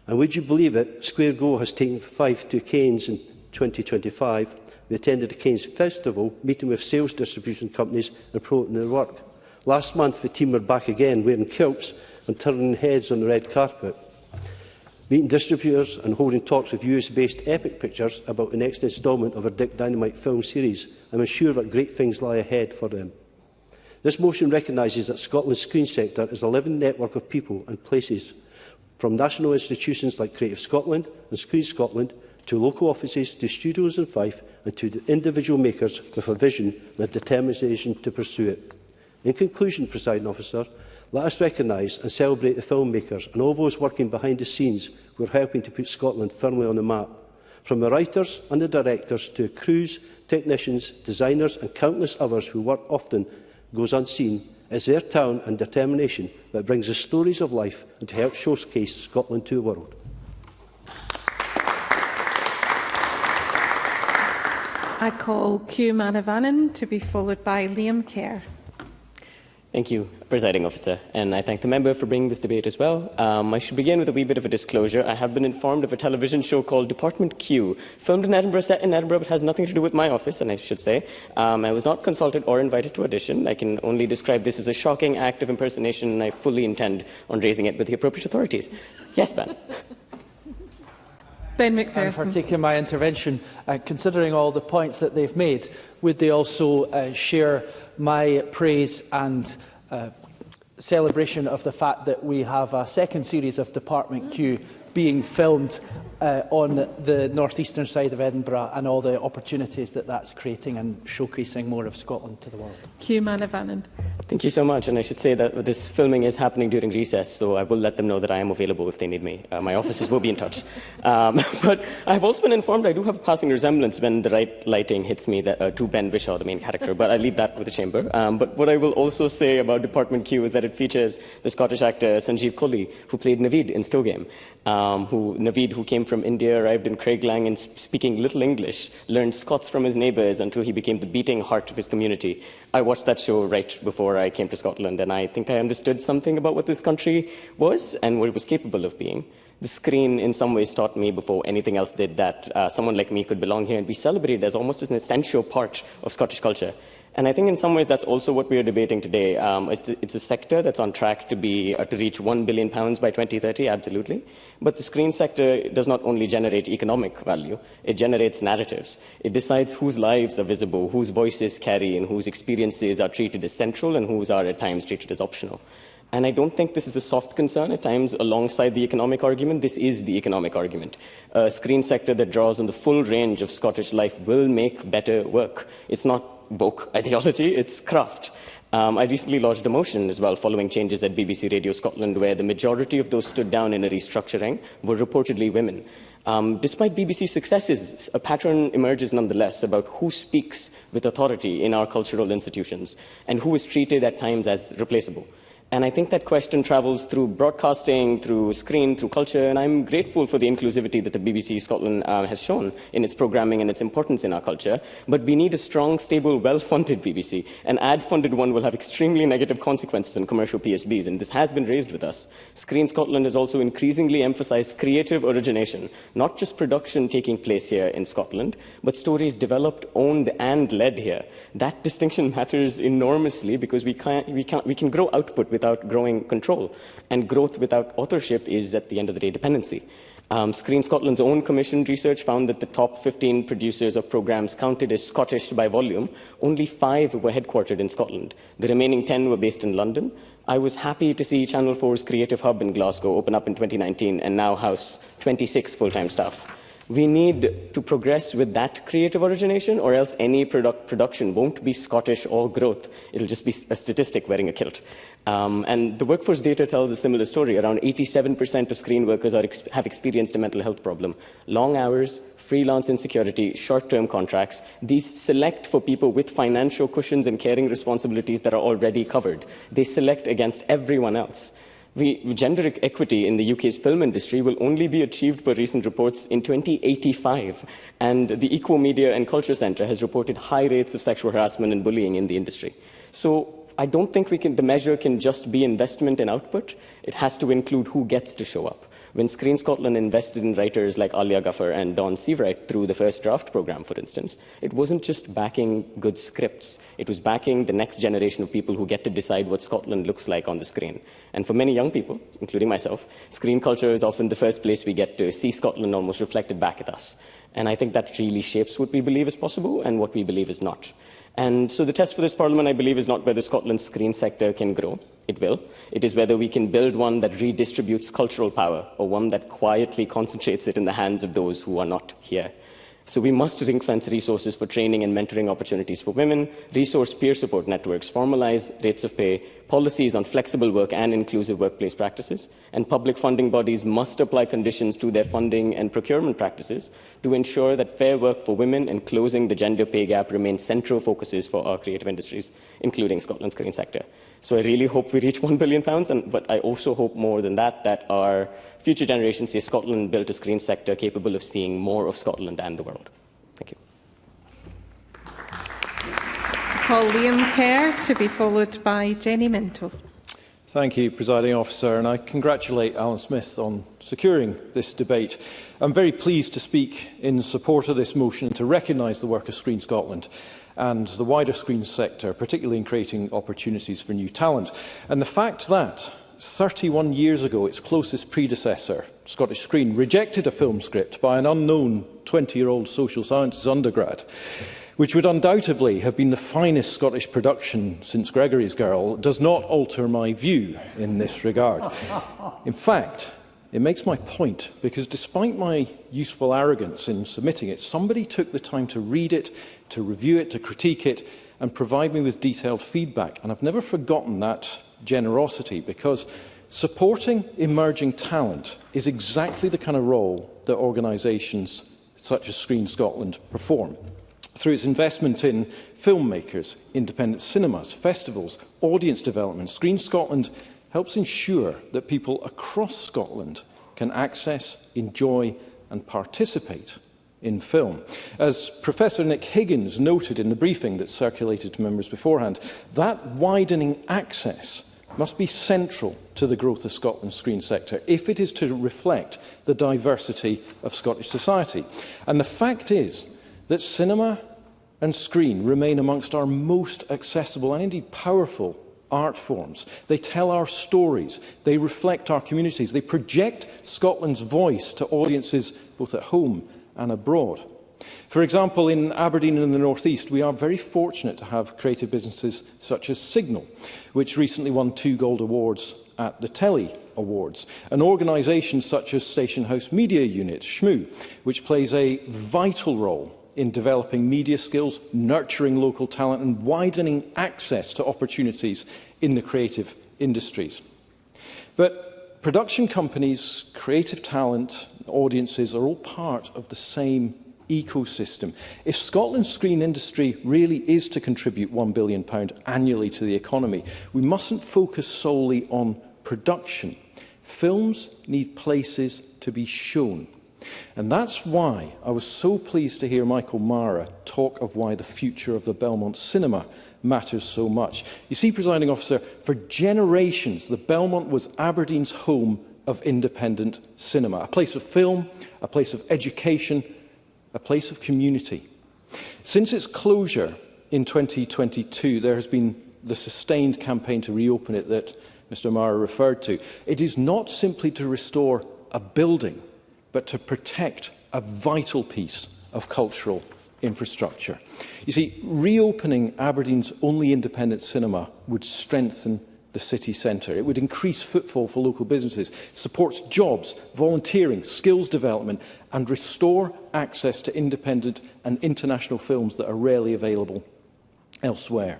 And would you believe it, Square Go has taken Fife to Cairns in 2025. We attended the Cairns Festival, meeting with sales distribution companies and promoting their work. Last month, the team were back again, wearing kilts and turning heads on the red carpet, meeting distributors and holding talks with US-based Epic Pictures about the next instalment of our Dick Dynamite film series. I'm sure that great things lie ahead for them. This motion recognises that Scotland's screen sector is a living network of people and places, from national institutions like Creative Scotland and Screen Scotland, to local offices, to studios in Fife, and to the individual makers with a vision and a determination to pursue it. In conclusion, Presiding Officer, let us recognise and celebrate the filmmakers and all those working behind the scenes who are helping to put Scotland firmly on the map. From the writers and the directors to crews, technicians, designers and countless others who work often goes unseen, it's their talent and determination that brings us stories of life and to help showcase Scotland to the world. I call Hugh Manavanan to be followed by Liam Kerr. Thank you, Presiding Officer, and I thank the member for bringing this debate as well. I should begin with a wee bit of a disclosure. I have been informed of a television show called Department Q, filmed in Edinburgh, set in Edinburgh, but has nothing to do with my office, and I should say. I was not consulted or invited to audition. I can only describe this as a shocking act of impersonation, and I fully intend on raising it with the appropriate authorities. Yes, Ben. Ben McPherson. For taking my intervention, considering all the points that they've made, would they also share my praise and celebration of the fact that we have a second series of Department Q being filmed on the northeastern side of Edinburgh and all the opportunities that that's creating and showcasing more of Scotland to the world. Hugh Manavanan. Thank you so much, and I should say that this filming is happening during recess, so I will let them know that I am available if they need me. My offices will be in touch. But I've also been informed I do have a passing resemblance when the right lighting hits me to Ben Wishaw, the main character, but I leave that with the Chamber. But what I will also say about Department Q is that it features the Scottish actor Sanjeev Kohli, who played Naveed in Still Game. Naveed, who came from India, arrived in Craiglang and speaking little English, learned Scots from his neighbours until he became the beating heart of his community. I watched that show right before I came to Scotland, and I think I understood something about what this country was and what it was capable of being. The screen in some ways taught me before anything else did that someone like me could belong here and be celebrated as almost as an essential part of Scottish culture. And I think in some ways that's also what we are debating today. It's a sector that's on track to reach £1 billion by 2030, absolutely. But the screen sector does not only generate economic value, it generates narratives. It decides whose lives are visible, whose voices carry, and whose experiences are treated as central and whose are at times treated as optional. And I don't think this is a soft concern at times alongside the economic argument. This is the economic argument. A screen sector that draws on the full range of Scottish life will make better work. It's not woke ideology, it's craft. I recently lodged a motion as well following changes at BBC Radio Scotland where the majority of those stood down in a restructuring were reportedly women. Despite BBC's successes, a pattern emerges nonetheless about who speaks with authority in our cultural institutions and who is treated at times as replaceable. And I think that question travels through broadcasting, through screen, through culture, and I'm grateful for the inclusivity that the BBC Scotland has shown in its programming and its importance in our culture. But we need a strong, stable, well-funded BBC. An ad-funded one will have extremely negative consequences on commercial PSBs, and this has been raised with us. Screen Scotland has also increasingly emphasised creative origination, not just production taking place here in Scotland, but stories developed, owned, and led here. That distinction matters enormously because we can grow output without growing control. And growth without authorship is, at the end of the day, dependency. Screen Scotland's own commissioned research found that the top 15 producers of programmes counted as Scottish by volume, only 5 were headquartered in Scotland. The remaining 10 were based in London. I was happy to see Channel 4's Creative Hub in Glasgow open up in 2019 and now house 26 full-time staff. We need to progress with that creative origination, or else any production won't be Scottish or growth. It'll just be a statistic wearing a kilt. And the workforce data tells a similar story. Around 87% of screen workers have experienced a mental health problem. Long hours, freelance insecurity, short-term contracts. These select for people with financial cushions and caring responsibilities that are already covered. They select against everyone else. Gender equity in the UK's film industry will only be achieved by recent reports in 2085, and the Equal Media and Culture Centre has reported high rates of sexual harassment and bullying in the industry. So I don't think the measure can just be investment in output. It has to include who gets to show up. When Screen Scotland invested in writers like Alia Ghaffar and Dawn Seabright through the First Draft programme, for instance, it wasn't just backing good scripts. It was backing the next generation of people who get to decide what Scotland looks like on the screen. And for many young people, including myself, screen culture is often the first place we get to see Scotland almost reflected back at us. And I think that really shapes what we believe is possible and what we believe is not. And so the test for this Parliament, I believe, is not whether Scotland's screen sector can grow. It will. It is whether we can build one that redistributes cultural power, or one that quietly concentrates it in the hands of those who are not here. So we must ring-fence resources for training and mentoring opportunities for women, resource peer support networks, formalise rates of pay, policies on flexible work and inclusive workplace practices, and public funding bodies must apply conditions to their funding and procurement practices to ensure that fair work for women and closing the gender pay gap remain central focuses for our creative industries, including Scotland's screen sector. So I really hope we reach £1 billion, but I also hope more than that, that our future generations see Scotland built a screen sector capable of seeing more of Scotland and the world. Thank you. Call Liam Kerr, to be followed by Jenny Minto. Thank you, Presiding Officer, and I congratulate Alan Smith on securing this debate. I'm very pleased to speak in support of this motion and to recognise the work of Screen Scotland and the wider screen sector, particularly in creating opportunities for new talent. And the fact that 31 years ago, its closest predecessor, Scottish Screen, rejected a film script by an unknown 20-year-old social sciences undergrad, which would undoubtedly have been the finest Scottish production since Gregory's Girl, does not alter my view in this regard. In fact, it makes my point, because despite my useful arrogance in submitting it, somebody took the time to read it, to review it, to critique it, and provide me with detailed feedback. And I've never forgotten that generosity, because supporting emerging talent is exactly the kind of role that organisations such as Screen Scotland perform. Through its investment in filmmakers, independent cinemas, festivals, audience development, Screen Scotland helps ensure that people across Scotland can access, enjoy and participate in film. As Professor Nick Higgins noted in the briefing that circulated to members beforehand, that widening access must be central to the growth of Scotland's screen sector if it is to reflect the diversity of Scottish society. And the fact is that cinema and screen remain amongst our most accessible and indeed powerful art forms. They tell our stories, they reflect our communities, they project Scotland's voice to audiences both at home and abroad. For example, in Aberdeen and the North East, we are very fortunate to have creative businesses such as Signal, which recently won 2 Gold Awards at the Telly Awards, and organisations such as Station House Media Unit, SHMU, which plays a vital role in developing media skills, nurturing local talent and widening access to opportunities in the creative industries. But production companies, creative talent, audiences are all part of the same ecosystem. If Scotland's screen industry really is to contribute £1 billion annually to the economy, we mustn't focus solely on production. Films need places to be shown. And that's why I was so pleased to hear Michael Mara talk of why the future of the Belmont cinema matters so much. You see, Presiding Officer, for generations, the Belmont was Aberdeen's home of independent cinema, a place of film, a place of education, a place of community. Since its closure in 2022, there has been the sustained campaign to reopen it that Mr Mara referred to. It is not simply to restore a building, but to protect a vital piece of cultural infrastructure. You see, reopening Aberdeen's only independent cinema would strengthen the city centre. It would increase footfall for local businesses, supports jobs, volunteering, skills development, and restore access to independent and international films that are rarely available elsewhere.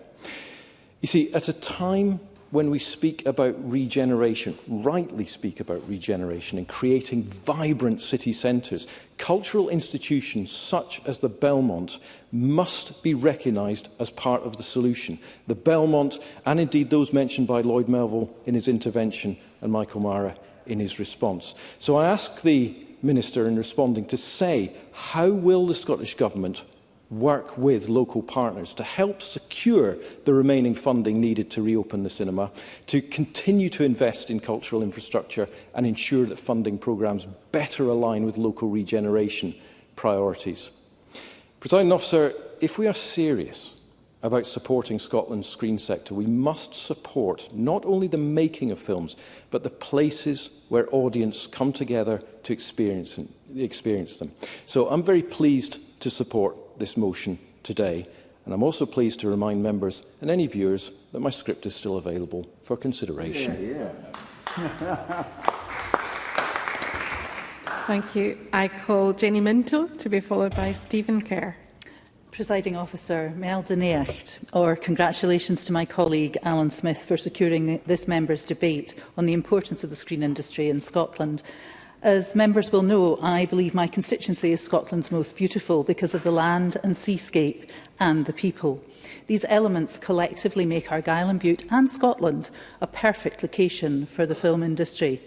You see, at a time when we speak about regeneration, rightly speak about regeneration and creating vibrant city centres, cultural institutions such as the Belmont must be recognised as part of the solution. The Belmont, and indeed those mentioned by Lloyd Melville in his intervention and Michael Mara in his response. So I ask the Minister in responding to say, how will the Scottish Government work with local partners to help secure the remaining funding needed to reopen the cinema, to continue to invest in cultural infrastructure and ensure that funding programmes better align with local regeneration priorities? Presiding Officer, if we are serious about supporting Scotland's screen sector, we must support not only the making of films, but the places where audiences come together to experience them. So I'm very pleased to support this motion today, and I'm also pleased to remind members and any viewers that my script is still available for consideration. Thank you. I call Jenny Minto to be followed by Stephen Kerr. Presiding Officer, Mel Denecht, or congratulations to my colleague Alan Smith for securing this member's debate on the importance of the screen industry in Scotland. As members will know, I believe my constituency is Scotland's most beautiful because of the land and seascape and the people. These elements collectively make Argyll and Bute and Scotland a perfect location for the film industry.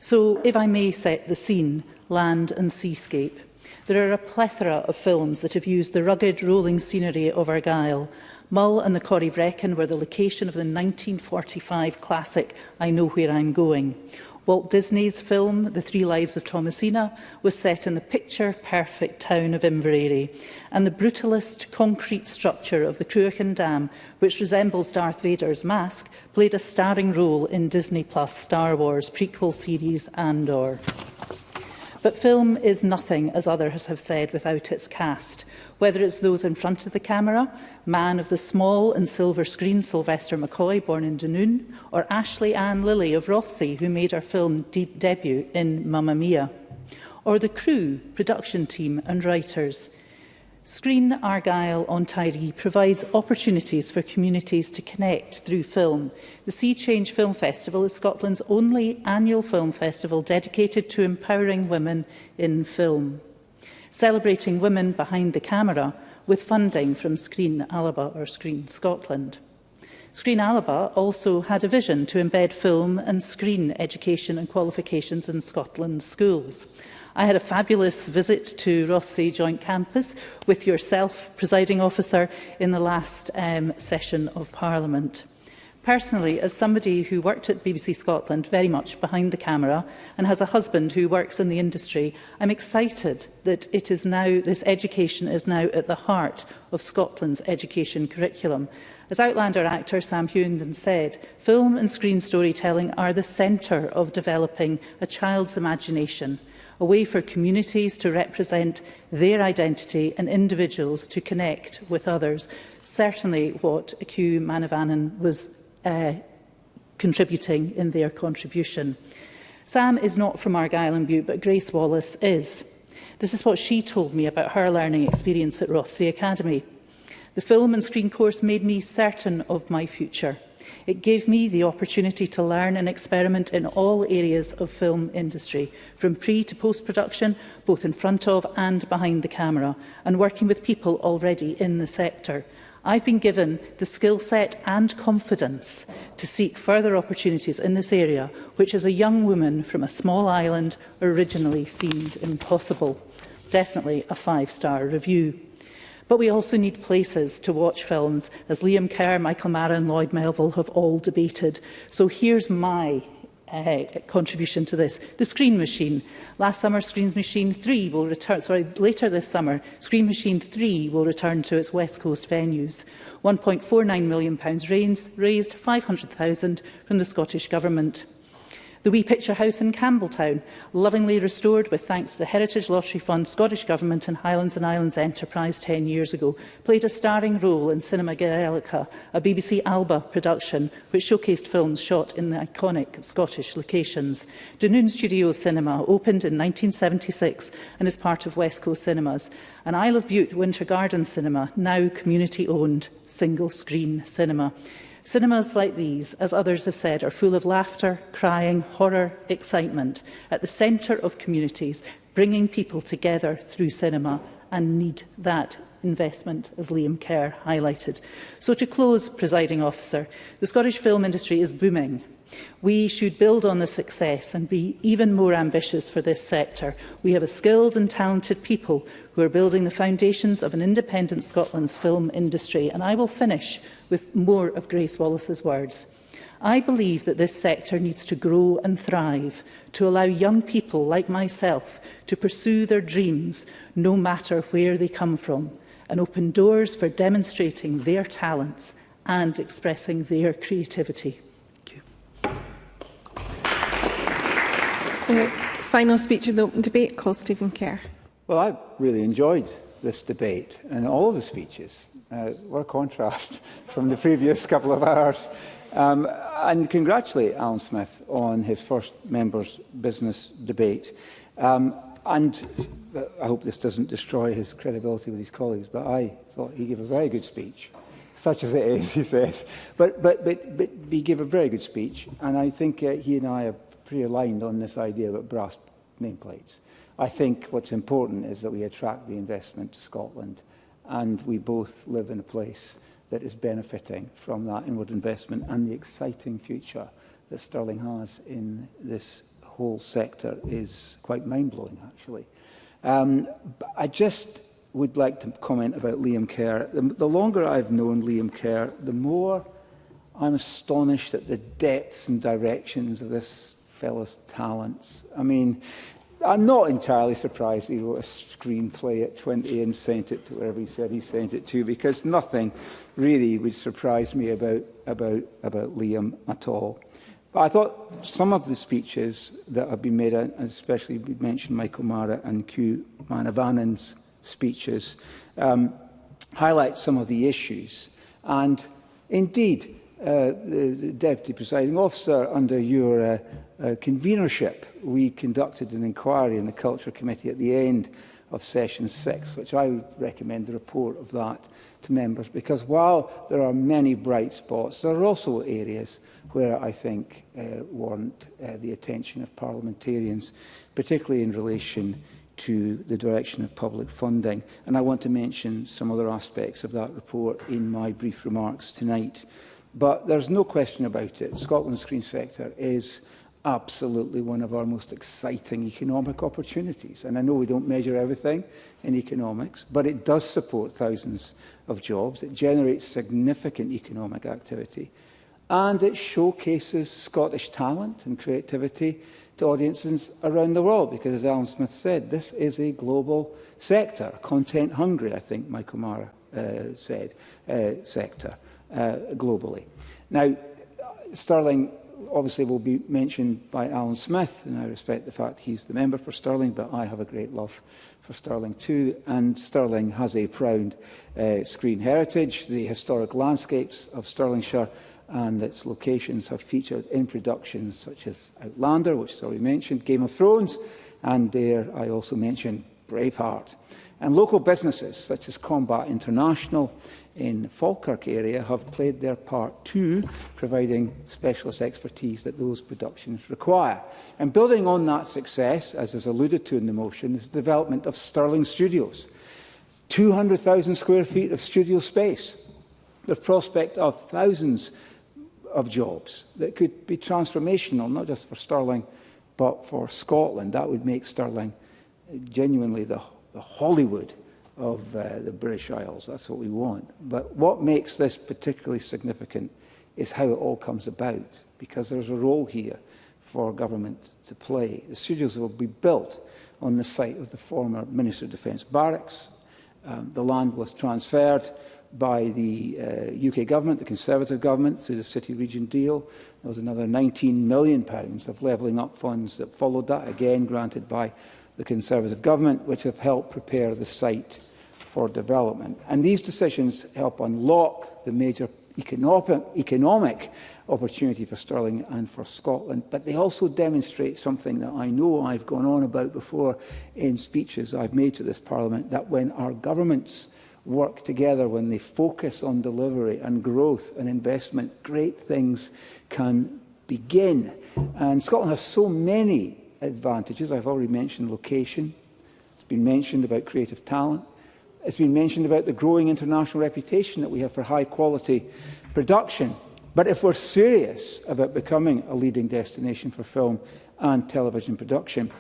So, if I may set the scene, land and seascape, there are a plethora of films that have used the rugged, rolling scenery of Argyll. Mull and the Corrie Vrecken were the location of the 1945 classic I Know Where I'm Going. Walt Disney's film, The Three Lives of Thomasina, was set in the picture-perfect town of Inveraray, and the brutalist concrete structure of the Cruachan Dam, which resembles Darth Vader's mask, played a starring role in Disney Plus Star Wars prequel series Andor. But film is nothing, as others have said, without its cast. Whether it's those in front of the camera, man of the small and silver screen Sylvester McCoy, born in Dunoon, or Ashley Ann Lilly of Rothsay, who made her film debut in Mamma Mia, or the crew, production team and writers. Screen Argyll on Tyree provides opportunities for communities to connect through film. The Sea Change Film Festival is Scotland's only annual film festival dedicated to empowering women in film, celebrating women behind the camera with funding from Screen Alba or Screen Scotland. Screen Alba also had a vision to embed film and screen education and qualifications in Scotland's schools. I had a fabulous visit to Rothsay Joint Campus with yourself, Presiding Officer, in the last session of Parliament. Personally, as somebody who worked at BBC Scotland very much behind the camera and has a husband who works in the industry, I'm excited that this education is now at the heart of Scotland's education curriculum. As Outlander actor Sam Hewenden said, film and screen storytelling are the centre of developing a child's imagination, a way for communities to represent their identity and individuals to connect with others. Certainly what Hugh Manavanan was contributing in their contribution. Sam is not from Argyll and Bute, but Grace Wallace is. This is what she told me about her learning experience at Rothsay Academy. The film and screen course made me certain of my future. It gave me the opportunity to learn and experiment in all areas of film industry, from pre to post-production, both in front of and behind the camera, and working with people already in the sector. I've been given the skill set and confidence to seek further opportunities in this area, which as a young woman from a small island originally seemed impossible. Definitely a 5-star review. But we also need places to watch films, as Liam Kerr, Michael Mara and Lloyd Melville have all debated. So here's my contribution to this. The Screen Machine. Last summer, Screen Machine 3 will return, later this summer, Screen Machine 3 will return to its West Coast venues. £1.49 million raised, £500,000 from the Scottish Government. The Wee Picture House in Campbelltown, lovingly restored with thanks to the Heritage Lottery Fund, Scottish Government and Highlands and Islands Enterprise 10 years ago, played a starring role in Cinema Gaelica, a BBC Alba production which showcased films shot in the iconic Scottish locations. Dunoon Studio Cinema opened in 1976 and is part of West Coast Cinemas. And Isle of Bute Winter Garden Cinema, now community-owned single-screen cinema. Cinemas like these, as others have said, are full of laughter, crying, horror, excitement, at the centre of communities, bringing people together through cinema, and need that investment, as Liam Kerr highlighted. So to close, Presiding Officer, the Scottish film industry is booming. We should build on the success and be even more ambitious for this sector. We have a skilled and talented people who are building the foundations of an independent Scotland's film industry. And I will finish with more of Grace Wallace's words. I believe that this sector needs to grow and thrive, to allow young people like myself to pursue their dreams, no matter where they come from, and open doors for demonstrating their talents and expressing their creativity. Final speech in the open debate, call Stephen Kerr. Well, I really enjoyed this debate and all of the speeches. What a contrast from the previous couple of hours. And congratulate Alan Smith on his first members' business debate. And I hope this doesn't destroy his credibility with his colleagues, but I thought he gave a very good speech. Such as it is, he says. But he gave a very good speech, and I think he and I are pretty aligned on this idea about brass nameplates. I think what's important is that we attract the investment to Scotland, and we both live in a place that is benefiting from that inward investment and the exciting future that Stirling has in this whole sector is quite mind-blowing, actually. I just would like to comment about Liam Kerr. The longer I've known Liam Kerr, the more I'm astonished at the depths and directions of this fellow's talents. I mean, I'm not entirely surprised he wrote a screenplay at 20 and sent it to wherever he said he sent it to, because nothing really would surprise me about Liam at all. But I thought some of the speeches that have been made, especially we mentioned Michael Mara and Q Manavanan's speeches, highlight some of the issues. And indeed, the Deputy Presiding Officer, under your convenership, we conducted an inquiry in the Culture Committee at the end of Session 6, which I would recommend the report of that to members, because while there are many bright spots, there are also areas where I think warrant the attention of parliamentarians, particularly in relation to the direction of public funding. And I want to mention some other aspects of that report in my brief remarks tonight. But there's no question about it. Scotland's screen sector is absolutely one of our most exciting economic opportunities. And I know we don't measure everything in economics, but it does support thousands of jobs. It generates significant economic activity. And it showcases Scottish talent and creativity to audiences around the world, because, as Alan Smith said, this is a global sector, content hungry, I think Michael Mara said, sector globally. Now, Stirling obviously will be mentioned by Alan Smith, and I respect the fact he's the member for Stirling, but I have a great love for Stirling too, and Stirling has a proud screen heritage. The historic landscapes of Stirlingshire and its locations have featured in productions such as Outlander, which is already mentioned, Game of Thrones, and dare I also mention Braveheart. And local businesses, such as Combat International in the Falkirk area, have played their part too, providing specialist expertise that those productions require. And building on that success, as is alluded to in the motion, is the development of Stirling Studios. 200,000 square feet of studio space, the prospect of thousands of jobs that could be transformational, not just for Stirling, but for Scotland. That would make Stirling genuinely the Holyrood of the British Isles. That's what we want. But what makes this particularly significant is how it all comes about, because there's a role here for government to play. The studios will be built on the site of the former Minister of Defence barracks. The land was transferred by the UK government, the Conservative government, through the City Region deal. There was another £19 million of levelling up funds that followed that, again granted by the Conservative government, which have helped prepare the site for development. And these decisions help unlock the major economic opportunity for Stirling and for Scotland, but they also demonstrate something that I know I've gone on about before in speeches I've made to this Parliament, that when our governments work together, when they focus on delivery and growth and investment, great things can begin. And Scotland has so many advantages. I've already mentioned location. It's been mentioned about creative talent. It's been mentioned about the growing international reputation that we have for high-quality production. But if we're serious about becoming a leading destination for film and television production,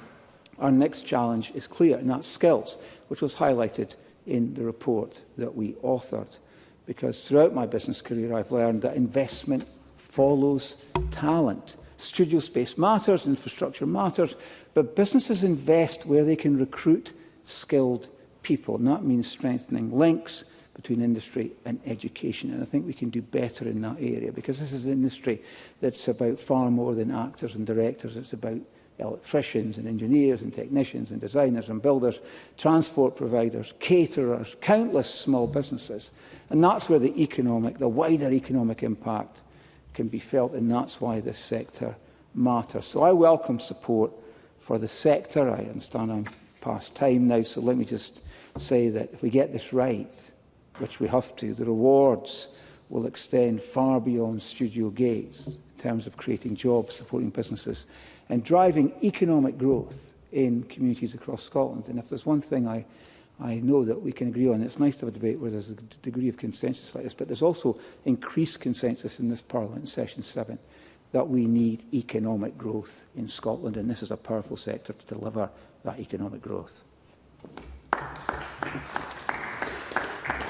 our next challenge is clear, and that's skills, which was highlighted in the report that we authored. Because throughout my business career, I've learned that investment follows talent. Studio space matters, infrastructure matters, but businesses invest where they can recruit skilled people, and that means strengthening links between industry and education. And I think we can do better in that area, because this is an industry that's about far more than actors and directors. It's about electricians and engineers and technicians and designers and builders, transport providers, caterers, countless small businesses. And that's where the wider economic impact can be felt, and that's why this sector matters. So I welcome support for the sector. I understand I'm past time now, so let me just say that if we get this right, which we have to, the rewards will extend far beyond studio gates in terms of creating jobs, supporting businesses and driving economic growth in communities across Scotland. And if there's one thing I know that we can agree on, it's nice to have a debate where there's a degree of consensus like this, but there's also increased consensus in this Parliament in Session 7 that we need economic growth in Scotland, and this is a powerful sector to deliver that economic growth.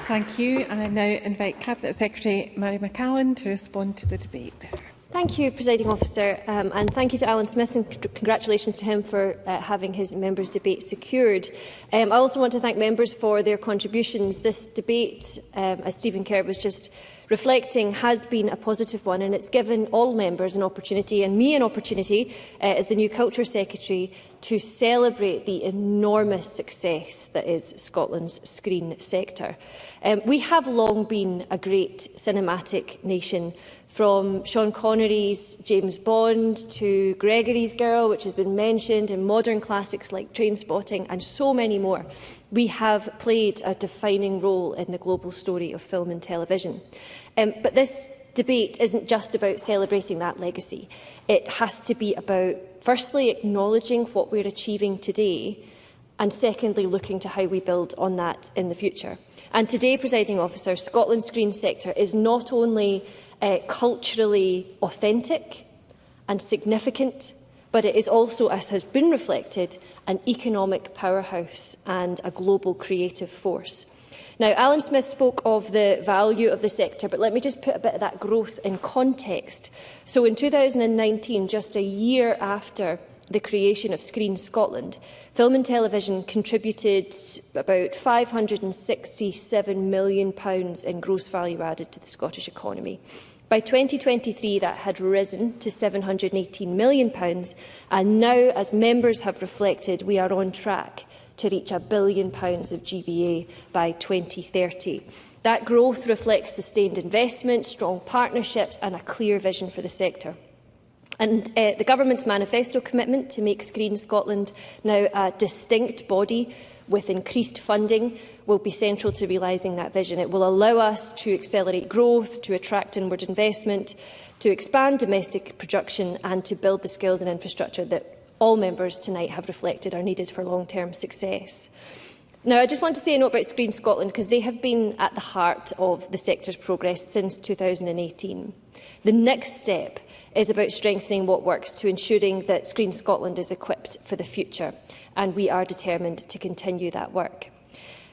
Thank you. I now invite Cabinet Secretary Mary McAllen to respond to the debate. Thank you, Presiding Officer, and thank you to Alan Smith, and congratulations to him for having his members' debate secured. I also want to thank members for their contributions. This debate, as Stephen Kerr was just reflecting, has been a positive one, and it's given all members an opportunity, and me an opportunity, as the new Culture Secretary, to celebrate the enormous success that is Scotland's screen sector. We have long been a great cinematic nation, from Sean Connery's James Bond to Gregory's Girl, which has been mentioned, and modern classics like Trainspotting and so many more. We have played a defining role in the global story of film and television. But this debate isn't just about celebrating that legacy. It has to be about, firstly, acknowledging what we're achieving today, and secondly, looking to how we build on that in the future. And today, Presiding Officer, Scotland's screen sector is not only culturally authentic and significant, but it is also, as has been reflected, an economic powerhouse and a global creative force. Now, Alan Smith spoke of the value of the sector, but let me just put a bit of that growth in context. So in 2019, just a year after the creation of Screen Scotland, film and television contributed about £567 million in gross value added to the Scottish economy. By 2023, that had risen to £718 million, and now, as members have reflected, we are on track to reach £1 billion of GVA by 2030. That growth reflects sustained investment, strong partnerships and a clear vision for the sector. And the Government's manifesto commitment to make Screen Scotland now a distinct body with increased funding will be central to realising that vision. It will allow us to accelerate growth, to attract inward investment, to expand domestic production and to build the skills and infrastructure that all members tonight have reflected are needed for long-term success. Now, I just want to say a note about Screen Scotland, because they have been at the heart of the sector's progress since 2018. The next step is about strengthening what works to ensuring that Screen Scotland is equipped for the future, and we are determined to continue that work.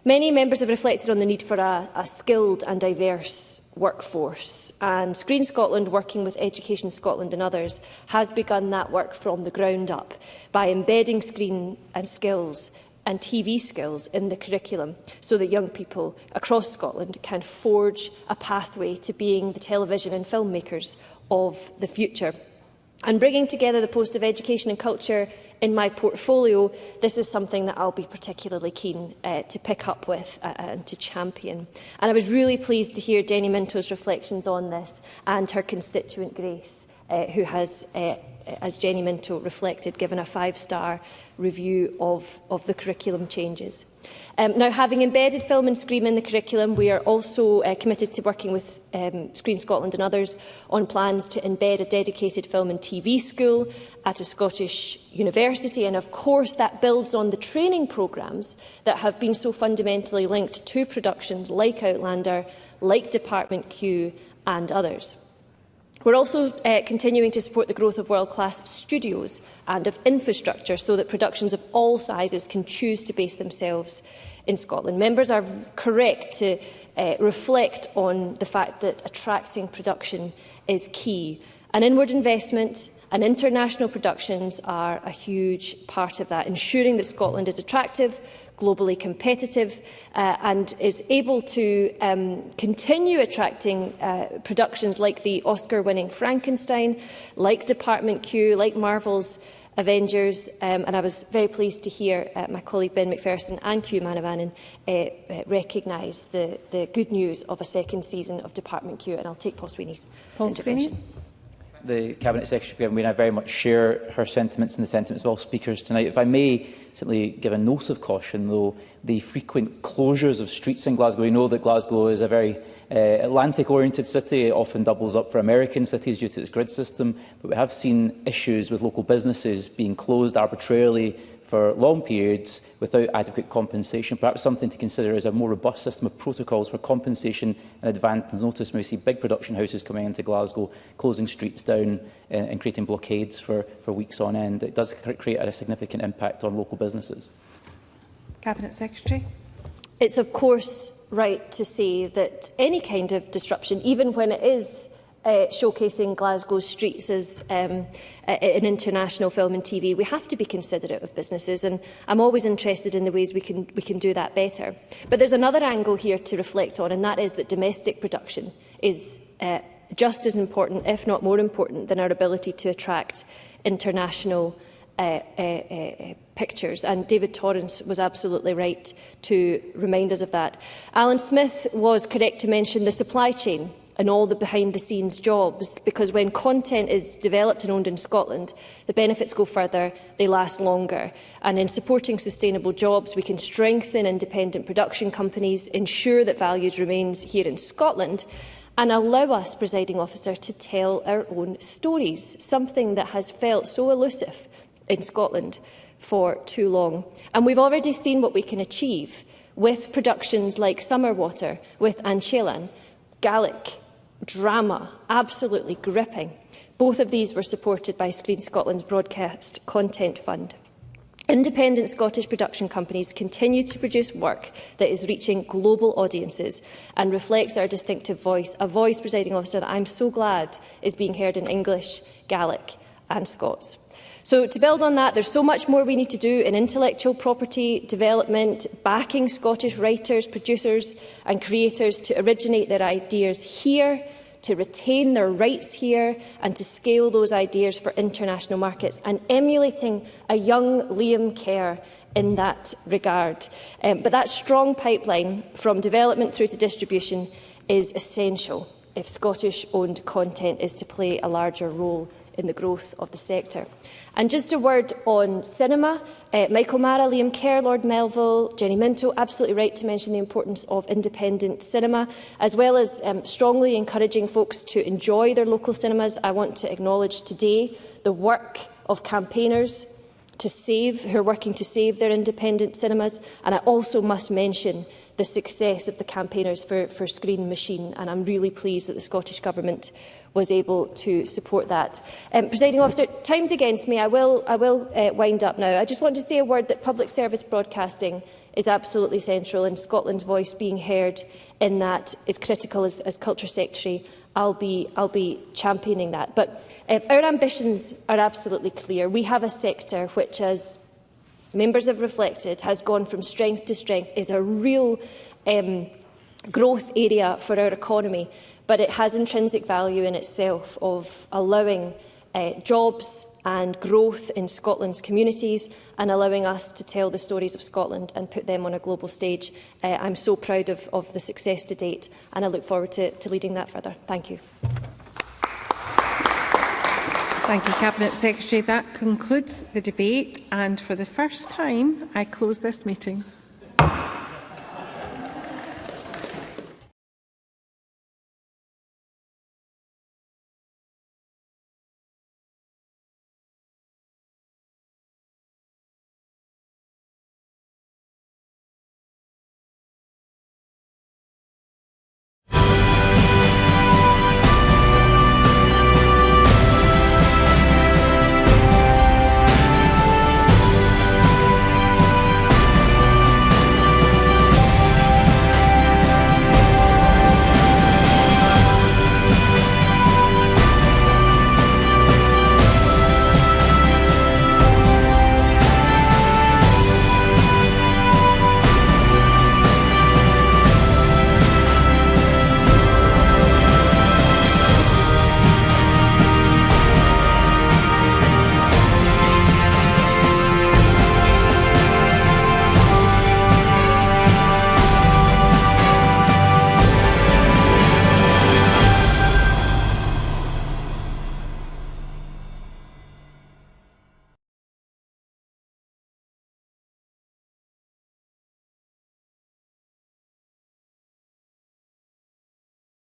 Many members have reflected on the need for a skilled and diverse workforce, and Screen Scotland, working with Education Scotland and others, has begun that work from the ground up by embedding screen and skills and TV skills in the curriculum so that young people across Scotland can forge a pathway to being the television and filmmakers of the future. And bringing together the post of Education and Culture in my portfolio, this is something that I'll be particularly keen to pick up with and to champion. And I was really pleased to hear Denny Minto's reflections on this and her constituent Grace, who has, as Jenny Minto reflected, given a 5-star review of the curriculum changes. Now, having embedded film and screen in the curriculum, we are also committed to working with Screen Scotland and others on plans to embed a dedicated film and TV school at a Scottish university. And of course, that builds on the training programmes that have been so fundamentally linked to productions like Outlander, like Department Q and others. We're also continuing to support the growth of world-class studios and of infrastructure so that productions of all sizes can choose to base themselves in Scotland. Members are correct to reflect on the fact that attracting production is key. And inward investment and international productions are a huge part of that, ensuring that Scotland is attractive, globally competitive and is able to continue attracting productions like the Oscar-winning Frankenstein, like Department Q, like Marvel's Avengers, and I was very pleased to hear my colleague Ben McPherson and Q Manavanan recognise the good news of a second season of Department Q, and I'll take Paul Sweeney's intervention. The Cabinet Secretary, and I very much share her sentiments and the sentiments of all speakers tonight. If I may simply give a note of caution, though, the frequent closures of streets in Glasgow. We know that Glasgow is a very Atlantic-oriented city. It often doubles up for American cities due to its grid system. But we have seen issues with local businesses being closed arbitrarily for long periods without adequate compensation. Perhaps something to consider is a more robust system of protocols for compensation and advance notice. We see big production houses coming into Glasgow, closing streets down and creating blockades for weeks on end. It does create a significant impact on local businesses. Cabinet Secretary. It's of course right to say that any kind of disruption, even when it is showcasing Glasgow's streets as an international film and TV, we have to be considerate of businesses, and I'm always interested in the ways we can do that better. But there's another angle here to reflect on, and that is that domestic production is just as important, if not more important, than our ability to attract international pictures, and David Torrance was absolutely right to remind us of that. Alan Smith was correct to mention the supply chain and all the behind-the-scenes jobs, because when content is developed and owned in Scotland, the benefits go further, they last longer. And in supporting sustainable jobs, we can strengthen independent production companies, ensure that values remains here in Scotland, and allow us, Presiding Officer, to tell our own stories, something that has felt so elusive in Scotland for too long. And we've already seen what we can achieve with productions like Summer Water, with Anchelan, Gaelic, drama, absolutely gripping. Both of these were supported by Screen Scotland's Broadcast Content Fund. Independent Scottish production companies continue to produce work that is reaching global audiences and reflects our distinctive voice, a voice, Presiding Officer, that I'm so glad is being heard in English, Gaelic and Scots. So to build on that, there's so much more we need to do in intellectual property development, backing Scottish writers, producers and creators to originate their ideas here, to retain their rights here and to scale those ideas for international markets, and emulating a young Liam Kerr in that regard. But that strong pipeline from development through to distribution is essential if Scottish-owned content is to play a larger role in the growth of the sector. And just a word on cinema. Michael Mara, Liam Kerr, Lord Melville, Jenny Minto, absolutely right to mention the importance of independent cinema, as well as strongly encouraging folks to enjoy their local cinemas. I want to acknowledge today the work of campaigners who are working to save their independent cinemas, and I also must mention the success of the campaigners for Screen Machine, and I'm really pleased that the Scottish Government was able to support that. Presiding Officer, time's against me. I will wind up now. I just want to say a word that public service broadcasting is absolutely central, and Scotland's voice being heard in that is critical. As Culture Secretary, I'll be championing that. But our ambitions are absolutely clear. We have a sector which, as members have reflected, has gone from strength to strength, is a real growth area for our economy, but it has intrinsic value in itself of allowing jobs and growth in Scotland's communities and allowing us to tell the stories of Scotland and put them on a global stage. I'm so proud of the success to date, and I look forward to leading that further. Thank you. Thank you, Cabinet Secretary. That concludes the debate, and for the first time, I close this meeting.